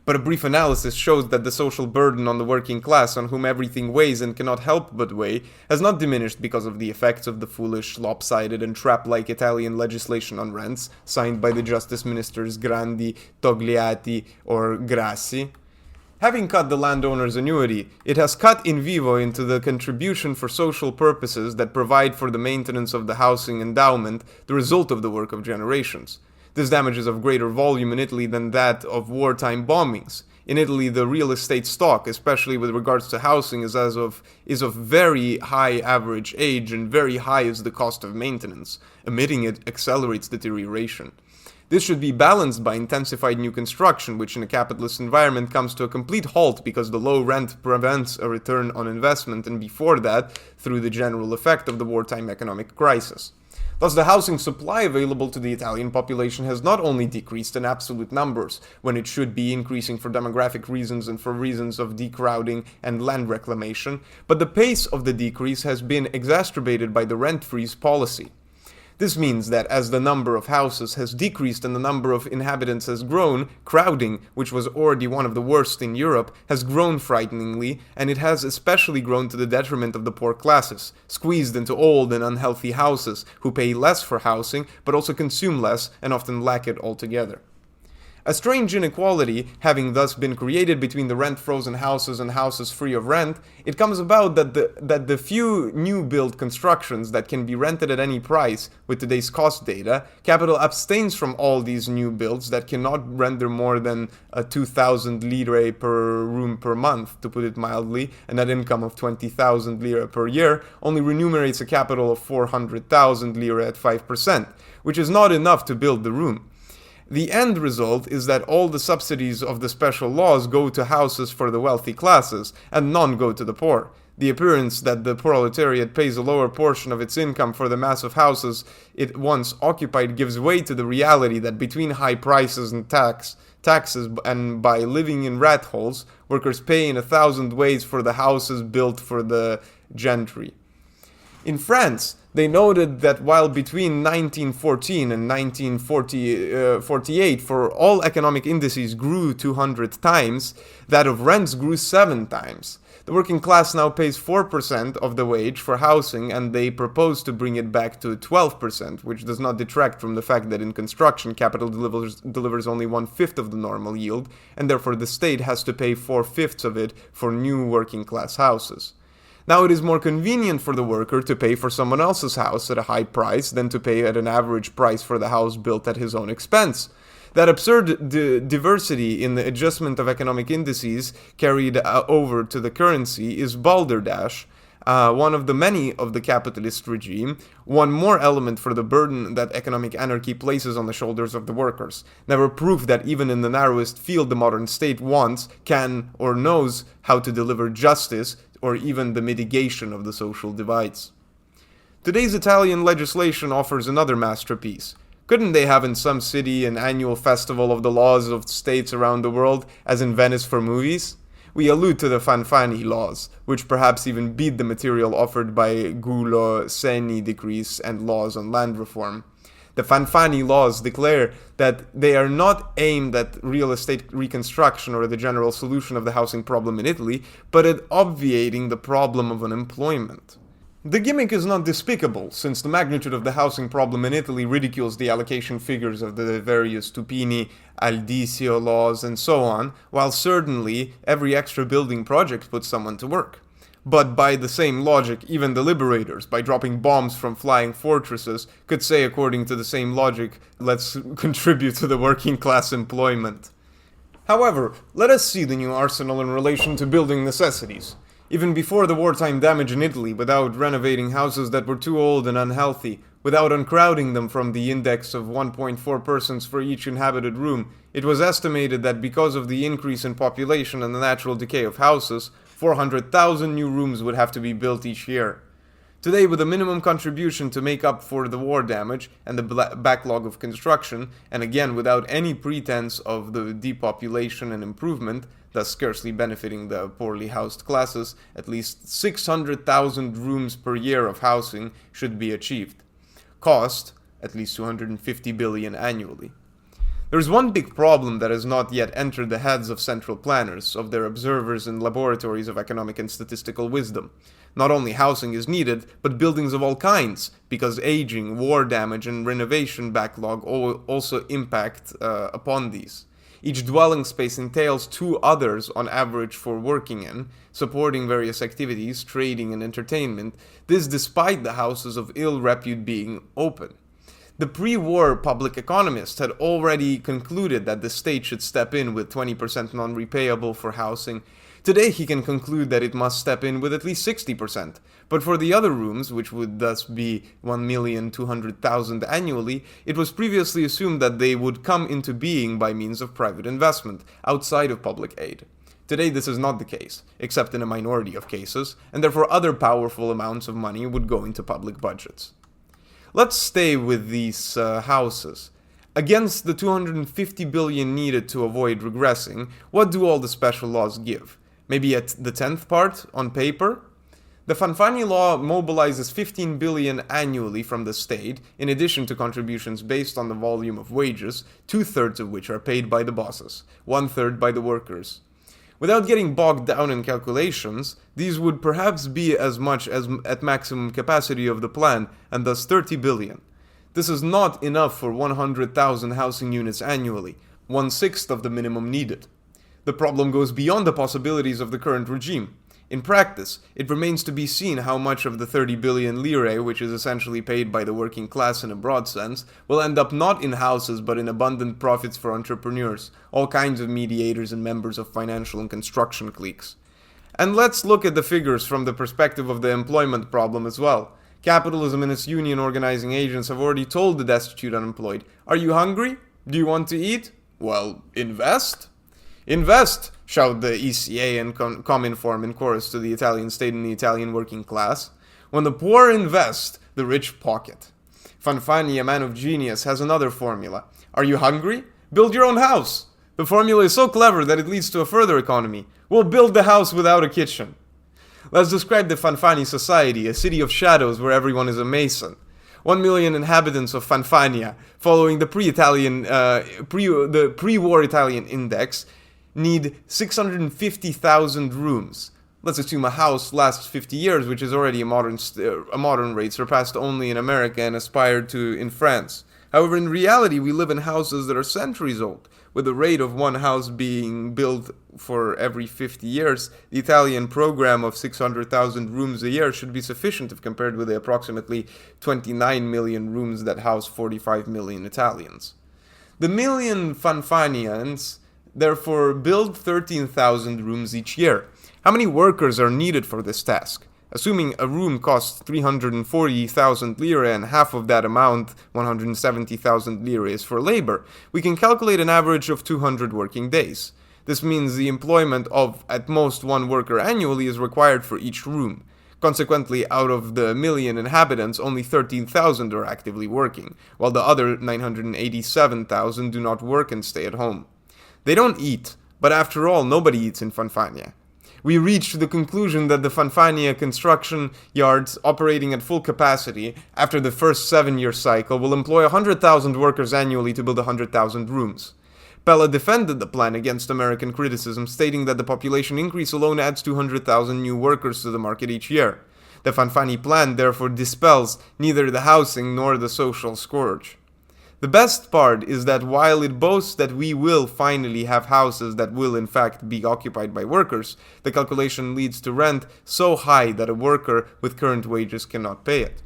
[SPEAKER 2] But a brief analysis shows that the social burden on the working class, on whom everything weighs and cannot help but weigh, has not diminished because of the effects of the foolish, lopsided, and trap-like Italian legislation on rents, signed by the Justice Ministers Grandi, Togliatti, or Grassi. Having cut the landowner's annuity, it has cut in vivo into the contribution for social purposes that provide for the maintenance of the housing endowment, the result of the work of generations. This damage is of greater volume in Italy than that of wartime bombings. In Italy, the real estate stock, especially with regards to housing, is of very high average age, and very high is the cost of maintenance. Omitting it accelerates deterioration. This should be balanced by intensified new construction, which in a capitalist environment comes to a complete halt because the low rent prevents a return on investment, and before that, through the general effect of the wartime economic crisis. Thus, the housing supply available to the Italian population has not only decreased in absolute numbers, when it should be increasing for demographic reasons and for reasons of decrowding and land reclamation, but the pace of the decrease has been exacerbated by the rent freeze policy. This means that as the number of houses has decreased and the number of inhabitants has grown, crowding, which was already one of the worst in Europe, has grown frighteningly, and it has especially grown to the detriment of the poor classes, squeezed into old and unhealthy houses, who pay less for housing, but also consume less and often lack it altogether. A strange inequality having thus been created between the rent-frozen houses and houses free of rent, it comes about that the few new-build constructions that can be rented at any price with today's cost data, capital abstains from all these new builds that cannot render more than 2,000 lire per room per month, to put it mildly, and net income of 20,000 lire per year, only remunerates a capital of 400,000 lire at 5%, which is not enough to build the room. The end result is that all the subsidies of the special laws go to houses for the wealthy classes, and none go to the poor. The appearance that the proletariat pays a lower portion of its income for the mass of houses it once occupied gives way to the reality that between high prices and taxes and by living in rat holes, workers pay in 1,000 ways for the houses built for the gentry. In France, They noted that while between 1914 and 1948 for all economic indices grew 200 times, that of rents grew 7 times. The working class now pays 4% of the wage for housing, and they propose to bring it back to 12%, which does not detract from the fact that in construction, capital delivers only 1/5 of the normal yield, and therefore the state has to pay 4/5 of it for new working class houses. Now it is more convenient for the worker to pay for someone else's house at a high price than to pay at an average price for the house built at his own expense. That absurd diversity in the adjustment of economic indices carried over to the currency is balderdash, one of the many of the capitalist regime, one more element for the burden that economic anarchy places on the shoulders of the workers. Never proof that even in the narrowest field the modern state wants, can, or knows how to deliver justice, or even the mitigation of the social divides. Today's Italian legislation offers another masterpiece. Couldn't they have in some city an annual festival of the laws of states around the world, as in Venice for movies? We allude to the Fanfani laws, which perhaps even beat the material offered by Gulo, Seni decrees and laws on land reform. The Fanfani laws declare that they are not aimed at real estate reconstruction or the general solution of the housing problem in Italy, but at obviating the problem of unemployment. The gimmick is not despicable, since the magnitude of the housing problem in Italy ridicules the allocation figures of the various Tupini, Aldisio laws, and so on, while certainly every extra building project puts someone to work. But by the same logic, even the liberators, by dropping bombs from flying fortresses, could say according to the same logic, let's contribute to the working class employment. However, let us see the new arsenal in relation to building necessities. Even before the wartime damage in Italy, without renovating houses that were too old and unhealthy, without uncrowding them from the index of 1.4 persons for each inhabited room, it was estimated that because of the increase in population and the natural decay of houses, 400,000 new rooms would have to be built each year. Today, with a minimum contribution to make up for the war damage and the backlog of construction, and again without any pretense of the depopulation and improvement, thus scarcely benefiting the poorly housed classes, at least 600,000 rooms per year of housing should be achieved. Cost, at least 250 billion annually. There is one big problem that has not yet entered the heads of central planners, of their observers and laboratories of economic and statistical wisdom. Not only housing is needed, but buildings of all kinds, because aging, war damage, and renovation backlog also impact upon these. Each dwelling space entails 2 others on average for working in, supporting various activities, trading, and entertainment, this despite the houses of ill repute being open. The pre-war public economist had already concluded that the state should step in with 20% non-repayable for housing. Today he can conclude that it must step in with at least 60%. But for the other rooms, which would thus be 1,200,000 annually, it was previously assumed that they would come into being by means of private investment, outside of public aid. Today this is not the case, except in a minority of cases, and therefore other powerful amounts of money would go into public budgets. Let's stay with these houses. Against the 250 billion needed to avoid regressing, what do all the special laws give? Maybe at the 10th part, on paper? The Fanfani law mobilizes 15 billion annually from the state, in addition to contributions based on the volume of wages, 2/3 of which are paid by the bosses, 1/3 by the workers. Without getting bogged down in calculations, these would perhaps be as much as at maximum capacity of the plan, and thus 30 billion. This is not enough for 100,000 housing units annually, 1/6 of the minimum needed. The problem goes beyond the possibilities of the current regime. In practice, it remains to be seen how much of the 30 billion lire, which is essentially paid by the working class in a broad sense, will end up not in houses but in abundant profits for entrepreneurs, all kinds of mediators and members of financial and construction cliques. And let's look at the figures from the perspective of the employment problem as well. Capitalism and its union organizing agents have already told the destitute unemployed, "Are you hungry? Do you want to eat? Well, invest." "Invest," shout the ECA and Cominform in chorus to the Italian state and the Italian working class. "When the poor invest, the rich pocket." Fanfani, a man of genius, has another formula. "Are you hungry? Build your own house." The formula is so clever that it leads to a further economy. We'll build the house without a kitchen. Let's describe the Fanfani society, a city of shadows where everyone is a mason. 1 million inhabitants of Fanfania, following the pre-war Italian index, need 650,000 rooms. Let's assume a house lasts 50 years, which is already a modern rate, surpassed only in America and aspired to in France. However, in reality, we live in houses that are centuries old. With a rate of one house being built for every 50 years, the Italian program of 600,000 rooms a year should be sufficient if compared with the approximately 29 million rooms that house 45 million Italians. The million Fanfanians therefore build 13,000 rooms each year. How many workers are needed for this task? Assuming a room costs 340,000 lire and half of that amount, 170,000 lire, is for labor, we can calculate an average of 200 working days. This means the employment of at most one worker annually is required for each room. Consequently, out of the million inhabitants, only 13,000 are actively working, while the other 987,000 do not work and stay at home. They don't eat, but after all, nobody eats in Fanfania. We reached the conclusion that the Fanfania construction yards operating at full capacity after the first 7-year cycle will employ 100,000 workers annually to build 100,000 rooms. Pella defended the plan against American criticism, stating that the population increase alone adds 200,000 new workers to the market each year. The Fanfani plan therefore dispels neither the housing nor the social scourge. The best part is that while it boasts that we will finally have houses that will in fact be occupied by workers, the calculation leads to rent so high that a worker with current wages cannot pay it.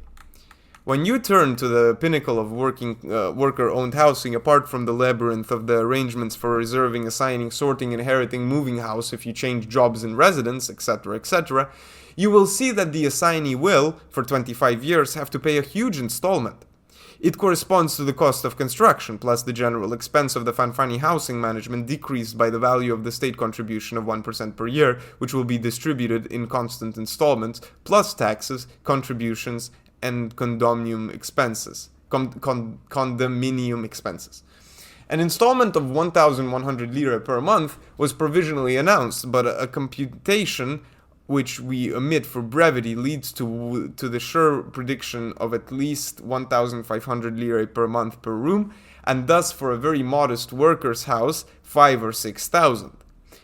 [SPEAKER 2] When you turn to the pinnacle of worker-owned housing, apart from the labyrinth of the arrangements for reserving, assigning, sorting, inheriting, moving house if you change jobs and residence, etc., etc., you will see that the assignee will, for 25 years, have to pay a huge installment. It corresponds to the cost of construction, plus the general expense of the Fanfani housing management decreased by the value of the state contribution of 1% per year, which will be distributed in constant installments, plus taxes, contributions, and condominium expenses. Condominium expenses. An installment of 1,100 lire per month was provisionally announced, but a computation which we omit for brevity leads to the sure prediction of at least 1,500 lire per month per room, and thus for a very modest worker's house, 5 or 6,000.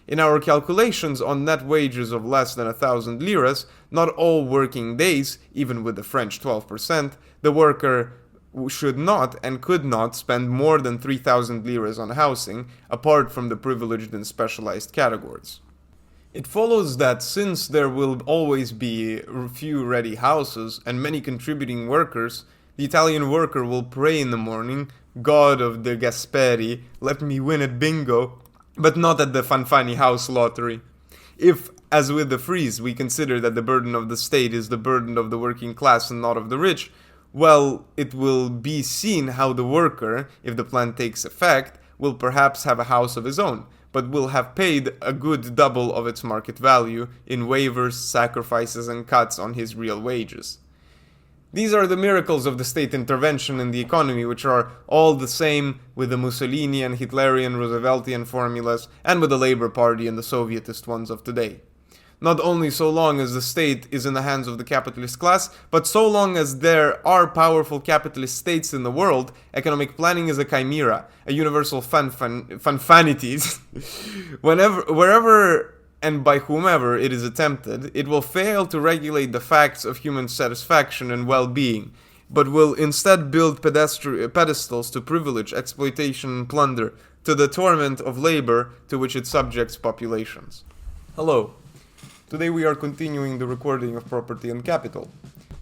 [SPEAKER 2] In our calculations on net wages of less than 1,000 liras, not all working days, even with the French 12%, the worker should not and could not spend more than 3,000 liras on housing, apart from the privileged and specialized categories. It follows that since there will always be few ready houses and many contributing workers, the Italian worker will pray in the morning, God of the Gasperi, let me win at bingo, but not at the Fanfani house lottery. If, as with the Freeze, we consider that the burden of the state is the burden of the working class and not of the rich, well, it will be seen how the worker, if the plan takes effect, will perhaps have a house of his own, but will have paid a good double of its market value in waivers, sacrifices, and cuts on his real wages. These are the miracles of the state intervention in the economy, which are all the same with the Mussolinian, Hitlerian, Rooseveltian formulas, and with the Labour Party and the Sovietist ones of today. Not only so long as the state is in the hands of the capitalist class, but so long as there are powerful capitalist states in the world, economic planning is a chimera, a universal fanfanities. Wherever and by whomever it is attempted, it will fail to regulate the facts of human satisfaction and well-being, but will instead build pedestals to privilege, exploitation, and plunder, to the torment of labor to which it subjects populations. Hello. Today we are continuing the recording of Property and Capital,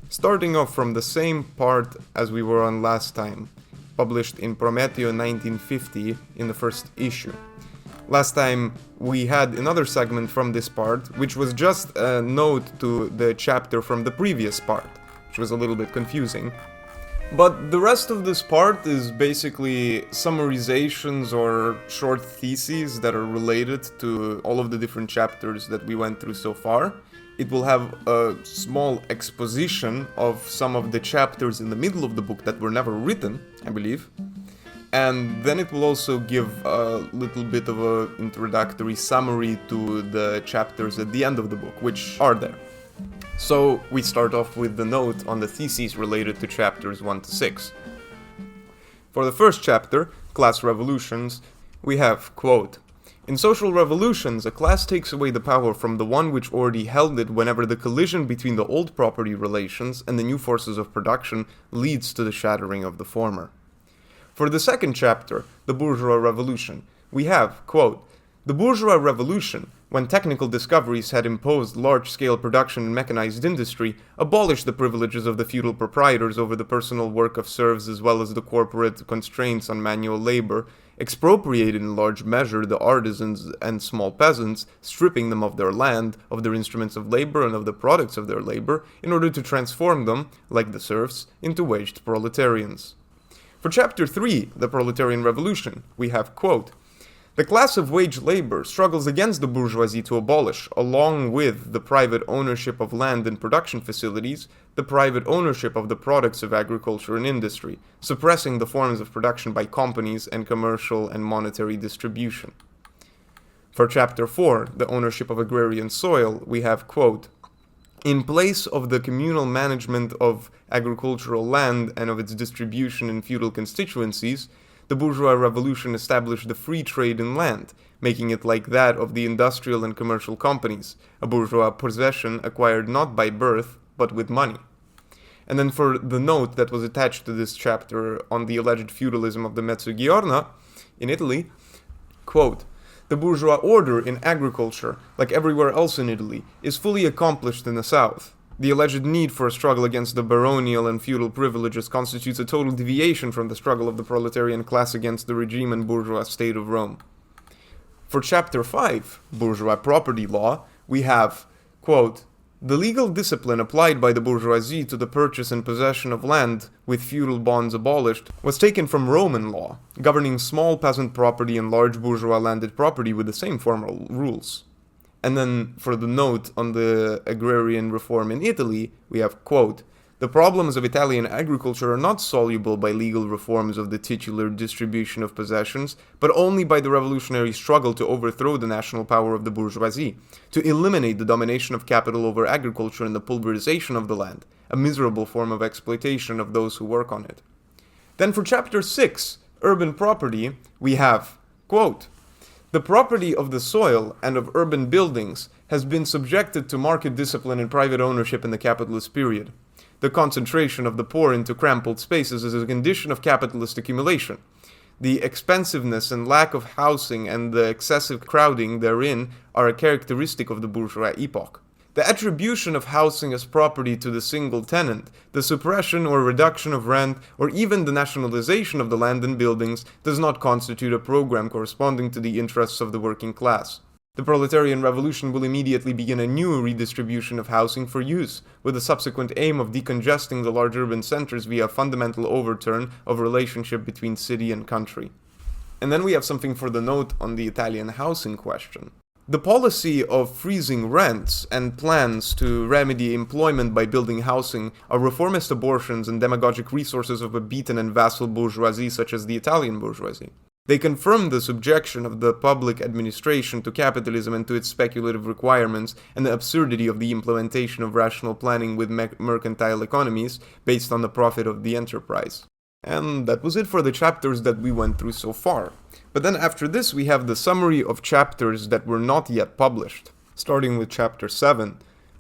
[SPEAKER 2] starting off from the same part as we were on last time, published in Prometeo 1950 in the first issue. Last time we had another segment from this part, which was just a note to the chapter from the previous part, which was a little bit confusing. But the rest of this part is basically summarizations or short theses that are related to all of the different chapters that we went through so far. It will have a small exposition of some of the chapters in the middle of the book that were never written, I believe. And then it will also give a little bit of an introductory summary to the chapters at the end of the book, which are there. So we start off with the note on the theses related to chapters 1 to 6. For the first chapter, Class Revolutions, we have, quote, "In social revolutions, a class takes away the power from the one which already held it whenever the collision between the old property relations and the new forces of production leads to the shattering of the former." For the second chapter, the Bourgeois Revolution, we have, quote, "The Bourgeois Revolution, when technical discoveries had imposed large-scale production and mechanized industry, abolished the privileges of the feudal proprietors over the personal work of serfs as well as the corporate constraints on manual labor, expropriated in large measure the artisans and small peasants, stripping them of their land, of their instruments of labor, and of the products of their labor, in order to transform them, like the serfs, into waged proletarians." For chapter 3, the Proletarian Revolution, we have, quote, "The class of wage labor struggles against the bourgeoisie to abolish, along with the private ownership of land and production facilities, the private ownership of the products of agriculture and industry, suppressing the forms of production by companies and commercial and monetary distribution." For chapter 4, the ownership of agrarian soil, we have, quote, "In place of the communal management of agricultural land and of its distribution in feudal constituencies, the bourgeois revolution established the free trade in land, making it like that of the industrial and commercial companies, a bourgeois possession acquired not by birth, but with money." And then for the note that was attached to this chapter on the alleged feudalism of the Mezzogiorno in Italy, quote, "The bourgeois order in agriculture, like everywhere else in Italy, is fully accomplished in the south. The alleged need for a struggle against the baronial and feudal privileges constitutes a total deviation from the struggle of the proletarian class against the regime and bourgeois state of Rome." For chapter 5, Bourgeois Property Law, we have, quote, "The legal discipline applied by the bourgeoisie to the purchase and possession of land, with feudal bonds abolished, was taken from Roman law, governing small peasant property and large bourgeois landed property with the same formal rules." And then for the note on the agrarian reform in Italy, we have, quote, "The problems of Italian agriculture are not soluble by legal reforms of the titular distribution of possessions, but only by the revolutionary struggle to overthrow the national power of the bourgeoisie, to eliminate the domination of capital over agriculture and the pulverization of the land, a miserable form of exploitation of those who work on it." Then for chapter 6, Urban Property, we have, quote, "The property of the soil and of urban buildings has been subjected to market discipline and private ownership in the capitalist period. The concentration of the poor into cramped spaces is a condition of capitalist accumulation. The expensiveness and lack of housing and the excessive crowding therein are a characteristic of the bourgeois epoch. The attribution of housing as property to the single tenant, the suppression or reduction of rent, or even the nationalization of the land and buildings does not constitute a program corresponding to the interests of the working class. The proletarian revolution will immediately begin a new redistribution of housing for use, with the subsequent aim of decongesting the large urban centers via a fundamental overturn of relationship between city and country." And then we have something for the note on the Italian housing question. The policy of freezing rents and plans to remedy employment by building housing are reformist abortions and demagogic resources of a beaten and vassal bourgeoisie such as the Italian bourgeoisie. They confirm the subjection of the public administration to capitalism and to its speculative requirements, and the absurdity of the implementation of rational planning with mercantile economies based on the profit of the enterprise. And that was it for the chapters that we went through so far. But then after this we have the summary of chapters that were not yet published, starting with chapter 7,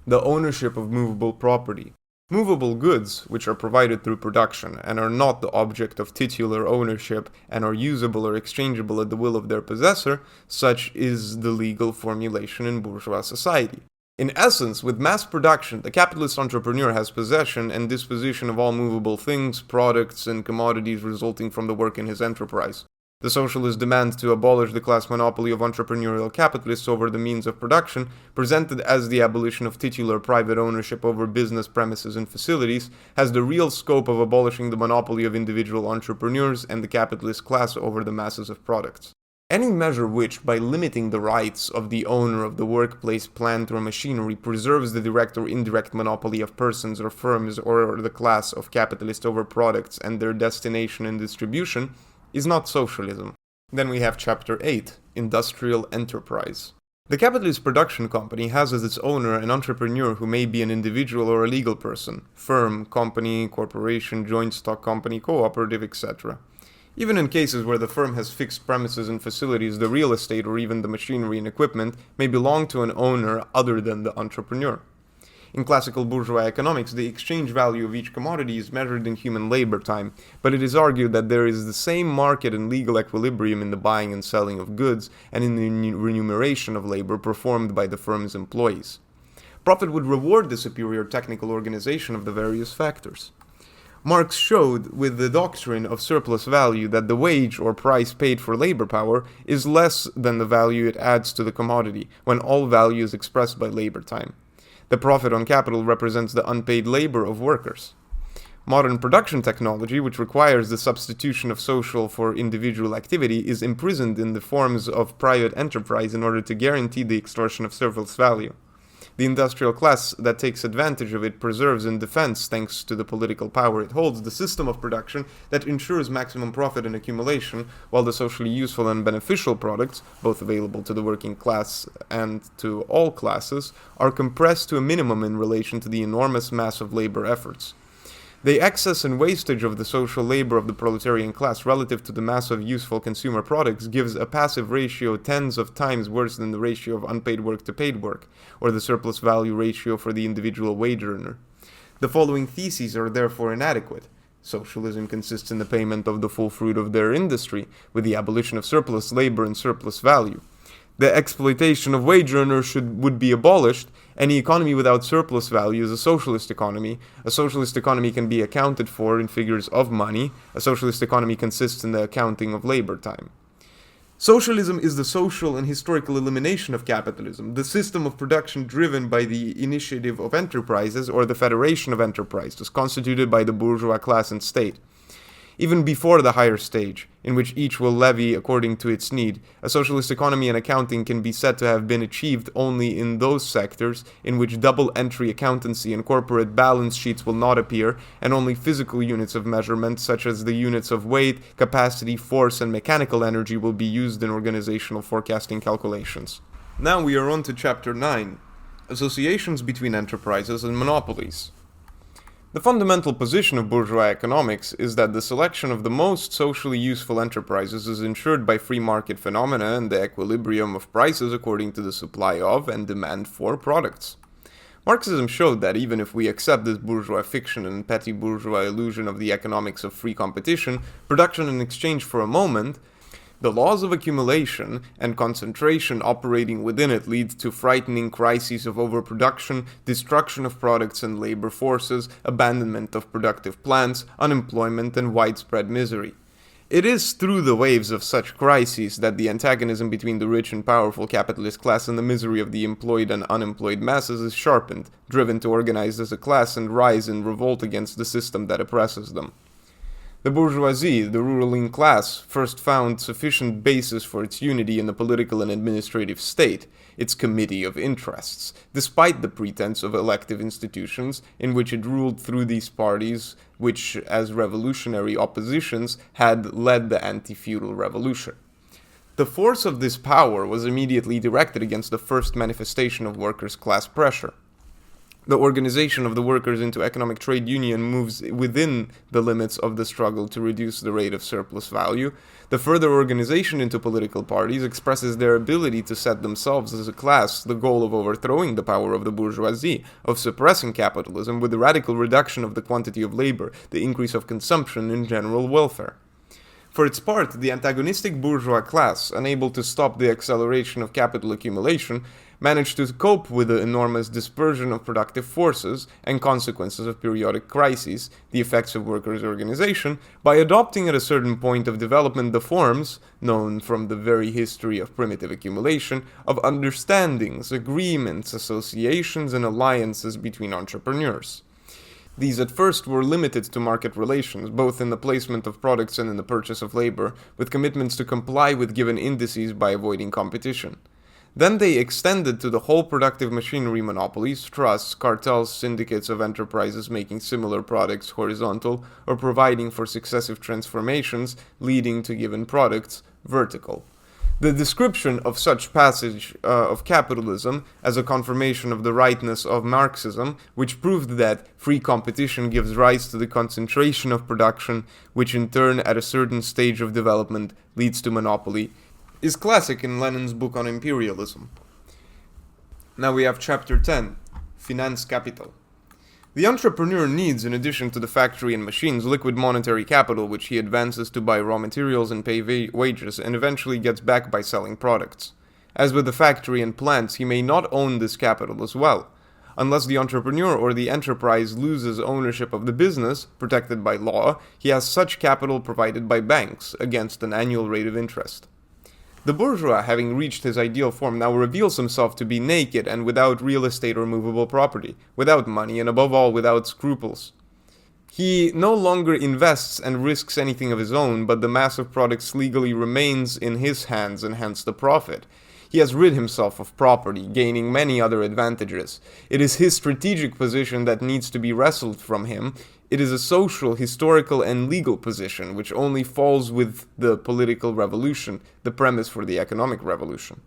[SPEAKER 2] the ownership of movable property. Movable goods, which are provided through production and are not the object of titular ownership and are usable or exchangeable at the will of their possessor, such is the legal formulation in bourgeois society. In essence, with mass production, the capitalist entrepreneur has possession and disposition of all movable things, products, and commodities resulting from the work in his enterprise. The socialist demand to abolish the class monopoly of entrepreneurial capitalists over the means of production, presented as the abolition of titular private ownership over business premises and facilities, has the real scope of abolishing the monopoly of individual entrepreneurs and the capitalist class over the masses of products. Any measure which, by limiting the rights of the owner of the workplace, plant, or machinery, preserves the direct or indirect monopoly of persons or firms or the class of capitalists over products and their destination and distribution, is not socialism. Then we have chapter 8, Industrial Enterprise. The capitalist production company has as its owner an entrepreneur who may be an individual or a legal person, firm, company, corporation, joint stock company, cooperative, etc. Even in cases where the firm has fixed premises and facilities, the real estate or even the machinery and equipment may belong to an owner other than the entrepreneur. In classical bourgeois economics, the exchange value of each commodity is measured in human labor time, but it is argued that there is the same market and legal equilibrium in the buying and selling of goods and in the remuneration of labor performed by the firm's employees. Profit would reward the superior technical organization of the various factors. Marx showed with the doctrine of surplus value that the wage or price paid for labor power is less than the value it adds to the commodity when all value is expressed by labor time. The profit on capital represents the unpaid labor of workers. Modern production technology, which requires the substitution of social for individual activity, is imprisoned in the forms of private enterprise in order to guarantee the extortion of surplus value. The industrial class that takes advantage of it preserves and defends, thanks to the political power it holds, the system of production that ensures maximum profit and accumulation, while the socially useful and beneficial products, both available to the working class and to all classes, are compressed to a minimum in relation to the enormous mass of labor efforts. The excess and wastage of the social labor of the proletarian class relative to the mass of useful consumer products gives a passive ratio tens of times worse than the ratio of unpaid work to paid work, or the surplus value ratio for the individual wage earner. The following theses are therefore inadequate. Socialism consists in the payment of the full fruit of their industry, with the abolition of surplus labor and surplus value. The exploitation of wage earners would be abolished. Any economy without surplus value is a socialist economy. A socialist economy can be accounted for in figures of money. A socialist economy consists in the accounting of labor time. Socialism is the social and historical elimination of capitalism, the system of production driven by the initiative of enterprises or the federation of enterprises, constituted by the bourgeois class and state. Even before the higher stage, in which each will levy according to its need, a socialist economy and accounting can be said to have been achieved only in those sectors in which double-entry accountancy and corporate balance sheets will not appear, and only physical units of measurement, such as the units of weight, capacity, force, and mechanical energy will be used in organizational forecasting calculations. Now we are on to Chapter 9, Associations between Enterprises and Monopolies. The fundamental position of bourgeois economics is that the selection of the most socially useful enterprises is ensured by free market phenomena and the equilibrium of prices according to the supply of and demand for products. Marxism showed that even if we accept this bourgeois fiction and petty bourgeois illusion of the economics of free competition, production and exchange for a moment, the laws of accumulation and concentration operating within it lead to frightening crises of overproduction, destruction of products and labor forces, abandonment of productive plants, unemployment, and widespread misery. It is through the waves of such crises that the antagonism between the rich and powerful capitalist class and the misery of the employed and unemployed masses is sharpened, driven to organize as a class and rise in revolt against the system that oppresses them. The bourgeoisie, the ruling class, first found sufficient basis for its unity in the political and administrative state, its committee of interests, despite the pretense of elective institutions in which it ruled through these parties which, as revolutionary oppositions, had led the anti-feudal revolution. The force of this power was immediately directed against the first manifestation of workers' class pressure. The organization of the workers into economic trade union moves within the limits of the struggle to reduce the rate of surplus value. The further organization into political parties expresses their ability to set themselves as a class the goal of overthrowing the power of the bourgeoisie, of suppressing capitalism with the radical reduction of the quantity of labor, the increase of consumption, and general welfare. For its part, the antagonistic bourgeois class, unable to stop the acceleration of capital accumulation, managed to cope with the enormous dispersion of productive forces and consequences of periodic crises, the effects of workers' organization, by adopting at a certain point of development the forms, known from the very history of primitive accumulation, of understandings, agreements, associations, and alliances between entrepreneurs. These at first were limited to market relations, both in the placement of products and in the purchase of labor, with commitments to comply with given indices by avoiding competition. Then they extended to the whole productive machinery monopolies, trusts, cartels, syndicates of enterprises making similar products horizontal or providing for successive transformations leading to given products vertical. The description of such passage of capitalism as a confirmation of the rightness of Marxism, which proved that free competition gives rise to the concentration of production, which in turn at a certain stage of development leads to monopoly, is classic in Lenin's book on imperialism. Now we have chapter 10, Finance Capital. The entrepreneur needs, in addition to the factory and machines, liquid monetary capital which he advances to buy raw materials and pay wages and eventually gets back by selling products. As with the factory and plants, he may not own this capital as well. Unless the entrepreneur or the enterprise loses ownership of the business, protected by law, he has such capital provided by banks against an annual rate of interest. The bourgeois, having reached his ideal form, now reveals himself to be naked and without real estate or movable property, without money, and above all, without scruples. He no longer invests and risks anything of his own, but the mass of products legally remains in his hands and hence the profit. He has rid himself of property, gaining many other advantages. It is his strategic position that needs to be wrestled from him. It is a social, historical, and legal position, which only falls with the political revolution, the premise for the economic revolution.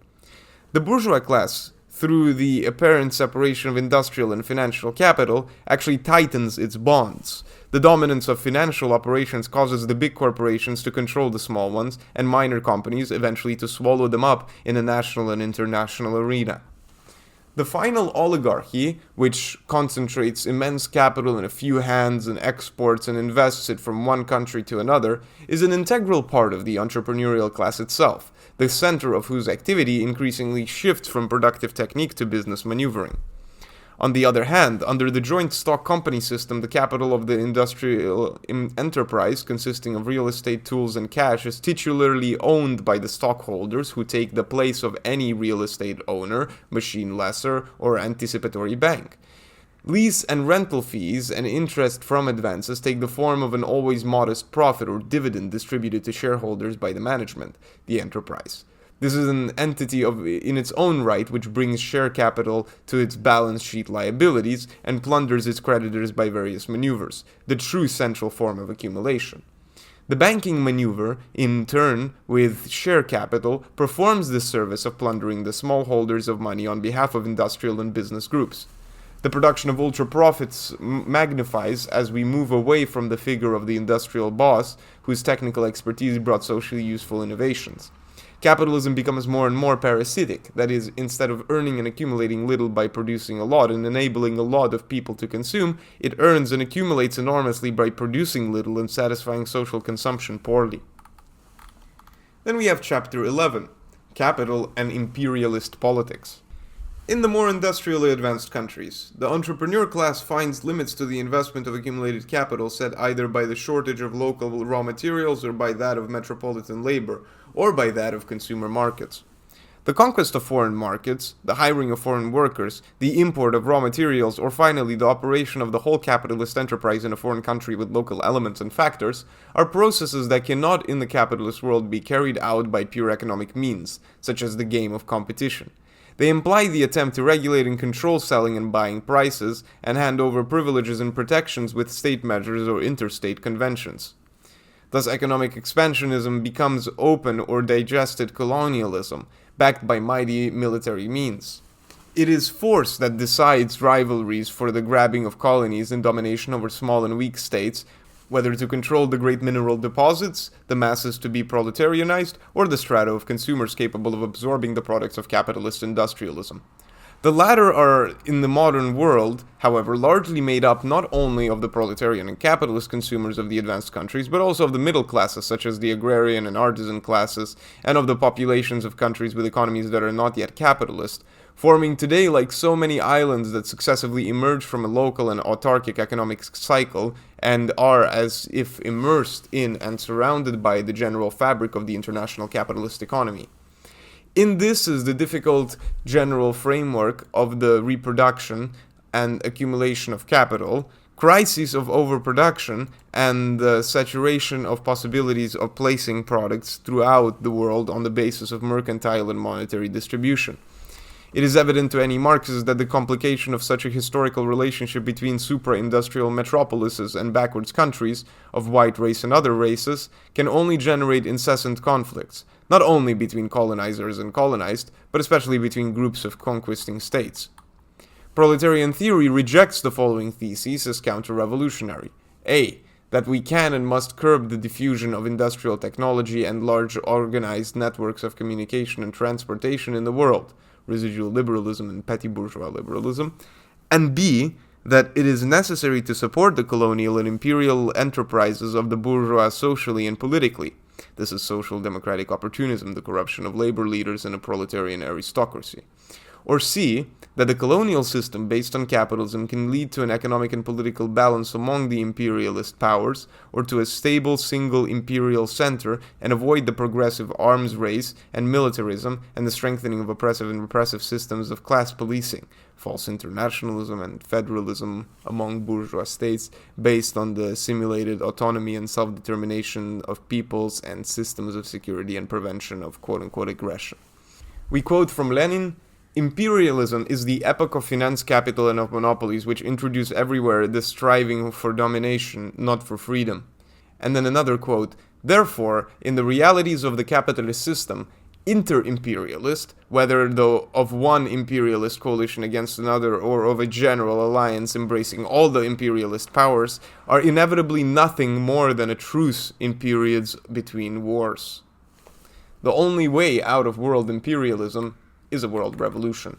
[SPEAKER 2] The bourgeois class, through the apparent separation of industrial and financial capital, actually tightens its bonds. The dominance of financial operations causes the big corporations to control the small ones, and minor companies eventually to swallow them up in a national and international arena. The final oligarchy, which concentrates immense capital in a few hands and exports and invests it from one country to another, is an integral part of the entrepreneurial class itself, the center of whose activity increasingly shifts from productive technique to business maneuvering. On the other hand, under the joint stock company system, the capital of the industrial enterprise, consisting of real estate, tools, and cash, is titularly owned by the stockholders, who take the place of any real estate owner, machine lessor, or anticipatory bank. Lease and rental fees and interest from advances take the form of an always modest profit or dividend distributed to shareholders by the management, the enterprise. This is an entity in its own right which brings share capital to its balance sheet liabilities and plunders its creditors by various maneuvers, the true central form of accumulation. The banking maneuver, in turn, with share capital, performs this service of plundering the small holders of money on behalf of industrial and business groups. The production of ultra profits magnifies as we move away from the figure of the industrial boss, whose technical expertise brought socially useful innovations. Capitalism becomes more and more parasitic, that is, instead of earning and accumulating little by producing a lot and enabling a lot of people to consume, it earns and accumulates enormously by producing little and satisfying social consumption poorly. Then we have chapter 11, Capital and Imperialist Politics. In the more industrially advanced countries, the entrepreneur class finds limits to the investment of accumulated capital set either by the shortage of local raw materials or by that of metropolitan labor, or by that of consumer markets. The conquest of foreign markets, the hiring of foreign workers, the import of raw materials, or finally the operation of the whole capitalist enterprise in a foreign country with local elements and factors, are processes that cannot in the capitalist world be carried out by pure economic means, such as the game of competition. They imply the attempt to regulate and control selling and buying prices, and hand over privileges and protections with state measures or interstate conventions. Thus, economic expansionism becomes open or digested colonialism, backed by mighty military means. It is force that decides rivalries for the grabbing of colonies and domination over small and weak states, whether to control the great mineral deposits, the masses to be proletarianized, or the strata of consumers capable of absorbing the products of capitalist industrialism. The latter are, in the modern world, however, largely made up not only of the proletarian and capitalist consumers of the advanced countries, but also of the middle classes, such as the agrarian and artisan classes, and of the populations of countries with economies that are not yet capitalist, forming today like so many islands that successively emerge from a local and autarkic economic cycle, and are as if immersed in and surrounded by the general fabric of the international capitalist economy. In this is the difficult general framework of the reproduction and accumulation of capital, crises of overproduction, and the saturation of possibilities of placing products throughout the world on the basis of mercantile and monetary distribution. It is evident to any Marxist that the complication of such a historical relationship between supra-industrial metropolises and backwards countries, of white race and other races, can only generate incessant conflicts, not only between colonizers and colonized, but especially between groups of conquesting states. Proletarian theory rejects the following theses as counter-revolutionary. A. That we can and must curb the diffusion of industrial technology and large organized networks of communication and transportation in the world, residual liberalism and petty bourgeois liberalism, and B, that it is necessary to support the colonial and imperial enterprises of the bourgeois socially and politically. This is social democratic opportunism, the corruption of labor leaders and a proletarian aristocracy. Or C, that the colonial system based on capitalism can lead to an economic and political balance among the imperialist powers, or to a stable single imperial center, and avoid the progressive arms race and militarism and the strengthening of oppressive and repressive systems of class policing, false internationalism and federalism among bourgeois states based on the simulated autonomy and self-determination of peoples and systems of security and prevention of quote-unquote aggression. We quote from Lenin, "Imperialism is the epoch of finance, capital, and of monopolies, which introduce everywhere the striving for domination, not for freedom." And then another quote, "Therefore, in the realities of the capitalist system, inter-imperialist, whether though of one imperialist coalition against another or of a general alliance embracing all the imperialist powers, are inevitably nothing more than a truce in periods between wars. The only way out of world imperialism is a world revolution."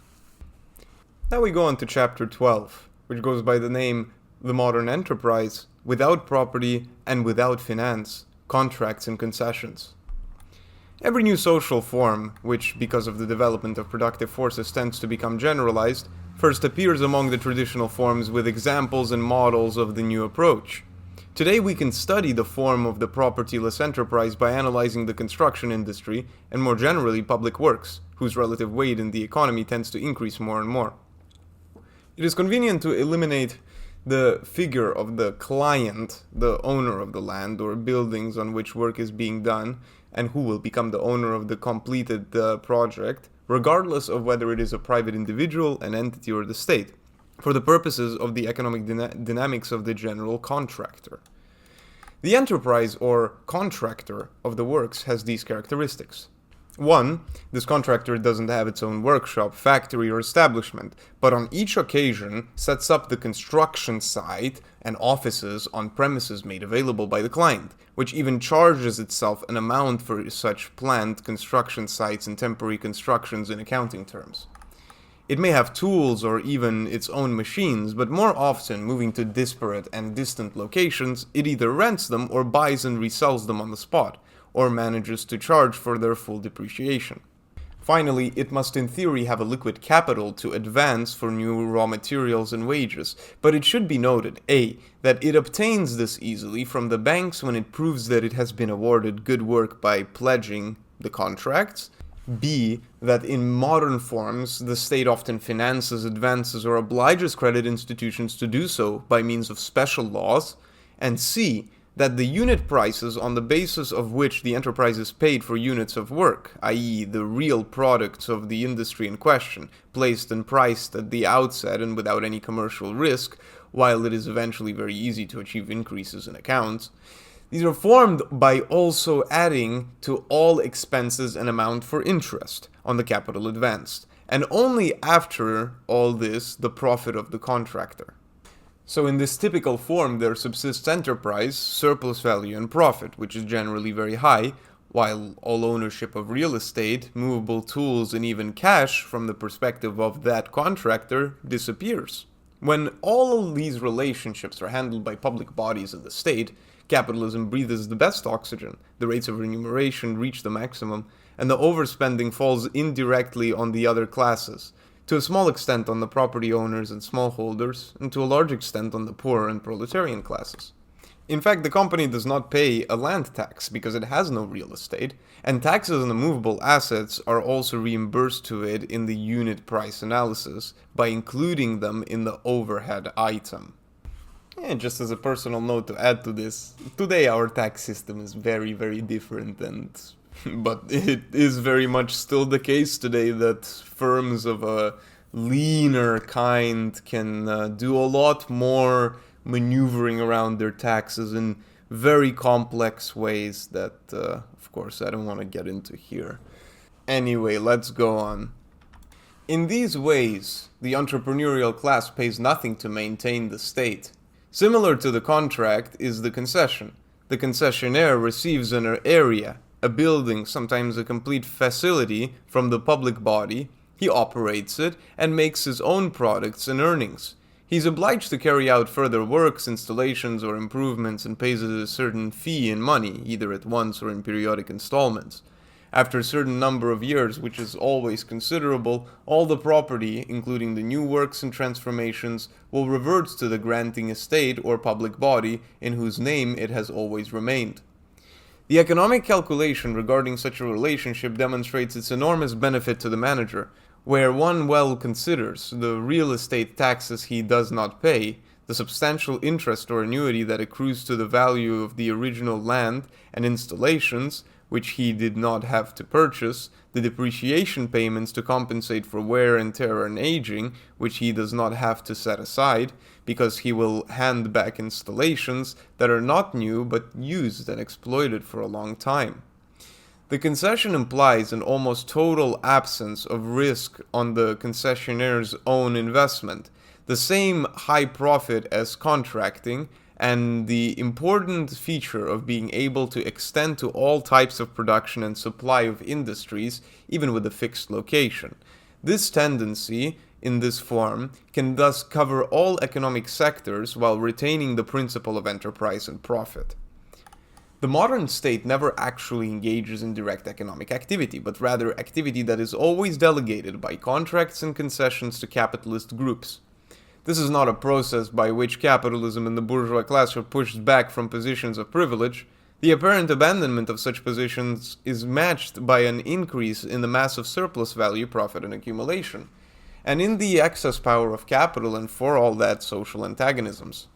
[SPEAKER 2] Now we go on to chapter 12, which goes by the name The Modern Enterprise, Without Property and Without Finance, Contracts and Concessions. Every new social form, which, because of the development of productive forces, tends to become generalized, first appears among the traditional forms with examples and models of the new approach. Today we can study the form of the propertyless enterprise by analyzing the construction industry, and more generally public works, whose relative weight in the economy tends to increase more and more. It is convenient to eliminate the figure of the client, the owner of the land or buildings on which work is being done, and who will become the owner of the completed project, regardless of whether it is a private individual, an entity, or the state, for the purposes of the economic dynamics of the general contractor. The enterprise or contractor of the works has these characteristics. 1. This contractor doesn't have its own workshop, factory, or establishment, but on each occasion sets up the construction site and offices on premises made available by the client, which even charges itself an amount for such planned construction sites and temporary constructions in accounting terms. It may have tools or even its own machines, but more often, moving to disparate and distant locations, it either rents them or buys and resells them on the spot, or manages to charge for their full depreciation. Finally, it must in theory have a liquid capital to advance for new raw materials and wages, but it should be noted, A, that it obtains this easily from the banks when it proves that it has been awarded good work by pledging the contracts, B, that in modern forms, the state often finances, advances, or obliges credit institutions to do so by means of special laws, and C, that the unit prices on the basis of which the enterprise is paid for units of work, i.e. the real products of the industry in question, placed and priced at the outset and without any commercial risk, while it is eventually very easy to achieve increases in accounts, these are formed by also adding to all expenses an amount for interest on the capital advanced, and only after all this the profit of the contractor. So in this typical form there subsists enterprise, surplus value, and profit, which is generally very high, while all ownership of real estate, movable tools, and even cash from the perspective of that contractor disappears. When all of these relationships are handled by public bodies of the state, capitalism breathes the best oxygen, the rates of remuneration reach the maximum, and the overspending falls indirectly on the other classes, to a small extent on the property owners and smallholders, and to a large extent on the poor and proletarian classes. In fact, the company does not pay a land tax because it has no real estate, and taxes on the movable assets are also reimbursed to it in the unit price analysis by including them in the overhead item. And just as a personal note to add to this, today our tax system is very, very different, and But it is very much still the case today that firms of a leaner kind can do a lot more maneuvering around their taxes in very complex ways that, of course, I don't want to get into here. Anyway, let's go on. In these ways, the entrepreneurial class pays nothing to maintain the state. Similar to the contract is the concession. The concessionaire receives an area, a building, sometimes a complete facility, from the public body. He operates it and makes his own products and earnings. He's obliged to carry out further works, installations, or improvements and pays a certain fee in money, either at once or in periodic installments. After a certain number of years, which is always considerable, all the property, including the new works and transformations, will revert to the granting estate or public body in whose name it has always remained. The economic calculation regarding such a relationship demonstrates its enormous benefit to the manager, where one well considers the real estate taxes he does not pay, the substantial interest or annuity that accrues to the value of the original land and installations, which he did not have to purchase, the depreciation payments to compensate for wear and tear and aging, which he does not have to set aside, because he will hand back installations that are not new but used and exploited for a long time. The concession implies an almost total absence of risk on the concessionaire's own investment, the same high profit as contracting, and the important feature of being able to extend to all types of production and supply of industries, even with a fixed location. This tendency, in this form, can thus cover all economic sectors while retaining the principle of enterprise and profit. The modern state never actually engages in direct economic activity, but rather activity that is always delegated by contracts and concessions to capitalist groups. This is not a process by which capitalism and the bourgeois class are pushed back from positions of privilege. The apparent abandonment of such positions is matched by an increase in the mass of surplus value, profit, and accumulation, and in the excess power of capital and for all that social antagonisms.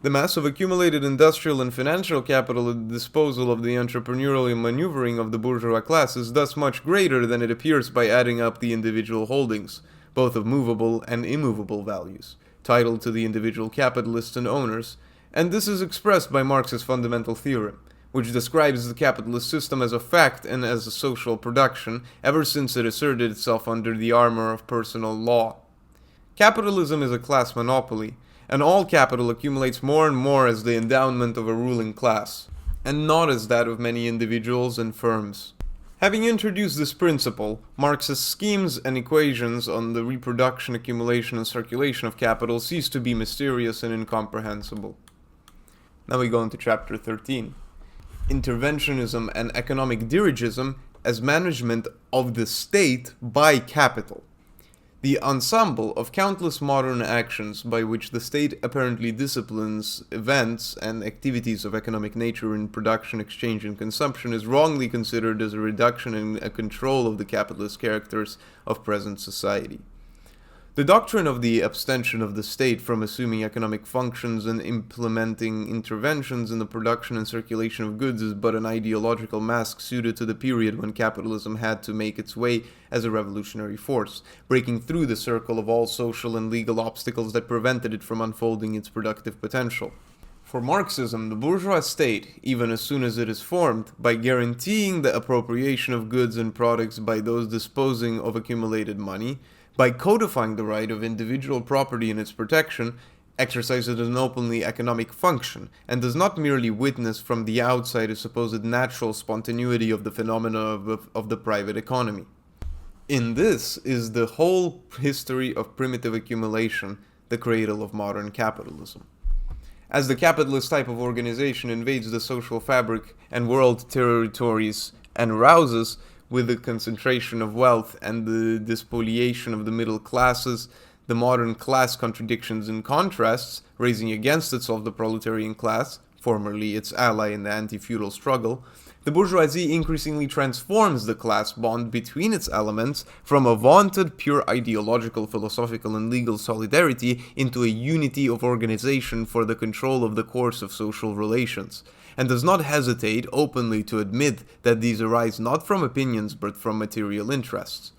[SPEAKER 2] The mass of accumulated industrial and financial capital at the disposal of the entrepreneurial maneuvering of the bourgeois class is thus much greater than it appears by adding up the individual holdings, both of movable and immovable values, title to the individual capitalists and owners, and this is expressed by Marx's fundamental theorem, which describes the capitalist system as a fact and as a social production ever since it asserted itself under the armor of personal law. Capitalism is a class monopoly, and all capital accumulates more and more as the endowment of a ruling class, and not as that of many individuals and firms. Having introduced this principle, Marx's schemes and equations on the reproduction, accumulation, and circulation of capital cease to be mysterious and incomprehensible. Now we go into chapter 13. Interventionism and economic dirigism as management of the state by capital. The ensemble of countless modern actions by which the state apparently disciplines events and activities of economic nature in production, exchange, and consumption is wrongly considered as a reduction and a control of the capitalist characters of present society. The doctrine of the abstention of the state from assuming economic functions and implementing interventions in the production and circulation of goods is but an ideological mask suited to the period when capitalism had to make its way as a revolutionary force, breaking through the circle of all social and legal obstacles that prevented it from unfolding its productive potential. For Marxism, the bourgeois state, even as soon as it is formed, by guaranteeing the appropriation of goods and products by those disposing of accumulated money, by codifying the right of individual property and its protection, exercises an openly economic function, and does not merely witness from the outside a supposed natural spontaneity of the phenomena of the private economy. In this is the whole history of primitive accumulation, the cradle of modern capitalism. As the capitalist type of organization invades the social fabric and world territories and rouses, with the concentration of wealth and the despoliation of the middle classes, the modern class contradictions and contrasts, raising against itself the proletarian class, formerly its ally in the anti-feudal struggle, the bourgeoisie increasingly transforms the class bond between its elements from a vaunted pure ideological, philosophical, and legal solidarity into a unity of organization for the control of the course of social relations, and does not hesitate openly to admit that these arise not from opinions but from material interests.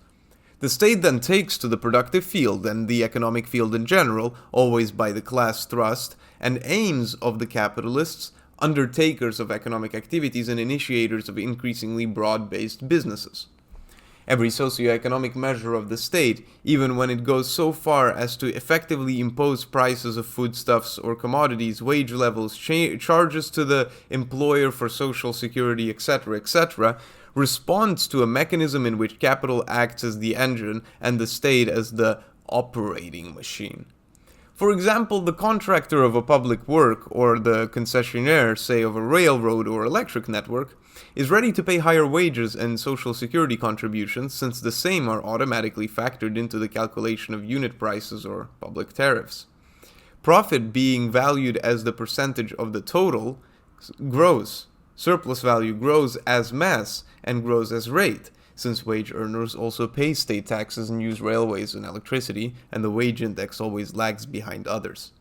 [SPEAKER 2] The state then takes to the productive field and the economic field in general, always by the class thrust, and aims of the capitalists, undertakers of economic activities and initiators of increasingly broad-based businesses. Every socioeconomic measure of the state, even when it goes so far as to effectively impose prices of foodstuffs or commodities, wage levels, charges to the employer for social security, etc., responds to a mechanism in which capital acts as the engine and the state as the operating machine. For example, the contractor of a public work or the concessionaire, say, of a railroad or electric network, is ready to pay higher wages and social security contributions since the same are automatically factored into the calculation of unit prices or public tariffs. Profit being valued as the percentage of the total grows. Surplus value grows as mass and grows as rate, since wage earners also pay state taxes and use railways and electricity, and the wage index always lags behind others.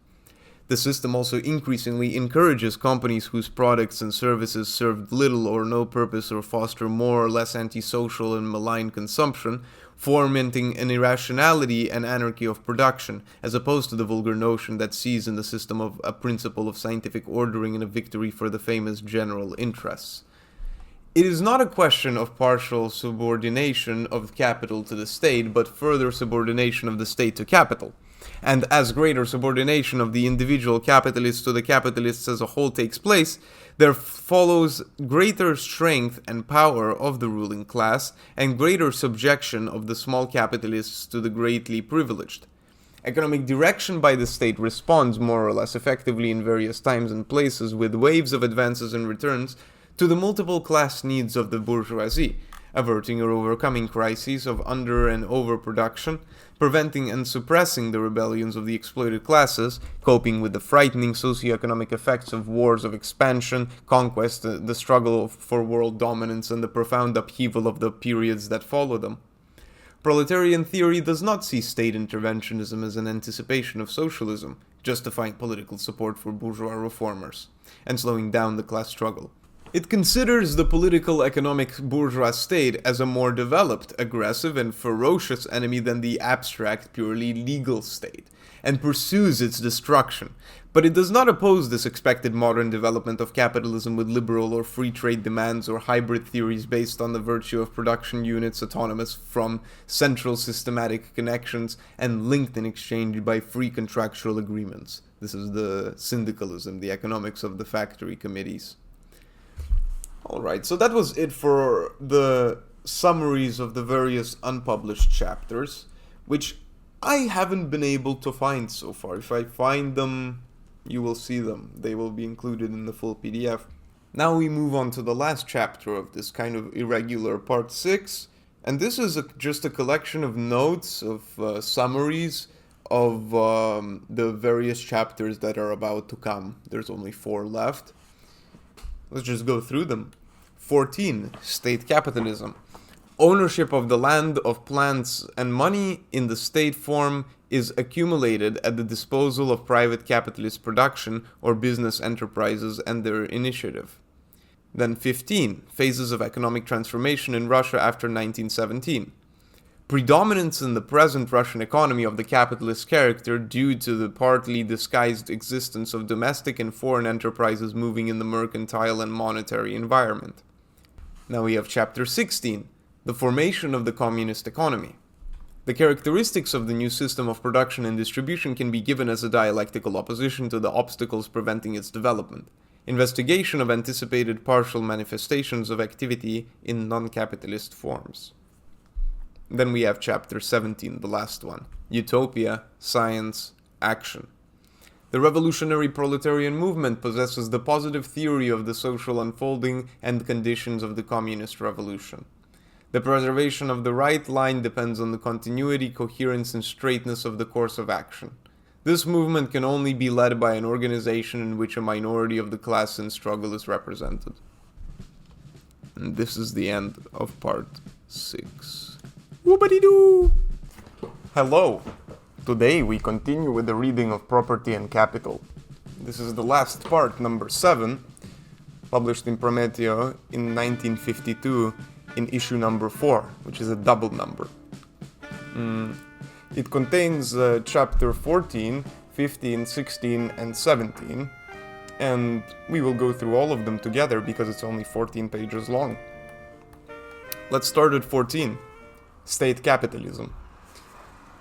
[SPEAKER 2] The system also increasingly encourages companies whose products and services serve little or no purpose or foster more or less antisocial and malign consumption, fomenting an irrationality and anarchy of production, as opposed to the vulgar notion that sees in the system of a principle of scientific ordering and a victory for the famous general interests. It is not a question of partial subordination of capital to the state, but further subordination of the state to capital. And as greater subordination of the individual capitalists to the capitalists as a whole takes place, there follows greater strength and power of the ruling class and greater subjection of the small capitalists to the greatly privileged. Economic direction by the state responds more or less effectively in various times and places with waves of advances and returns to the multiple class needs of the bourgeoisie, averting or overcoming crises of under and overproduction, preventing and suppressing the rebellions of the exploited classes, coping with the frightening socioeconomic effects of wars of expansion, conquest, the struggle for world dominance, and the profound upheaval of the periods that follow them. Proletarian theory does not see state interventionism as an anticipation of socialism, justifying political support for bourgeois reformers, and slowing down the class struggle. It considers the political economic bourgeois state as a more developed, aggressive, and ferocious enemy than the abstract, purely legal state, and pursues its destruction. But it does not oppose this expected modern development of capitalism with liberal or free trade demands or hybrid theories based on the virtue of production units autonomous from central systematic connections and linked in exchange by free contractual agreements. This is the syndicalism, the economics of the factory committees. Alright, so that was it for the summaries of the various unpublished chapters, which I haven't been able to find so far. If I find them, you will see them. They will be included in the full PDF. Now we move on to the last chapter of this kind of irregular part 6, and this is just a collection of notes, of summaries of the various chapters that are about to come. There's only 4 left. Let's just go through them. 14. State capitalism. Ownership of the land, of plants, and money in the state form is accumulated at the disposal of private capitalist production or business enterprises and their initiative. Then 15. Phases of economic transformation in Russia after 1917. Predominance in the present Russian economy of the capitalist character due to the partly disguised existence of domestic and foreign enterprises moving in the mercantile and monetary environment. Now we have chapter 16, the formation of the communist economy. The characteristics of the new system of production and distribution can be given as a dialectical opposition to the obstacles preventing its development. Investigation of anticipated partial manifestations of activity in non-capitalist forms. Then we have chapter 17, the last one, Utopia, Science, Action. The revolutionary proletarian movement possesses the positive theory of the social unfolding and conditions of the communist revolution. The preservation of the right line depends on the continuity, coherence, and straightness of the course of action. This movement can only be led by an organization in which a minority of the class in struggle is represented. And this is the end of part 6. Whoopity-doo! Hello! Today we continue with the reading of Property and Capital. This is the last part, number 7, published in Prometeo in 1952 in issue number 4, which is a double number. It contains chapter 14, 15, 16, and 17, and we will go through all of them together because it's only 14 pages long. Let's start at 14. State capitalism.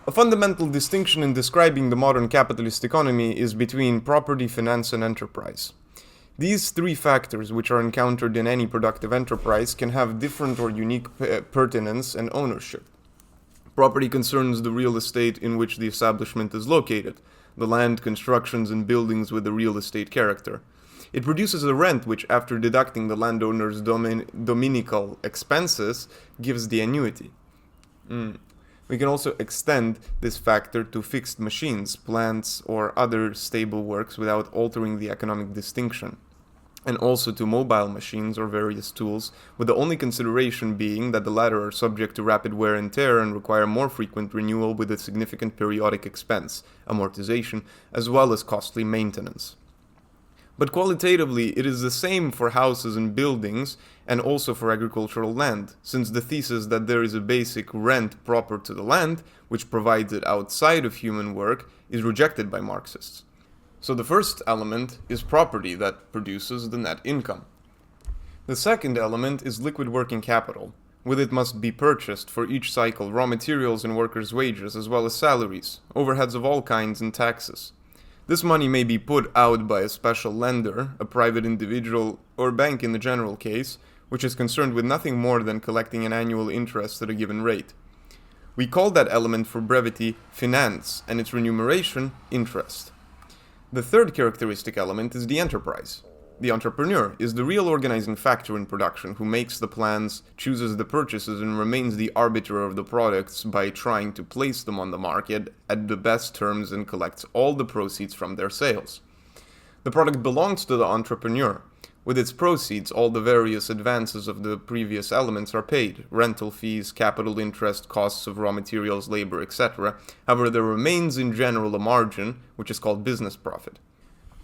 [SPEAKER 2] A fundamental distinction in describing the modern capitalist economy is between property, finance, and enterprise. These three factors, which are encountered in any productive enterprise, can have different or unique pertinence and ownership. Property concerns the real estate in which the establishment is located, the land, constructions, and buildings with a real estate character. It produces a rent which, after deducting the landowner's dominical expenses, gives the annuity. We can also extend this factor to fixed machines, plants, or other stable works without altering the economic distinction, and also to mobile machines or various tools, with the only consideration being that the latter are subject to rapid wear and tear and require more frequent renewal with a significant periodic expense, amortization, as well as costly maintenance. But qualitatively, it is the same for houses and buildings, and also for agricultural land, since the thesis that there is a basic rent proper to the land, which provides it outside of human work, is rejected by Marxists. So the first element is property that produces the net income. The second element is liquid working capital. With it must be purchased for each cycle raw materials and workers' wages, as well as salaries, overheads of all kinds, and taxes. This money may be put out by a special lender, a private individual, or bank in the general case, which is concerned with nothing more than collecting an annual interest at a given rate. We call that element for brevity finance, and its remuneration interest. The third characteristic element is the enterprise. The entrepreneur is the real organizing factor in production who makes the plans, chooses the purchases, and remains the arbiter of the products by trying to place them on the market at the best terms and collects all the proceeds from their sales. The product belongs to the entrepreneur. With its proceeds, all the various advances of the previous elements are paid: rental fees, capital interest, costs of raw materials, labor, etc. However, there remains in general a margin, which is called business profit.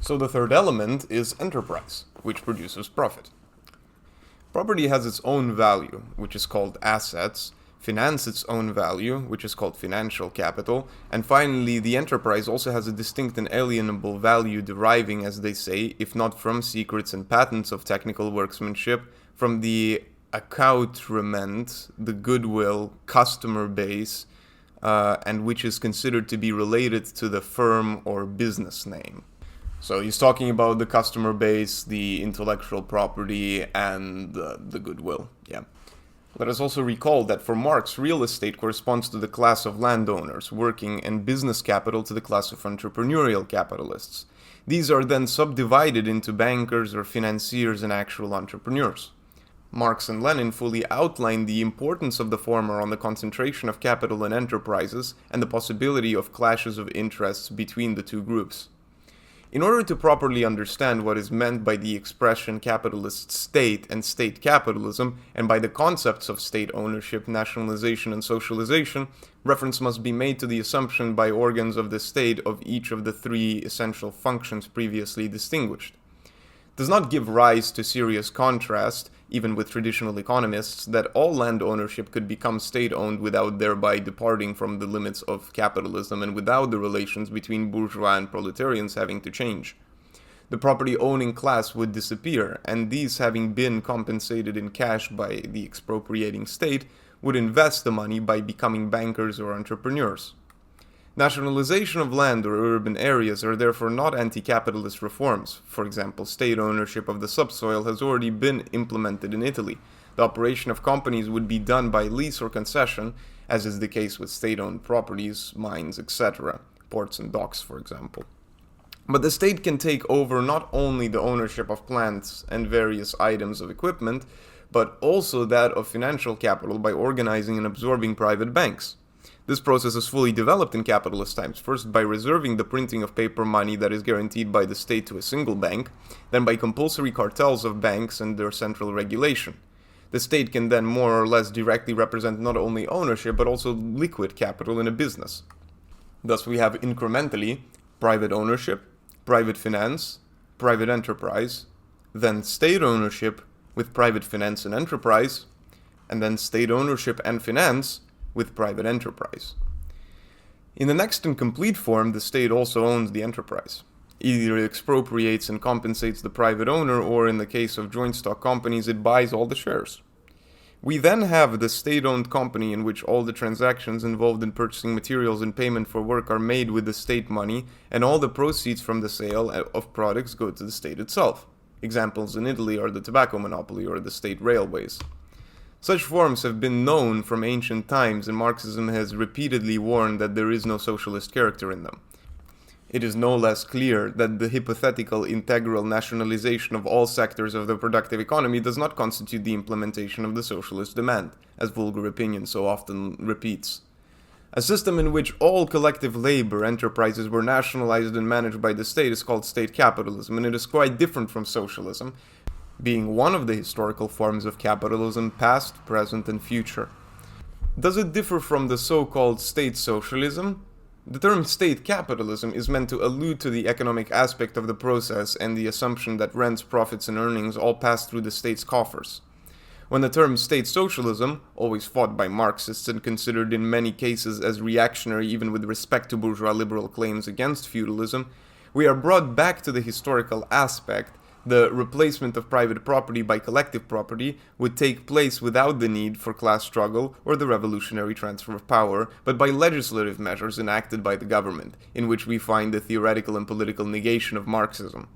[SPEAKER 2] So the third element is enterprise, which produces profit. Property has its own value, which is called assets, finance its own value, which is called financial capital, and finally the enterprise also has a distinct and alienable value deriving, as they say, if not from secrets and patents of technical workmanship, from the accoutrement, the goodwill, customer base, and which is considered to be related to the firm or business name. So he's talking about the customer base, the intellectual property, and the goodwill. Yeah. Let us also recall that for Marx, real estate corresponds to the class of landowners, working, and business capital to the class of entrepreneurial capitalists. These are then subdivided into bankers or financiers and actual entrepreneurs. Marx and Lenin fully outlined the importance of the former on the concentration of capital and enterprises and the possibility of clashes of interests between the two groups. In order to properly understand what is meant by the expression capitalist state and state capitalism, and by the concepts of state ownership, nationalization, and socialization, reference must be made to the assumption by organs of the state of each of the three essential functions previously distinguished. It does not give rise to serious contrast, even with traditional economists, that all land ownership could become state-owned without thereby departing from the limits of capitalism and without the relations between bourgeois and proletarians having to change. The property-owning class would disappear, and these, having been compensated in cash by the expropriating state, would invest the money by becoming bankers or entrepreneurs. Nationalization of land or urban areas are therefore not anti-capitalist reforms. For example, state ownership of the subsoil has already been implemented in Italy. The operation of companies would be done by lease or concession, as is the case with state-owned properties, mines, etc., ports and docks, for example. But the state can take over not only the ownership of plants and various items of equipment, but also that of financial capital by organizing and absorbing private banks. This process is fully developed in capitalist times, first by reserving the printing of paper money that is guaranteed by the state to a single bank, then by compulsory cartels of banks and their central regulation. The state can then more or less directly represent not only ownership but also liquid capital in a business. Thus we have incrementally private ownership, private finance, private enterprise, then state ownership with private finance and enterprise, and then state ownership and finance with private enterprise. In the next and complete form, the state also owns the enterprise. Either it expropriates and compensates the private owner, or in the case of joint stock companies, it buys all the shares. We then have the state-owned company in which all the transactions involved in purchasing materials and payment for work are made with the state money, and all the proceeds from the sale of products go to the state itself. Examples in Italy are the tobacco monopoly or the state railways. Such forms have been known from ancient times, and Marxism has repeatedly warned that there is no socialist character in them. It is no less clear that the hypothetical integral nationalization of all sectors of the productive economy does not constitute the implementation of the socialist demand, as vulgar opinion so often repeats. A system in which all collective labor enterprises were nationalized and managed by the state is called state capitalism, and it is quite different from socialism, being one of the historical forms of capitalism, past, present, and future. Does it differ from the so-called state socialism? The term state capitalism is meant to allude to the economic aspect of the process and the assumption that rents, profits, and earnings all pass through the state's coffers. When the term state socialism, always fought by Marxists and considered in many cases as reactionary even with respect to bourgeois liberal claims against feudalism, we are brought back to the historical aspect. The replacement of private property by collective property would take place without the need for class struggle or the revolutionary transfer of power, but by legislative measures enacted by the government, in which we find the theoretical and political negation of Marxism.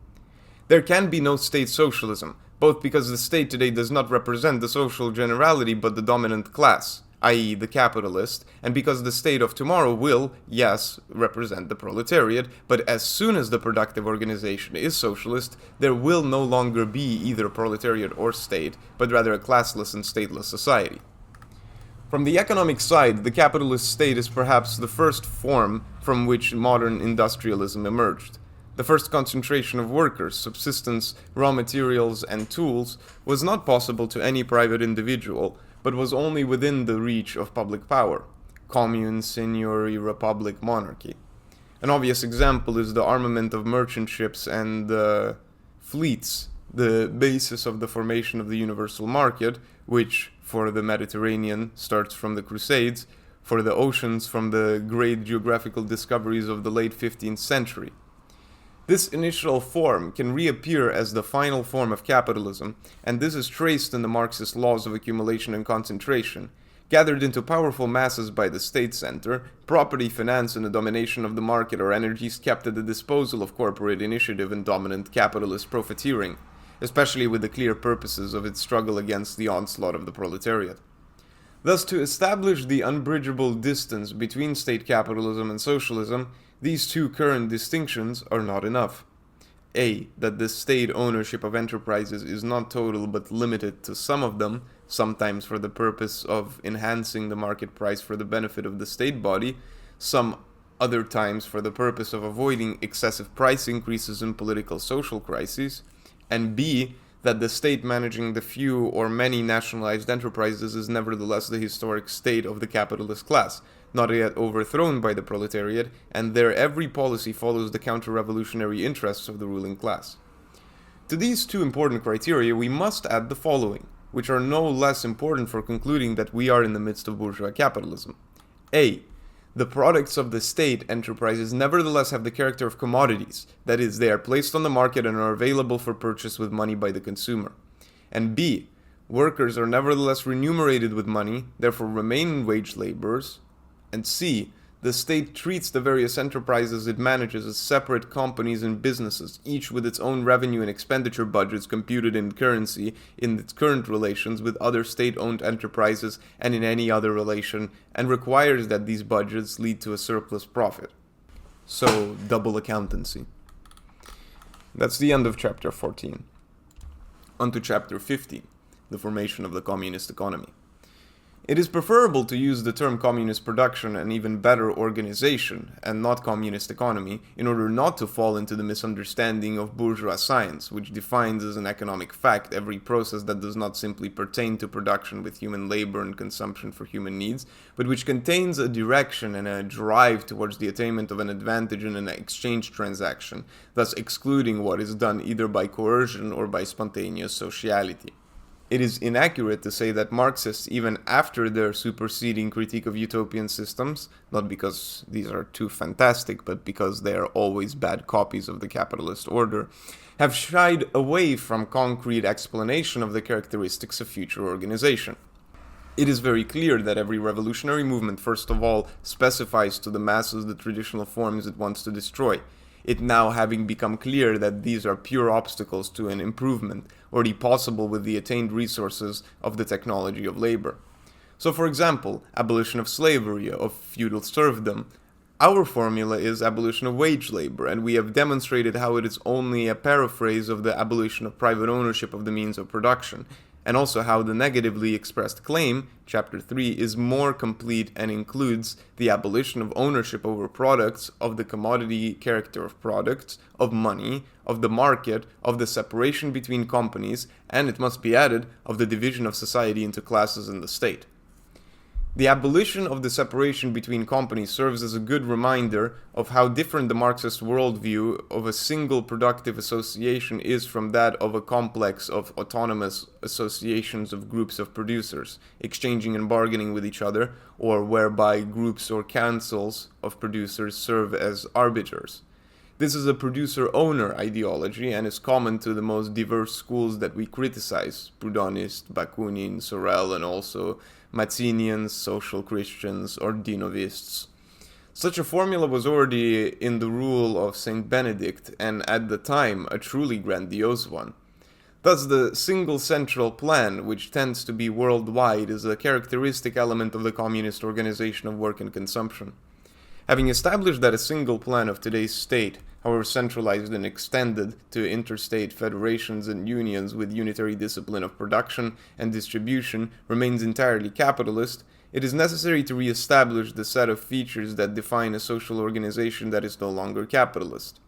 [SPEAKER 2] There can be no state socialism, both because the state today does not represent the social generality but the dominant class, i.e. the capitalist, and because the state of tomorrow will, yes, represent the proletariat, but as soon as the productive organization is socialist, there will no longer be either proletariat or state, but rather a classless and stateless society. From the economic side, the capitalist state is perhaps the first form from which modern industrialism emerged. The first concentration of workers, subsistence, raw materials, and tools was not possible to any private individual, but was only within the reach of public power: commune, seigneury, republic, monarchy. An obvious example is the armament of merchant ships and fleets, the basis of the formation of the universal market, which, for the Mediterranean, starts from the Crusades, for the oceans from the great geographical discoveries of the late 15th century. This initial form can reappear as the final form of capitalism, and this is traced in the Marxist laws of accumulation and concentration. Gathered into powerful masses by the state center, property, finance, and the domination of the market are energies kept at the disposal of corporate initiative and dominant capitalist profiteering, especially with the clear purposes of its struggle against the onslaught of the proletariat. Thus, to establish the unbridgeable distance between state capitalism and socialism, these two current distinctions are not enough. A. That the state ownership of enterprises is not total but limited to some of them, sometimes for the purpose of enhancing the market price for the benefit of the state body, some other times for the purpose of avoiding excessive price increases in political social crises, and B. That the state managing the few or many nationalized enterprises is nevertheless the historic state of the capitalist class, not yet overthrown by the proletariat, and their every policy follows the counter-revolutionary interests of the ruling class. To these two important criteria we must add the following, which are no less important for concluding that we are in the midst of bourgeois capitalism. A. The products of the state enterprises nevertheless have the character of commodities, that is, they are placed on the market and are available for purchase with money by the consumer. And B. Workers are nevertheless remunerated with money, therefore remain wage laborers. And C. The state treats the various enterprises it manages as separate companies and businesses, each with its own revenue and expenditure budgets computed in currency in its current relations with other state-owned enterprises and in any other relation, and requires that these budgets lead to a surplus profit. So, double accountancy. That's the end of chapter 14. On to chapter 15, the formation of the communist economy. It is preferable to use the term communist production and even better organization, and not communist economy, in order not to fall into the misunderstanding of bourgeois science, which defines as an economic fact every process that does not simply pertain to production with human labor and consumption for human needs, but which contains a direction and a drive towards the attainment of an advantage in an exchange transaction, thus excluding what is done either by coercion or by spontaneous sociality. It is inaccurate to say that Marxists, even after their superseding critique of utopian systems, not because these are too fantastic, but because they are always bad copies of the capitalist order, have shied away from concrete explanation of the characteristics of future organization. It is very clear that every revolutionary movement, first of all, specifies to the masses the traditional forms it wants to destroy, it now having become clear that these are pure obstacles to an improvement, already possible with the attained resources of the technology of labor. So, for example, abolition of slavery, of feudal serfdom. Our formula is abolition of wage labor, and we have demonstrated how it is only a paraphrase of the abolition of private ownership of the means of production, and also how the negatively expressed claim, chapter 3, is more complete and includes the abolition of ownership over products, of the commodity character of products, of money, of the market, of the separation between companies, and, it must be added, of the division of society into classes in the state. The abolition of the separation between companies serves as a good reminder of how different the Marxist worldview of a single productive association is from that of a complex of autonomous associations of groups of producers, exchanging and bargaining with each other, or whereby groups or councils of producers serve as arbiters. This is a producer-owner ideology and is common to the most diverse schools that we criticize, Proudhonist, Bakunin, Sorel, and also Mazzinians, social Christians, or Dinovists. Such a formula was already in the rule of Saint Benedict, and at the time a truly grandiose one. Thus the single central plan, which tends to be worldwide, is a characteristic element of the communist organization of work and consumption. Having established that a single plan of today's state, however centralized and extended to interstate federations and unions with unitary discipline of production and distribution, remains entirely capitalist, it is necessary to re-establish the set of features that define a social organization that is no longer capitalist.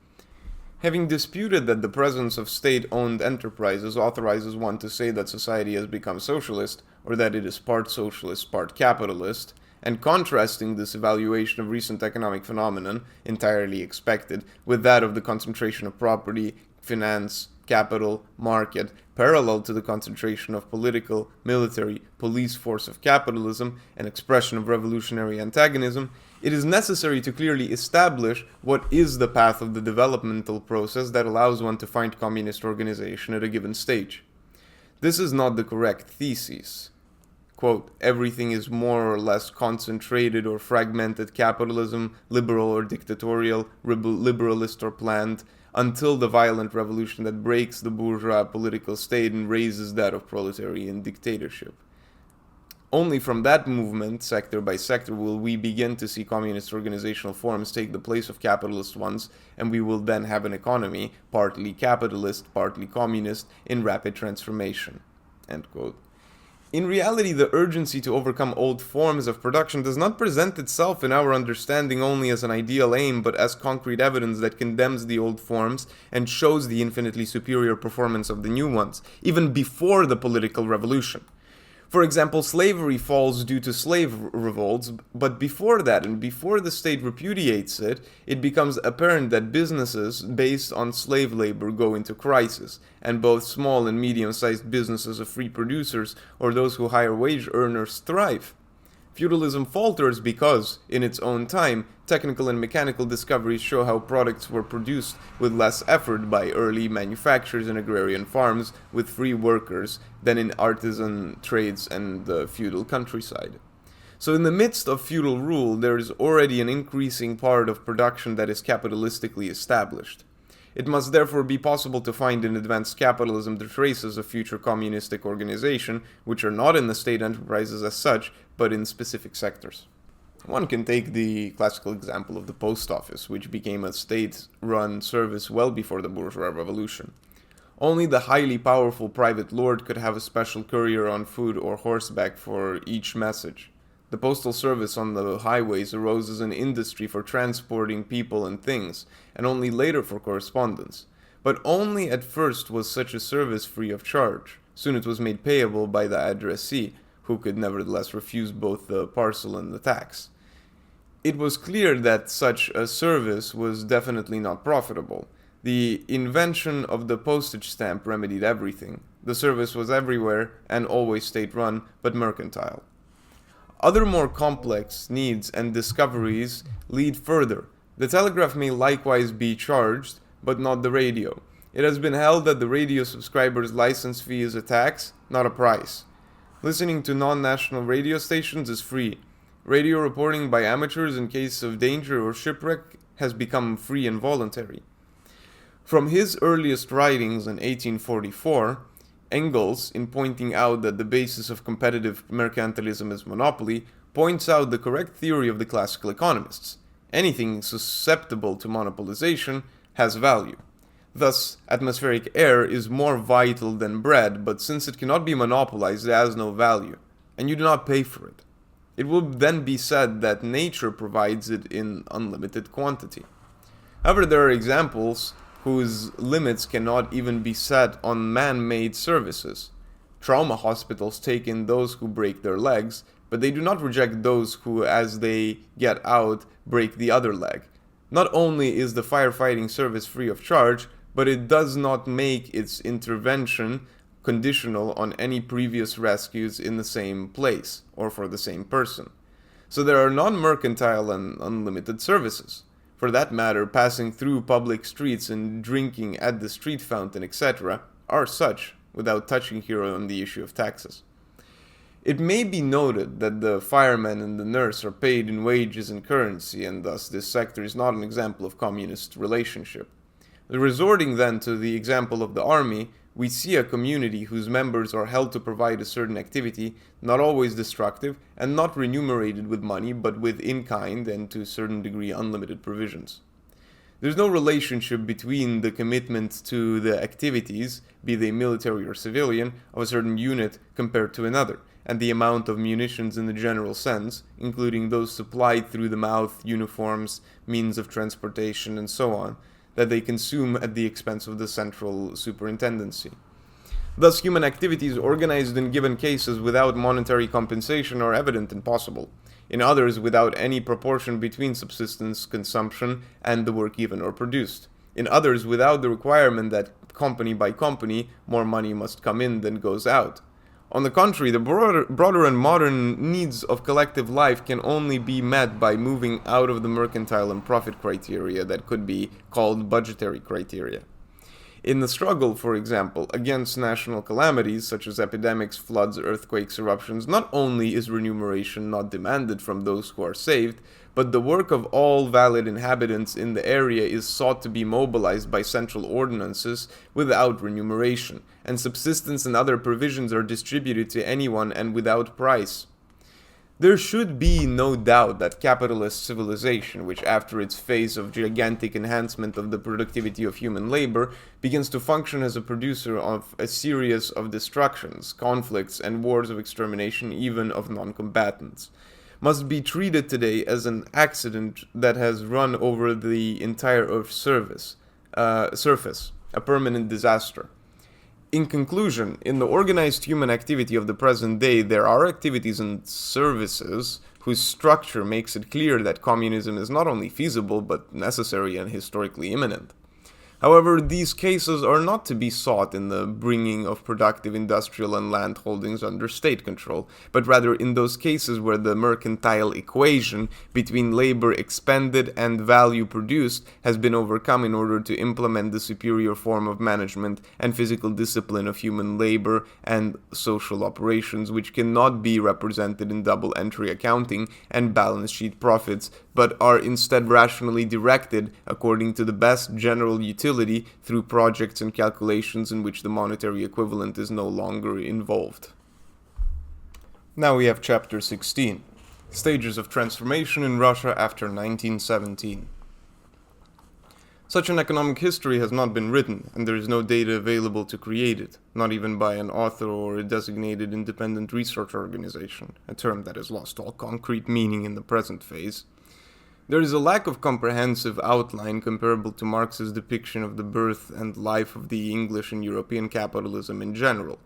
[SPEAKER 2] Having disputed that the presence of state-owned enterprises authorizes one to say that society has become socialist, or that it is part socialist, part capitalist, and contrasting this evaluation of recent economic phenomenon, entirely expected, with that of the concentration of property, finance, capital, market, parallel to the concentration of political, military, police force of capitalism, and expression of revolutionary antagonism, it is necessary to clearly establish what is the path of the developmental process that allows one to find communist organization at a given stage. This is not the correct thesis. Quote, everything is more or less concentrated or fragmented capitalism, liberal or dictatorial, liberalist or planned, until the violent revolution that breaks the bourgeois political state and raises that of proletarian dictatorship. Only from that movement, sector by sector, will we begin to see communist organizational forms take the place of capitalist ones, and we will then have an economy, partly capitalist, partly communist, in rapid transformation. End quote. In reality, the urgency to overcome old forms of production does not present itself in our understanding only as an ideal aim, but as concrete evidence that condemns the old forms and shows the infinitely superior performance of the new ones, even before the political revolution. For example, slavery falls due to slave revolts, but before that, and before the state repudiates it, it becomes apparent that businesses based on slave labor go into crisis, and both small and medium-sized businesses of free producers, or those who hire wage earners, thrive. Feudalism falters because, in its own time, technical and mechanical discoveries show how products were produced with less effort by early manufacturers and agrarian farms with free workers than in artisan trades and the feudal countryside. So in the midst of feudal rule, there is already an increasing part of production that is capitalistically established. It must therefore be possible to find in advanced capitalism the traces of future communistic organization, which are not in the state enterprises as such, but in specific sectors. One can take the classical example of the post office, which became a state-run service well before the bourgeois revolution. Only the highly powerful private lord could have a special courier on foot or horseback for each message. The postal service on the highways arose as an industry for transporting people and things, and only later for correspondence. But only at first was such a service free of charge. Soon it was made payable by the addressee, who could nevertheless refuse both the parcel and the tax. It was clear that such a service was definitely not profitable. The invention of the postage stamp remedied everything. The service was everywhere and always state-run, but mercantile. Other more complex needs and discoveries lead further. The telegraph may likewise be charged, but not the radio. It has been held that the radio subscriber's license fee is a tax, not a price. Listening to non-national radio stations is free. Radio reporting by amateurs in case of danger or shipwreck has become free and voluntary. From his earliest writings in 1844, Engels, in pointing out that the basis of competitive mercantilism is monopoly, points out the correct theory of the classical economists. Anything susceptible to monopolization has value. Thus, atmospheric air is more vital than bread, but since it cannot be monopolized, it has no value, and you do not pay for it. It will then be said that nature provides it in unlimited quantity. However, there are examples whose limits cannot even be set on man-made services. Trauma hospitals take in those who break their legs, but they do not reject those who, as they get out, break the other leg. Not only is the firefighting service free of charge, but it does not make its intervention conditional on any previous rescues in the same place or for the same person. So there are non-mercantile and unlimited services. For that matter, passing through public streets and drinking at the street fountain, etc., are such, without touching here on the issue of taxes. It may be noted that the fireman and the nurse are paid in wages and currency, and thus this sector is not an example of communist relationship. Resorting then to the example of the army, we see a community whose members are held to provide a certain activity, not always destructive, and not remunerated with money, but with in-kind and to a certain degree unlimited provisions. There's no relationship between the commitment to the activities, be they military or civilian, of a certain unit compared to another, and the amount of munitions in the general sense, including those supplied through the mouth, uniforms, means of transportation, and so on, that they consume at the expense of the central superintendency. Thus, human activities organized in given cases without monetary compensation are evident and possible. In others, without any proportion between subsistence, consumption, and the work given or produced. In others, without the requirement that company by company more money must come in than goes out. On the contrary, the broader and modern needs of collective life can only be met by moving out of the mercantile and profit criteria that could be called budgetary criteria. In the struggle, for example, against national calamities such as epidemics, floods, earthquakes, eruptions, not only is remuneration not demanded from those who are saved, but the work of all valid inhabitants in the area is sought to be mobilized by central ordinances without remuneration, and subsistence and other provisions are distributed to anyone and without price. There should be no doubt that capitalist civilization, which after its phase of gigantic enhancement of the productivity of human labor, begins to function as a producer of a series of destructions, conflicts, and wars of extermination even of non-combatants, must be treated today as an accident that has run over the entire Earth's surface, a permanent disaster. In conclusion, in the organized human activity of the present day, there are activities and services whose structure makes it clear that communism is not only feasible, but necessary and historically imminent. However, these cases are not to be sought in the bringing of productive industrial and land holdings under state control, but rather in those cases where the mercantile equation between labor expended and value produced has been overcome in order to implement the superior form of management and physical discipline of human labor and social operations, which cannot be represented in double entry accounting and balance sheet profits, but are instead rationally directed according to the best general utility through projects and calculations in which the monetary equivalent is no longer involved. Now we have chapter 16, Stages of Transformation in Russia after 1917. Such an economic history has not been written, and there is no data available to create it, not even by an author or a designated independent research organization, a term that has lost all concrete meaning in the present phase. There is a lack of comprehensive outline comparable to Marx's depiction of the birth and life of the English and European capitalism in general.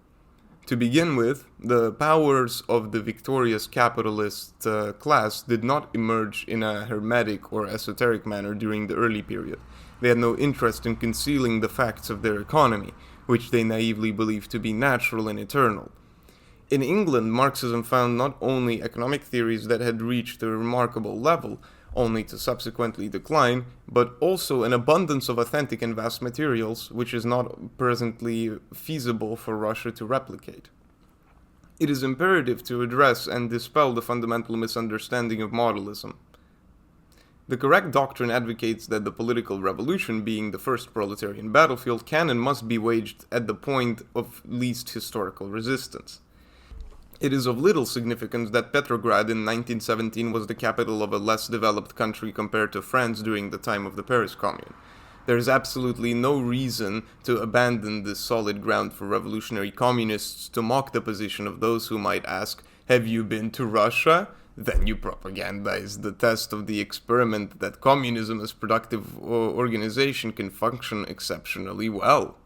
[SPEAKER 2] To begin with, the powers of the victorious capitalist class did not emerge in a hermetic or esoteric manner during the early period. They had no interest in concealing the facts of their economy, which they naively believed to be natural and eternal. In England, Marxism found not only economic theories that had reached a remarkable level, only to subsequently decline, but also an abundance of authentic and vast materials, which is not presently feasible for Russia to replicate. It is imperative to address and dispel the fundamental misunderstanding of modalism. The correct doctrine advocates that the political revolution, being the first proletarian battlefield, can and must be waged at the point of least historical resistance. It is of little significance that Petrograd in 1917 was the capital of a less developed country compared to France during the time of the Paris Commune. There is absolutely no reason to abandon this solid ground for revolutionary communists to mock the position of those who might ask, "Have you been to Russia?" Then you propagandize the test of the experiment that communism as productive organization can function exceptionally well.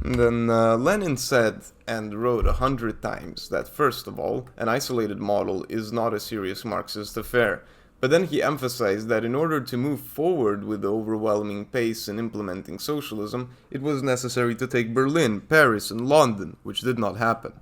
[SPEAKER 2] And then Lenin said and wrote 100 times that, first of all, an isolated model is not a serious Marxist affair. But then he emphasized that in order to move forward with overwhelming pace in implementing socialism, it was necessary to take Berlin, Paris, and London, which did not happen.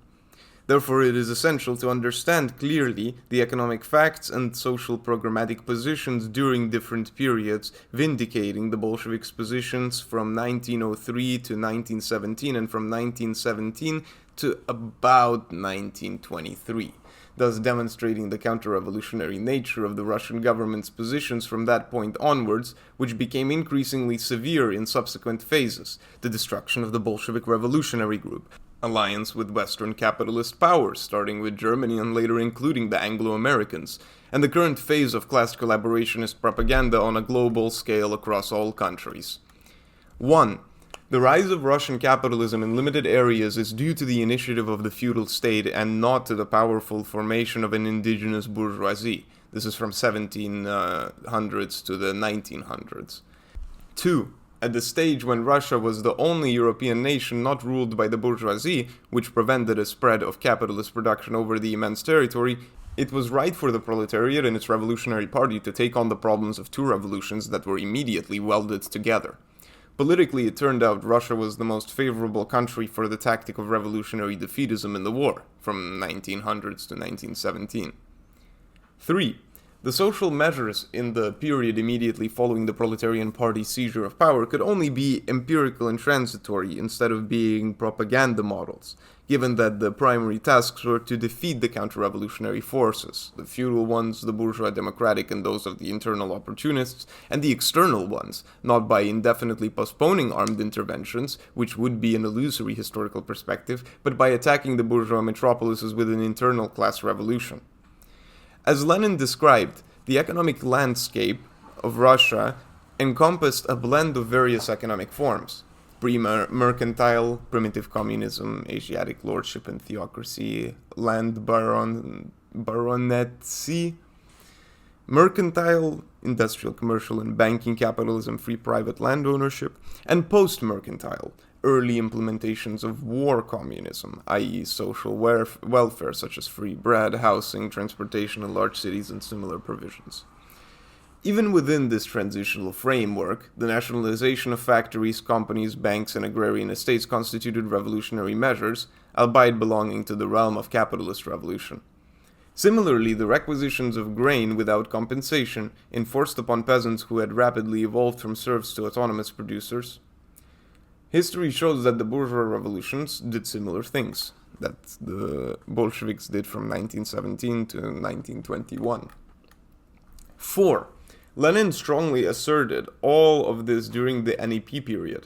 [SPEAKER 2] Therefore, it is essential to understand clearly the economic facts and social programmatic positions during different periods, vindicating the Bolsheviks' positions from 1903 to 1917 and from 1917 to about 1923, thus demonstrating the counter-revolutionary nature of the Russian government's positions from that point onwards, which became increasingly severe in subsequent phases: the destruction of the Bolshevik Revolutionary Group, alliance with Western capitalist powers, starting with Germany and later including the Anglo-Americans, and the current phase of class collaborationist propaganda on a global scale across all countries. 1. The rise of Russian capitalism in limited areas is due to the initiative of the feudal state and not to the powerful formation of an indigenous bourgeoisie. This is from 1700s to the 1900s. 2. At the stage when Russia was the only European nation not ruled by the bourgeoisie, which prevented a spread of capitalist production over the immense territory, it was right for the proletariat and its revolutionary party to take on the problems of two revolutions that were immediately welded together. Politically, it turned out Russia was the most favorable country for the tactic of revolutionary defeatism in the war, from 1900s to 1917. 3. The social measures in the period immediately following the proletarian party's seizure of power could only be empirical and transitory instead of being propaganda models, given that the primary tasks were to defeat the counter-revolutionary forces, the feudal ones, the bourgeois democratic, and those of the internal opportunists, and the external ones, not by indefinitely postponing armed interventions, which would be an illusory historical perspective, but by attacking the bourgeois metropolises with an internal class revolution. As Lenin described, the economic landscape of Russia encompassed a blend of various economic forms: pre-mercantile, primitive communism, Asiatic lordship and theocracy, land baronetcy, mercantile, industrial, commercial, and banking capitalism, free private land ownership, and post-mercantile, early implementations of war communism, i.e. social welfare such as free bread, housing, transportation in large cities, and similar provisions. Even within this transitional framework, the nationalization of factories, companies, banks, and agrarian estates constituted revolutionary measures, albeit belonging to the realm of capitalist revolution. Similarly, the requisitions of grain without compensation, enforced upon peasants who had rapidly evolved from serfs to autonomous producers. History shows that the bourgeois revolutions did similar things that the Bolsheviks did from 1917 to 1921. 4. Lenin strongly asserted all of this during the NEP period.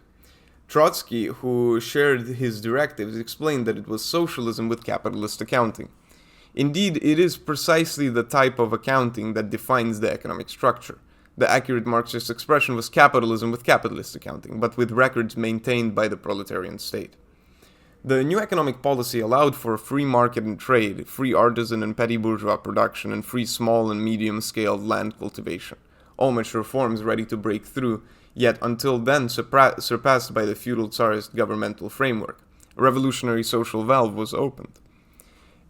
[SPEAKER 2] Trotsky, who shared his directives, explained that it was socialism with capitalist accounting. Indeed, it is precisely the type of accounting that defines the economic structure. The accurate Marxist expression was capitalism with capitalist accounting, but with records maintained by the proletarian state. The new economic policy allowed for free market and trade, free artisan and petty bourgeois production, and free small and medium-scaled land cultivation, all mature forms ready to break through, yet until then surpassed by the feudal Tsarist governmental framework. A revolutionary social valve was opened.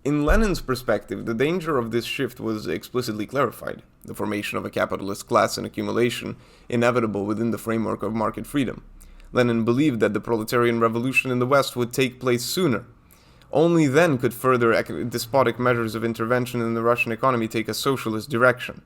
[SPEAKER 2] In Lenin's perspective, the danger of this shift was explicitly clarified: the formation of a capitalist class and accumulation, inevitable within the framework of market freedom. Lenin believed that the proletarian revolution in the West would take place sooner. Only then could further despotic measures of intervention in the Russian economy take a socialist direction.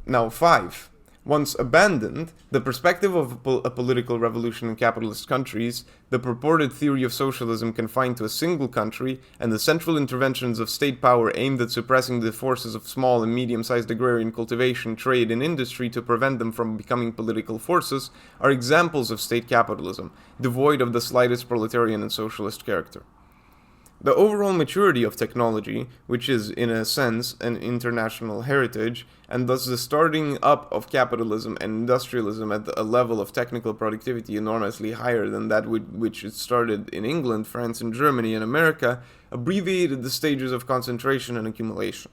[SPEAKER 2] Now 5. Once abandoned, the perspective of a political revolution in capitalist countries, the purported theory of socialism confined to a single country, and the central interventions of state power aimed at suppressing the forces of small and medium-sized agrarian cultivation, trade, and industry to prevent them from becoming political forces, are examples of state capitalism, devoid of the slightest proletarian and socialist character. The overall maturity of technology, which is, in a sense, an international heritage, and thus the starting up of capitalism and industrialism at a level of technical productivity enormously higher than that which it started in England, France, and Germany and America, abbreviated the stages of concentration and accumulation.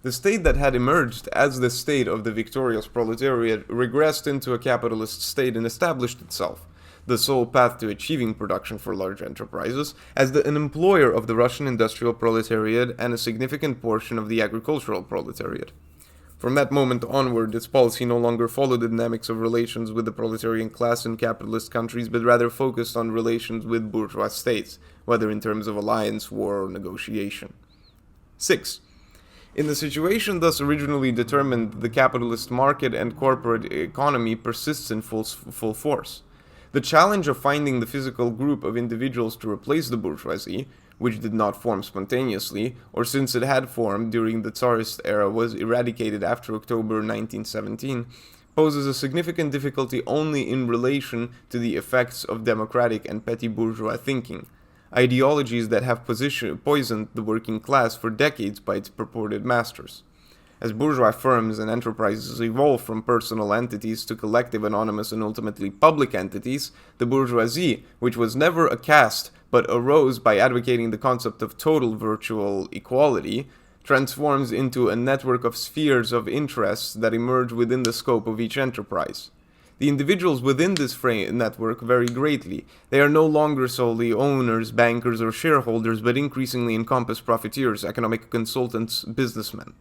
[SPEAKER 2] The state that had emerged as the state of the victorious proletariat regressed into a capitalist state and established itself, the sole path to achieving production for large enterprises, as an employer of the Russian industrial proletariat and a significant portion of the agricultural proletariat. From that moment onward, its policy no longer followed the dynamics of relations with the proletarian class in capitalist countries, but rather focused on relations with bourgeois states, whether in terms of alliance, war, or negotiation. 6. In the situation thus originally determined, the capitalist market and corporate economy persists in full force. The challenge of finding the physical group of individuals to replace the bourgeoisie, which did not form spontaneously, or since it had formed during the Tsarist era was eradicated after October 1917, poses a significant difficulty only in relation to the effects of democratic and petty bourgeois thinking, ideologies that have poisoned the working class for decades by its purported masters. As bourgeois firms and enterprises evolve from personal entities to collective, anonymous, and ultimately public entities, the bourgeoisie, which was never a caste but arose by advocating the concept of total virtual equality, transforms into a network of spheres of interests that emerge within the scope of each enterprise. The individuals within this network vary greatly. They are no longer solely owners, bankers, or shareholders, but increasingly encompass profiteers, economic consultants, businessmen.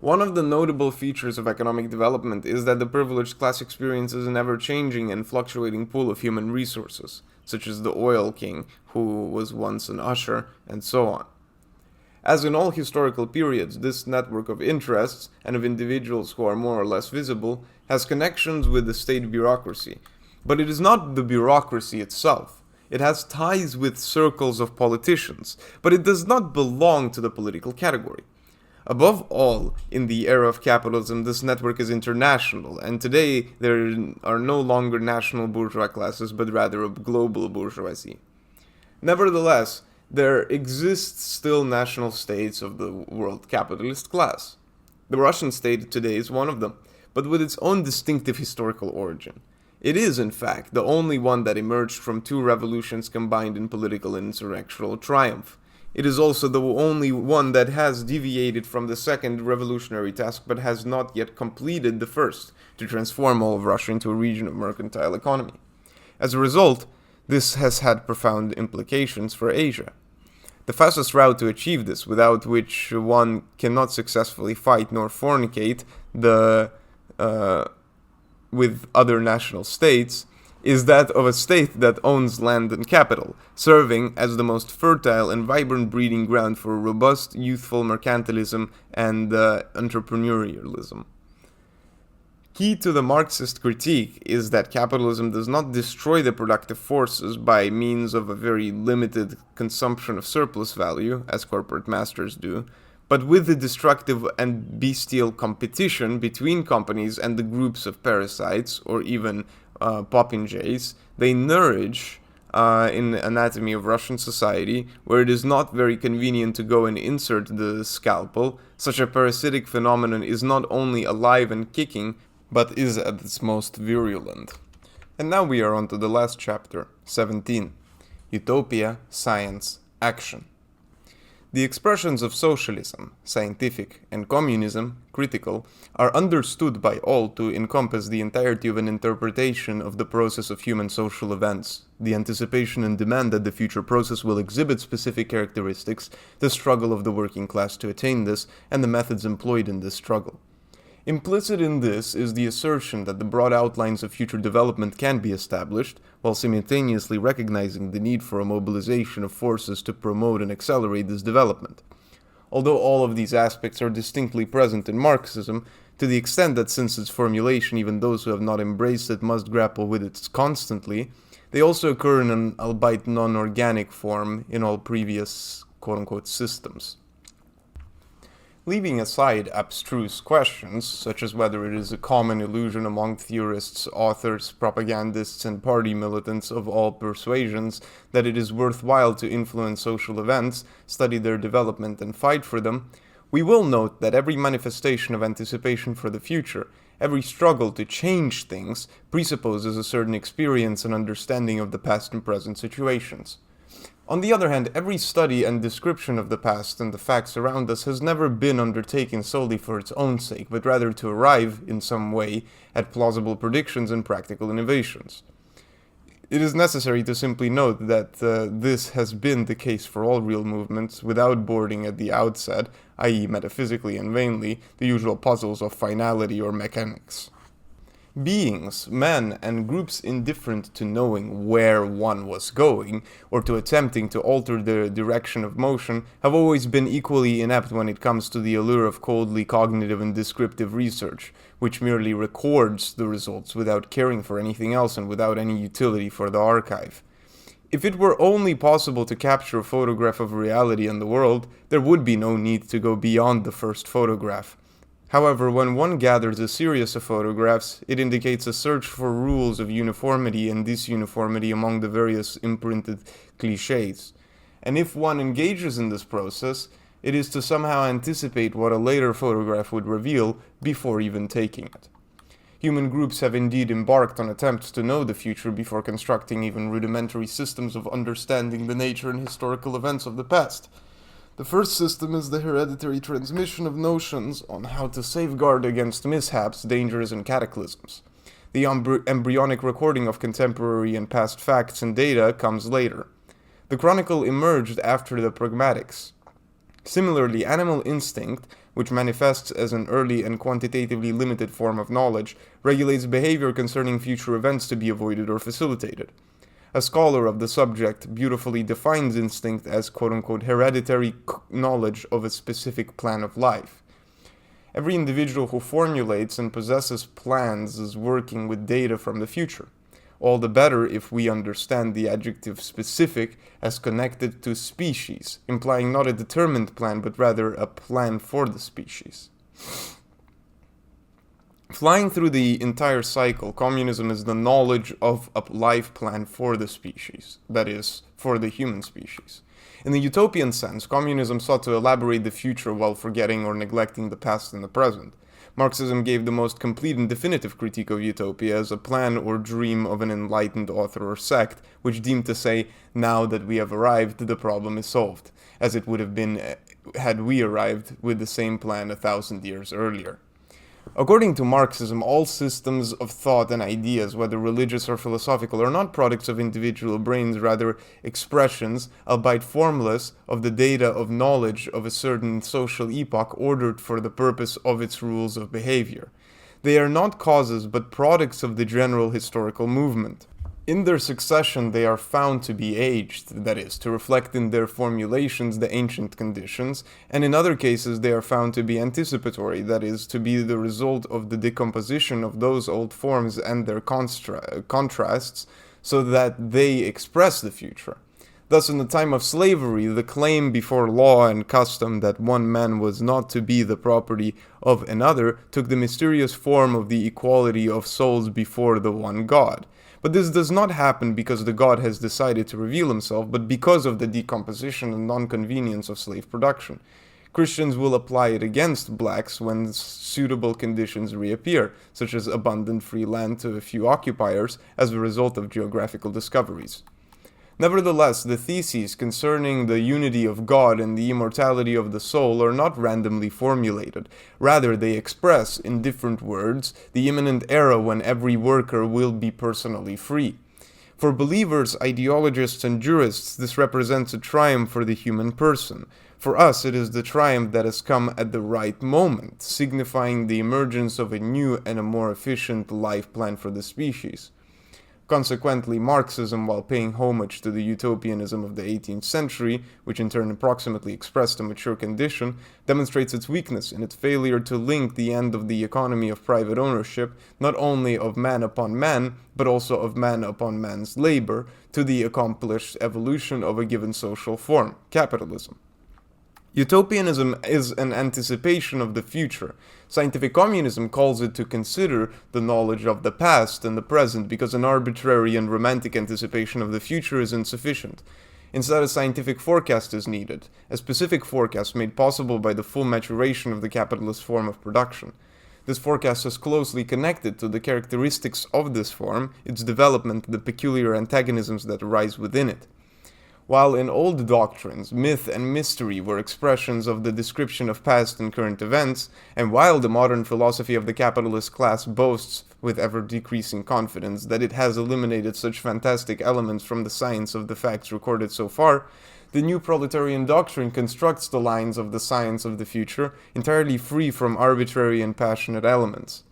[SPEAKER 2] One of the notable features of economic development is that the privileged class experiences an ever-changing and fluctuating pool of human resources, such as the oil king, who was once an usher, and so on. As in all historical periods, this network of interests, and of individuals who are more or less visible, has connections with the state bureaucracy. But it is not the bureaucracy itself. It has ties with circles of politicians, but it does not belong to the political category. Above all, in the era of capitalism, this network is international, and today there are no longer national bourgeois classes, but rather a global bourgeoisie. Nevertheless, there exists still national states of the world capitalist class. The Russian state today is one of them, but with its own distinctive historical origin. It is, in fact, the only one that emerged from two revolutions combined in political and insurrectional triumph. It is also the only one that has deviated from the second revolutionary task but has not yet completed the first, to transform all of Russia into a region of mercantile economy. As a result, this has had profound implications for Asia. The fastest route to achieve this, without which one cannot successfully fight nor fornicate with other national states, is that of a state that owns land and capital, serving as the most fertile and vibrant breeding ground for robust, youthful mercantilism and entrepreneurialism. Key to the Marxist critique is that capitalism does not destroy the productive forces by means of a very limited consumption of surplus value, as corporate masters do, but with the destructive and bestial competition between companies and the groups of parasites, or even popinjays, they nourish in Anatomy of Russian Society, where it is not very convenient to go and insert the scalpel, such a parasitic phenomenon is not only alive and kicking, but is at its most virulent. And now we are on to the last chapter, 17. Utopia, Science, Action. The expressions of socialism, scientific, and communism, critical, are understood by all to encompass the entirety of an interpretation of the process of human social events, the anticipation and demand that the future process will exhibit specific characteristics, the struggle of the working class to attain this, and the methods employed in this struggle. Implicit in this is the assertion that the broad outlines of future development can be established, while simultaneously recognizing the need for a mobilization of forces to promote and accelerate this development. Although all of these aspects are distinctly present in Marxism, to the extent that since its formulation even those who have not embraced it must grapple with it constantly, they also occur in an albeit non-organic form in all previous quote-unquote systems. Leaving aside abstruse questions, such as whether it is a common illusion among theorists, authors, propagandists, and party militants of all persuasions that it is worthwhile to influence social events, study their development, and fight for them, we will note that every manifestation of anticipation for the future, every struggle to change things, presupposes a certain experience and understanding of the past and present situations. On the other hand, every study and description of the past and the facts around us has never been undertaken solely for its own sake, but rather to arrive, in some way, at plausible predictions and practical innovations. It is necessary to simply note that this has been the case for all real movements, without boarding at the outset, i.e. metaphysically and vainly, the usual puzzles of finality or mechanics. Beings, men, and groups indifferent to knowing where one was going, or to attempting to alter the direction of motion, have always been equally inept when it comes to the allure of coldly cognitive and descriptive research, which merely records the results without caring for anything else and without any utility for the archive. If it were only possible to capture a photograph of reality and the world, there would be no need to go beyond the first photograph. However, when one gathers a series of photographs, it indicates a search for rules of uniformity and disuniformity among the various imprinted clichés. And if one engages in this process, it is to somehow anticipate what a later photograph would reveal before even taking it. Human groups have indeed embarked on attempts to know the future before constructing even rudimentary systems of understanding the nature and historical events of the past. The first system is the hereditary transmission of notions on how to safeguard against mishaps, dangers, and cataclysms. The embryonic recording of contemporary and past facts and data comes later. The chronicle emerged after the pragmatics. Similarly, animal instinct, which manifests as an early and quantitatively limited form of knowledge, regulates behavior concerning future events to be avoided or facilitated. A scholar of the subject beautifully defines instinct as quote-unquote hereditary knowledge of a specific plan of life. Every individual who formulates and possesses plans is working with data from the future. All the better if we understand the adjective specific as connected to species, implying not a determined plan but rather a plan for the species. Flying through the entire cycle, communism is the knowledge of a life plan for the species, that is, for the human species. In the utopian sense, communism sought to elaborate the future while forgetting or neglecting the past and the present. Marxism gave the most complete and definitive critique of utopia as a plan or dream of an enlightened author or sect, which deemed to say, now that we have arrived, the problem is solved, as it would have been had we arrived with the same plan 1,000 years earlier. According to Marxism, all systems of thought and ideas, whether religious or philosophical, are not products of individual brains, rather expressions, albeit formless, of the data of knowledge of a certain social epoch ordered for the purpose of its rules of behavior. They are not causes but products of the general historical movement. In their succession, they are found to be aged, that is, to reflect in their formulations the ancient conditions, and in other cases they are found to be anticipatory, that is, to be the result of the decomposition of those old forms and their contrasts, so that they express the future. Thus, in the time of slavery, the claim before law and custom that one man was not to be the property of another took the mysterious form of the equality of souls before the one God. But this does not happen because the god has decided to reveal himself, but because of the decomposition and non-convenience of slave production. Christians will apply it against blacks when suitable conditions reappear, such as abundant free land to a few occupiers as a result of geographical discoveries. Nevertheless, the theses concerning the unity of God and the immortality of the soul are not randomly formulated. Rather, they express, in different words, the imminent era when every worker will be personally free. For believers, ideologists, and jurists, this represents a triumph for the human person. For us, it is the triumph that has come at the right moment, signifying the emergence of a new and a more efficient life plan for the species. Consequently, Marxism, while paying homage to the utopianism of the 18th century, which in turn approximately expressed a mature condition, demonstrates its weakness in its failure to link the end of the economy of private ownership, not only of man upon man, but also of man upon man's labor, to the accomplished evolution of a given social form, capitalism. Utopianism is an anticipation of the future. Scientific communism calls it to consider the knowledge of the past and the present because an arbitrary and romantic anticipation of the future is insufficient. Instead, a scientific forecast is needed, a specific forecast made possible by the full maturation of the capitalist form of production. This forecast is closely connected to the characteristics of this form, its development, and the peculiar antagonisms that arise within it. While in old doctrines, myth and mystery were expressions of the description of past and current events, and while the modern philosophy of the capitalist class boasts, with ever-decreasing confidence, that it has eliminated such fantastic elements from the science of the facts recorded so far, the new proletarian doctrine constructs the lines of the science of the future entirely free from arbitrary and passionate elements.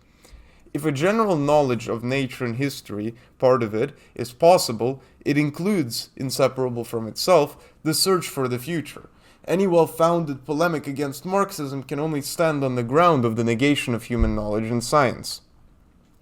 [SPEAKER 2] If a general knowledge of nature and history, part of it, is possible, it includes, inseparable from itself, the search for the future. Any well-founded polemic against Marxism can only stand on the ground of the negation of human knowledge and science.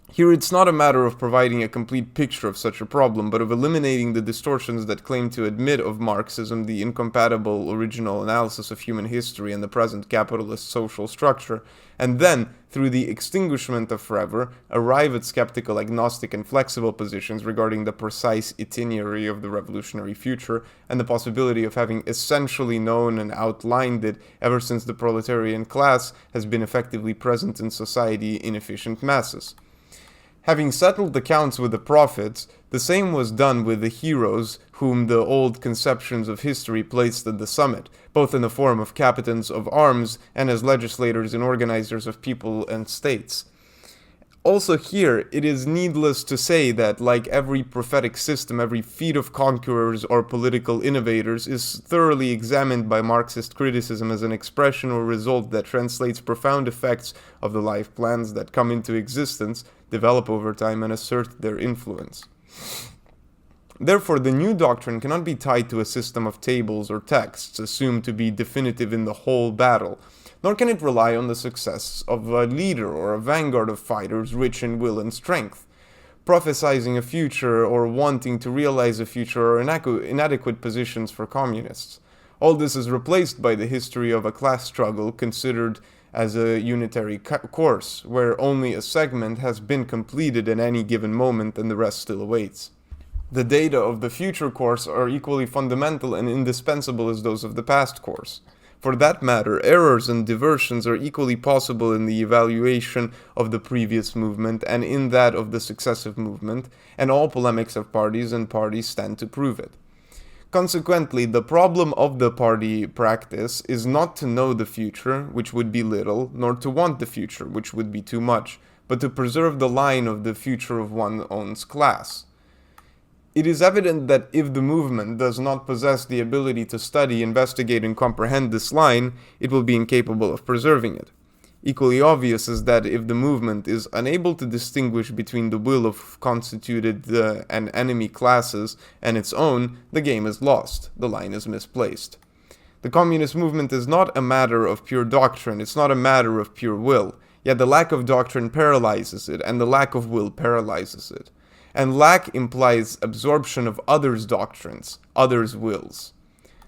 [SPEAKER 2] Here it's not a matter of providing a complete picture of such a problem, but of eliminating the distortions that claim to admit of Marxism the incompatible original analysis of human history and the present capitalist social structure, and then, through the extinguishment of forever, arrive at skeptical, agnostic, and flexible positions regarding the precise itinerary of the revolutionary future and the possibility of having essentially known and outlined it ever since the proletarian class has been effectively present in society in efficient masses. Having settled accounts with the prophets, the same was done with the heroes whom the old conceptions of history placed at the summit, both in the form of captains of arms and as legislators and organizers of people and states. Also here, it is needless to say that, like every prophetic system, every feat of conquerors or political innovators is thoroughly examined by Marxist criticism as an expression or result that translates profound effects of the life plans that come into existence, develop over time, and assert their influence. Therefore, the new doctrine cannot be tied to a system of tables or texts assumed to be definitive in the whole battle, nor can it rely on the success of a leader or a vanguard of fighters rich in will and strength. Prophesizing a future or wanting to realize a future are inadequate positions for communists. All this is replaced by the history of a class struggle considered as a unitary course, where only a segment has been completed at any given moment and the rest still awaits. The data of the future course are equally fundamental and indispensable as those of the past course. For that matter, errors and diversions are equally possible in the evaluation of the previous movement and in that of the successive movement, and all polemics of parties and parties stand to prove it. Consequently, the problem of the party practice is not to know the future, which would be little, nor to want the future, which would be too much, but to preserve the line of the future of one's own class. It is evident that if the movement does not possess the ability to study, investigate, and comprehend this line, it will be incapable of preserving it. Equally obvious is that if the movement is unable to distinguish between the will of constituted and enemy classes and its own, the game is lost, the line is misplaced. The communist movement is not a matter of pure doctrine, it's not a matter of pure will, yet the lack of doctrine paralyzes it, and the lack of will paralyzes it. And lack implies absorption of others' doctrines, others' wills.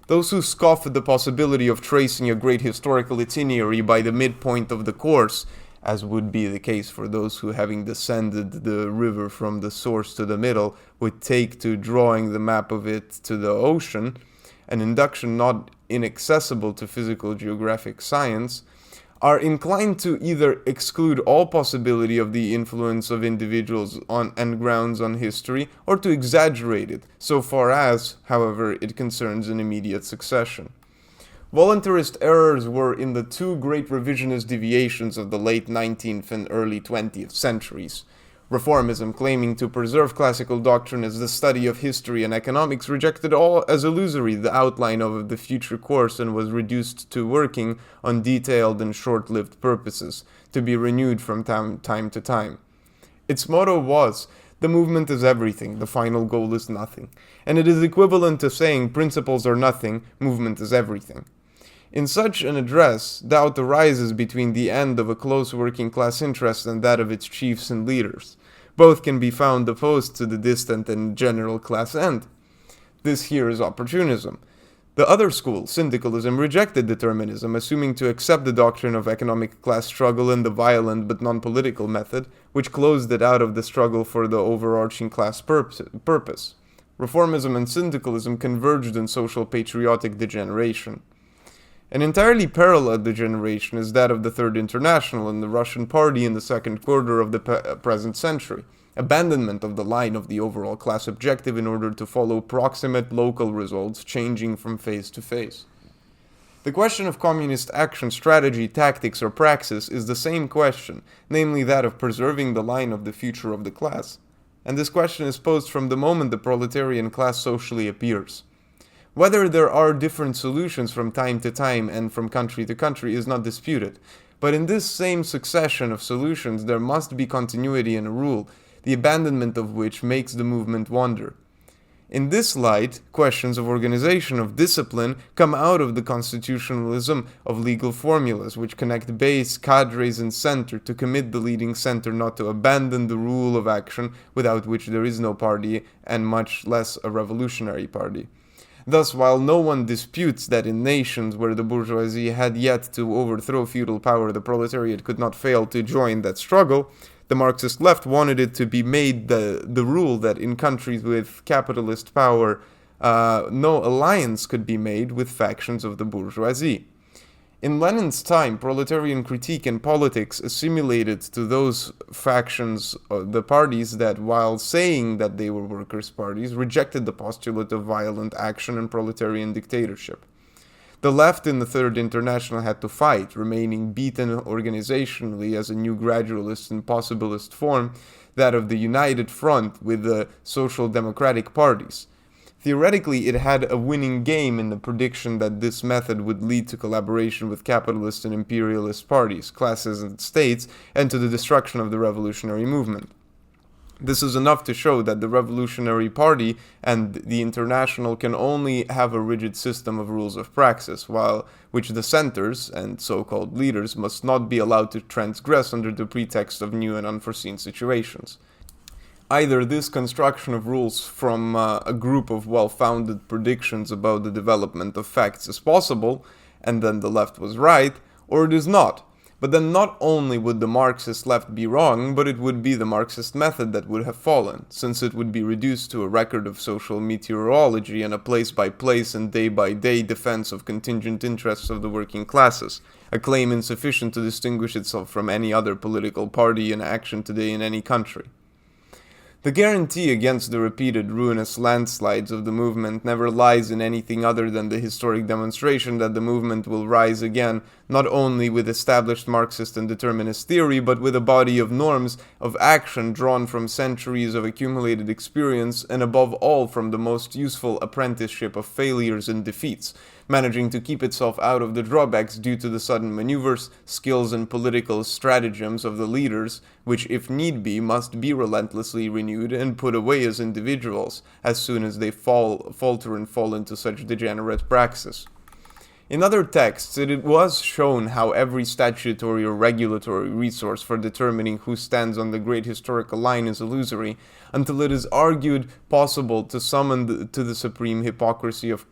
[SPEAKER 2] Those who scoff at the possibility of tracing a great historical itinerary by the midpoint of the course, as would be the case for those who, having descended the river from the source to the middle, would take to drawing the map of it to the ocean, an induction not inaccessible to physical geographic science, are inclined to either exclude all possibility of the influence of individuals on and grounds on history, or to exaggerate it, so far as, however, it concerns an immediate succession. Voluntarist errors were in the two great revisionist deviations of the late 19th and early 20th centuries. Reformism, claiming to preserve classical doctrine as the study of history and economics, rejected all as illusory the outline of the future course and was reduced to working on detailed and short-lived purposes, to be renewed from time to time. Its motto was, "The movement is everything, the final goal is nothing," and it is equivalent to saying principles are nothing, movement is everything. In such an address, doubt arises between the end of a close working class interest and that of its chiefs and leaders. Both can be found opposed to the distant and general class end. This here is opportunism. The other school, syndicalism, rejected determinism, assuming to accept the doctrine of economic class struggle in the violent but non-political method, which closed it out of the struggle for the overarching class purpose. Reformism and syndicalism converged in social patriotic degeneration. An entirely parallel degeneration is that of the Third International and the Russian Party in the second quarter of the present century, abandonment of the line of the overall class objective in order to follow proximate local results changing from phase to phase. The question of communist action, strategy, tactics, or praxis is the same question, namely that of preserving the line of the future of the class. And this question is posed from the moment the proletarian class socially appears. Whether there are different solutions from time to time and from country to country is not disputed, but in this same succession of solutions there must be continuity and a rule, the abandonment of which makes the movement wander. In this light, questions of organization, of discipline, come out of the constitutionalism of legal formulas, which connect base, cadres, and center to commit the leading center not to abandon the rule of action without which there is no party, and much less a revolutionary party. Thus, while no one disputes that in nations where the bourgeoisie had yet to overthrow feudal power, the proletariat could not fail to join that struggle, the Marxist left wanted it to be made the rule that in countries with capitalist power, no alliance could be made with factions of the bourgeoisie. In Lenin's time, proletarian critique and politics assimilated to those factions, the parties that, while saying that they were workers' parties, rejected the postulate of violent action and proletarian dictatorship. The left in the Third International had to fight, remaining beaten organizationally as a new gradualist and possibilist form, that of the United Front with the social democratic parties. Theoretically, it had a winning game in the prediction that this method would lead to collaboration with capitalist and imperialist parties, classes and states, and to the destruction of the revolutionary movement. This is enough to show that the Revolutionary Party and the International can only have a rigid system of rules of praxis, which the centers and so-called leaders must not be allowed to transgress under the pretext of new and unforeseen situations. Either this construction of rules from a group of well-founded predictions about the development of facts is possible, and then the left was right, or it is not. But then not only would the Marxist left be wrong, but it would be the Marxist method that would have fallen, since it would be reduced to a record of social meteorology and a place-by-place and day-by-day defense of contingent interests of the working classes, a claim insufficient to distinguish itself from any other political party in action today in any country. The guarantee against the repeated ruinous landslides of the movement never lies in anything other than the historic demonstration that the movement will rise again, not only with established Marxist and determinist theory, but with a body of norms of action drawn from centuries of accumulated experience, and above all from the most useful apprenticeship of failures and defeats, managing to keep itself out of the drawbacks due to the sudden maneuvers, skills, and political stratagems of the leaders, which, if need be, must be relentlessly renewed and put away as individuals, as soon as they falter and fall into such degenerate praxis. In other texts, it was shown how every statutory or regulatory resource for determining who stands on the great historical line is illusory, until it is argued possible to summon to the supreme hypocrisy of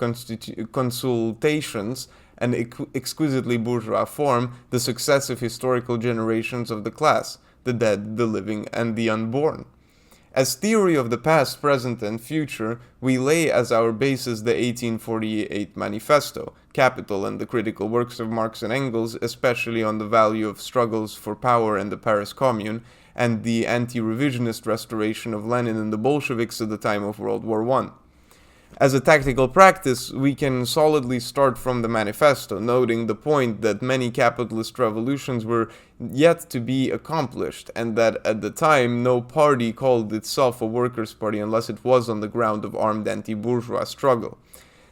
[SPEAKER 2] consultations and exquisitely bourgeois form the successive historical generations of the class, the dead, the living, and the unborn. As theory of the past, present, and future, we lay as our basis the 1848 Manifesto, Capital, and the critical works of Marx and Engels, especially on the value of struggles for power and the Paris Commune, and the anti-revisionist restoration of Lenin and the Bolsheviks at the time of World War I. As a tactical practice, we can solidly start from the manifesto, noting the point that many capitalist revolutions were yet to be accomplished, and that at the time no party called itself a workers' party unless it was on the ground of armed anti-bourgeois struggle.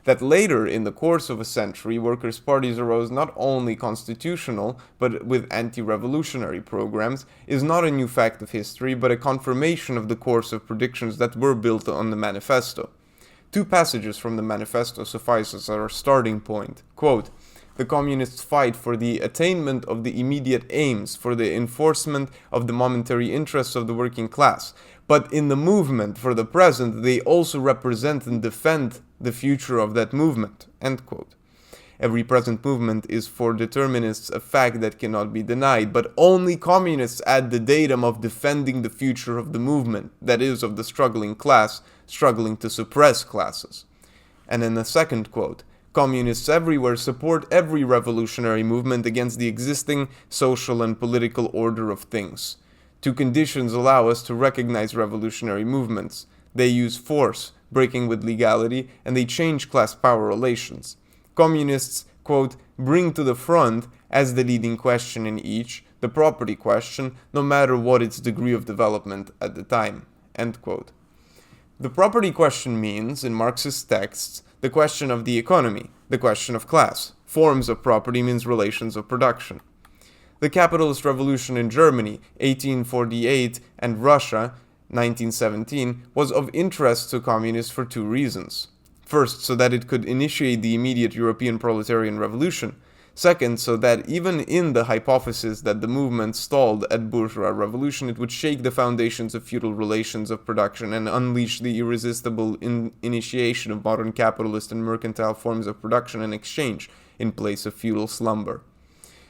[SPEAKER 2] That later, in the course of a century, workers' parties arose not only constitutional, but with anti-revolutionary programs, is not a new fact of history, but a confirmation of the course of predictions that were built on the manifesto. Two passages from the manifesto suffice as our starting point. Quote, "The communists fight for the attainment of the immediate aims, for the enforcement of the momentary interests of the working class. But in the movement, for the present, they also represent and defend the future of that movement." End quote. Every present movement is for determinists a fact that cannot be denied, but only communists add the datum of defending the future of the movement, that is, of the struggling class, struggling to suppress classes. And in the second quote, "Communists everywhere support every revolutionary movement against the existing social and political order of things. Two conditions allow us to recognize revolutionary movements. They use force, breaking with legality, and they change class power relations. Communists, quote, bring to the front, as the leading question in each, the property question, no matter what its degree of development at the time." End quote. The property question means, in Marxist texts, the question of the economy, the question of class. Forms of property means relations of production. The capitalist revolution in Germany, 1848, and Russia, 1917, was of interest to communists for two reasons. First, so that it could initiate the immediate European proletarian revolution. Second, so that even in the hypothesis that the movement stalled at bourgeois revolution, it would shake the foundations of feudal relations of production and unleash the irresistible initiation of modern capitalist and mercantile forms of production and exchange in place of feudal slumber.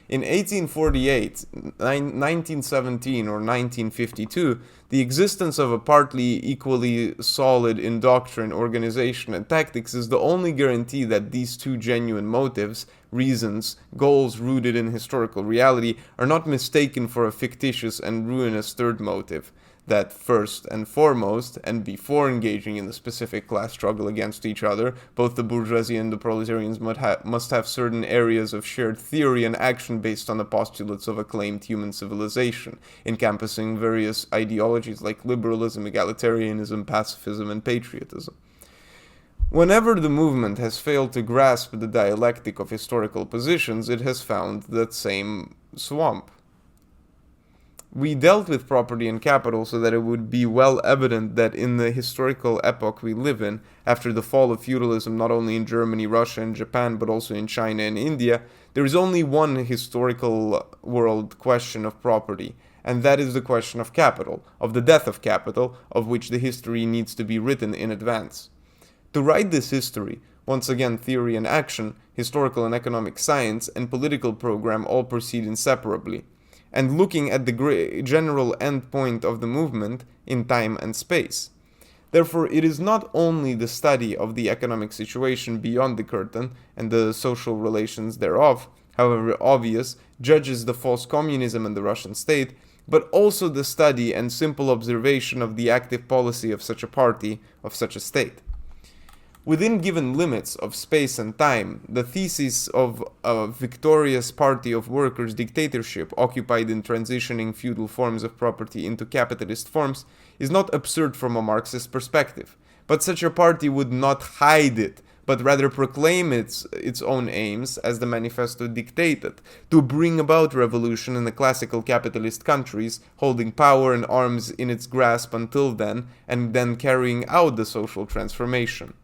[SPEAKER 2] In 1848, 1917, or 1952, the existence of a partly equally solid in doctrine, organization, and tactics is the only guarantee that these two genuine motives, reasons, goals rooted in historical reality, are not mistaken for a fictitious and ruinous third motive, that first and foremost, and before engaging in the specific class struggle against each other, both the bourgeoisie and the proletarians must have certain areas of shared theory and action based on the postulates of acclaimed human civilization, encompassing various ideologies like liberalism, egalitarianism, pacifism, and patriotism. Whenever the movement has failed to grasp the dialectic of historical positions, it has found that same swamp. We dealt with property and capital so that it would be well evident that in the historical epoch we live in, after the fall of feudalism not only in Germany, Russia, and Japan, but also in China and India, there is only one historical world question of property, and that is the question of capital, of the death of capital, of which the history needs to be written in advance. To write this history, once again theory and action, historical and economic science, and political program all proceed inseparably. And looking at the general end point of the movement in time and space. Therefore, it is not only the study of the economic situation beyond the curtain and the social relations thereof, however obvious, judges the false communism and the Russian state, but also the study and simple observation of the active policy of such a party, of such a state. Within given limits of space and time, the thesis of a victorious party of workers' dictatorship occupied in transitioning feudal forms of property into capitalist forms is not absurd from a Marxist perspective, but such a party would not hide it, but rather proclaim its own aims, as the manifesto dictated, to bring about revolution in the classical capitalist countries, holding power and arms in its grasp until then, and then carrying out the social transformation.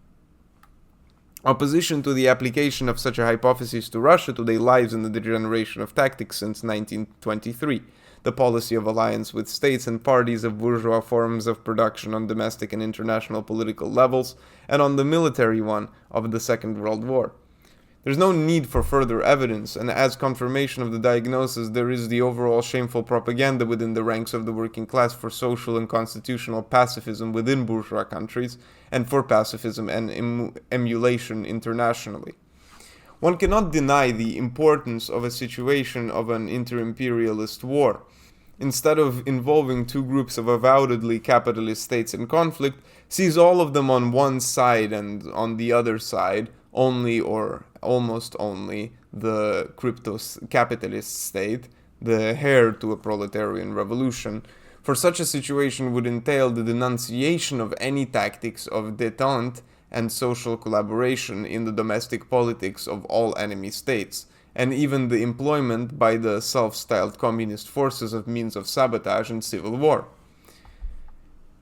[SPEAKER 2] Opposition to the application of such a hypothesis to Russia today lies in the degeneration of tactics since 1923, the policy of alliance with states and parties of bourgeois forms of production on domestic and international political levels, and on the military one of the Second World War. There's no need for further evidence, and as confirmation of the diagnosis, there is the overall shameful propaganda within the ranks of the working class for social and constitutional pacifism within bourgeois countries, and for pacifism and emulation internationally. One cannot deny the importance of a situation of an inter-imperialist war. Instead of involving two groups of avowedly capitalist states in conflict, sees all of them on one side and on the other side only or almost only the crypto-capitalist state, the heir to a proletarian revolution. For such a situation would entail the denunciation of any tactics of détente and social collaboration in the domestic politics of all enemy states, and even the employment by the self-styled communist forces of means of sabotage and civil war.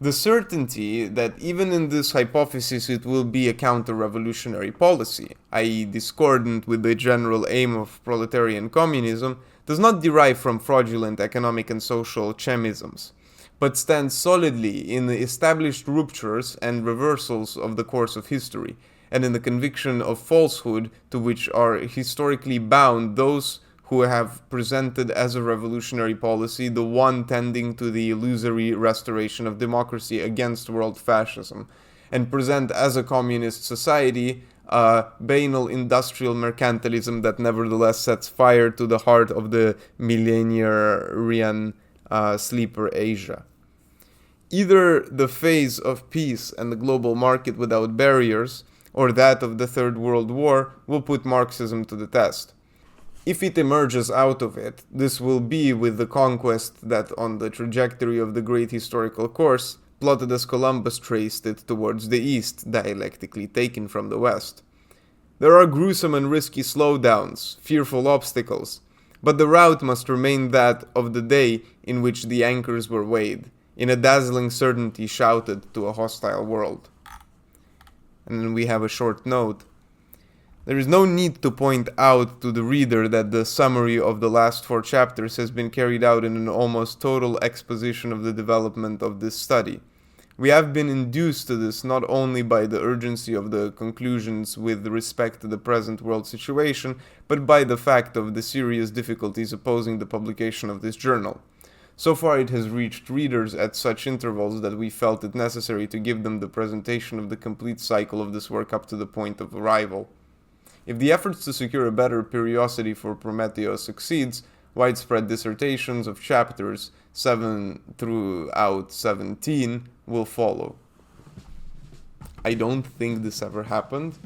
[SPEAKER 2] The certainty that even in this hypothesis it will be a counter-revolutionary policy, i.e. discordant with the general aim of proletarian communism, does not derive from fraudulent economic and social chemisms, but stands solidly in the established ruptures and reversals of the course of history, and in the conviction of falsehood to which are historically bound those who have presented as a revolutionary policy the one tending to the illusory restoration of democracy against world fascism, and present as a communist society a banal industrial mercantilism that nevertheless sets fire to the heart of the millenarian sleeper Asia. Either the phase of peace and the global market without barriers, or that of the Third World War, will put Marxism to the test. If it emerges out of it, this will be with the conquest that on the trajectory of the great historical course, plotted as Columbus traced it towards the east, dialectically taken from the west. There are gruesome and risky slowdowns, fearful obstacles, but the route must remain that of the day in which the anchors were weighed, in a dazzling certainty shouted to a hostile world. And then we have a short note. There is no need to point out to the reader that the summary of the last 4 chapters has been carried out in an almost total exposition of the development of this study. We have been induced to this not only by the urgency of the conclusions with respect to the present world situation, but by the fact of the serious difficulties opposing the publication of this journal. So far it has reached readers at such intervals that we felt it necessary to give them the presentation of the complete cycle of this work up to the point of arrival. If the efforts to secure a better periodicity for Prometeo succeeds, widespread dissertations of chapters 7 throughout 17 will follow. I don't think this ever happened.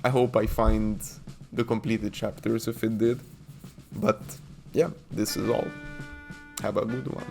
[SPEAKER 2] I hope I find the completed chapters if it did. But yeah, this is all. Have a good one.